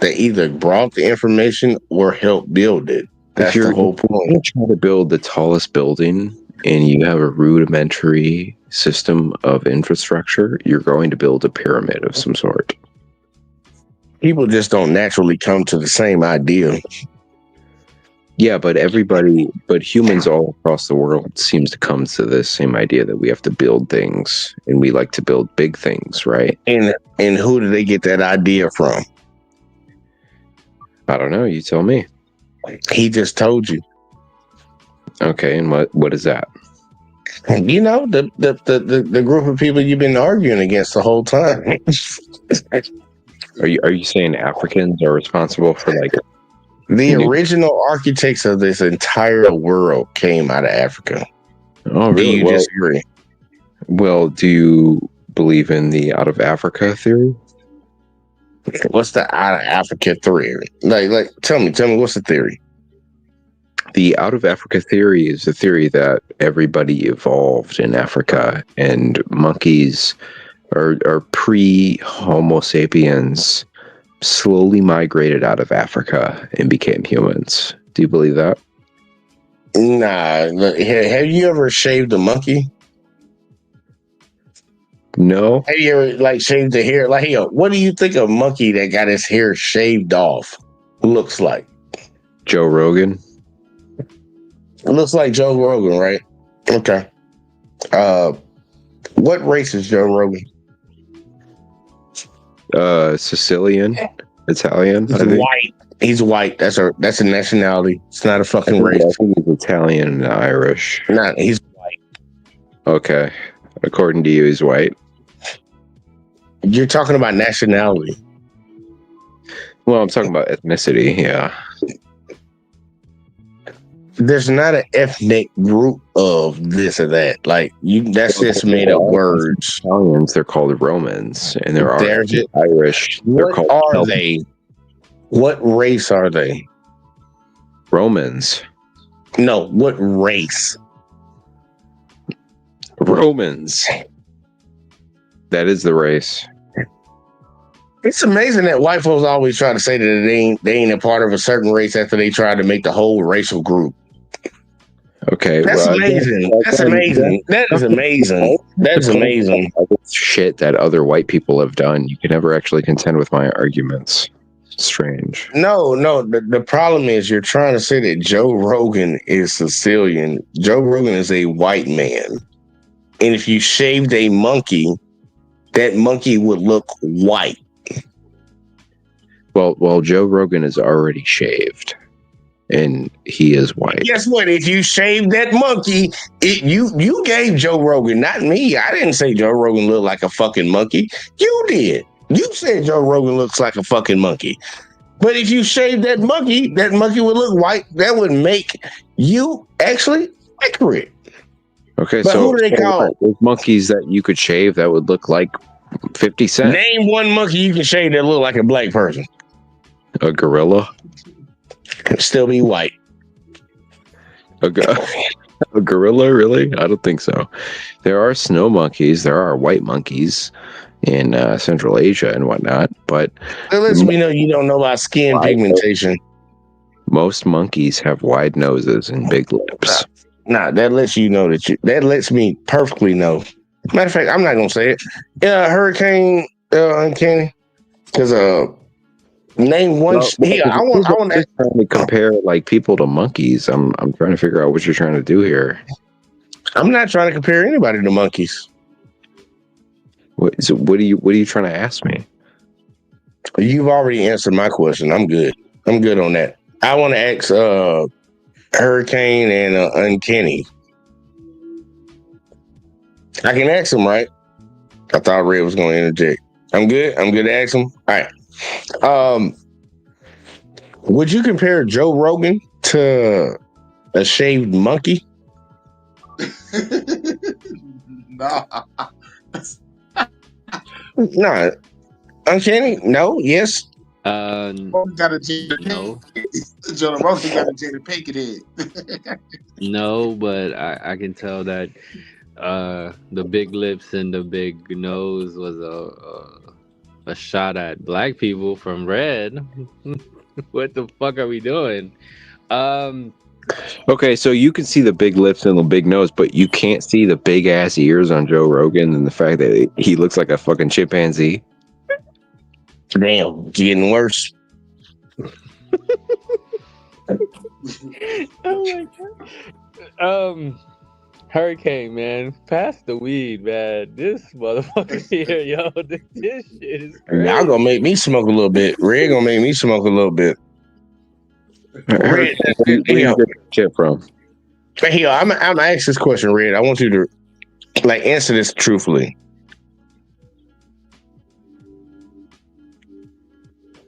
that either brought the information or helped build it. That's the whole point. If you're trying to build the tallest building and you have a rudimentary system of infrastructure, you're going to build a pyramid of some sort. People just don't naturally come to the same idea. Yeah, but humans all across the world seems to come to the same idea that we have to build things, and we like to build big things, right? And who do they get that idea from? I don't know. You tell me. He just told you. Okay, and what is that? The group of people you've been arguing against the whole time. Are you saying Africans are responsible for like the original architects of this entire world came out of Africa? Oh, really? Do you disagree? Well, do you believe in the out of Africa theory? What's the out of Africa theory? Like, tell me, what's the theory? The out of Africa theory is the theory that everybody evolved in Africa, and monkeys are pre-Homo sapiens slowly migrated out of Africa and became humans. Do you believe that? Nah. Look, have you ever shaved a monkey? No. Have you ever shaved the hair? Like, what do you think a monkey that got his hair shaved off looks like? Joe Rogan. It looks like Joe Rogan, right? Okay. What race is Joe Rogan? Sicilian, Italian. He's white. He's white. That's a nationality. It's not a fucking race. I think he's Italian and Irish. Nah, he's white. Okay. According to you, he's white. You're talking about nationality. Well, I'm talking about ethnicity, yeah. There's not an ethnic group of this or that. That's just made up words. Italians, they're called Romans, and there are Irish. What are they? What race are they? Romans. No, what race? Romans. That is the race. It's amazing that white folks always try to say that they ain't a part of a certain race after they try to make the whole racial group. Okay, that's amazing. That's amazing. That is amazing. That's amazing. Shit that other white people have done. You can never actually contend with my arguments. Strange. No. The problem is you're trying to say that Joe Rogan is Sicilian. Joe Rogan is a white man, and if you shaved a monkey, that monkey would look white. Well, Joe Rogan is already shaved, and he is white. Guess what? If you shaved that monkey, you gave Joe Rogan, not me. I didn't say Joe Rogan looked like a fucking monkey. You did. You said Joe Rogan looks like a fucking monkey. But if you shaved that monkey would look white. That would make you actually accurate. Okay, but so who do they call those monkeys that you could shave that would look like 50 Cent? Name one monkey you can shave that look like a black person. A gorilla? Could still be white. A gorilla, really? I don't think so. There are snow monkeys. There are white monkeys in Central Asia and whatnot. But that lets me know you don't know about skin pigmentation. Most monkeys have wide noses and big lips. Nah, that lets you know that lets me perfectly know. Matter of fact, I'm not gonna say it. Hurricane Uncanny, because name one. I want to trying to compare people to monkeys. I'm trying to figure out what you're trying to do here. I'm not trying to compare anybody to monkeys. What are you trying to ask me? You've already answered my question. I'm good. I'm good on that. I want to ask Hurricane and Uncanny. I can ask him, right? I thought Red was going to interject. I'm good. I'm good to ask him. All right. Would you compare Joe Rogan to a shaved monkey? No. Nah. Uncanny? No. Yes. Got a Jada Pinkett. Joe Rogan got a Jada Pinkett head. No, but I can tell that the big lips and the big nose was a shot at black people from Red. What the fuck are we doing? Okay, so you can see the big lips and the big nose, but you can't see the big ass ears on Joe Rogan and the fact that he looks like a fucking chimpanzee. Damn, it's getting worse. Oh my god. Hurricane, man, pass the weed, man. This motherfucker here, yo, this shit is crazy. Y'all gonna make me smoke a little bit. Red gonna make me smoke a little bit. Red, where do you get shit from? Hey, I'm gonna ask this question, Red. I want you to answer this truthfully.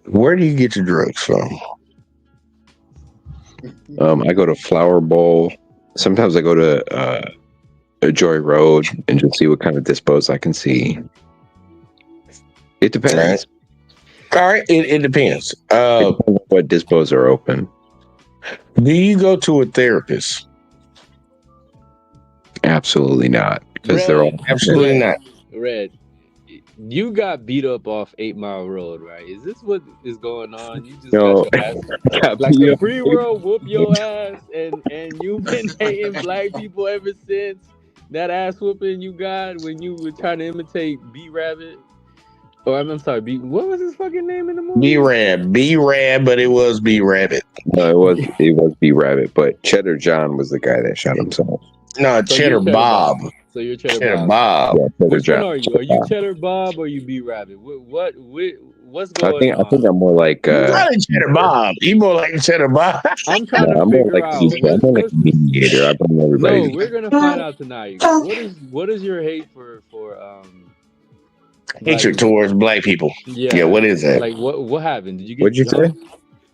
Where do you get your drugs from? I go to Flower Bowl. Sometimes I go to Joy Road and just see what kind of dispos I can see. It depends. All right. It depends. What dispos are open. Do you go to a therapist? Absolutely not. Because they're all absolutely not. Red, you got beat up off 8 Mile Road, right? Is this what is going on? You just No. got your ass like the free world whoop your ass, and you've been hating black people ever since that ass whooping you got when you were trying to imitate B Rabbit. Or I'm sorry, what was his fucking name in the movie? B-Rab, but it was B Rabbit. No, it was B Rabbit, but Cheddar John was the guy that shot himself. No, So Cheddar you're Bob. So you're Cheddar Cheddar Bob. Bob. Yeah, Cheddar Which one John. are you? Are you Cheddar Bob or you B Rabbit? What's going I on? think I'm more like You're not a Cheddar Bob. You more like Cheddar Bob. I'm trying to I'm more figure like out. I'm more like a mediator. I bring everybody. No, we're gonna find out tonight. What is your hate for Hatred towards black people. Yeah, what is that? Like what happened? Did you get What'd you say? jumped?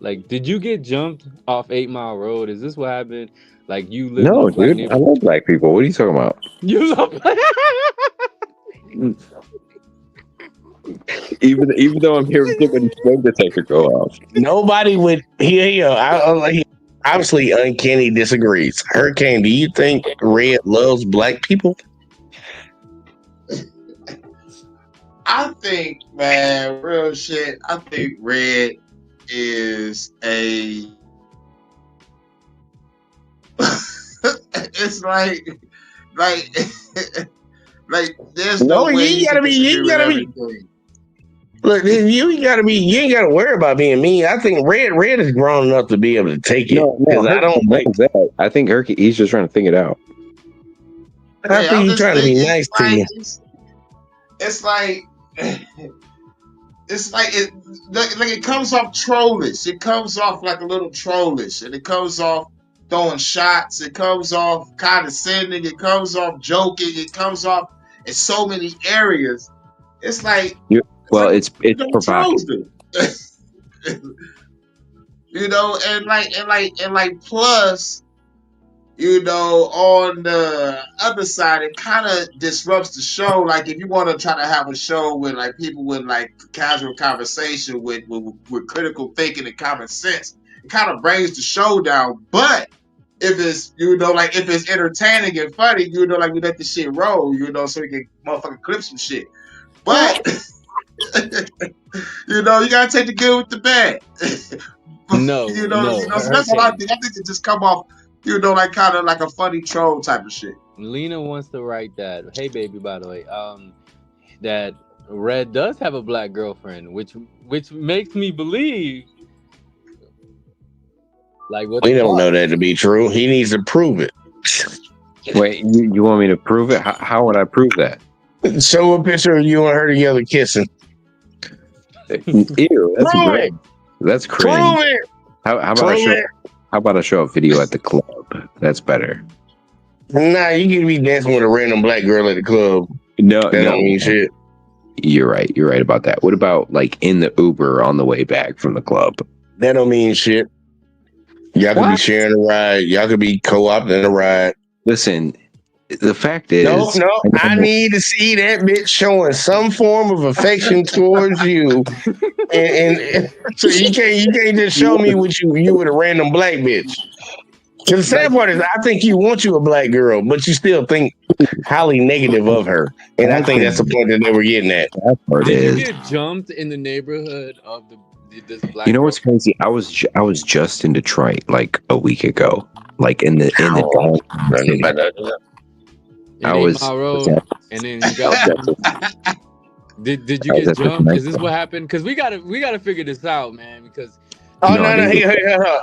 Like, did you get jumped off 8 Mile Road? Is this what happened? Like, you live No, in a black dude. I neighborhood? love black people. What are you talking about? You love Even though I'm here with when smoke detector go off. Nobody would he obviously Uncanny disagrees. Hurricane, do you think Red loves black people? I think, man, real shit. I think Red is a. It's like there's no way you gotta be. Look, you ain't gotta worry about being mean. I think Red is grown enough to be able to take it. No, I don't like that. I think he's just trying to think it out. I think he's trying to be nice to you. It's like it comes off trollish. It comes off like a little trollish, and it comes off throwing shots. It comes off condescending. It comes off joking. It comes off in so many areas. It's like it's provocative. You know, and plus, you know, on the other side, it kind of disrupts the show. Like, if you want to try to have a show with like people with like casual conversation with critical thinking and common sense, it kind of brings the show down. But if it's, you know, like if it's entertaining and funny, you know, like we let the shit roll, you know, so we can motherfucking clip some shit. But you know, you gotta take the good with the bad. No, you know, no. so that's what I think. I think it just come off, you know, like kind of like a funny troll type of shit. Lena wants to write that. Hey, baby, by the way, that Red does have a black girlfriend, which makes me believe. Like, what we don't know that to be true. He needs to prove it. Wait, you want me to prove it? How would I prove that? Show a picture of you and her together kissing. Ew, that's great. That's cringe. Prove it. How about I show a video at the club? That's better. Nah, you can be dancing with a random black girl at the club. That don't mean shit. You're right. You're right about that. What about like in the Uber on the way back from the club? That don't mean shit. Y'all could be sharing a ride. Y'all could be co-opting a ride. Listen, the fact is, no. I need to see that bitch showing some form of affection towards you, and so you can't just show me what you with a random black bitch. Because the sad part is, I think you want you a black girl, but you still think highly negative of her, and I think that's the point that they were getting at. Did you get jumped in the neighborhood of this black? You know what's crazy? I was just in Detroit like a week ago, like in the I was. And then you got. Did you get jumped? Is this what happened? Because we gotta figure this out, man. Because no.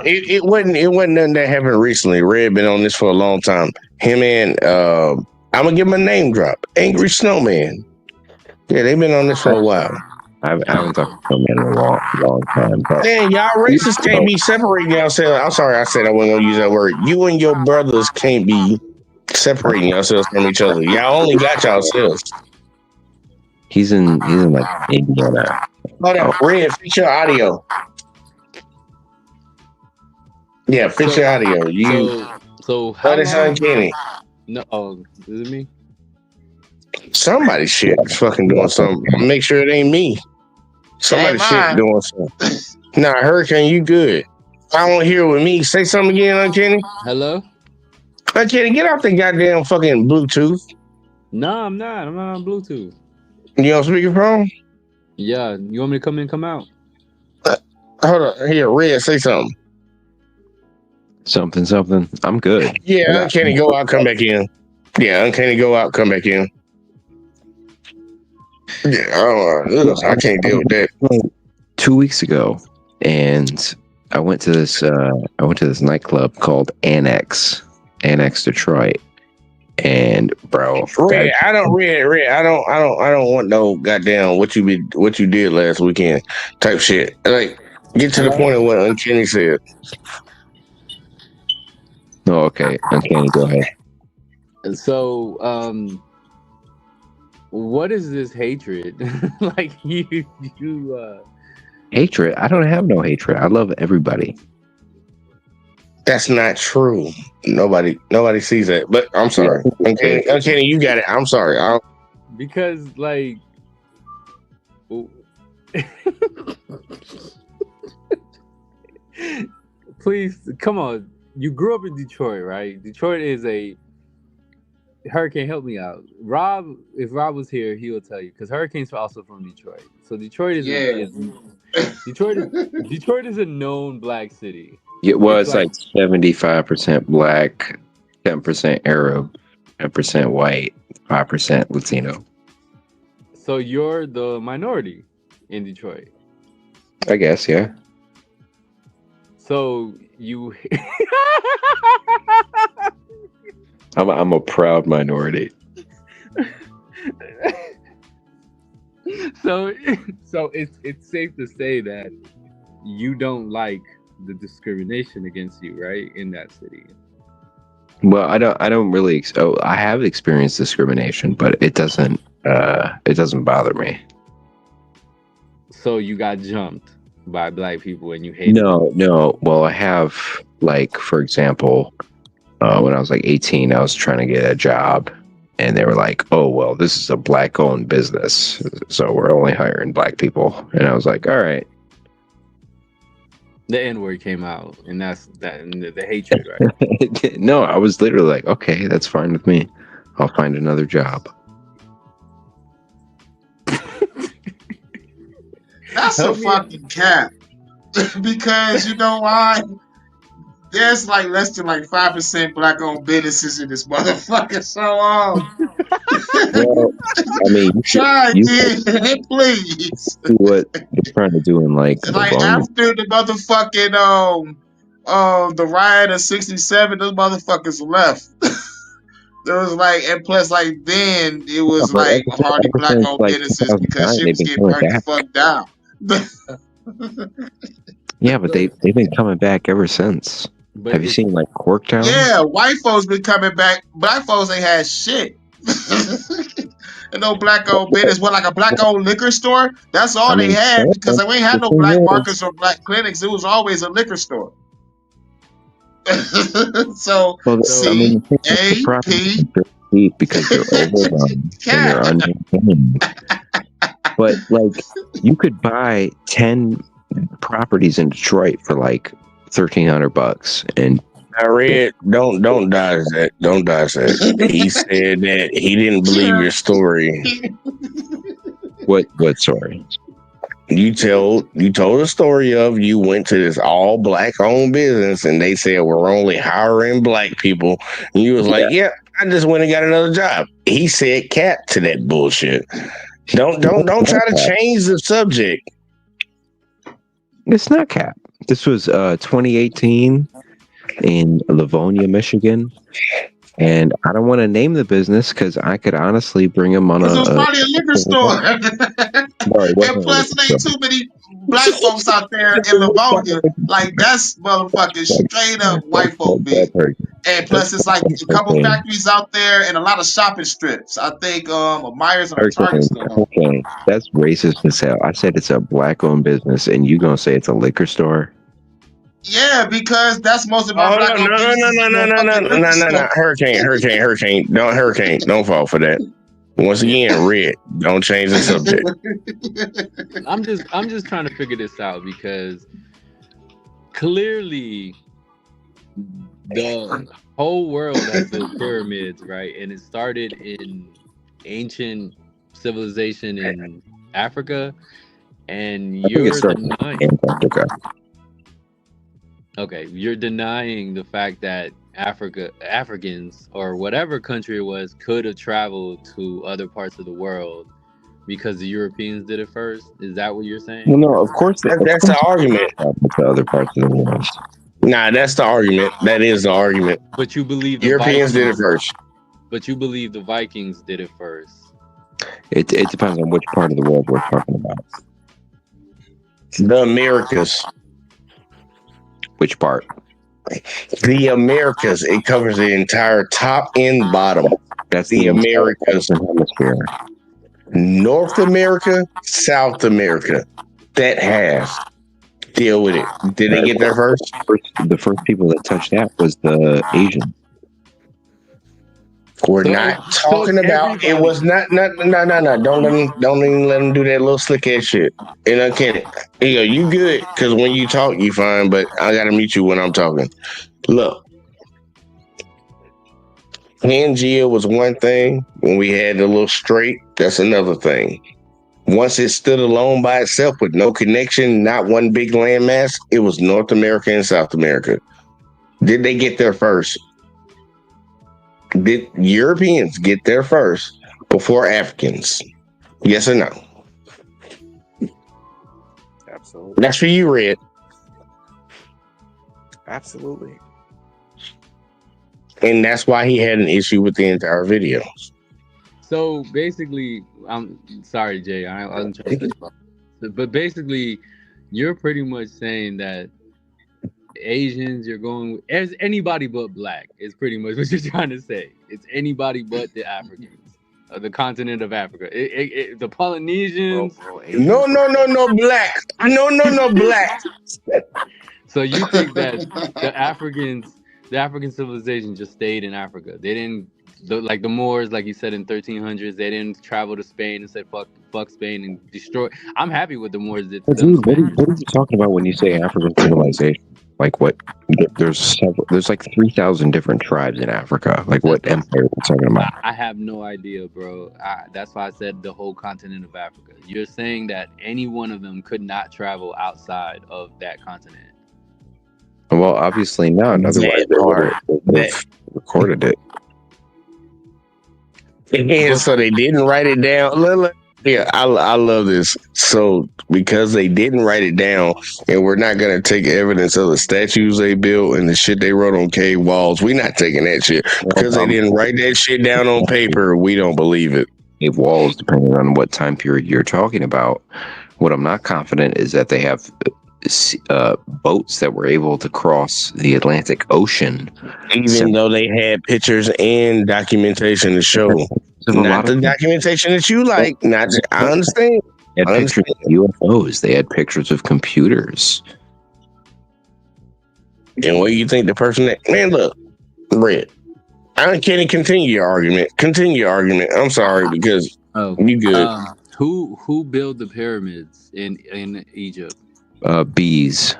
It wasn't nothing that happened recently. Red been on this for a long time. Him and I'm gonna give him a name drop. Angry Snowman. Yeah, they've been on this for a while. I haven't talked to Snowman in a long time. But man, y'all racists can't be separating yourselves. I'm sorry, I said I wasn't gonna use that word. You and your brothers can't be separating yourselves from each other. Y'all only got yourselves. He's in like Indiana. Hold on, Red, fix your audio. Yeah, fix your audio. So how long, Uncanny. No, oh, is it me? Somebody's shit is fucking doing something. Make sure it ain't me. Somebody's shit mine. doing something. Nah, Hurricane, you good. I don't hear it with me. Say something again, Uncanny. Hello? Uncanny, get off the goddamn fucking Bluetooth. No, I'm not. I'm not on Bluetooth. You on speakerphone? Yeah, you want me to come in, come out? Hold on. Here, Red, say something. Something. I'm good. Yeah, Uncanny, go out, come back in. Yeah, Uncanny, go out, come back in. Yeah, I can't deal with that. 2 weeks ago, and I went to this nightclub called Annex Detroit, and bro, Red, I don't want no goddamn what you did last weekend type shit. Like, get to the point of what Uncanny said. Oh, okay, Uncanny, go ahead. So, what is this hatred? Like you Hatred? I don't have no hatred. I love everybody. That's not true. Nobody sees that. But I'm sorry. Uncanny, you got it. I'm sorry. because like please come on. You grew up in Detroit, right? Detroit is a Hurricane. Help me out, Rob. If Rob was here, he will tell you because Hurricane's also from Detroit. So Detroit is Detroit is a known black city. It was like 75% black, 10% Arab, 10% white, 5% Latino. So you're the minority in Detroit. I guess, yeah. So you I'm a proud minority. So it's safe to say that you don't like the discrimination against you, right, in that city. Well, I don't really. I have experienced discrimination, but it doesn't bother me. So you got jumped by black people and you hate No. Well, I have, like, for example, when I was like 18, I was trying to get a job, and they were like, "Oh, well, this is a black-owned business, so we're only hiring black people." And I was like, "All right." The N-word came out, and that's the hatred, right? No, I was literally like, "Okay, that's fine with me. I'll find another job." That's a fucking cap. Because you know why? There's like less than like 5% black owned businesses in this motherfucker. So Well, I mean, try again, please. see what they're trying to do in like After the motherfucking the riot of '67, those motherfuckers left. There was like, and plus like then it was like hardly black owned businesses because shit was getting burnt the fuck down. Yeah, but they've been coming back ever since. Have you seen like Corktown? Yeah, white folks been coming back. Black folks ain't had shit. And no black owned business. What, like a black owned liquor store? That's all they had because they ain't had no black markets or black clinics. It was always a liquor store. So C-A-P because they're overrun and they're unmaintained. But like, you could buy 10 properties in Detroit for like $1,300, and I read. Don't dodge that. Don't dodge that. He said that he didn't believe your story. What story? You told a story of you went to this all black owned business and they said we're only hiring black people. And you was like, yeah, I just went and got another job. He said cap to that bullshit. Don't try to change the subject. It's not cap. This was 2018 in Livonia, Michigan. And I don't want to name the business because I could honestly bring them on it was probably a liquor store. And plus, there ain't too many black folks out there in Livonia. Like, that's motherfucking straight up white folk beat. And plus, it's like a couple factories out there and a lot of shopping strips. I think a Myers and a Target still. Okay, that's racist as hell. I said it's a black-owned business, and you gonna say it's a liquor store? Yeah, because that's most of our Oh black no. Hurricane. Don't fall for that. Once again, Red, don't change the subject. I'm just trying to figure this out because clearly the whole world has built pyramids, right? And it started in ancient civilization in Africa, and you're denying. Okay, you're denying the fact that Africans or whatever country it was could have traveled to other parts of the world because the Europeans did it first. Is that what you're saying? Well, no, of course that's the argument. To other parts of the world. Nah, that's the argument. That is the argument. But you believe the Europeans did it Vikings- first. But you believe the Vikings did it first. It depends on which part of the world we're talking about. The Americas. Which part? The Americas. It covers the entire top and bottom. That's the Americas. Hemisphere. North America, South America. That half. Deal with it. Did they get there first? The first people that touched that was the Asians. We're not talking about. It was not. No. Don't even let them do that little slick ass shit. And uncanny. You good? Because when you talk, you fine. But I gotta mute you when I'm talking. Look, Pangea was one thing. When we had the little strait, that's another thing. Once it stood alone by itself with no connection, not one big landmass, it was North America and South America. Did they get there first? Did Europeans get there first before Africans? Yes or no? Absolutely. That's for you, Red. Absolutely. And that's why he had an issue with the entire video. So basically, I'm sorry, Jay. I'm trying to, but basically, you're pretty much saying that Asians, you're going as anybody but black is pretty much what you're trying to say. It's anybody but the Africans, the continent of Africa. The Polynesians. No, black. No, black. So you think that the African civilization just stayed in Africa? They didn't, like the Moors, like you said in 1300s, they didn't travel to Spain and said fuck Spain and destroy. I'm happy with the Moors did. What are you talking about when you say African civilization? Like what? There's like 3,000 different tribes in Africa. Like what empire are you talking about? I have no idea, bro. That's why I said the whole continent of Africa. You're saying that any one of them could not travel outside of that continent. Well, obviously not. Otherwise, they've recorded it. And so they didn't write it down. Yeah, I love this. So because they didn't write it down, and we're not gonna take evidence of the statues they built and the shit they wrote on cave walls, we're not taking that shit because they didn't write that shit down on paper. We don't believe it. Cave walls, depending on what time period you're talking about. What I'm not confident is that they have boats that were able to cross the Atlantic Ocean, even though they had pictures and documentation to show. Not the documentation that you like. Not I understand. They had pictures of UFOs. They had pictures of computers. And what do you think the person that look, Red? I can't continue your argument. I'm sorry because you good. Who built the pyramids in Egypt? Bees.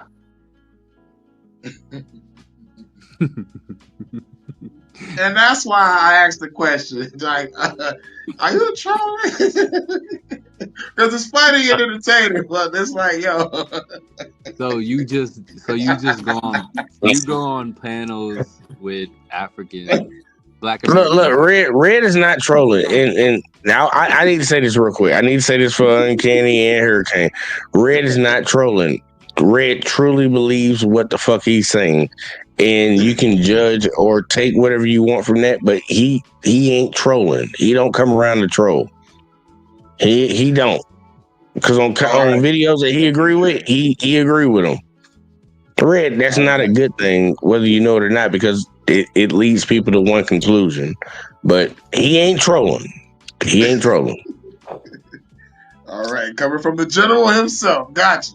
And that's why I asked the question. Like, are you trolling? Because it's funny and entertaining, but it's like, yo. So you just go on panels with African black. Look, Red is not trolling, and now I need to say this real quick. I need to say this for Uncanny and Hurricane. Red is not trolling. Red truly believes what the fuck he's saying. And you can judge or take whatever you want from that, but he ain't trolling. He don't come around to troll. He don't. Because on videos that he agree with, he agree with them. Red, that's not a good thing, whether you know it or not, because it leads people to one conclusion. But he ain't trolling. All right, coming from the general himself. Gotcha.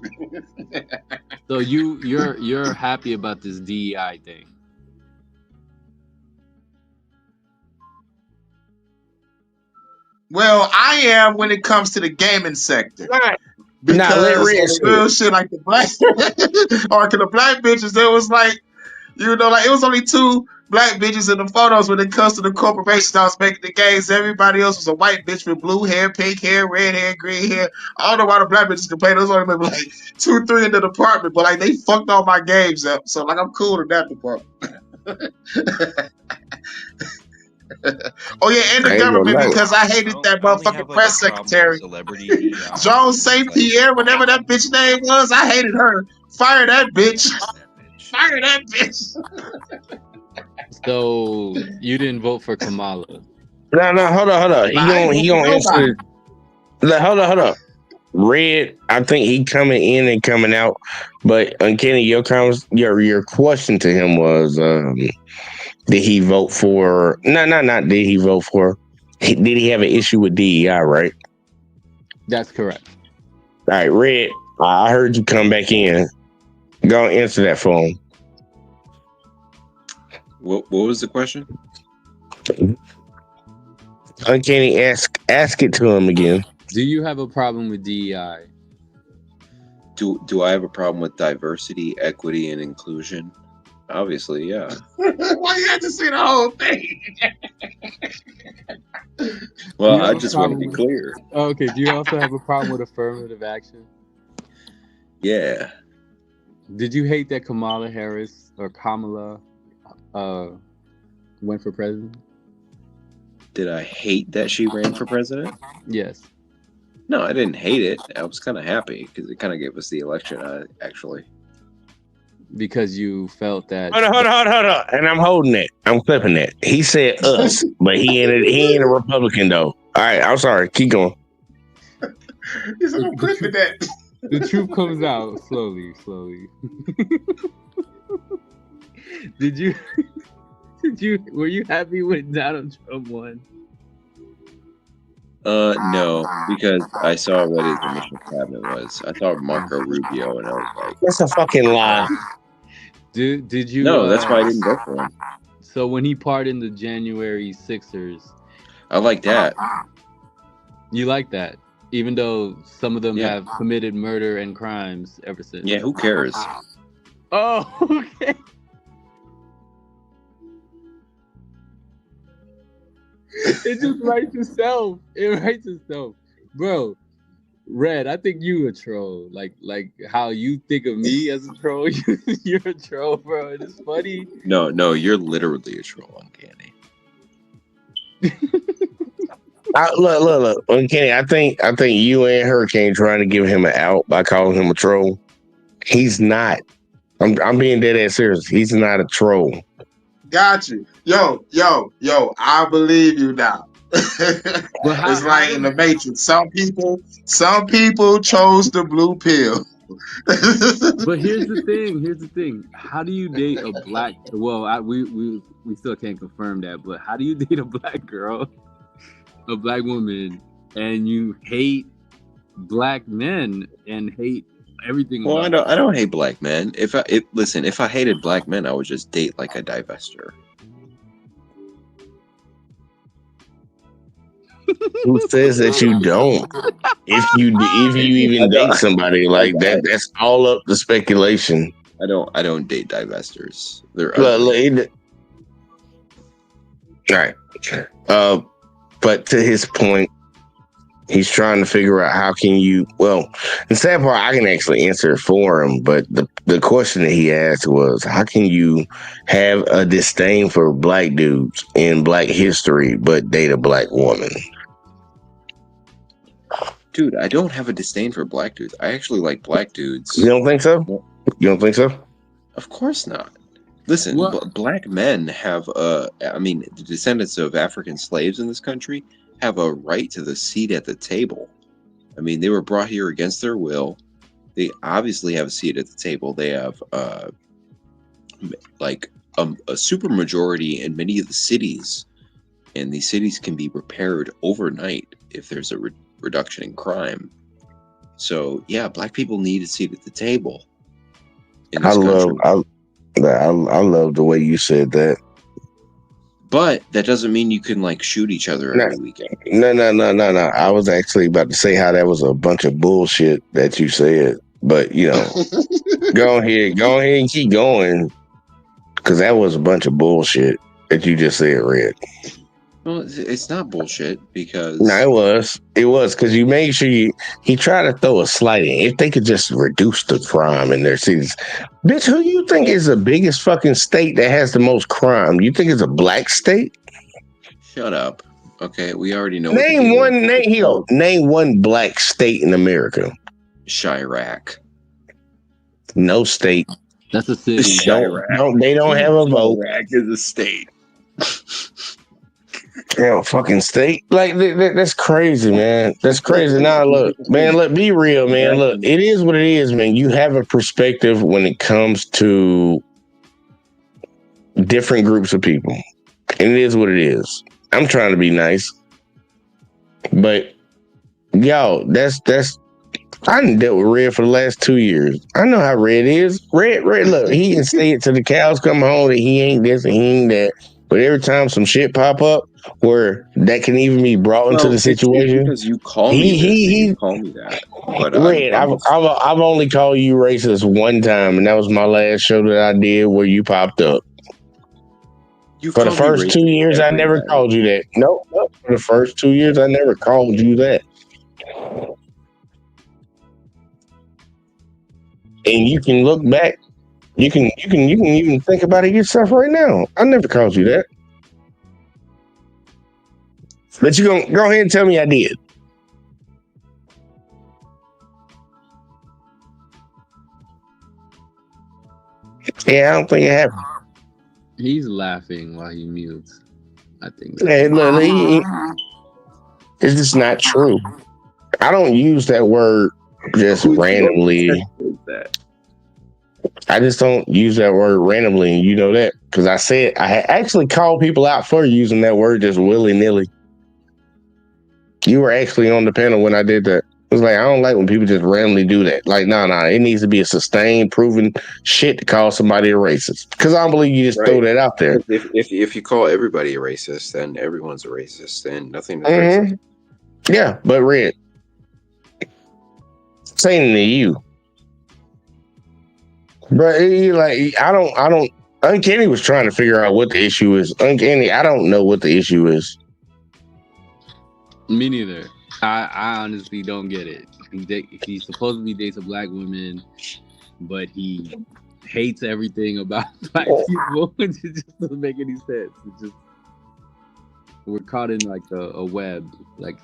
So you're happy about this DEI thing? Well, I am when it comes to the gaming sector. Because Nah, let Red on the say real it. shit, like the black or to the black bitches, it was like, you know, like it was only 2 black bitches in the photos when it comes to the corporation I was making the games. Everybody else was a white bitch with blue hair, pink hair, red hair, green hair. I don't know why the black bitches complain. There was only maybe like 2, 3 in the department, but like they fucked all my games up. So like I'm cool in that department. Oh yeah, and the I ain't gonna government lie. because I hated that motherfucking press secretary, Joan St. Pierre, whatever that bitch name was. I hated her. Fire that bitch. Fire that bitch. So you didn't vote for Kamala? No, hold on. He gonna answer. Hold on. Red, I think he coming in and coming out, but Kenny, your question to him was, did he vote for? Not did he vote for? Did he have an issue with DEI? Right. That's correct. All right, Red. I heard you come back in. Go answer that for him. What was the question? Uncanny, ask it to him again. Do you have a problem with DEI? Do I have a problem with diversity, equity, and inclusion? Obviously, yeah. Why you have to say the whole thing? Well, I just want to be clear. Okay. Do you also have a problem with affirmative action? Yeah. Did you hate that Kamala Harris or Kamala went for president? Did I hate that she ran for president? Yes. No, I didn't hate it. I was kind of happy because it kind of gave us the election, actually. Because you felt that. Hold on. And I'm holding it. I'm clipping it. He said us, but he ain't a Republican though. All right, I'm sorry. Keep going. He's I'm clipping that. The truth comes out slowly. Were you happy when Donald Trump won? No, because I saw what his initial cabinet was. I thought Marco Rubio, and I was like, that's a fucking lie. Did you? No, that's why I didn't vote for him. So when he pardoned the January 6ers, I like that. You like that, even though some of them have committed murder and crimes ever since. Yeah, who cares? Oh, okay. It just writes itself. It writes itself, bro. Red, I think you a troll. Like how you think of me as a troll. You're a troll, bro. It is funny. No, you're literally a troll, Uncanny. Look, Uncanny. I think you and Hurricane trying to give him an out by calling him a troll. He's not. I'm being dead ass serious. He's not a troll. Got you. Yo, I believe you now. It's like in the Matrix. Some people chose the blue pill. But here's the thing. How do you date a black? Well, we still can't confirm that. But how do you date a black girl, a black woman, and you hate black men and hate everything? Well, I don't hate black men. If I hated black men, I would just date like a divester. Who says that you don't? If you even date somebody like that, that's all up to speculation. I don't date divestors. They're all right. But to his point, he's trying to figure out how can you. Well, the sad part, I can actually answer it for him. But the question that he asked was, how can you have a disdain for black dudes in black history, but date a black woman? Dude, I don't have a disdain for black dudes. I actually like black dudes. You don't think so? You don't think so? Of course not. Listen, black men have the descendants of African slaves in this country have a right to the seat at the table. I mean, they were brought here against their will. They obviously have a seat at the table. They have a super majority in many of the cities, and these cities can be repaired overnight if there's a reduction in crime. So yeah, black people need a seat at the table. in this country. I love the way you said that. But that doesn't mean you can like shoot each other every weekend. No. I was actually about to say how that was a bunch of bullshit that you said. But you know, go ahead and keep going. Because that was a bunch of bullshit that you just said, Red. Well, it's not bullshit because... No, it was. It was because you made sure he tried to throw a slight in. If they could just reduce the crime in their cities. Bitch, who you think is the biggest fucking state that has the most crime? You think it's a black state? Shut up. Okay, we already know. Name one black state in America. Chirac. No state. That's a city. They don't have a vote. Chirac is a state. Fucking state. Like that's crazy, man. That's crazy. Now look, man, be real, man. Look, it is what it is, man. You have a perspective when it comes to different groups of people. And it is what it is. I'm trying to be nice. But yo, that's I done dealt with Red for the last 2 years. I know how Red is. Red, look, he can say it till the cows come home that he ain't this and he ain't that. But every time some shit pop up where that can even be brought into the situation, because you call me you call me that. But Red, I've only called you racist one time, and that was my last show that I did where you popped up. For the first 2 years, I never called you that. Nope. For the first 2 years, I never called you that. And you can look back. You can even think about it yourself right now. I never called you that. But you gonna go ahead and tell me I did. Yeah, I don't think it happened. He's laughing while he mutes. I think. Hey, look, it's just not true. I don't use that word just randomly. I just don't use that word randomly, and you know that because I said I actually called people out for using that word just willy-nilly. You were actually on the panel when I did that. It was like, I don't like when people just randomly do that. Like, no, it needs to be a sustained, proven shit to call somebody a racist. Because I don't believe you just throw that out there. If you call everybody a racist, then everyone's a racist, and nothing is racist. Yeah, but Red, saying to you, bro, like I don't. Uncanny was trying to figure out what the issue is. Uncanny, I don't know what the issue is. Me neither. I honestly don't get it. He supposedly dates a black woman, but he hates everything about black people. It just doesn't make any sense. It's just we're caught in like a web, like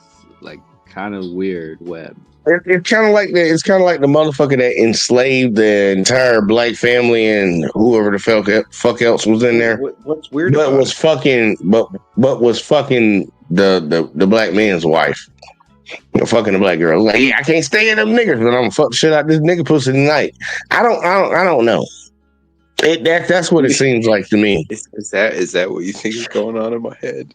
kind of weird web. It's kind of like that. It's kind of like the motherfucker that enslaved the entire black family and whoever the fuck else was in there. What's weird? But was fucking the black man's wife. Fucking the black girl. Like, yeah, I can't stay in them niggas, but I'm gonna fuck shit out this nigga pussy tonight. I don't know. That's what it seems like to me. Is that what you think is going on in my head?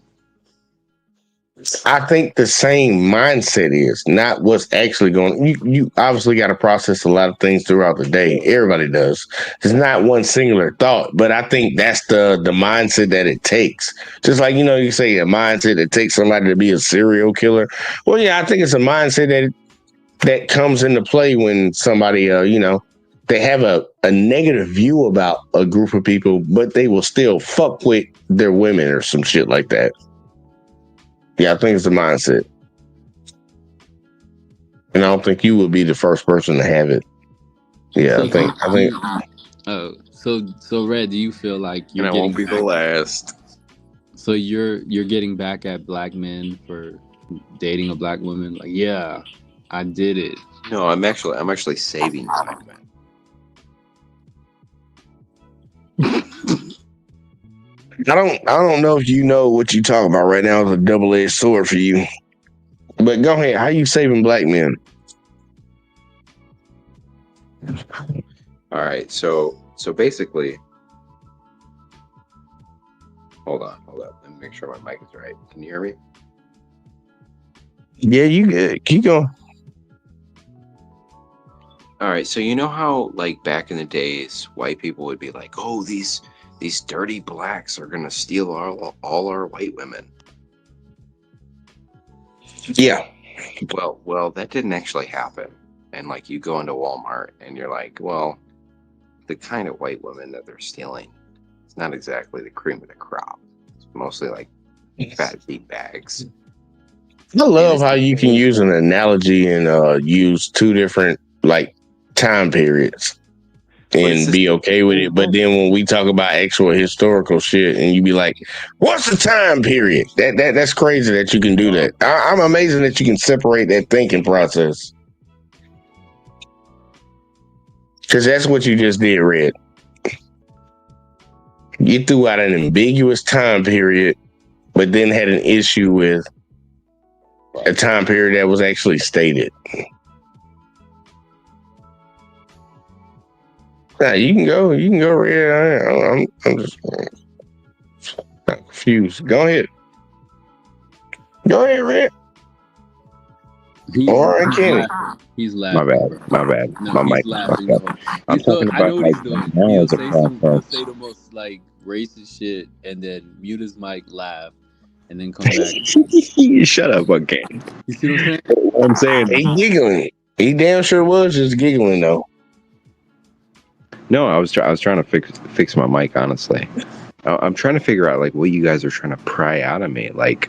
I think the same mindset is not what's actually going. You obviously got to process a lot of things throughout the day. Everybody does. It's not one singular thought, but I think that's the mindset that it takes. Just like, you say a mindset that takes somebody to be a serial killer. Well, yeah, I think it's a mindset that comes into play when somebody, they have a negative view about a group of people, but they will still fuck with their women or some shit like that. Yeah, I think it's the mindset. And I don't think you would be the first person to have it. Yeah, I think. Oh, so Red, do you feel like I won't be the last. So you're getting back at black men for dating a black woman? Like, yeah, I did it. No, I'm actually saving black men. I don't know if you know what you're talking about right now. It's a double-edged sword for you. But go ahead. How you saving black men? All right. So basically, hold on. Let me make sure my mic is right. Can you hear me? Yeah, you good. Keep going. All right, so you know how like back in the days, white people would be like, "Oh, these dirty blacks are gonna steal all our white women." Yeah. Well, that didn't actually happen. And like you go into Walmart and you're like, well, the kind of white women that they're stealing, it's not exactly the cream of the crop. It's mostly like fat beat bags. I love how you can use an analogy and use two different like time periods and be okay with it. But then when we talk about actual historical shit and you be like, what's the time period? That's crazy that you can do that. I'm amazing that you can separate that thinking process. Because that's what you just did, Red. You threw out an ambiguous time period, but then had an issue with a time period that was actually stated. Nah, you can go, Red. I'm just confused. Go ahead, Red. Or Kenny. He's laughing. My bad. No, My he's mic laughing. fucked up. I'm talking I know about what like he's doing. now He'll as a say process. the most like racist shit and then mute his mic, laugh, and then come back. Shut up, okay. You see what I'm saying? I'm saying He giggling. He damn sure was just giggling though. no. I was trying to fix my mic. Honestly, I'm trying to figure out like what you guys are trying to pry out of me. Like,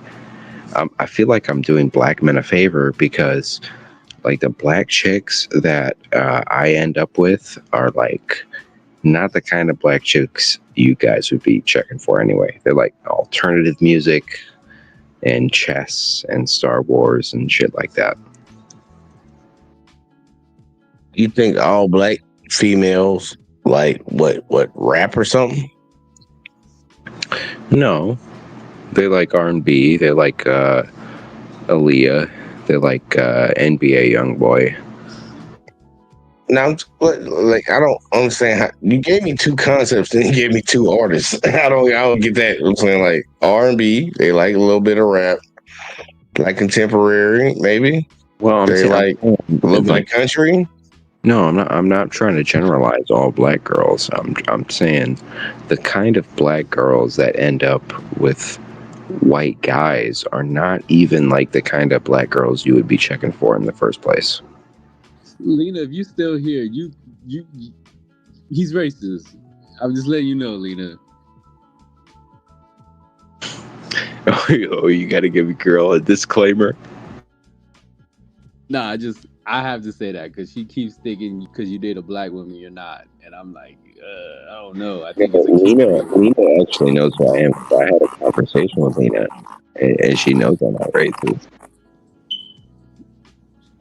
I feel like I'm doing black men a favor because like the black chicks that I end up with are like not the kind of black chicks you guys would be checking for anyway. They're like alternative music and chess and Star Wars and shit like that. You think all black females like what rap or something? No, they like R&B. They like Aaliyah. They like NBA YoungBoy. Now, like I don't understand how you gave me two concepts, then you gave me two artists. I don't get that. I'm saying like R&B. They like a little bit of rap, like contemporary, maybe. Well, they like a little bit of country. No, I'm not trying to generalize all black girls. I'm saying the kind of black girls that end up with white guys are not even like the kind of black girls you would be checking for in the first place. Lena, if you still here, you he's racist. I'm just letting you know, Lena. Oh, you got to give a girl a disclaimer. Nah, I have to say that because she keeps thinking because you date a black woman, you're not, and I'm like, I don't know. I think it's a Lena actually knows who I am. I had a conversation with Lena, and she knows I'm not racist.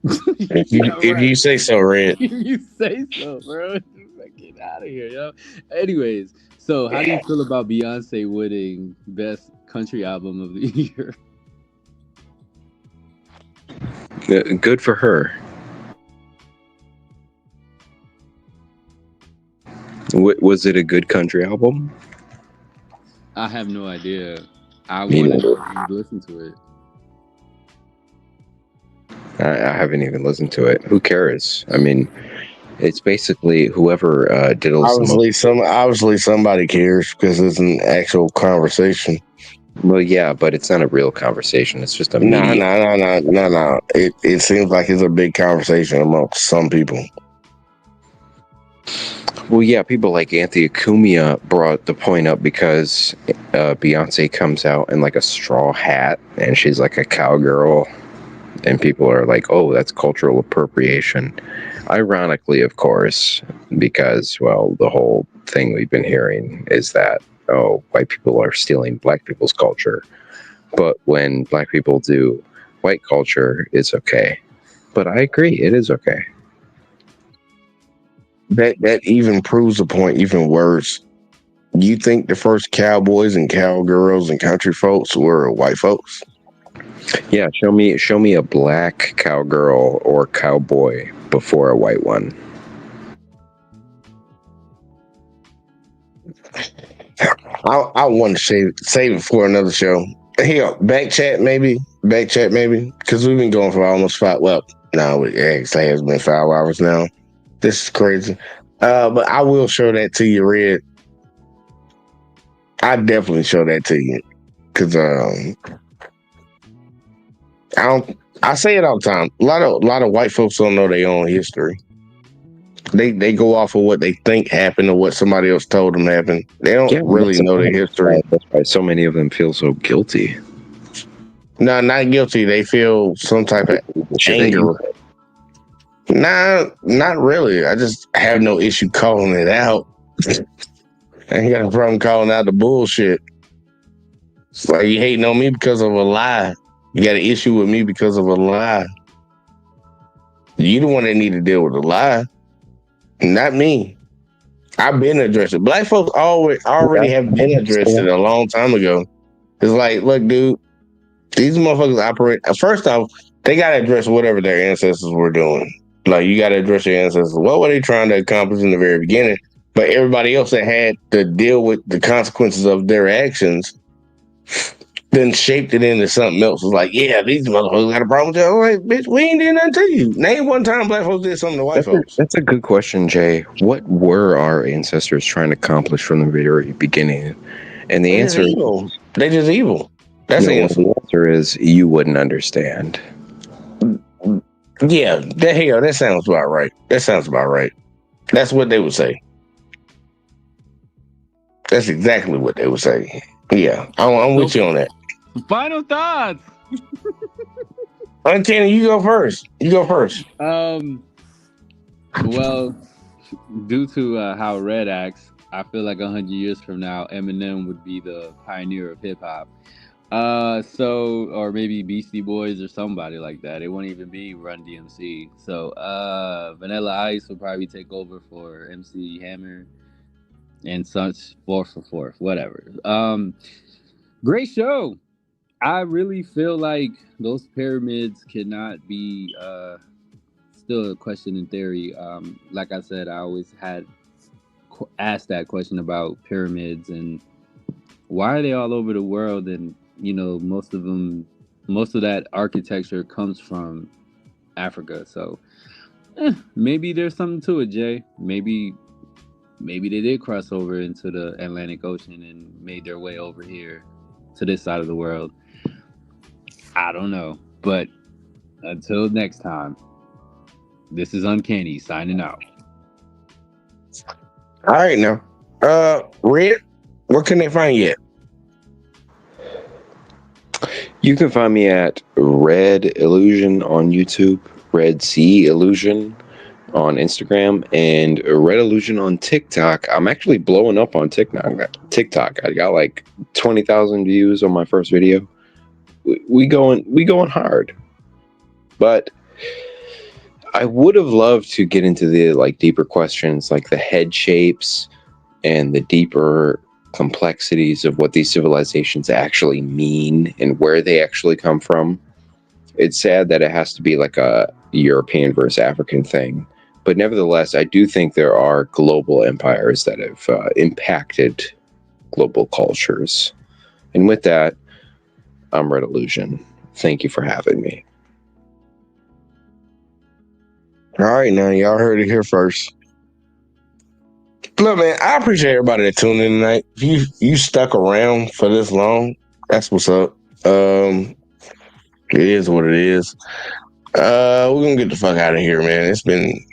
If you say so, Red. If you say so, bro. Get out of here, yo. Anyways, so how do you feel about Beyonce winning Best Country Album of the Year? Good for her. Was it a good country album? I have no idea. I Me want to neither. know if you listen to it. I haven't even listened to it. Who cares? I mean, it's basically whoever diddles. Obviously, somebody cares because it's an actual conversation. Well, yeah, but it's not a real conversation. It's just a No. media. It seems like it's a big conversation amongst some people. Well, yeah, people like Anthea Cumia brought the point up because Beyonce comes out in like a straw hat and she's like a cowgirl, and people are like, "Oh, that's cultural appropriation." Ironically, of course, because well, the whole thing we've been hearing is that white people are stealing black people's culture, but when black people do white culture, it's okay. But I agree, it is okay. That even proves the point even worse. You think the first cowboys and cowgirls and country folks were white folks? Yeah, show me a black cowgirl or cowboy before a white one. I want to save it for another show. Here, back chat maybe, because we've been going for almost 5. Well, no, it actually has been 5 hours now. This is crazy. But I will show that to you, Red. I definitely show that to you. Cause I say it all the time. A lot of white folks don't know their own history. They go off of what they think happened or what somebody else told them happened. They don't really know their history. That's why so many of them feel so guilty. No, not guilty. They feel some type of anger. Nah, not really. I just have no issue calling it out. I ain't got a problem calling out the bullshit. It's like you hating on me because of a lie. You got an issue with me because of a lie. You the one that need to deal with the lie, not me. I've been addressed. Black folks already have been addressed it a long time ago. It's like, look, dude, these motherfuckers operate. First off, they got to address whatever their ancestors were doing. Like, you got to address your ancestors. What were they trying to accomplish in the very beginning? But everybody else that had to deal with the consequences of their actions then shaped it into something else. It was like, yeah, these motherfuckers got a problem with that. I'm like, bitch, we ain't did nothing to you. Name one time black folks did something to white folks. That's a good question, Jay. What were our ancestors trying to accomplish from the very beginning? And the answer is they're just evil. That's the answer. The answer is you wouldn't understand. Yeah, that sounds about right. That sounds about right. That's what they would say. That's exactly what they would say. Yeah, I'm with you on that. Final thoughts. Uncanny, you go first. Well, due to how Red acts, I feel like 100 years from now, Eminem would be the pioneer of hip hop. Or maybe Beastie Boys or somebody like that. It won't even be Run DMC. So Vanilla Ice will probably take over for MC Hammer and such. Fourth, whatever. Great show. I really feel like those pyramids cannot be still a question in theory. Like I said, I always had asked that question about pyramids and why are they all over the world, and most of that architecture comes from Africa. So maybe there's something to it, Jay. Maybe they did cross over into the Atlantic Ocean and made their way over here to this side of the world. I don't know. But until next time, this is Uncanny signing out. All right, now. Red, where can they find you at? You can find me at Red Illusion on YouTube, Red Sea Illusion on Instagram, and Red Illusion on TikTok. I'm actually blowing up on TikTok. I got like 20,000 views on my first video. We going hard. But I would have loved to get into the deeper questions, like the head shapes and the deeper complexities of what these civilizations actually mean and where they actually come from. It's sad that it has to be like a European versus African thing, but nevertheless, I do think there are global empires that have impacted global cultures. And with that, I'm Red Illusion. Thank you for having me. All right, now y'all heard it here first. Look, man, I appreciate everybody that tuned in tonight. If you stuck around for this long, that's what's up. It is what it is. We're gonna get the fuck out of here, man. It's been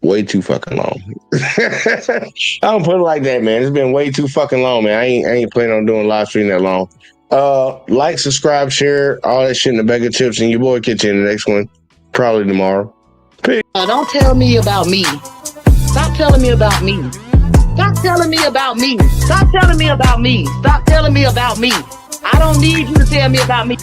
way too fucking long. I don't put it like that, man. It's been way too fucking long, man. I ain't planning on doing live stream that long. Like, subscribe, share, all that shit in the bag of chips, and your boy catch you in the next one, probably tomorrow. Peace. Don't tell me about me. Stop telling me about me. Stop telling me about me. Stop telling me about me. Stop telling me about me. I don't need you to tell me about me.